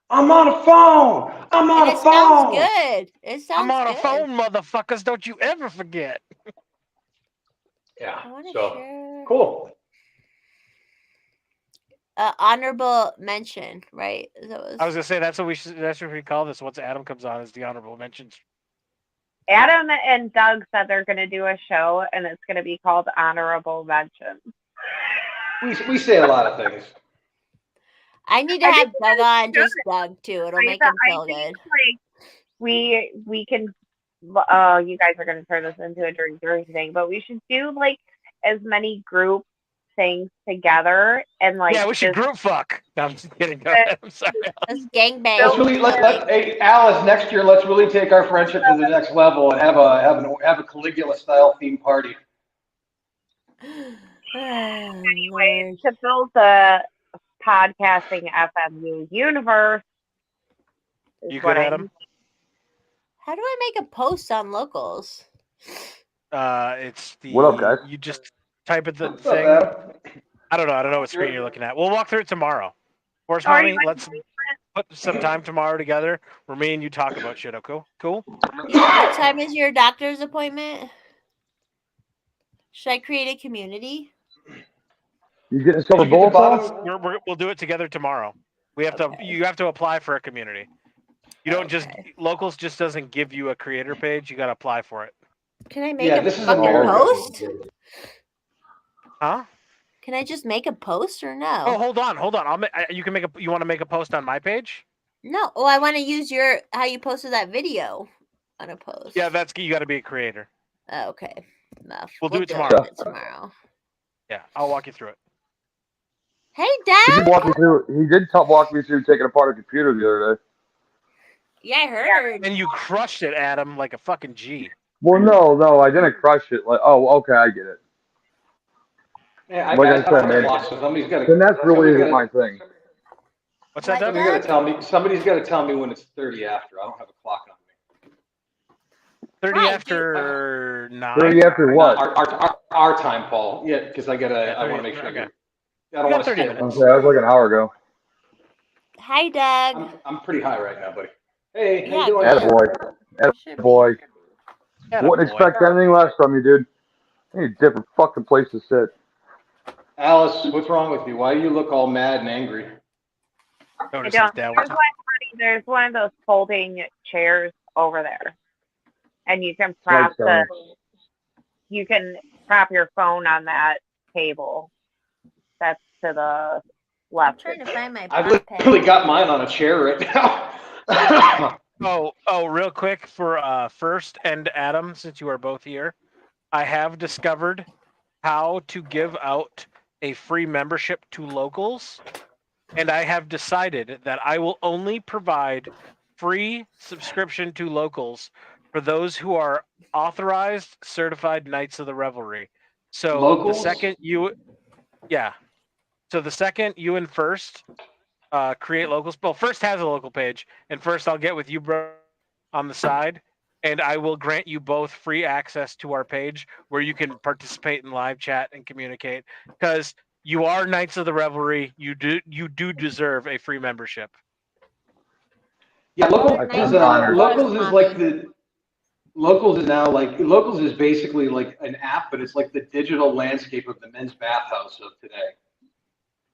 I'm on the phone. I'm on the phone. Sounds good. It sounds I'm on good. a phone, motherfuckers. Don't you ever forget. Yeah. I want to So share. cool. Honorable mention, right? I was gonna say that's what we should. That's what we call this. Once Adam comes on, is the honorable mentions. Adam and Doug said they're going to do a show, and it's going to be called Honorable Mentions. We say a lot of things. I need to have Doug on, just Doug too. It'll make him feel good. Like, we can. Oh, you guys are going to turn this into a drink thing, but we should do like as many group things together and like. Yeah, we should group fuck. No, I'm just kidding. Go ahead. I'm sorry. Let's gangbang. Let's really hey Alice, next year let's really take our friendship to the next level and have a Caligula style theme party. Anyway, to build the podcasting FMU universe. You good, Adam? How do I make a post on locals? It's the. What up, guys? You just type it the What's up, thing. Adam? I don't know what screen you're looking at. We'll walk through it tomorrow. Horse Sorry, Mommy, let's put some time tomorrow together where me and you talk about shit. Okay? Cool? Yeah, what time is your doctor's appointment? Should I create a community? You getting silver bullet, Paul? We'll do it together tomorrow. We have to. You have to apply for a community. You don't just locals just doesn't give you a creator page. You got to apply for it. Can I make a fucking post? Huh? Can I just make a post or no? Oh, hold on. You can make a. You want to make a post on my page? No. Oh, I want to use how you posted that video on a post. Yeah, you got to be a creator. Oh, okay. Enough. We'll do it tomorrow. Yeah, I'll walk you through it. Hey, Dad. He did walk me through taking apart a computer the other day. Yeah, I heard. And you crushed it, Adam, like a fucking G. Well, no, I didn't crush it. Like, oh, okay, I get it. Yeah, Like I said, man, and that's really isn't my thing. What's that? Somebody's got to tell me when it's 30 after. I don't have a clock on me. 30 after 9. 30 after what? Our time, Paul. Yeah, because I want to make sure. Okay. I don't want to 30 skip. minutes. Okay, that was like an hour ago. Hi, Doug. I'm pretty high right now, buddy. Hey, how Yeah, you doing? Attaboy. Wouldn't expect anything less from you, dude. I need a different fucking place to sit. Alice, what's wrong with you? Why do you look all mad and angry? There's one of those folding chairs over there, and you can prop your phone on that table. That's to the left. I'm trying to find my. I've literally got mine on a chair right now. Oh, real quick for First and Adam, since you are both here, I have discovered how to give out a free membership to locals, and I have decided that I will only provide free subscription to locals for those who are authorized, certified Knights of the Revelry. So Locals? the second you and First create locals. Well, First has a local page, and First I'll get with you, bro, on the side, and I will grant you both free access to our page where you can participate in live chat and communicate. Because you are Knights of the Revelry, you do deserve a free membership. Yeah, locals is basically like an app, but it's like the digital landscape of the men's bathhouse of today.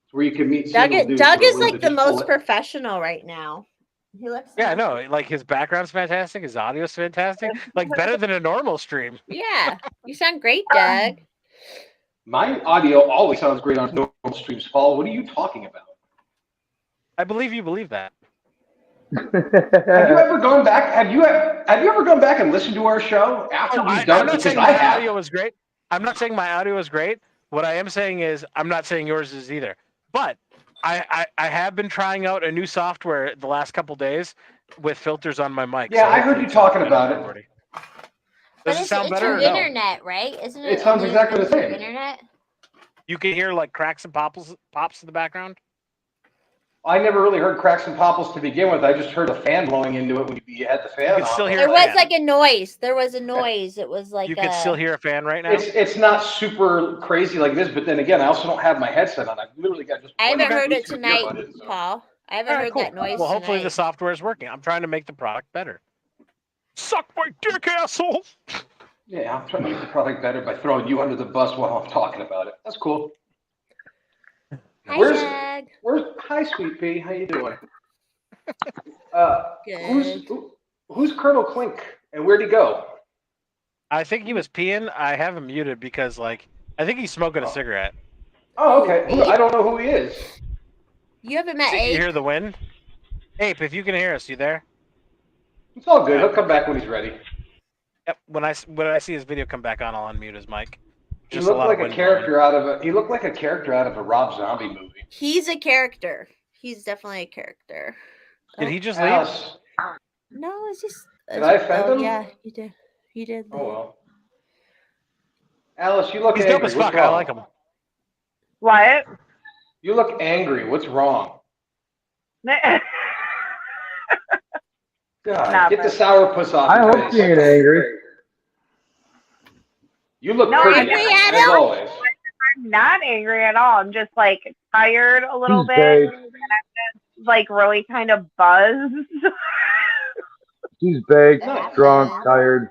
It's where you can meet Doug, single dudes. Doug that are is willing like to the just pull most it. professional right now. He looks. Yeah, no, like his background's fantastic, his audio's fantastic, like better than a normal stream. Yeah, you sound great, Doug. My audio always sounds great on normal streams, Paul. What are you talking about? I believe you believe that. Have you ever gone back? Have you ever gone back and listened to our show after we've done I'm it? not saying Because I my have. audio was great. I'm not saying my audio is great. What I am saying is I'm not saying yours is either. But I have been trying out a new software the last couple days with filters on my mic. Yeah, so I heard you talking about it. recording. But Does it sound it's better your or no? internet, right? Isn't it? It sounds exactly the same. Internet. You can hear like cracks and pops in the background. I never really heard cracks and popples to begin with. I just heard a fan blowing into it when you had the fan You can on. still hear There a was fan. like a noise. There was a noise. It was like You can still hear a fan right now. It's not super crazy like this, but then again, I also don't have my headset on. I've literally got just. I haven't one heard it Bluetooth tonight, earbud in, so. Paul. I haven't All right, heard cool. that noise. Well, hopefully tonight. the software is working. I'm trying to make the product better. Suck my dick, asshole. Yeah, I'm trying to make the product better by throwing you under the bus while I'm talking about it. That's cool. Hi, Hi, Sweet Pea. How you doing? Good. Who's Colonel Clink and where'd he go? I think he was peeing. I have him muted because, like, I think he's smoking a cigarette. Oh, okay. I don't know who he is. You haven't met You Ape? hear the wind? Ape, if you can hear us, you there? It's all good. He'll come back when he's ready. Yep. When I see his video come back on, I'll unmute his mic. He looked like a character out of a Rob Zombie movie. He's a character. He's definitely a character. Did he just Alice. leave? No, it's just. Did I offend him? Yeah, you did. You did. Oh well. Alice, you look He's angry. dope as What's fuck. I wrong? like him. What? You look angry. What's wrong? God, get the sourpuss off. I your hope face. you ain't angry. You look No, pretty, angry as at him? always. I'm not angry at all. I'm just like tired a little She's bit. baked. And I'm just like really kind of buzzed. She's baked, That drunk, happens. tired.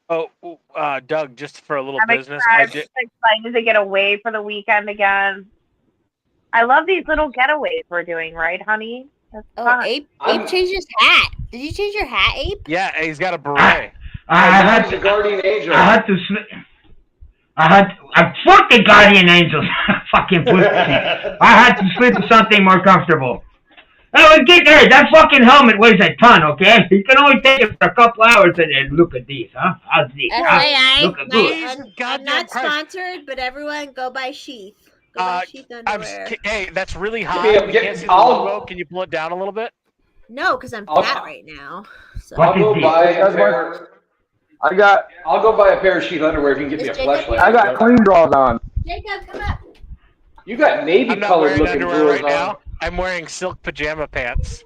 Oh, Doug, just for a little I'm business, I excited, did. excited to get away for the weekend again. I love these little getaways we're doing, right, honey? That's Oh, fun. Ape changed his hat. Did you change your hat, Ape? Yeah, he's got a beret. He's a guardian angel. I had to sleep. I fuck the guardian angels. Fucking pussy. I had to sleep with something more comfortable. Oh, get there. That fucking helmet weighs a ton, okay? You can only take it for a couple hours and then look at these, huh? How's these? FYI, Look at good. I'm Goddamn not Christ. sponsored, but everyone go buy Sheath. Go buy Sheath underwear. Hey, that's really high. Yeah, We get- can't see the I'll- logo. Can you pull it down a little bit? No, because I'm I'll- fat right now. So. What I'll go is buy this? a pair. I'll go buy a pair of sheath underwear if you can get me a Is Jacob fleshlight. I got clean draws on. Jacob, come up. You got navy I'm not colored wearing looking underwear drawers right on. now. I'm wearing silk pajama pants.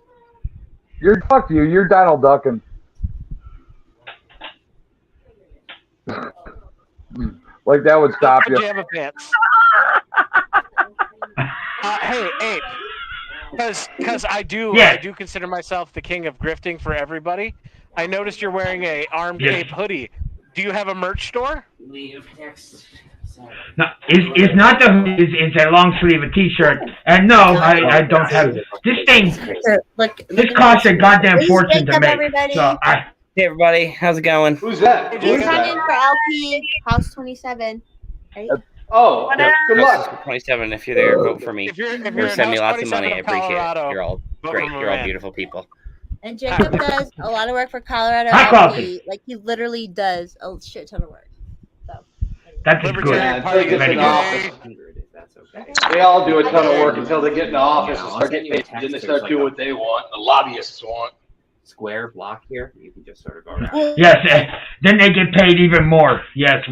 Fuck you. You're Donald Ducking. Like that would stop Silk you. pajama pants. Hey, Ape. Because I do consider myself the king of grifting for everybody. I noticed you're wearing a Armed Ape hoodie. Do you have a merch store? No, it's not the hoodie. It's a long sleeve, a t-shirt. And no, I don't have this thing. This costs a goddamn fortune to Jacob, make. everybody. So Hey everybody, how's it going? Who's that? He's running for LP House 27. Right? Oh, good luck. 27. If you're there, vote for me. If you're Or send me in lots of 27 money. I of appreciate Colorado, it. You're all vote great. for You're all Moran. beautiful people. And Jacob does a lot of work for Colorado High LP. quality. Like he literally does a shit ton of work. So that is good. Libertarian Party take us Very in good. office. That's okay. They all do a ton of work until they get in office and start getting paid, and then they start doing what they want. The lobbyists want. Square block here. You can just sort of go around. Yes, then they get paid even more. Yes,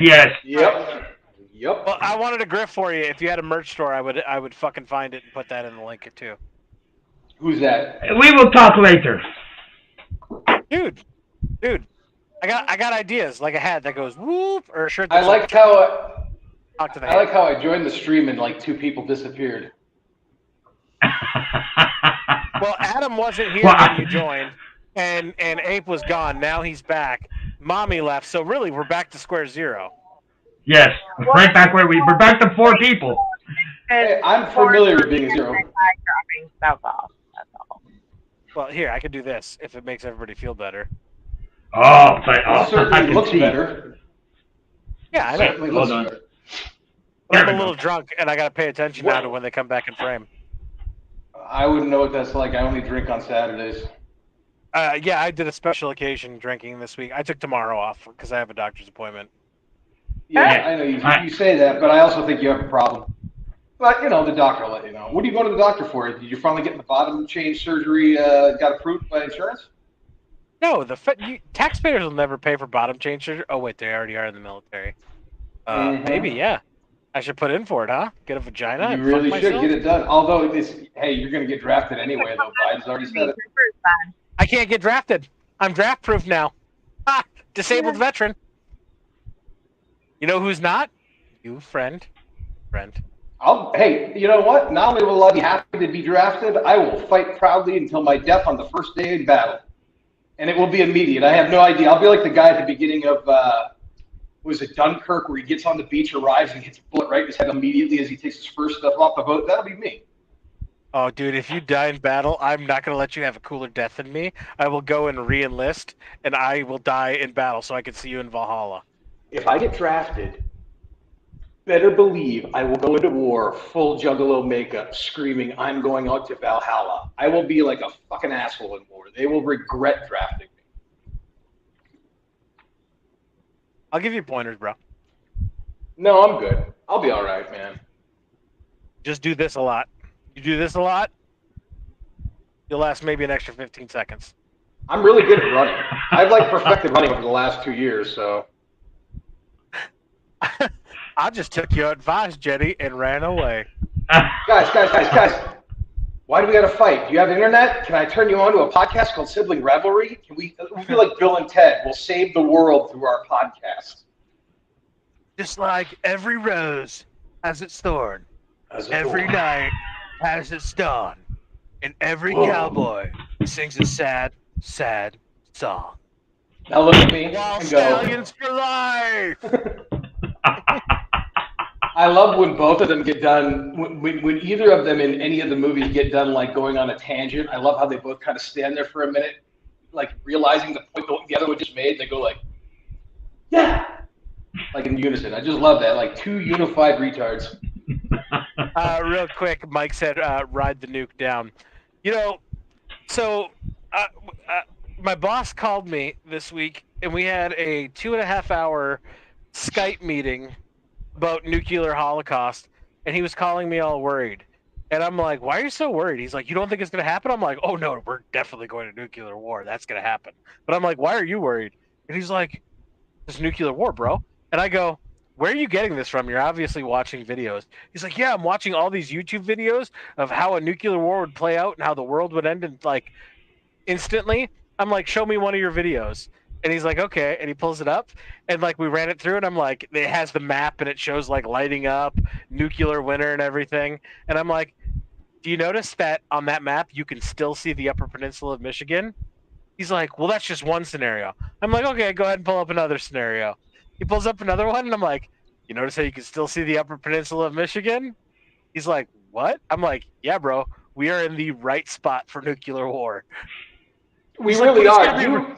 yes. Yep. Well, I wanted a grift for you. If you had a merch store, I would fucking find it and put that in the link too. Who's that? We will talk later. Dude, I got ideas like a hat that goes whoop or a shirt. I like how I like how I joined the stream and like 2 people disappeared. Well, Adam wasn't here when you joined, and Ape was gone. Now he's back. Mommy left, so really we're back to square zero. Yes, right back where we're back to 4 people. Hey, I'm familiar with being 0. That's all. Well, here I could do this if it makes everybody feel better. Oh, but It certainly looks better. Yeah, I know. Hold on. I'm a little drunk, and I got to pay attention now to when they come back in frame. I wouldn't know what that's like. I only drink on Saturdays. Yeah, I did a special occasion drinking this week. I took tomorrow off because I have a doctor's appointment. Yeah, I know you say that, but I also think you have a problem. But, you know, the doctor will let you know. What are you going to the doctor for? Did you finally get the bottom change surgery got approved by insurance? No, taxpayers will never pay for bottom change surgery. Oh, wait, they already are in the military. Maybe, yeah. I should put in for it, huh? Get a vagina? You really should get it done. Although, hey, you're going to get drafted anyway, though. Biden's already said it. I can't get drafted. I'm draft proof now. Ha! Disabled veteran. You know who's not? You, friend. Hey, you know what? Not only will I be happy to be drafted, I will fight proudly until my death on the first day in battle. And it will be immediate. I have no idea. I'll be like the guy at the beginning of, was it Dunkirk, where he gets on the beach, arrives, and hits a bullet right in his head immediately as he takes his first stuff off the boat. That'll be me. Oh, dude, if you die in battle, I'm not going to let you have a cooler death than me. I will go and re-enlist, and I will die in battle so I can see you in Valhalla. If I get drafted, better believe I will go into war full Juggalo makeup, screaming, I'm going out to Valhalla. I will be like a fucking asshole in war. They will regret drafting me. I'll give you pointers, bro. No, I'm good. I'll be all right, man. Just do this a lot. You do this a lot, you'll last maybe an extra 15 seconds. I'm really good at running. I've like perfected running over the last 2 years, so. I just took your advice, Jetty, and ran away. Guys. Why do we got to fight? Do you have internet? Can I turn you on to a podcast called Sibling Revelry? We'll be like Bill and Ted. We'll save the world through our podcast. Just like every rose has its thorn. Every night has its dawn. And every cowboy sings a sad, sad song. Now look at me Wild and go. Stallions for life! I love when both of them get done, when either of them in any of the movies get done like going on a tangent. I love how they both kind of stand there for a minute, like realizing the point the other one just made. They go like, yeah, like in unison. I just love that, like 2 unified retards. Real quick, Mike said, ride the nuke down. You know, so my boss called me this week, and we had a 2.5-hour Skype meeting about nuclear holocaust, and he was calling me all worried. And I'm like, why are you so worried? He's like, you don't think it's going to happen? I'm like, oh, no, we're definitely going to nuclear war. That's going to happen. But I'm like, why are you worried? And he's like, it's nuclear war, bro. And I go, where are you getting this from? You're obviously watching videos. He's like, yeah, I'm watching all these YouTube videos of how a nuclear war would play out and how the world would end in, like, instantly. I'm like, show me one of your videos. And he's like, okay. And he pulls it up. And, like, we ran it through. And I'm like, it has the map. And it shows, like, lighting up, nuclear winter and everything. And I'm like, do you notice that on that map you can still see the Upper Peninsula of Michigan? He's like, well, that's just one scenario. I'm like, okay, go ahead and pull up another scenario. He pulls up another one. And I'm like, you notice how you can still see the Upper Peninsula of Michigan? He's like, what? I'm like, yeah, bro. We are in the right spot for nuclear war. We really are.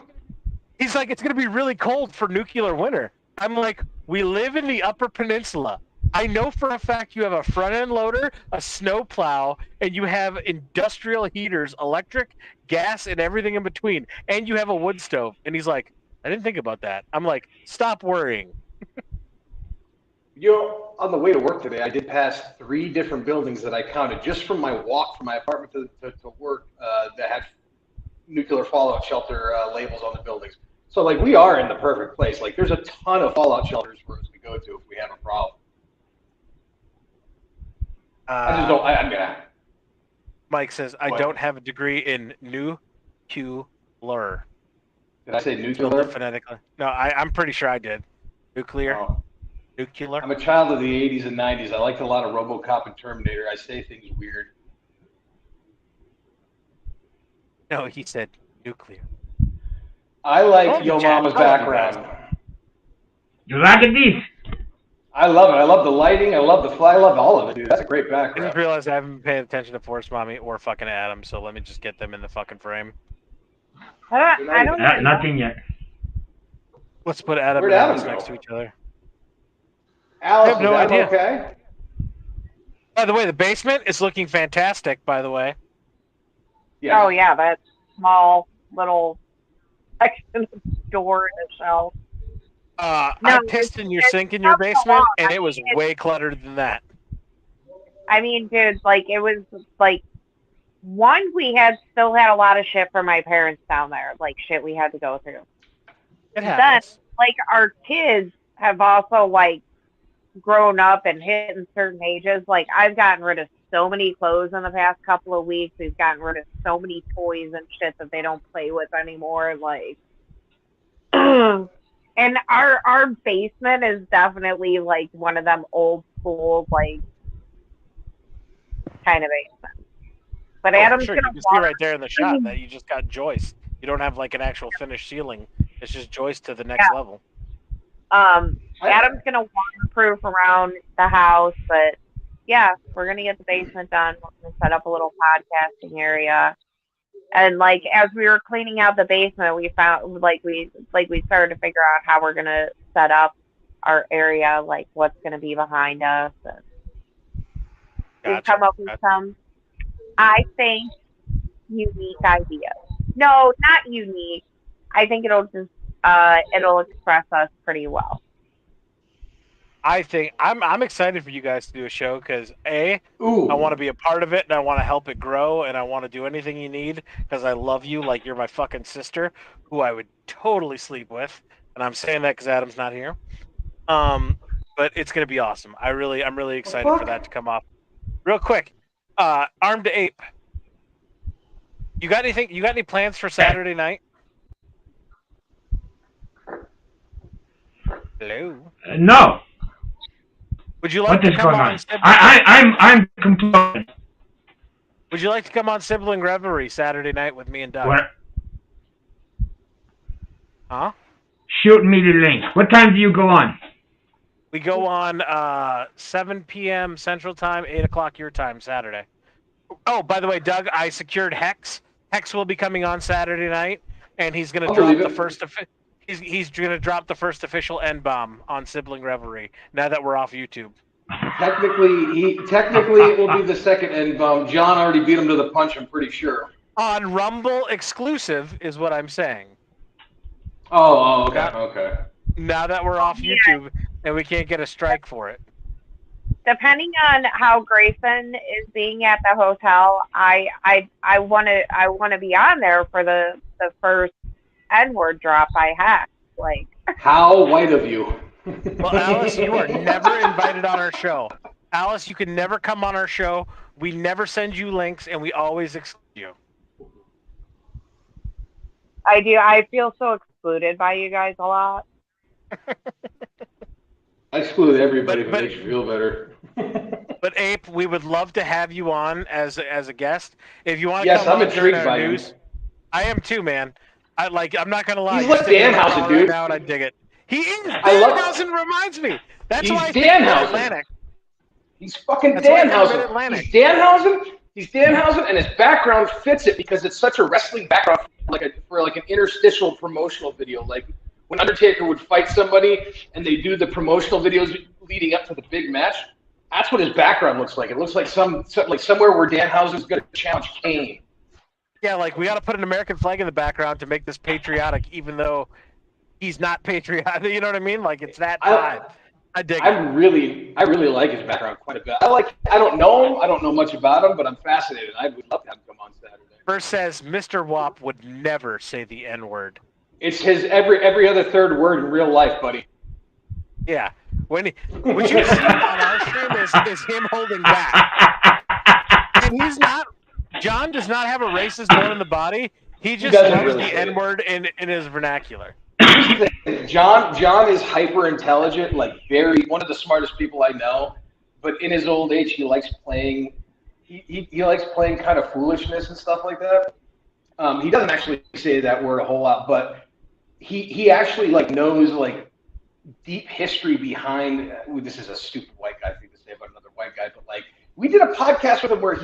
He's like, it's going to be really cold for nuclear winter. I'm like, we live in the Upper Peninsula. I know for a fact you have a front-end loader, a snow plow, and you have industrial heaters, electric, gas, and everything in between. And you have a wood stove. And he's like, I didn't think about that. I'm like, stop worrying. On the way to work today, I did pass 3 different buildings that I counted just from my walk from my apartment to work that had nuclear fallout shelter labels on the buildings. So like we are in the perfect place. Like there's a ton of fallout shelters for us to go to if we have a problem. I just don't. I mean, Mike says I don't have a degree in nuclear. Did I say nuclear? Phonetically. No, I'm pretty sure I did. Nuclear. Oh. Nuclear. I'm a child of the 80s and 90s. I liked a lot of RoboCop and Terminator. I say things weird. No, he said nuclear. I like Yo Mama's background. You like it, I love it. I love the lighting. I love the fly. I love all of it, dude. That's a great I background. just realized I haven't been paying attention to Force Mommy or fucking Adam, so let me just get them in the fucking frame. I don't nothing yet. Let's put Adam Where'd and Adam Alice go? next to each other. Alice, I have no idea. Okay? By the way, the basement is looking fantastic, by the way. Yeah. Oh, yeah, that small little section of door in the shelf. I pissed in your sink in your basement, and it was way cluttered than that. I mean, dude, like, it was, like, one, we still had a lot of shit from my parents down there, like, shit we had to go through. It happens. Then, like, our kids have also, like, grown up and hitting certain ages. Like, I've gotten rid of so many clothes in the past couple of weeks. We've gotten rid of so many toys and shit that they don't play with anymore. Like, and our basement is definitely like one of them old school, like, kind of basement. But Adam's sure. gonna You can see right there in the shot that you just got joist. You don't have like an actual finished ceiling. It's just joist to the next level. Adam's gonna waterproof around the house, but yeah, we're gonna get the basement done. We're gonna set up a little podcasting area, and like as we were cleaning out the basement, we found we started to figure out how we're gonna set up our area, like what's gonna be behind us. And we've come up with some, I think, unique ideas. No, not unique. I think it'll just it'll express us pretty well. I think I'm excited for you guys to do a show because I want to be a part of it and I want to help it grow and I want to do anything you need because I love you like you're my fucking sister who I would totally sleep with, and I'm saying that because Adam's not here. But it's gonna be awesome. I'm really excited for that to come up. Real quick, Armed Ape. You got anything? You got any plans for Saturday night? Hello. No. Would you like what to is come going on? on? I'm complaining. Would you like to come on Sibling Revelry Saturday night with me and Doug? What? Huh? Shoot me the link. What time do you go on? We go on 7 p.m. Central Time, 8 o'clock your time, Saturday. Oh, by the way, Doug, I secured Hex. Hex will be coming on Saturday night, and he's going to drop the first. He's going to drop the first official N-bomb on Sibling Revelry. Now that we're off YouTube. Technically, it will be the second N-bomb. John already beat him to the punch. I'm pretty sure. On Rumble exclusive is what I'm saying. Oh, okay. Now that we're off YouTube and we can't get a strike for it. Depending on how Grayson is being at the hotel, I want to be on there for the first N-word drop I had. Like, how white of you. Well, Alice, you are never invited on our show. Alice, you can never come on our show. We never send you links, and we always exclude you. I do. I feel so excluded by you guys a lot. I exclude everybody if it makes you feel better. But Ape, we would love to have you on as a guest. If you want to yes, come I'm on intrigued during by our news, I am too, man. I'm not gonna lie. He's like Danhausen, dude. Right now, and I dig it. He is. Danhausen reminds me. That's He's why I Danhausen. Atlantic. He's fucking That's why I think Danhausen. He's Danhausen. He's Danhausen, and his background fits it because it's such a wrestling background, for an interstitial promotional video. Like when Undertaker would fight somebody, and they do the promotional videos leading up to the big match. That's what his background looks like. It looks like somewhere where Danhausen's going to challenge Kane. Yeah, like we got to put an American flag in the background to make this patriotic, even though he's not patriotic. You know what I mean? Like it's that vibe. I dig it. I really like his background quite a bit. I don't know him. I don't know much about him, but I'm fascinated. I would love to have him come on Saturday. First says Mr. Wop would never say the N-word. It's his every other third word in real life, buddy. Yeah. What you see on our stream is him holding back. And he's not. John does not have a racist bone in the body. He just loves really the N-word in his vernacular. John is hyper intelligent, like one of the smartest people I know. But in his old age, he likes playing. He likes playing kind of foolishness and stuff like that. He doesn't actually say that word a whole lot, but he actually knows deep history behind. This is a stupid white guy thing to say about another white guy, but we did a podcast with him where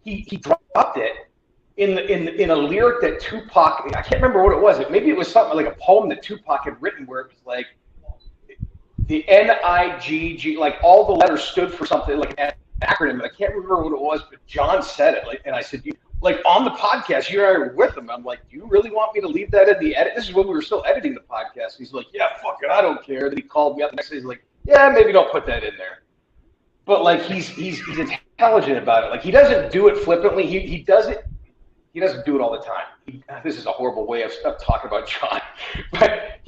he dropped it in a lyric that Tupac, I can't remember what it was. Maybe it was something like a poem that Tupac had written where it was like the NIGG, all the letters stood for something like an acronym, and I can't remember what it was, but John said it. And I said, on the podcast, you and I were with him. I'm like, do you really want me to leave that in the edit? This is when we were still editing the podcast. He's like, yeah, fuck it, I don't care. Then he called me up the next day. He's like, yeah, maybe don't put that in there. But he's intelligent about it. He doesn't do it flippantly. He does it. He doesn't do it all the time. This is a horrible way of talking about John, but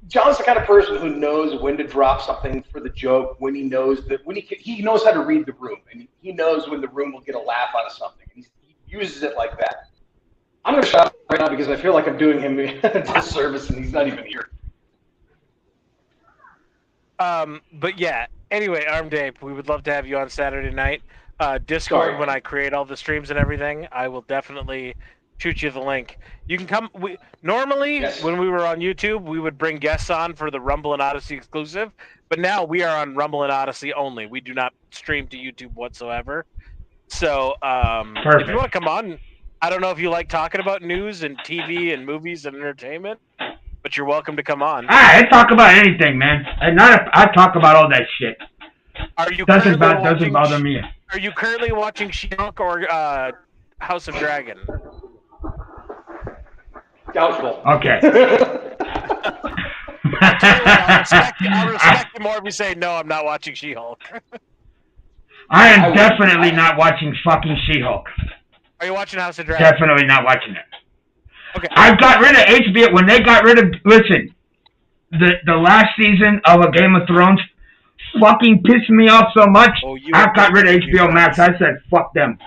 John's the kind of person who knows when to drop something for the joke, when he knows that he knows how to read the room, and he knows when the room will get a laugh out of something. And he uses it like that. I'm going to shut up right now because I feel like I'm doing him a disservice, and he's not even here. But yeah. Anyway, Armed Ape, we would love to have you on Saturday night. Discord, when I create all the streams and everything, I will definitely shoot you the link. You can come. Normally, when we were on YouTube, we would bring guests on for the Rumble and Odyssey exclusive, but now we are on Rumble and Odyssey only. We do not stream to YouTube whatsoever. So, if you want to come on, I don't know if you like talking about news and TV and movies and entertainment, but you're welcome to come on. I talk about anything, man. I talk about all that shit. Are you doesn't bother me. Are you currently watching She-Hulk or House of Dragon? Doubtful. Okay. I'll respect you more if you say no. I'm not watching She-Hulk. I am definitely not watching fucking She-Hulk. Are you watching House of Dragon? Definitely not watching it. Okay. I got rid of HBO when they got rid of. Listen, the last season of A Game of Thrones fucking pissed me off so much. I got rid of HBO Max. I said, fuck them.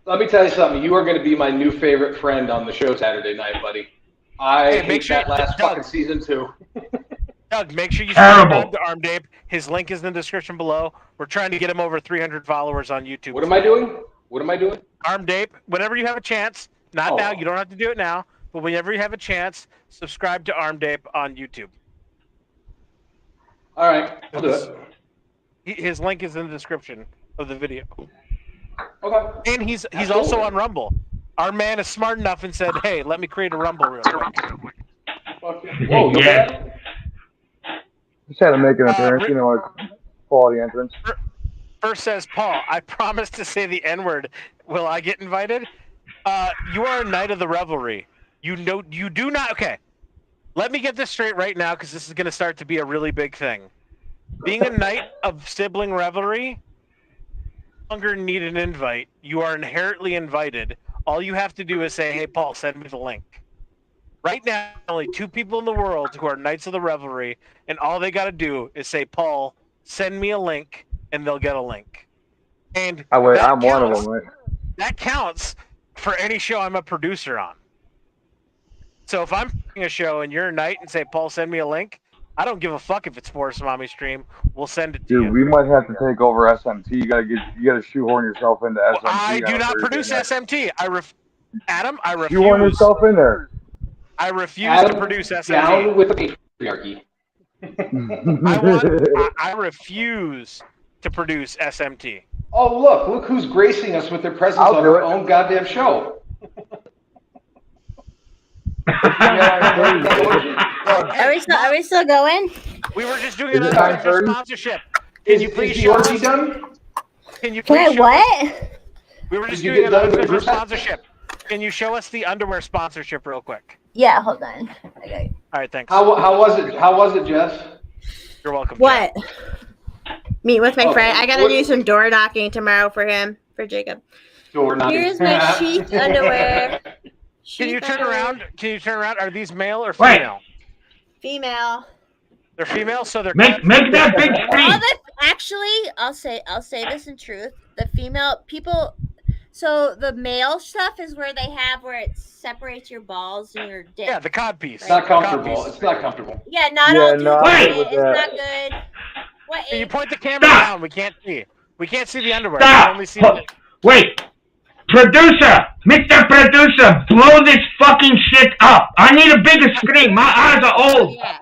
Let me tell you something. You are going to be my new favorite friend on the show Saturday night, buddy. I hate that last fucking season too. Doug, make sure you subscribe to Armed Ape. His link is in the description below. We're trying to get him over 300 followers on YouTube. What am I doing? Armed Ape. Whenever you have a chance, not now. You don't have to do it now, but whenever you have a chance, subscribe to Armed Ape on YouTube. All right, I'll do it. His link is in the description of the video. Okay. And he's also on Rumble. Our man is smart enough and said, "Hey, let me create a Rumble real quick." Whoa, yeah. Just had to make an appearance, quality entrance. First says Paul, I promise to say the N-word. Will I get invited? You are a knight of the revelry. You do not. Okay. Let me get this straight right now, because this is going to start to be a really big thing. Being a knight of sibling revelry, no longer need an invite. You are inherently invited. All you have to do is say, "Hey, Paul, send me the link." Right now, only 2 people in the world who are knights of the revelry, and all they got to do is say, "Paul, send me a link," and they'll get a link. And I'm one of them, right? That counts for any show I'm a producer on. So if I'm doing a show and you're a knight and say, "Paul, send me a link," I don't give a fuck if it's Force Mommy Stream. We'll send it to you. Dude, we might have to take over SMT. You gotta shoehorn yourself into SMT. Well, I do not produce SMT. Adam, I refuse. Shoehorn yourself in there. I refuse to produce SMT. Down with the patriarchy. I refuse to produce SMT. Oh, look who's gracing us with their presence on our own goddamn show. Are we still going? We were just doing another sponsorship. Can you please show us? Can you please show what? We were just doing another sponsorship. Can you show us the underwear sponsorship real quick? Yeah, hold on. Okay. All right, thanks. How was it? How was it, Jeff? You're welcome. What? Meet with my friend. I gotta what- do some door knocking tomorrow for him, for Jacob. Door knocking. Here's my sheath underwear. Can you turn around? Can you turn around? Are these male or Wait. female? Female. They're female, so they're Make that big screen. Actually, I'll say this in truth. The female people. So the male stuff is where they have where it separates your balls and your dick. Yeah, the cod piece. It's not comfortable. It's not comfortable. Yeah, not Yeah, all dudes no, want I'm it. good with It's that. not good. What? Can you Abe? point the camera Stop. down? We can't see. We can't see the underwear. We Stop. only see the... Wait. Producer, Mr. Producer, blow this fucking shit up. I need a bigger screen. My eyes are old. Yeah.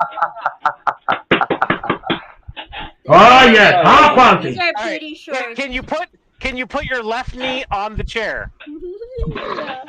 Oh yes, high These quality. are All right. pretty short. Can you put your left knee on the chair? Yeah.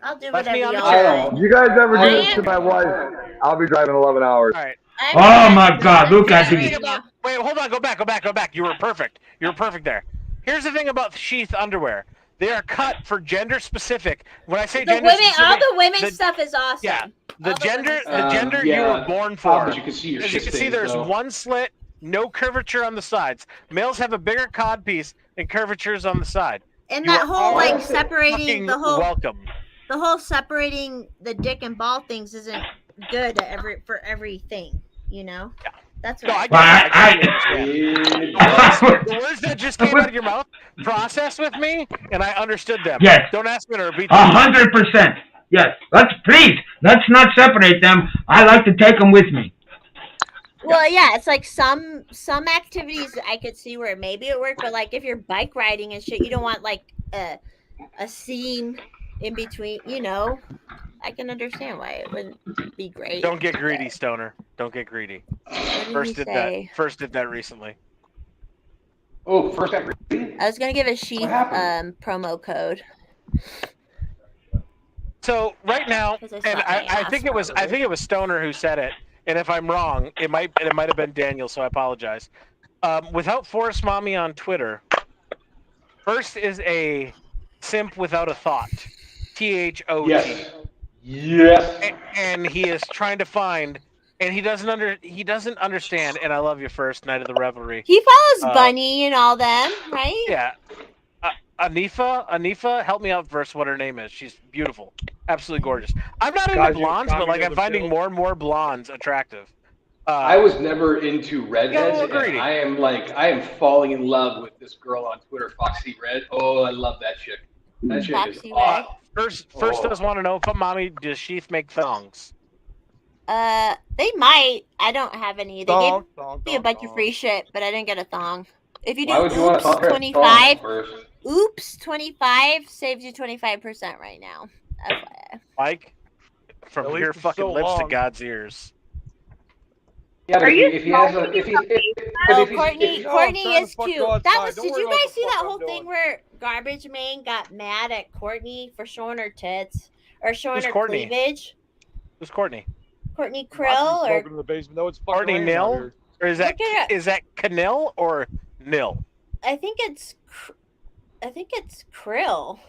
I'll do Left me whatever on the y'all chair. want. You guys ever I do this am- to my wife? I'll be driving 11 hours. All right. Oh my God, look at Here's the these. thing about- Wait, hold on. Go back. You were perfect. You were perfect there. Here's the thing about sheath underwear. They are cut for gender specific. When I say The gender women, specific, all the women the- stuff is awesome. yeah, the All the gender, women the stuff. gender you yeah. were born for. But you can see your As you shit can see, stains, there's though. one slit, no curvature on the sides. Males have a bigger cod piece and curvatures on the side. And You that are whole all like separating fucking welcome. the whole separating the dick and ball things isn't good for everything, you know? Yeah. That's No, what I get it. The words that just came out of your Yes. mouth processed with me, and I understood them. Yes. Don't ask me to repeat them. 100%. Yes. Let's not separate them. I like to take them with me. Well, yeah, it's like some activities I could see where maybe it worked, but like if you're bike riding and shit, you don't want like a seam in between, you know. I can understand why it wouldn't be great. Don't get greedy, Stoner. Don't get greedy. What did he say? First did that recently. Oh, first got greedy? I was gonna give a sheath happened? promo code. So right now, 'Cause I and slapped my I ass think it was Stoner who said it. And if I'm wrong, it might have been Daniel, so I apologize. Without Forest Mommy on Twitter, first is a simp without a thought. THOT. Yes. And he is trying to find, and he doesn't understand. And I love you, First Night of the Revelry. He follows Bunny and all them, right? Yeah. Anifa, help me out first what her name is. She's beautiful. Absolutely gorgeous. I'm not into Guys, blondes, but like I'm communism finding too. more and more blondes attractive. I was never into redheads, little greedy. and I am falling in love with this girl on Twitter, Foxy Red. Oh, I love that chick. That chick is Foxy hot. First Oh. does want to know, but mommy, does Sheath make thongs? They might. I don't have any. They gave me a bunch of free shit, but I didn't get a thong. If you do Why would you want to oops talk her 25, first? oops 25 saves you 25% right now. FYI. Mike, from At least your it's fucking so lips to long. God's ears. Yeah, but Are you if he has a, if he, Oh, if he's, Courtney, No, I'm Courtney trying to is fuck cute. go That outside. was. Don't Did worry you about guys the see fuck that I'm whole doing. thing where Garbage Man got mad at Courtney for showing her tits or showing Who's her Courtney? cleavage? Who's Courtney? Courtney I'm Krill or smoking in the basement. No, it's fucking Courtney raining out Nil? here. Or is that Look at it. is that Canil or Nil? I think it's Krill.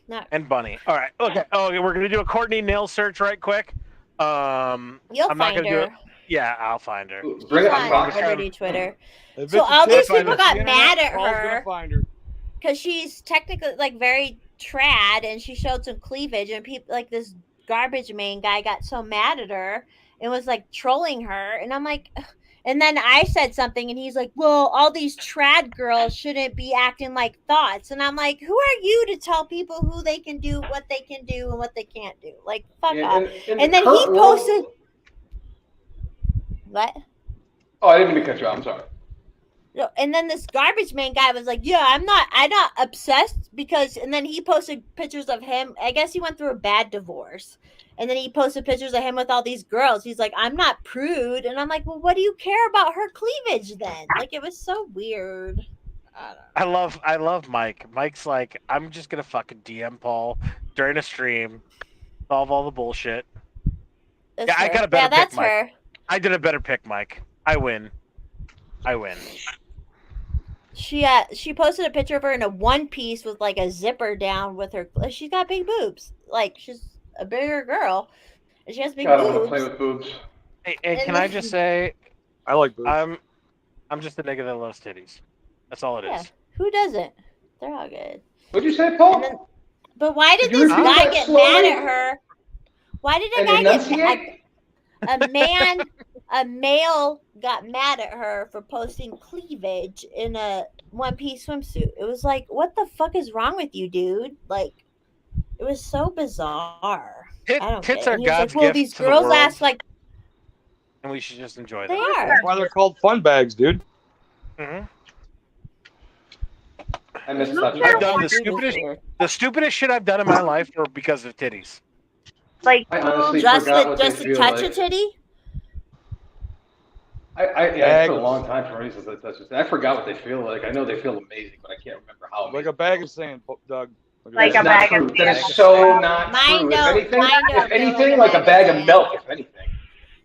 Not And Bunny. All right. Okay. Oh, we're gonna do a Courtney Nil search right quick. you'll I'm not find gonna do her. it. Yeah, I'll find her. She's bring it on on Fox. Liberty Twitter. If So it's a all these chick, people if got the mad internet, at Paul's her. gonna find her. Because she's technically like very trad and she showed some cleavage and people like this Garbage Man guy got so mad at her and was like trolling her and I'm like ugh. And then I said something and he's like, well, all these trad girls shouldn't be acting like thoughts. And I'm like, who are you to tell people who they can do, what they can do and what they can't do? Like, fuck off. in And the then he current world- posted what? Oh, I didn't mean to cut you off. I'm sorry. No, and then this Garbage Man guy was like, yeah, I'm not obsessed because, and then he posted pictures of him. I guess he went through a bad divorce. And then he posted pictures of him with all these girls. He's like, I'm not prude. And I'm like, well, what do you care about her cleavage then? Like, it was so weird. I love Mike. Mike's like, I'm just gonna fucking DM Paul during a stream, solve all the bullshit. That's Yeah, I her. got a better Yeah, pick, that's Mike. her. I did a better pick, Mike. I win. She posted a picture of her in a one piece with like a zipper down with her. She's got big boobs. Like, she's a bigger girl. And she has big God, I want to boobs. play with boobs. And And can I then- just say, I like boobs. I'm just a nigga that loves titties. That's all it Yeah. is. Who doesn't? They're all good. What'd you say, Paul? Then, but why did Could you this repeat guy that get slowly? mad at her? Why did a And guy enunciate? a male got mad at her for posting cleavage in a one-piece swimsuit? It was like, what the fuck is wrong with you, dude? Like, it was so bizarre. I don't Tits get it. are And he was God's like, well, gift these to the girls world. ask like And we should just enjoy they them. are. That's why they're called fun bags, dude. Mm-hmm. I missed Isn't that. there I've done one- the stupidest shit I've done in my life were because of titties. Like I honestly Just forgot what just they to feel touch like. a titty? It took a long time for me to touch it. I forgot what they feel like. I know they feel amazing, but I can't remember how. Like a bag of sand, Doug. Like That's a not bag true. of That sand. is so not Mine true. don't- If anything, mine don't feel like a bag of sand. milk. If anything,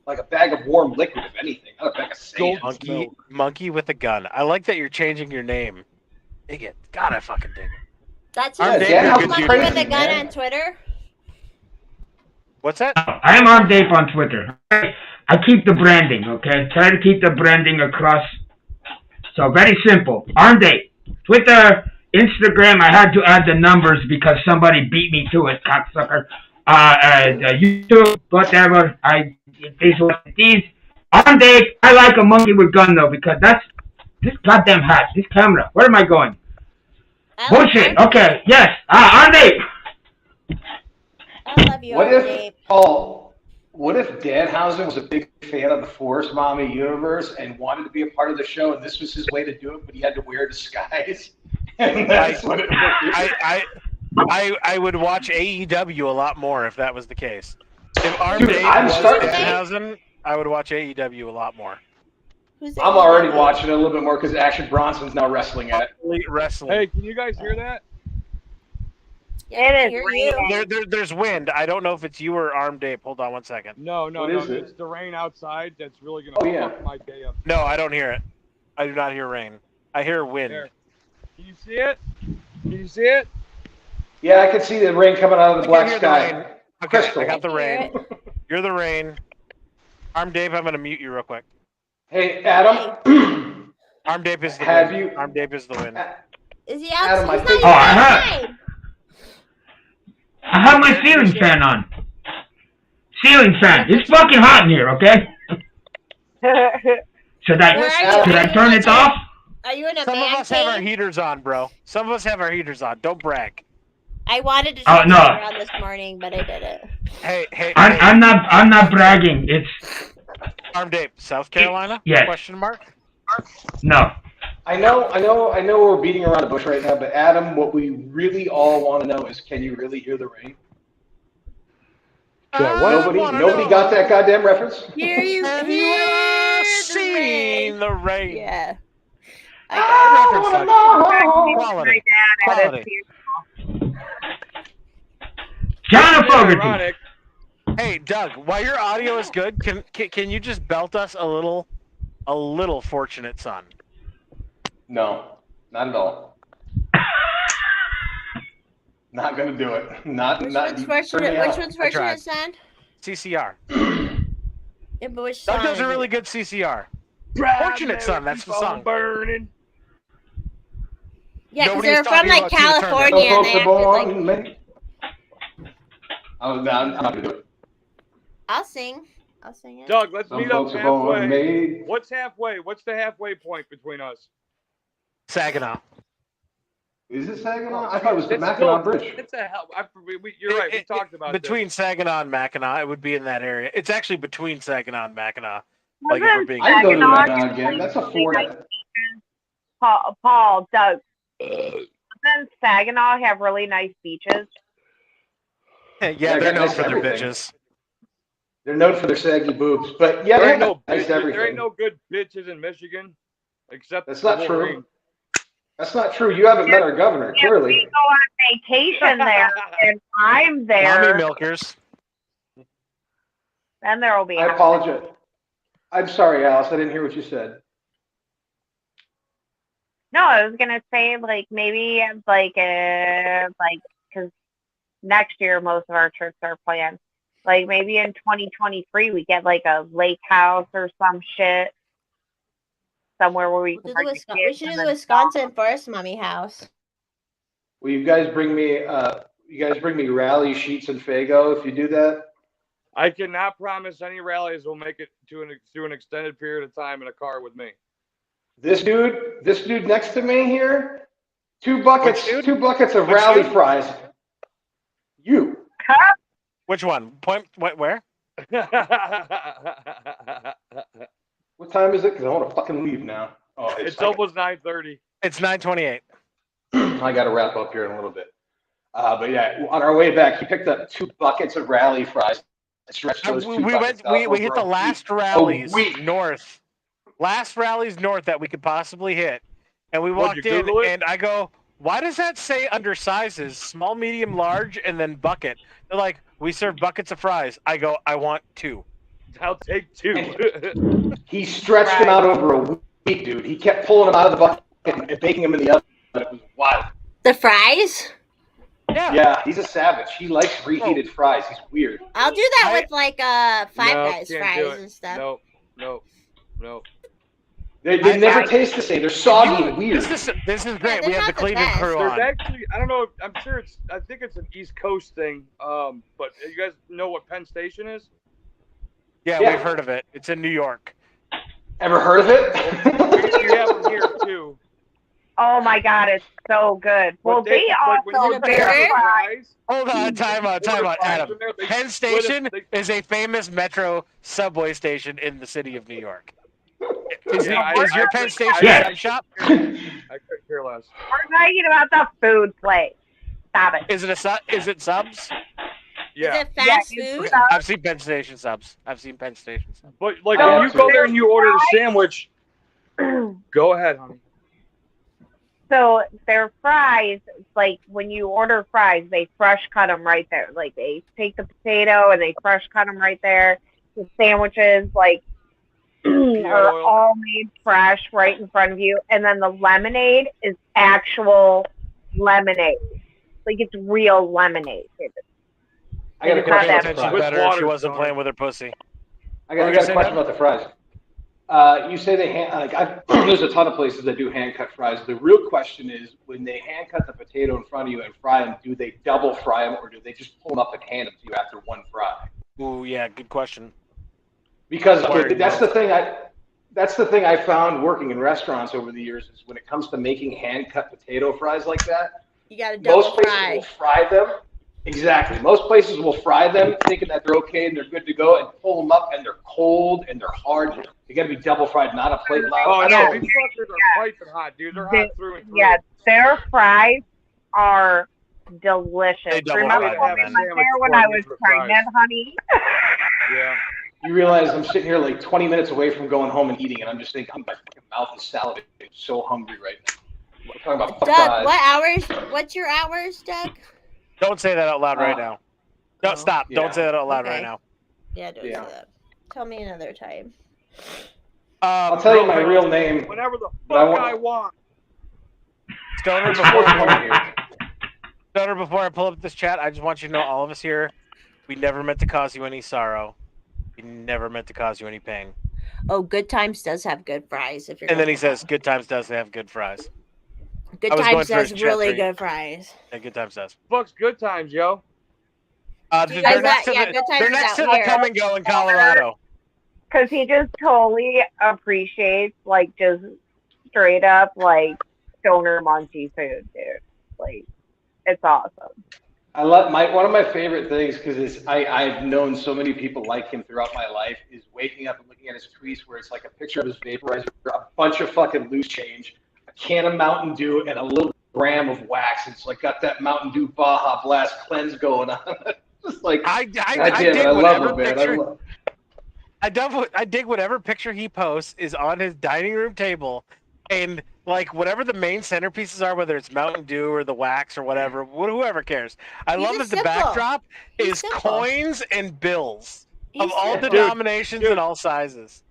like a bag of warm liquid. If anything, not a bag of sand. Monkey with a gun. I like that you're changing your name. Dig it. God, I fucking dig it. That's Arm just Dave, Dan you're a House good is dude. Monkey crazy, with a gun man. on Twitter. What's that? I'm Arm Dave on Twitter. I keep the branding, okay? Try to keep the branding across. So very simple. Arm Dave. Twitter, Instagram, I had to add the numbers because somebody beat me to it, cocksucker. YouTube, whatever. These. Arm Dave, I like a monkey with gun though because that's this goddamn hat, this camera. Where am I going? Bullshit. Okay, yes. Arm Dave. I love you, What Arm if Dave. Paul? What if Danhausen was a big fan of the Forest Mommy universe and wanted to be a part of the show, and this was his way to do it, but he had to wear a disguise? And that's what it I would watch AEW a lot more if that was the case. If Arm Dude, Dave I'm was starting to- Danhausen, I would watch AEW a lot more. Who's I'm AEW? already watching it a little bit more because Action Bronson's now wrestling at it. Elite wrestling. Hey, can you guys hear that? Yeah, It is hear raining. you. There's wind. I don't know if it's you or Arm Dave. Hold on one second. No. What is it? It's the rain outside that's really gonna Oh, yeah. fuck my day up. No, I don't hear it. I do not hear rain. I hear wind. There. Can you see it? Can you see it? Yeah, I can see the rain coming out of the I black can hear sky. the rain. Okay, Crystal. I got the Hear rain. it. You're the rain. Arm Dave, I'm gonna mute you real quick. Hey, Adam. Arm Dave is the Have wind. you- Arm Dave is the wind. Is he Adam, outside? I He's think- not I even have- outside. I have my ceiling fan on. Ceiling fan. It's fucking hot in here, okay? Should Where are you? I turn it off? Are you in a Some of man us have our cave? heaters on, bro. Some of us have our heaters on. Don't brag. I wanted to Oh, turn no. it around this morning, but I didn't. Hey, I'm not bragging. It's Arm Dave, South Carolina? Yes. Question mark. no. I know we're beating around the bush right now, but Adam, what we really all want to know is, can you really hear the rain? Yeah, what? Nobody got that goddamn reference? Hear you? Have you ever seen the rain? Yeah. Quality. My dad Quality. John Fogerty. Ironic. Hey, Doug, while your audio is good, can you just belt us a little Fortunate Son? No, not at all. Not gonna do it. Which one's fortunate son? CCR. Yeah, but which Doug song does is a it? really good CCR. Fortunate Son, that's the Keep on song. burning. Yeah, because Nobody's they're from talking like about Tina Turner. California and they acted like. I'm not gonna do it. I'll sing it. Doug, let's Some meet up folks are born halfway. made. What's halfway? What's the halfway point between us? Saginaw. Is it Saginaw? I thought it was the It's Mackinac still- Bridge. It's a hell. You're right. We talked about between this. Saginaw and Mackinac. It would be in that area. It's actually between Saginaw and Mackinac. Like if we're Wasn't being I can go to Saginaw Mackinac again. That's a four. Paul, Doug. Doesn't Saginaw have really nice beaches? Yeah, they're known nice for their everything. bitches. They're known for their saggy boobs, but yeah, There they ain't no nice bitches. There everything. ain't no good bitches in Michigan, except That's not Wolverine. true. That's not true. You haven't met our governor, If we clearly. go on vacation there and I'm Mommy there, milkers. then there will be. I apologize. I'm sorry, Alice. I didn't hear what you said. No, I was gonna say like maybe like because next year most of our trips are planned. Like maybe in 2023 we get like a lake house or some shit. somewhere where we can bring the We kids should do and the then Wisconsin Forest Mummy House. Will you guys bring me? Rally sheets and Fago if you do that? I cannot promise any rallies will make it through an extended period of time in a car with me. This dude next to me here, two buckets of rally fries. You. Which one? Where? What time is it? Because I want to fucking leave now. Oh, it's almost 9:30. It's 9:28. I got to wrap up here in a little bit. But yeah, on our way back, he picked up 2 buckets of rally fries. We hit the last rallies north. Last rallies north that we could possibly hit. And we walked in and I go, why does that say under sizes, small, medium, large, and then bucket? They're like, we serve buckets of fries. I go, I want 2. I'll take 2. He stretched them out over a week, dude. He kept pulling them out of the bucket and baking them in the oven. It was wild. The fries? Yeah, he's a savage. He likes reheated fries. He's weird. I'll do that with like Five Guys fries and stuff. No. They never taste the same. They're soggy and weird. This is great. We have the Cleveland crew on. Actually, I don't know. I think it's an East Coast thing. But you guys know what Penn Station is? Yeah, we've heard of it. It's in New York. Ever heard of it? We have them here too. Oh my God, it's so good. Well, they also fries. Hold on, time out, Adam. Penn Station is a famous metro subway station in the city of New York. Is your Penn Station a shop? I couldn't care less. We're talking about the food place. Stop it. Is it subs? Yeah. Is it fast food? I've seen Penn Station subs. But like when you go there and you order a sandwich, go ahead, honey. So their fries, like when you order fries, they fresh cut them right there. Like they take the potato and they fresh cut them right there. The sandwiches, like, are all made fresh right in front of you. And then the lemonade is actual lemonade. Like it's real lemonade. I got a question about the fries. Better if she wasn't playing with her pussy. I got a question about the fries. You say they there's a ton of places that do hand cut fries. The real question is, when they hand cut the potato in front of you and fry them, do they double fry them or do they just pull them up and hand them to you after one fry? Ooh, yeah, good question. Because that's the thing I found working in restaurants over the years is when it comes to making hand cut potato fries like that, you got to double most places will fry them. Exactly. Most places will fry them thinking that they're okay and they're good to go and pull them up and they're cold and they're hard. They got to be double fried, not a plate. Oh, no. These fuckers are piping hot, dude. They're hot through and through. Yeah, their fries are delicious. Remember when I was pregnant, honey? Yeah. You realize I'm sitting here like 20 minutes away from going home and eating, and I'm just thinking, my fucking mouth is salivating. I'm so hungry right now. We're talking about Doug, what hours? What's your hours, Doug? Don't say that out loud right now. No, stop. Yeah. Don't say that out loud right now. Yeah, don't say that. Tell me another time. I'll tell you my real name. Whenever the fuck I want. Stoner, before I pull up this chat, I just want you to know, all of us here, we never meant to cause you any sorrow. We never meant to cause you any pain. Oh, Good Times does have good fries. And then he says, Good Times does have good fries. Good Times does really good fries. Yeah, Good Times does. Fuck's Good Times, yo. They're next to the Come and Go in Colorado. Because he just totally appreciates, like, just straight up, like, stoner munchie food, dude. Like, it's awesome. I love one of my favorite things, because I've known so many people like him throughout my life, is waking up and looking at his tweets where it's like a picture of his vaporizer, a bunch of fucking loose change, a can of Mountain Dew, and a little gram of wax. It's like got that Mountain Dew Baja Blast cleanse going on. Just like I dig whatever picture he posts is on his dining room table, and like whatever the main centerpieces are, whether it's Mountain Dew or the wax or whatever, whoever cares. I love that the backdrop is coins and bills of all denominations and all sizes.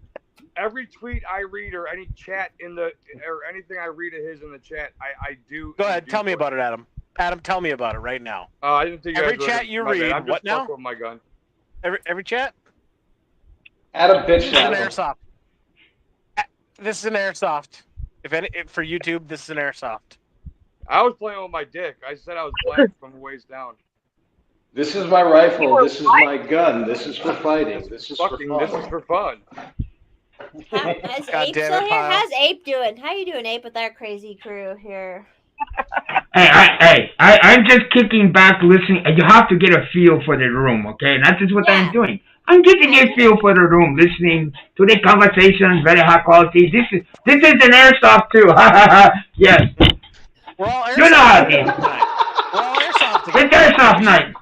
Every tweet I read or any chat or anything I read of his in the chat, I do. Go ahead, tell me about it, Adam. Adam, tell me about it right now. I didn't think every chat you read. I'm just what now? With my gun. Every chat. Adam bitch an airsoft. This is an airsoft. If for YouTube, this is an airsoft. I was playing with my dick. I said I was black from the waist down. This is my rifle. This is my gun. This is for fighting. This is for fun. This is for fun. Is Ape still here? How's Ape doing? How you doing, Ape, with our crazy crew here? I'm just kicking back, listening. You have to get a feel for the room, okay? And that's just what I'm doing. I'm getting a feel for the room, listening to the conversations, very high quality. This is an airsoft too. Yes. We're all You know how it is. We're all airsoft. It's airsoft night.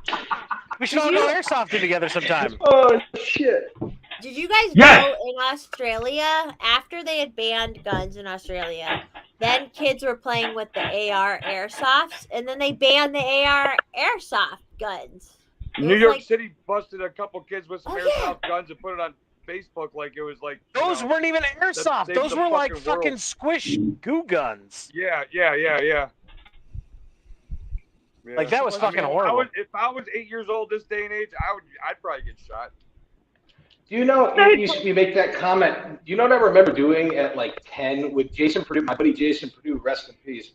We should all go airsofting together sometime. Oh shit! Did you guys know in Australia, after they had banned guns in Australia, then kids were playing with the AR airsofts, and then they banned the AR airsoft guns. New York City busted a couple kids with some airsoft guns and put it on Facebook like it was like. Those weren't even airsoft. Those were like fucking squish goo guns. Yeah. Like that was fucking horrible. If I was 8 years old this day and age, I'd probably get shot. Do you know, you make that comment, you know what I remember doing at like 10 with Jason Purdue, my buddy Jason Purdue, rest in peace.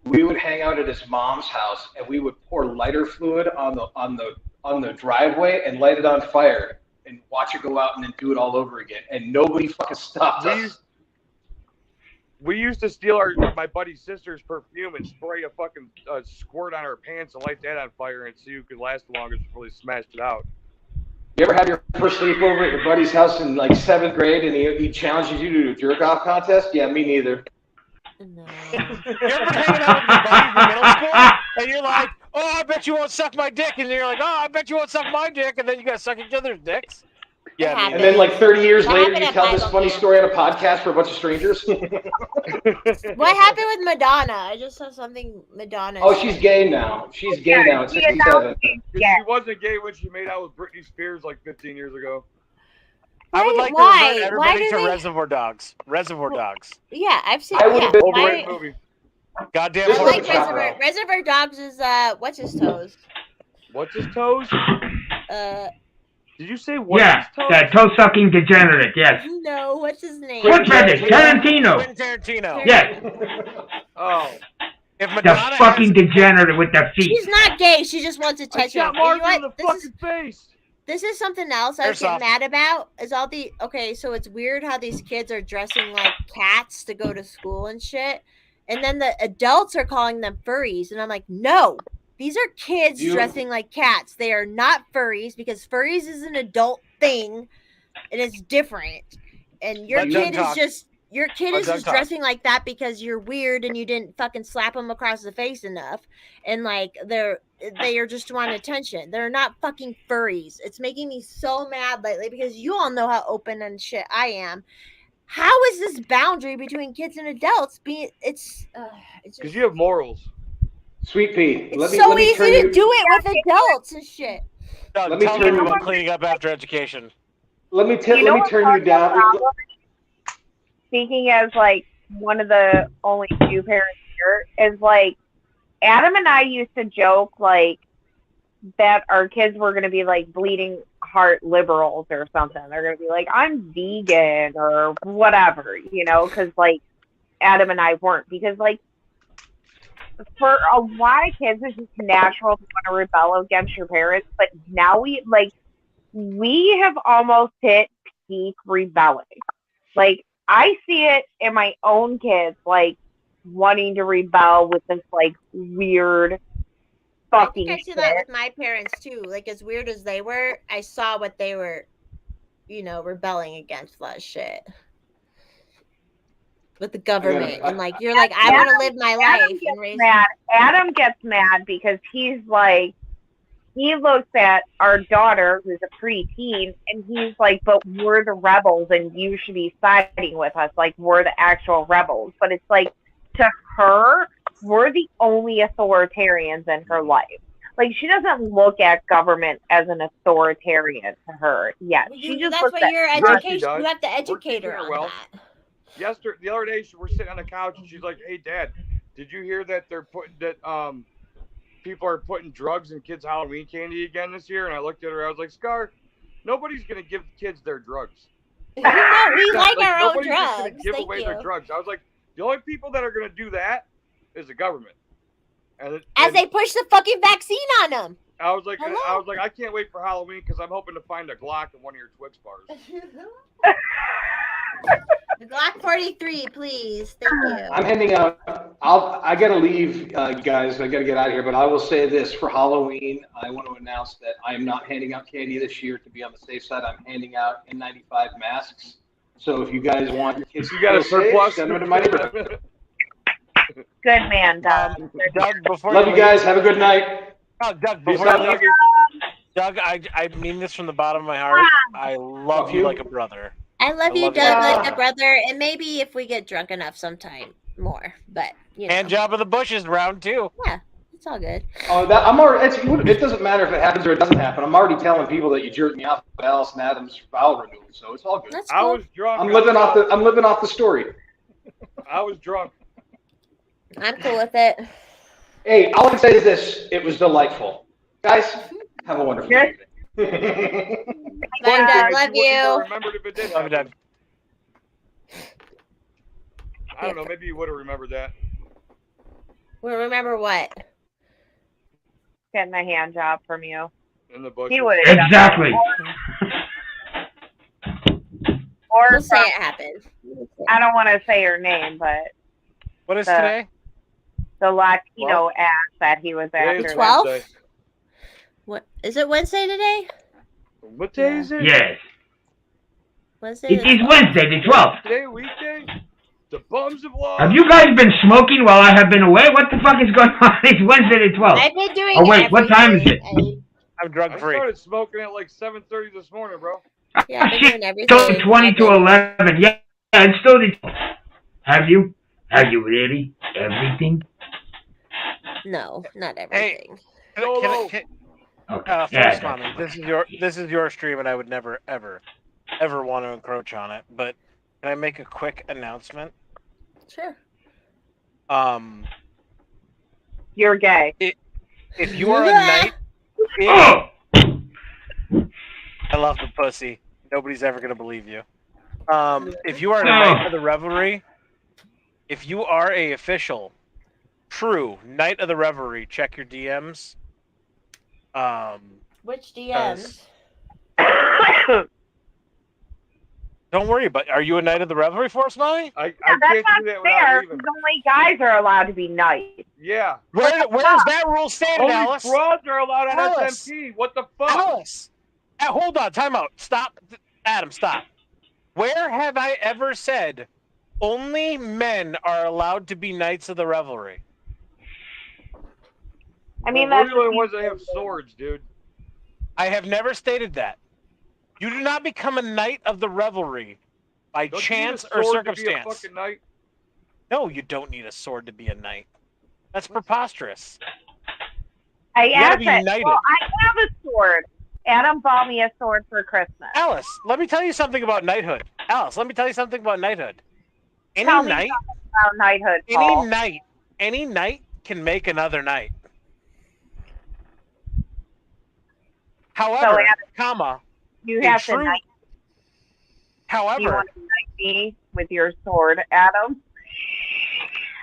We would hang out at his mom's house and we would pour lighter fluid on the driveway and light it on fire and watch it go out and then do it all over again. And nobody fucking stopped us. We used to steal my buddy's sister's perfume and spray a fucking squirt on her pants and light that on fire and see who could last the longest before they smashed it out. You ever have your first sleepover at your buddy's house in like 7th grade and he challenges you to do a jerk-off contest? Yeah, me neither. No. You ever hanging out with your buddies in middle school and you're like, oh, I bet you won't suck my dick. And you're like, oh, I bet you won't suck my dick. And then you guys suck each other's dicks. Yeah. And then like 30 years later, you tell this funny story on a podcast for a bunch of strangers. What happened with Madonna? I just saw something Madonna. Oh, she's gay now. She's gay now at 67. She wasn't gay when she made out with Britney Spears like 15 years ago. I would like to revert everybody to Reservoir Dogs. Reservoir Dogs. Yeah, I've seen. Overrated movie. Goddamn. I like Reservoir Dogs is what's his toes? What's his toes? Did you say what? Yeah, that toe-sucking degenerate, yes. No, what's his name? What Reddit? Tarantino. Quentin Tarantino. Yes. Oh. If The fucking degenerate with the feet. She's not gay. She just wants attention. I shot Martin in the fucking face. This is something else I was getting mad about. Is all the so it's weird how these kids are dressing like cats to go to school and shit, and then the adults are calling them furries, and I'm like, no. These are kids dressing like cats. They are not furries because furries is an adult thing and it's different. And your kid is just dressing like that because you're weird and you didn't fucking slap them across the face enough. And like they are just wanting attention. They're not fucking furries. It's making me so mad lately because you all know how open and shit I am. How is this boundary between kids and adults it's because you have morals. Sweet Pea. It's so easy to do it with adults and shit. Let me tell you about cleaning up after education. Let me turn you down. Speaking as like one of the only two parents here, is like Adam and I used to joke like that our kids were going to be like bleeding heart liberals or something. They're going to be like, I'm vegan or whatever, because like Adam and I weren't, because like for a lot of kids, it's just natural to want to rebel against your parents. But now we have almost hit peak rebelling. Like, I see it in my own kids, like, wanting to rebel with this, like, weird fucking I see that with my parents, too. Like, as weird as they were, I saw what they were, rebelling against a lot of shit. With the government. And, like, you're like, I want to live my life. And raise Adam gets mad because he's like, he looks at our daughter, who's a preteen, and he's like, but we're the rebels, and you should be siding with us. Like, we're the actual rebels. But it's like, to her, we're the only authoritarians in her life. Like, she doesn't look at government as an authoritarian to her yet. She just that's looks why at your education, you have to educate her on that. The other day, we're sitting on the couch, and she's like, hey, Dad, did you hear that they're putting that people are putting drugs in kids' Halloween candy again this year? And I looked at her, I was like, Scar, nobody's going to give kids their drugs. We like our own nobody's just gonna drugs. give Thank away you. their drugs. I was like, the only people that are gonna do that is the government. As they push the fucking vaccine on them. I was like, I can't wait for Halloween because I'm hoping to find a Glock in one of your Twix bars. The Glock 43, please. Thank you. I'm handing out. I gotta leave, guys. I gotta get out of here. But I will say this: for Halloween, I want to announce that I am not handing out candy this year. To be on the safe side, I'm handing out N95 masks. So if you guys want your kids, you got a surplus, send them to my neighborhood. Good man, Doug. Doug, before Love you guys. Have a good night. Oh, Doug, before you leave, Doug, I mean this from the bottom of my heart. I love you like a brother. I love you, Doug, like a brother, and maybe if we get drunk enough sometime, more. But, you know. Hand job of the bushes, round 2. Yeah, it's all good. Oh, I'm already. It doesn't matter if it happens or it doesn't happen. I'm already telling people that you jerked me off with Alice and Adam's vowel renewal, so it's all good. That's cool. I was drunk. I'm living off the story. I was drunk. I'm cool with it. Hey, all I can say is this: it was delightful, guys. Have a wonderful evening. Bye, Doug. Love you. Remembered if it did. Love you, Doug. I don't know. Maybe you would have remembered that. Well, remember what? Getting a hand job from you. In the bush. He would have. Exactly. Or We'll say it happened. I don't want to say her name, but what is today? The Latino ass that he was after. 12th? What is it? Wednesday today? What day is it? Yes. Wednesday. It is Wednesday, the 12th. Today, weekday. The bums have lost. Have you guys been smoking while I have been away? What the fuck is going on? It's Wednesday the 12th. I've been doing. Oh wait, what time is it? I'm drug free. I started smoking at like 7:30 this morning, bro. Yeah, I've been doing everything. So 20 to 11. Yeah, it's still the. Have you really everything? No, not everything. Hey, first, Mommy, this is your stream, and I would never, ever want to encroach on it. But can I make a quick announcement? Sure. You're gay. If you are a knight, I love the pussy. Nobody's ever gonna believe you. If you are a knight of the revelry, if you are a official, true knight of the revelry, check your DMs. Which DMs? Don't worry, but are you a knight of the revelry, Force Molly? I that's can't not do that fair. without leaving. Only guys are allowed to be nice. Yeah. Where is that rule stated, Only Alice? frauds are allowed on Alice. SMP. What the fuck? Alice. Hold on, time out. Stop. Adam, stop. Where have I ever said only men are allowed to be knights of the revelry? I mean, we're that's the only ones that have swords, dude. I have never stated that. You do not become a knight of the revelry by Don't chance you need a or sword to be a circumstance. fucking knight? No, you don't need a sword to be a knight. That's preposterous. I You gotta asked be it. knighted. Well, I have a sword. Adam bought me a sword for Christmas. Alice, let me tell you something about knighthood. Alice, let me tell you something about knighthood. Any Tell me knight, something about knighthood, Paul. any knight can make another knight. However, Adam, you have to knight. However, you want to knight me with your sword, Adam?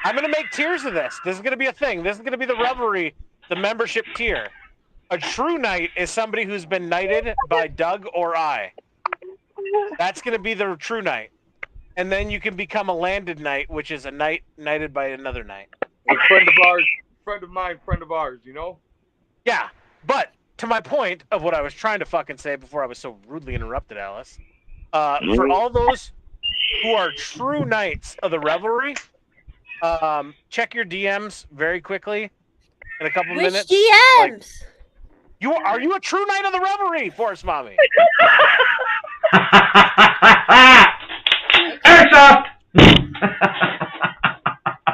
I'm going to make tiers of this. This is going to be a thing. This is going to be the revelry, the membership tier. A true knight is somebody who's been knighted by Doug or I. That's going to be the true knight. And then you can become a landed knight, which is a knight knighted by another knight. A friend of ours, friend of mine, friend of ours, you know? Yeah, but to my point of what I was trying to fucking say before I was so rudely interrupted, Alice, for all those who are true knights of the revelry, check your DMs very quickly in a couple minutes. Which DMs? Are you a true knight of the revelry, Force Mommy? Airsoft!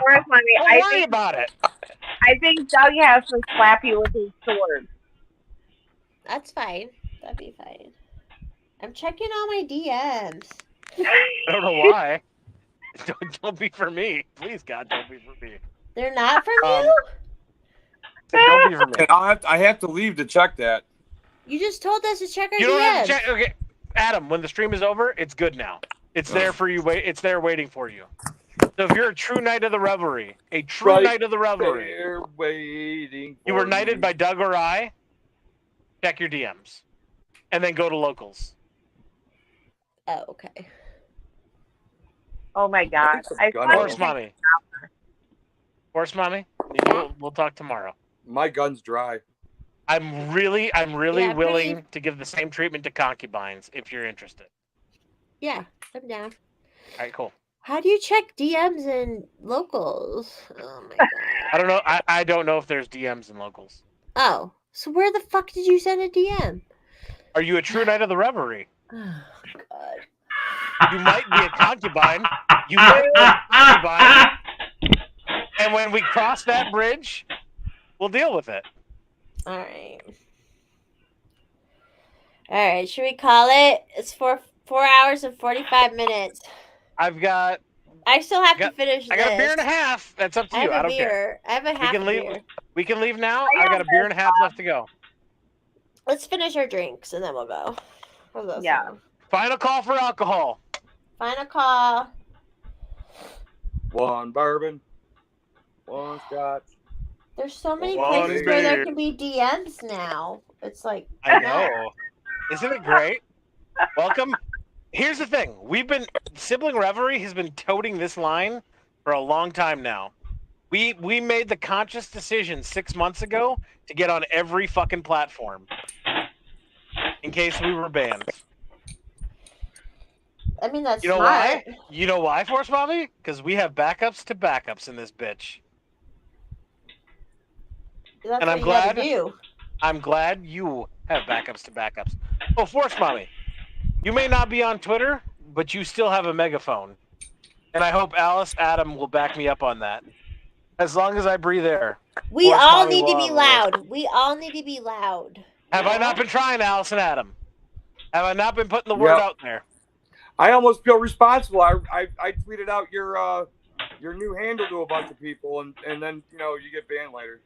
Where's my Don't worry about it. I think Doug has to slap you with his sword. That's fine. That'd be fine. I'm checking all my DMs. I don't know why. Don't be for me. Please, God, don't be for me. They're not from you? Don't be for me. I have to leave to check that. You just told us to check our You don't DMs. have to check. Okay. Adam, when the stream is over, it's good now. It's there for you. It's there waiting for you. So if you're a true knight of the revelry, They're waiting. You were knighted by Doug or I. Check your DMs, and then go to locals. Oh, okay. Oh my god. Horse mommy. Horse mommy. We'll talk tomorrow. My gun's dry. I'm really willing to give the same treatment to concubines if you're interested. Yeah, I'm down. All right, cool. How do you check DMs in locals? Oh my god. I don't know. I don't know if there's DMs in locals. Oh, so where the fuck did you send a DM? Are you a true knight of the revelry? Oh god. You might be a concubine. You might be a concubine. And when we cross that bridge, we'll deal with it. All right. All right. Should we call it? It's 4 hours and 45 minutes. I still have to finish. I got a beer and a half. That's up to you. I don't care. I have a half beer. We can leave now. I got a beer and a half left to go. Let's finish our drinks and then we'll go. Yeah. Final call for alcohol. Final call. 1 bourbon, 1 scotch. There's so many places where there can be DMs now. It's like I know. Isn't it great? Welcome. Here's the thing. Sibling Revelry has been toting this line for a long time now. We made the conscious decision 6 months ago to get on every fucking platform. In case we were banned. I mean, that's smart. Why? You know why, Force Mommy? Because we have backups to backups in this bitch. That's and what I'm glad you have backups to backups. Oh, Force Mommy, you may not be on Twitter, but you still have a megaphone. And I hope Alice Adam will back me up on that. As long as I breathe air. We Force all Mommy need to will be loud. We all need to be loud. Have I not been trying, Alice and Adam? Have I not been putting the word out there? I almost feel responsible. I tweeted out your new handle to a bunch of people, and then you get banned later.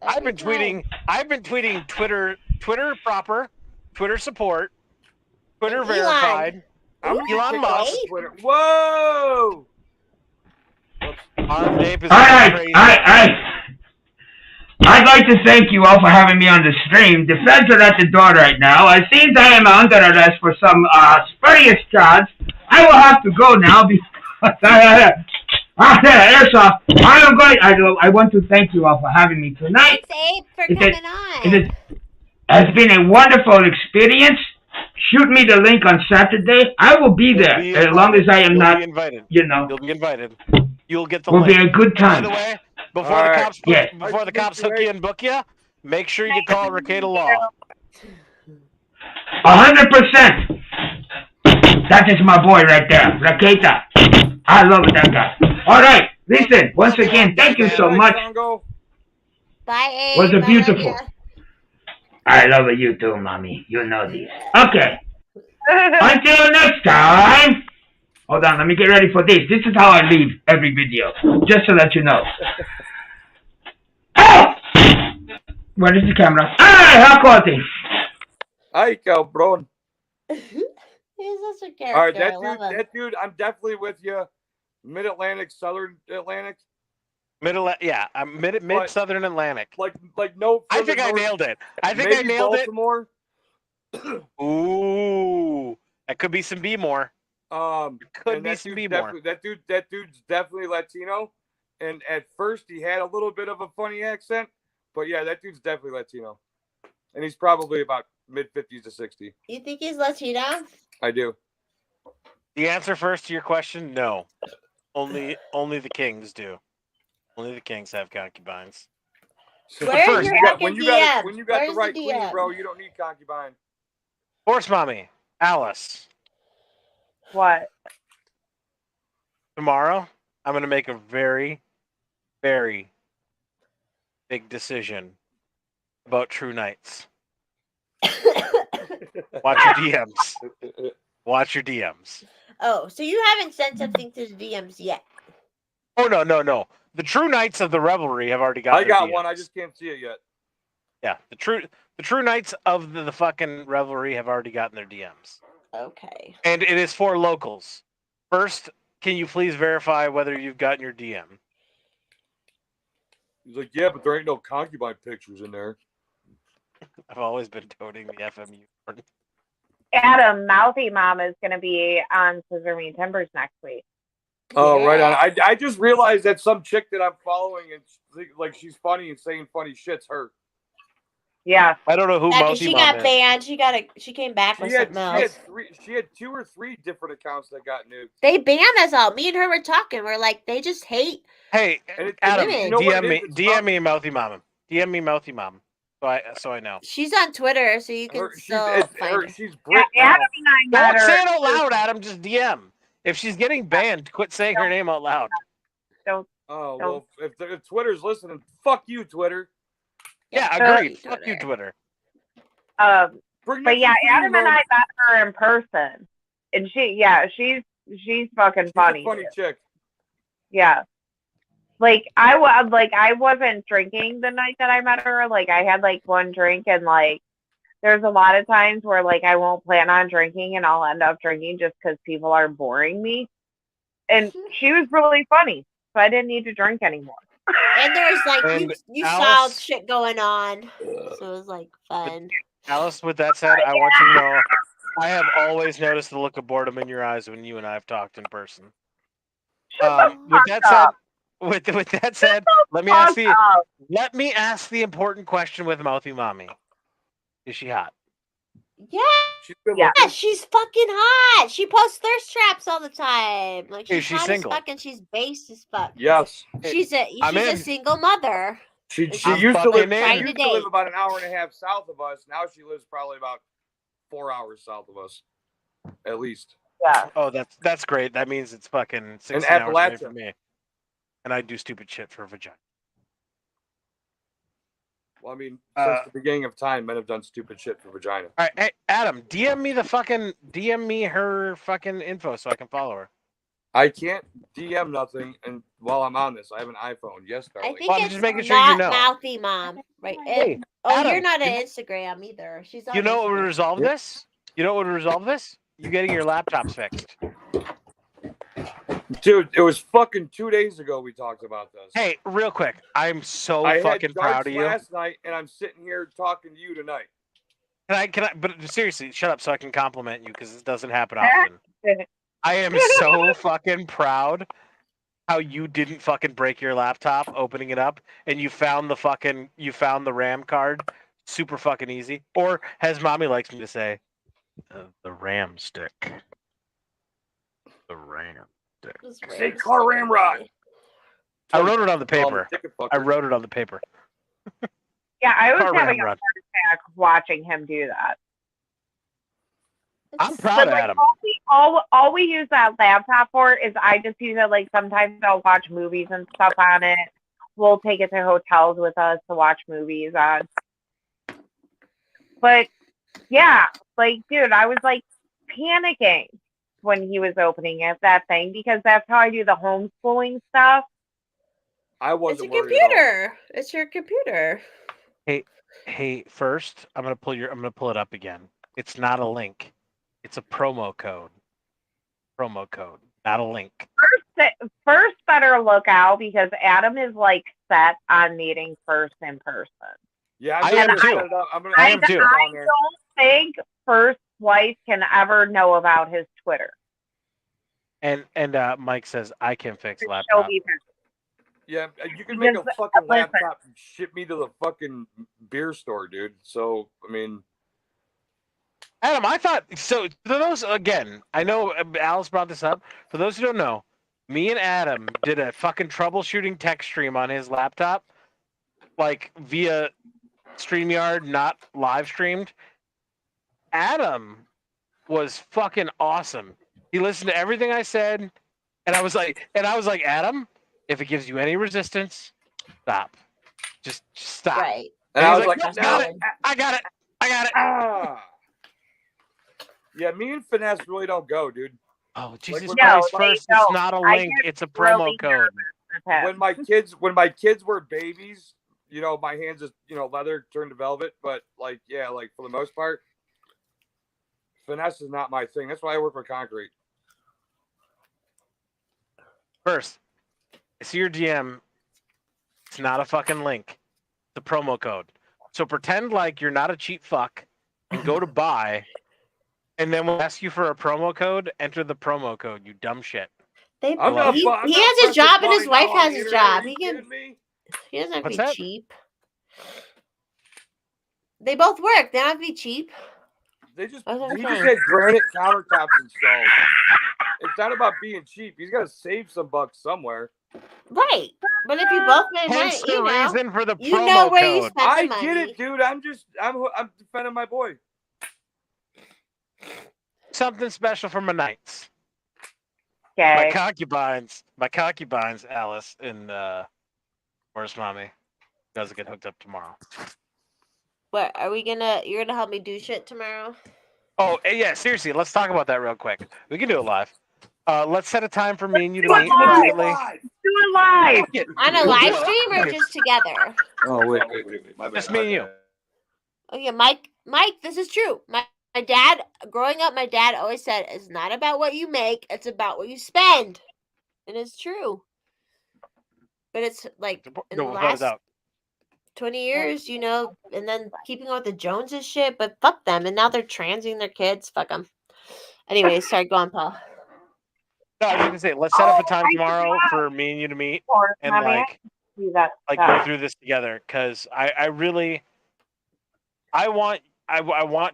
I've been tweeting Twitter proper, Twitter support, Twitter verified. Elon Musk. Twitter. Whoa! Armed Ape is crazy. I'd like to thank you all for having me on the stream. The feds are at the door right now. It seems I am under arrest for some spurious charge. I will have to go now because airsoft. I want to thank you all for having me tonight. Thanks, Abe, for coming on. It has been a wonderful experience. Shoot me the link on Saturday. I will be there as long as I am not invited. You'll be invited. You'll get the link. link. Will be a good time. By the way, before the cops hook you and book you, make sure you call Ricada Law. 100%. That is my boy right there, Raketa. I love that guy. All right, listen. Once again, thank you so much. Bye, Abe. Was it beautiful? I love you too, mommy. You know this. Okay. Until next time. Hold on, let me get ready for this. This is how I leave every video, just to let you know. Oh! Where is the camera? Hey, how quality? Ay, cabrón. He's such a character. All right, that dude, I'm definitely with you. Mid-Atlantic, Southern Atlantic. I'm mid Southern Atlantic. Like no. I think I nailed it. I Baltimore. Ooh, that could be some B more. Could be some B more. That dude's definitely Latino, and at first he had a little bit of a funny accent, but yeah, that dude's definitely Latino, and he's probably about mid-50s to 60. You think he's Latino? I do. The answer first to your question: no. Only the kings do. Only the kings have concubines. Where's your when you got the right queen, bro, you don't need concubine. Horse mommy, Alice. What? Tomorrow, I'm going to make a very, very big decision about True Knights. Watch your DMs. Watch your DMs. Oh, so you haven't sent something to the DMs yet? Oh, no. The True Knights of the Revelry have already got I got DMs. one. I just can't see it yet. Yeah, the true knights of the fucking revelry have already gotten their DMs. Okay. And it is for locals. First, can you please verify whether you've gotten your DM? He's like, yeah, but there ain't no concubine pictures in there. I've always been toting the FMU. Adam, Mouthy Mom is going to be on Scissor Me Timbers next week. Oh, right on. I just realized that some chick that I'm following and like she's funny and saying funny shit's her. Yeah. I don't know who Because Mouthy she Mom got is. banned. She came back with something else. She had 2 or 3 different accounts that got nuked. They banned us all. Me and her were talking. We're like, they just hate. Hey, Adam, women. You know what it is? DM me Mouthy Mom. DM me Mouthy Mom. So I know. She's on Twitter, so you can still find her. She's Brit now. Adam and I met Don't her. say it out loud, Adam. Just DM. If she's getting banned, quit saying her name out loud. Don't. Oh, well, if Twitter's listening, fuck you, Twitter. Yeah, agreed. Fuck you, Twitter. But yeah, Nikki Adam and I Remote. met her in person, and she's fucking funny. She's a funny chick. Yeah. Like I wasn't drinking the night that I met her. Like I had like one drink, and like there's a lot of times where like I won't plan on drinking and I'll end up drinking just because people are boring me. And she was really funny, so I didn't need to drink anymore. And there was like you saw shit going on, so it was like fun. Alice, with that said, I want you to know I have always noticed the look of boredom in your eyes when you and I have talked in person. With that said, let me ask the important question with Mouthy Mommy. Is she hot? Yeah, she's fucking hot. She posts thirst traps all the time. Like Is she's she hot single? as fuck and she's based as fuck. Yes. She's a single mother. She And used she's to live. trying She to used to live date. about an hour and a half south of us. Now she lives probably about 4 hours south of us, at least. Yeah. Oh, that's great. That means it's fucking 16 hours away from me. And I do stupid shit for a vagina. Well, I mean, since the beginning of time, men have done stupid shit for vagina. All right, hey, Adam, DM me her fucking info so I can follow her. I can't DM nothing, and while I'm on this, I have an iPhone. Yes, I darling. think I'm it's just making not sure you know. Mouthy Mom, right? Hey, You're Adam, not on Instagram either. She's on You know what would Instagram. resolve this? You know what would resolve this? You getting your laptops fixed. Dude, it was fucking 2 days ago we talked about this. Hey, real quick, I'm so I fucking had proud of you. last night, and I'm sitting here talking to you tonight. Can I? But seriously, shut up so I can compliment you because this doesn't happen often. I am so fucking proud how you didn't fucking break your laptop opening it up, and you found the RAM card super fucking easy. Or as Mommy likes me to say, the RAM stick. The RAM stick. Say car ramrod. I wrote it on the paper. I wrote it on the paper. Yeah, I was Car having a ramrod. heart attack watching him do that. I'm proud of like, Adam. all we use that laptop for is I just use it like sometimes I'll watch movies and stuff on it. We'll take it to hotels with us to watch movies on. But yeah, like dude, I was like panicking when he was opening that thing because that's how I do the homeschooling stuff. I wasn't It's a computer. It's your computer. Hey, first I'm gonna pull it up again. It's not a link. It's a promo code. Promo code, not a link. First better look out because Adam is like set on meeting first in person. Yeah, I am too. I am too. I don't think First Wife can ever know about his Twitter. And Mike says I can fix Show laptop. me this. Yeah, you can make a fucking laptop and ship me to the fucking beer store, dude. So, I mean... Adam, I thought so. For those again, I know Alice brought this up. For those who don't know, me and Adam did a fucking troubleshooting tech stream on his laptop, like via StreamYard, not live streamed. Adam was fucking awesome. He listened to everything I said, and I was like, Adam, if it gives you any resistance, stop. Just stop. Right. And I was like, "No, I got it. Ah. Yeah, me and Finesse really don't go, dude. Oh, Jesus Like, Christ! First, it's not a link; it's a promo code. When my kids were babies, you know, my hands is, you know, leather turned to velvet. But like, yeah, like for the most part, finesse is not my thing. That's why I work with concrete. First, I see your DM. It's not a fucking link. It's a promo code. So pretend like you're not a cheap fuck and go to buy, and then we'll ask you for a promo code. Enter the promo code, you dumb shit. He has his job and his wife has his job. He doesn't have to be cheap. They both work. They don't have to be cheap. He just had granite countertops installed. It's not about being cheap. He's got to save some bucks somewhere. Right. But if you both made money, Hence the reason for the you promo know where you code. spent the money. I get it, dude. I'm defending my boy. Something special for my knights. Okay. My concubines, Alice and where's mommy? Doesn't get hooked up tomorrow. What you're gonna help me do shit tomorrow? Oh yeah, seriously, let's talk about that real quick. We can do it live. Let's set a time for me and you to meet privately. Do it live. On a live stream or just together? Oh wait. Just me and you. Oh yeah, Mike, this is true. My dad, growing up, my dad always said it's not about what you make, it's about what you spend. And it's true. But it's like in the last 20 years, you know, and then keeping up with the Joneses shit, but fuck them. And now they're transing their kids. Fuck them. Anyway, sorry, go on, Paul. No, I was gonna say, let's set up a time tomorrow for me and you to meet and go through this together. Because I want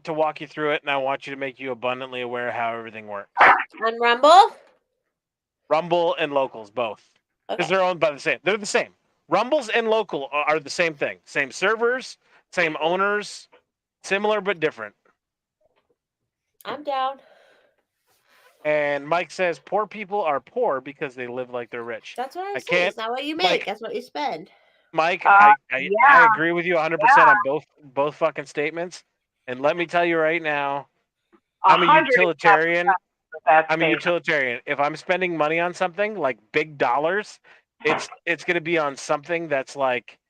to walk you through it, and I want you to make you abundantly aware of how everything works. On Rumble? Rumble and locals, both. Because they're owned by the same. They're the same. Rumbles and local are the same thing. Same servers, same owners, similar but different. I'm down. And Mike says poor people are poor because they live like they're rich. That's what I'm saying. It's not what you make. That's what you spend. Mike, I agree with you 100% on both fucking statements. And let me tell you right now, I'm a utilitarian. If I'm spending money on something like big dollars, it's going to be on something that's like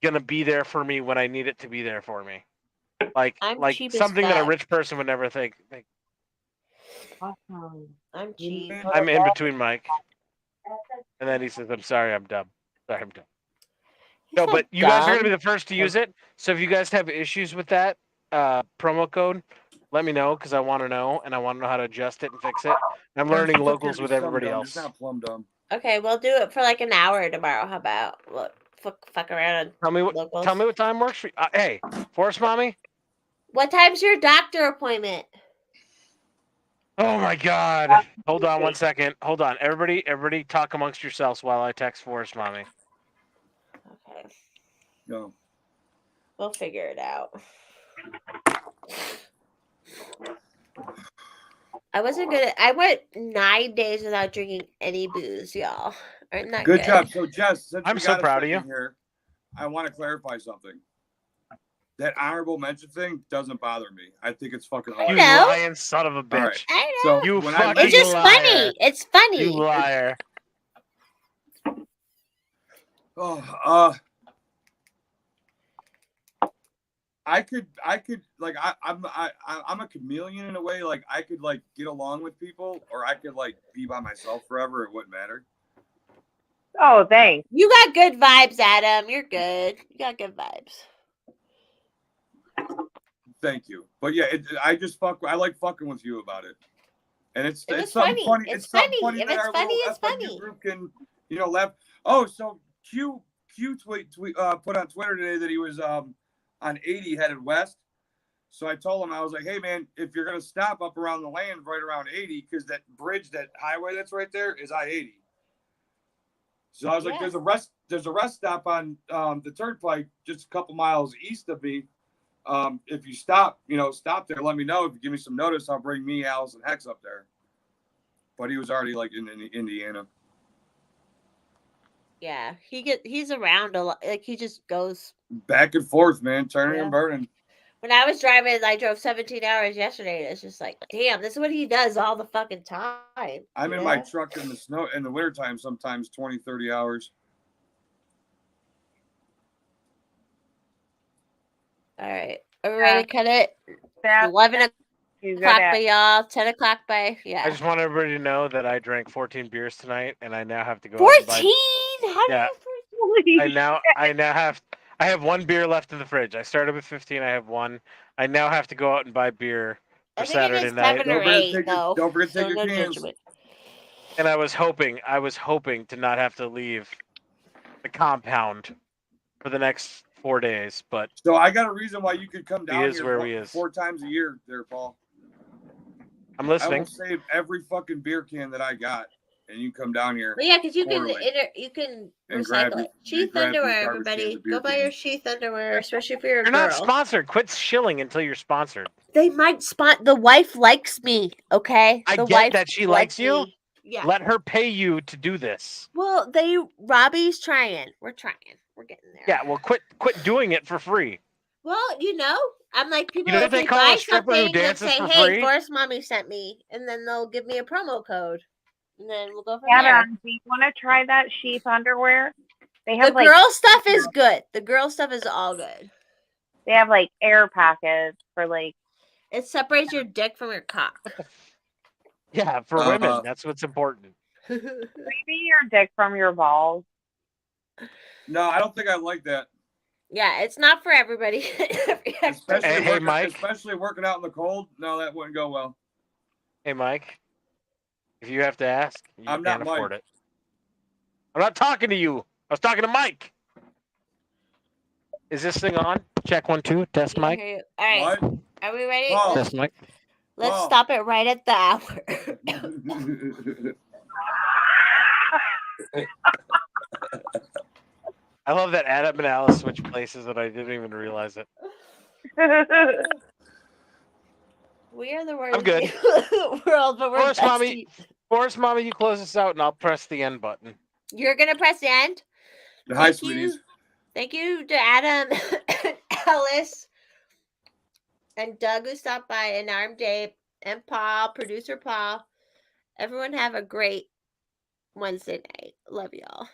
going to be there for me when I need it to be there for me. Like something that a rich person would never think. I'm cheap. I'm in between Mike. And then he says, I'm sorry, I'm dumb. Sorry, I'm dumb. No, but you guys are going to be the first to use it. So if you guys have issues with that promo code, let me know because I want to know and I want to know how to adjust it and fix it. I'm learning locals with everybody else. It's not plumb dumb. Okay, we'll do it for like an hour tomorrow. How about fuck around? Tell me what time works for you. Hey, Forest Mommy. What time's your doctor appointment? Oh my God! Hold on 1 second. Hold on, everybody, talk amongst yourselves while I text Forest Mommy. Okay. No. We'll figure it out. I wasn't gonna. I went 9 days without drinking any booze, y'all. Aren't that good? Good job. So Jess, since I'm so proud of you. Here, I want to clarify something. That honorable mention thing doesn't bother me. I think it's fucking hilarious. You lying son of a bitch. Right. I know. So you fucking It's just liar. funny. It's funny. You liar. I could like I'm a chameleon in a way. Like I could like get along with people, or I could like be by myself forever. It wouldn't matter. Oh, thanks. You got good vibes, Adam. You're good. You got good vibes. Thank you. But yeah, I like fucking with you about it. And it's something funny. It's funny. If it's funny, it's funny. Group can, laugh. Oh, so Q put on Twitter today that he was on 80 headed west. So I told him, I was like, hey man, if you're gonna stop up around the land right around 80, because that bridge, that highway that's right there is I-80. So I was like, there's a rest stop on the turnpike just a couple miles east of me. If you stop there, let me know. If you give me some notice, I'll bring me, Alice, and Hex up there. But he was already like in Indiana. Yeah, he's around a lot. Like he just goes back and forth, man, turning and burning. When I was driving, I drove 17 hours yesterday. And it's just like, damn, this is what he does all the fucking time. I'm in my truck in the snow in the wintertime, sometimes 20, 30 hours. All right. Are we ready to cut it? That's 11 he's good o'clock at. by y'all. 10 o'clock by I yeah. just want everybody to know that I drank 14 beers tonight, and I now have to go. out and buy- 14? How Yeah. do you? I now have one beer left in the fridge. I started with 15. I have one. I now have to go out and buy beer for I think it Saturday is night. 7 or 8 though. Don't forget to So take your no cans. judgment. And I was hoping to not have to leave the compound for the next 4 days, but So I got a reason why you could come He down is here where he is. 4 times a year, there, Paul. I'm I listening. will save every fucking beer can that I got, and you come down here. But yeah, because you quarterly. can And grab recycle you- it. Sheath grab these underwear, garbage cans everybody. of beer Go buy your cans. sheath underwear, especially if you're a You're girl. not sponsored. Quit shilling until you're sponsored. They might spot. The wife likes me. Okay. I The get wife that she likes you. me. Yeah. Let her pay you to do this. Well, Robbie's trying. We're trying. We're getting there. Yeah, well, quit doing it for free. Well, I'm like people. You know if they they call a buy stripper who something, then dances say, for "Hey, free?" Forest Mommy sent me," and then they'll give me a promo code, and then we'll go from there. Adam, do you want to try that sheath underwear? They The have like girl stuff is good. The girl stuff is all good. they have like air packets for like. It separates your dick from your cock. Yeah, for women, that's what's important. Maybe your dick from your balls. No, I don't think I like that. Yeah, it's not for everybody. Especially working out in the cold. No, that wouldn't go well. Hey, Mike, if you have to ask, you I'm can't not afford Mike. it. I'm not talking to you. I was talking to Mike. Is this thing on? Check 1 2. Test Mike. All right. What? Are we ready? Paul. Test Mike. Let's Paul. stop it right at the hour. I love that Adam and Alice switch places and I didn't even realize it. We are the worst I'm good. world, but we're Forest Mommy, you close this out and I'll press the end button. You're gonna press the end. Hi, sweeties. Thank you to Adam, Alice, and Doug who stopped by, and Arm Dave, and Paul, producer Paul. Everyone have a great Wednesday night. Love y'all.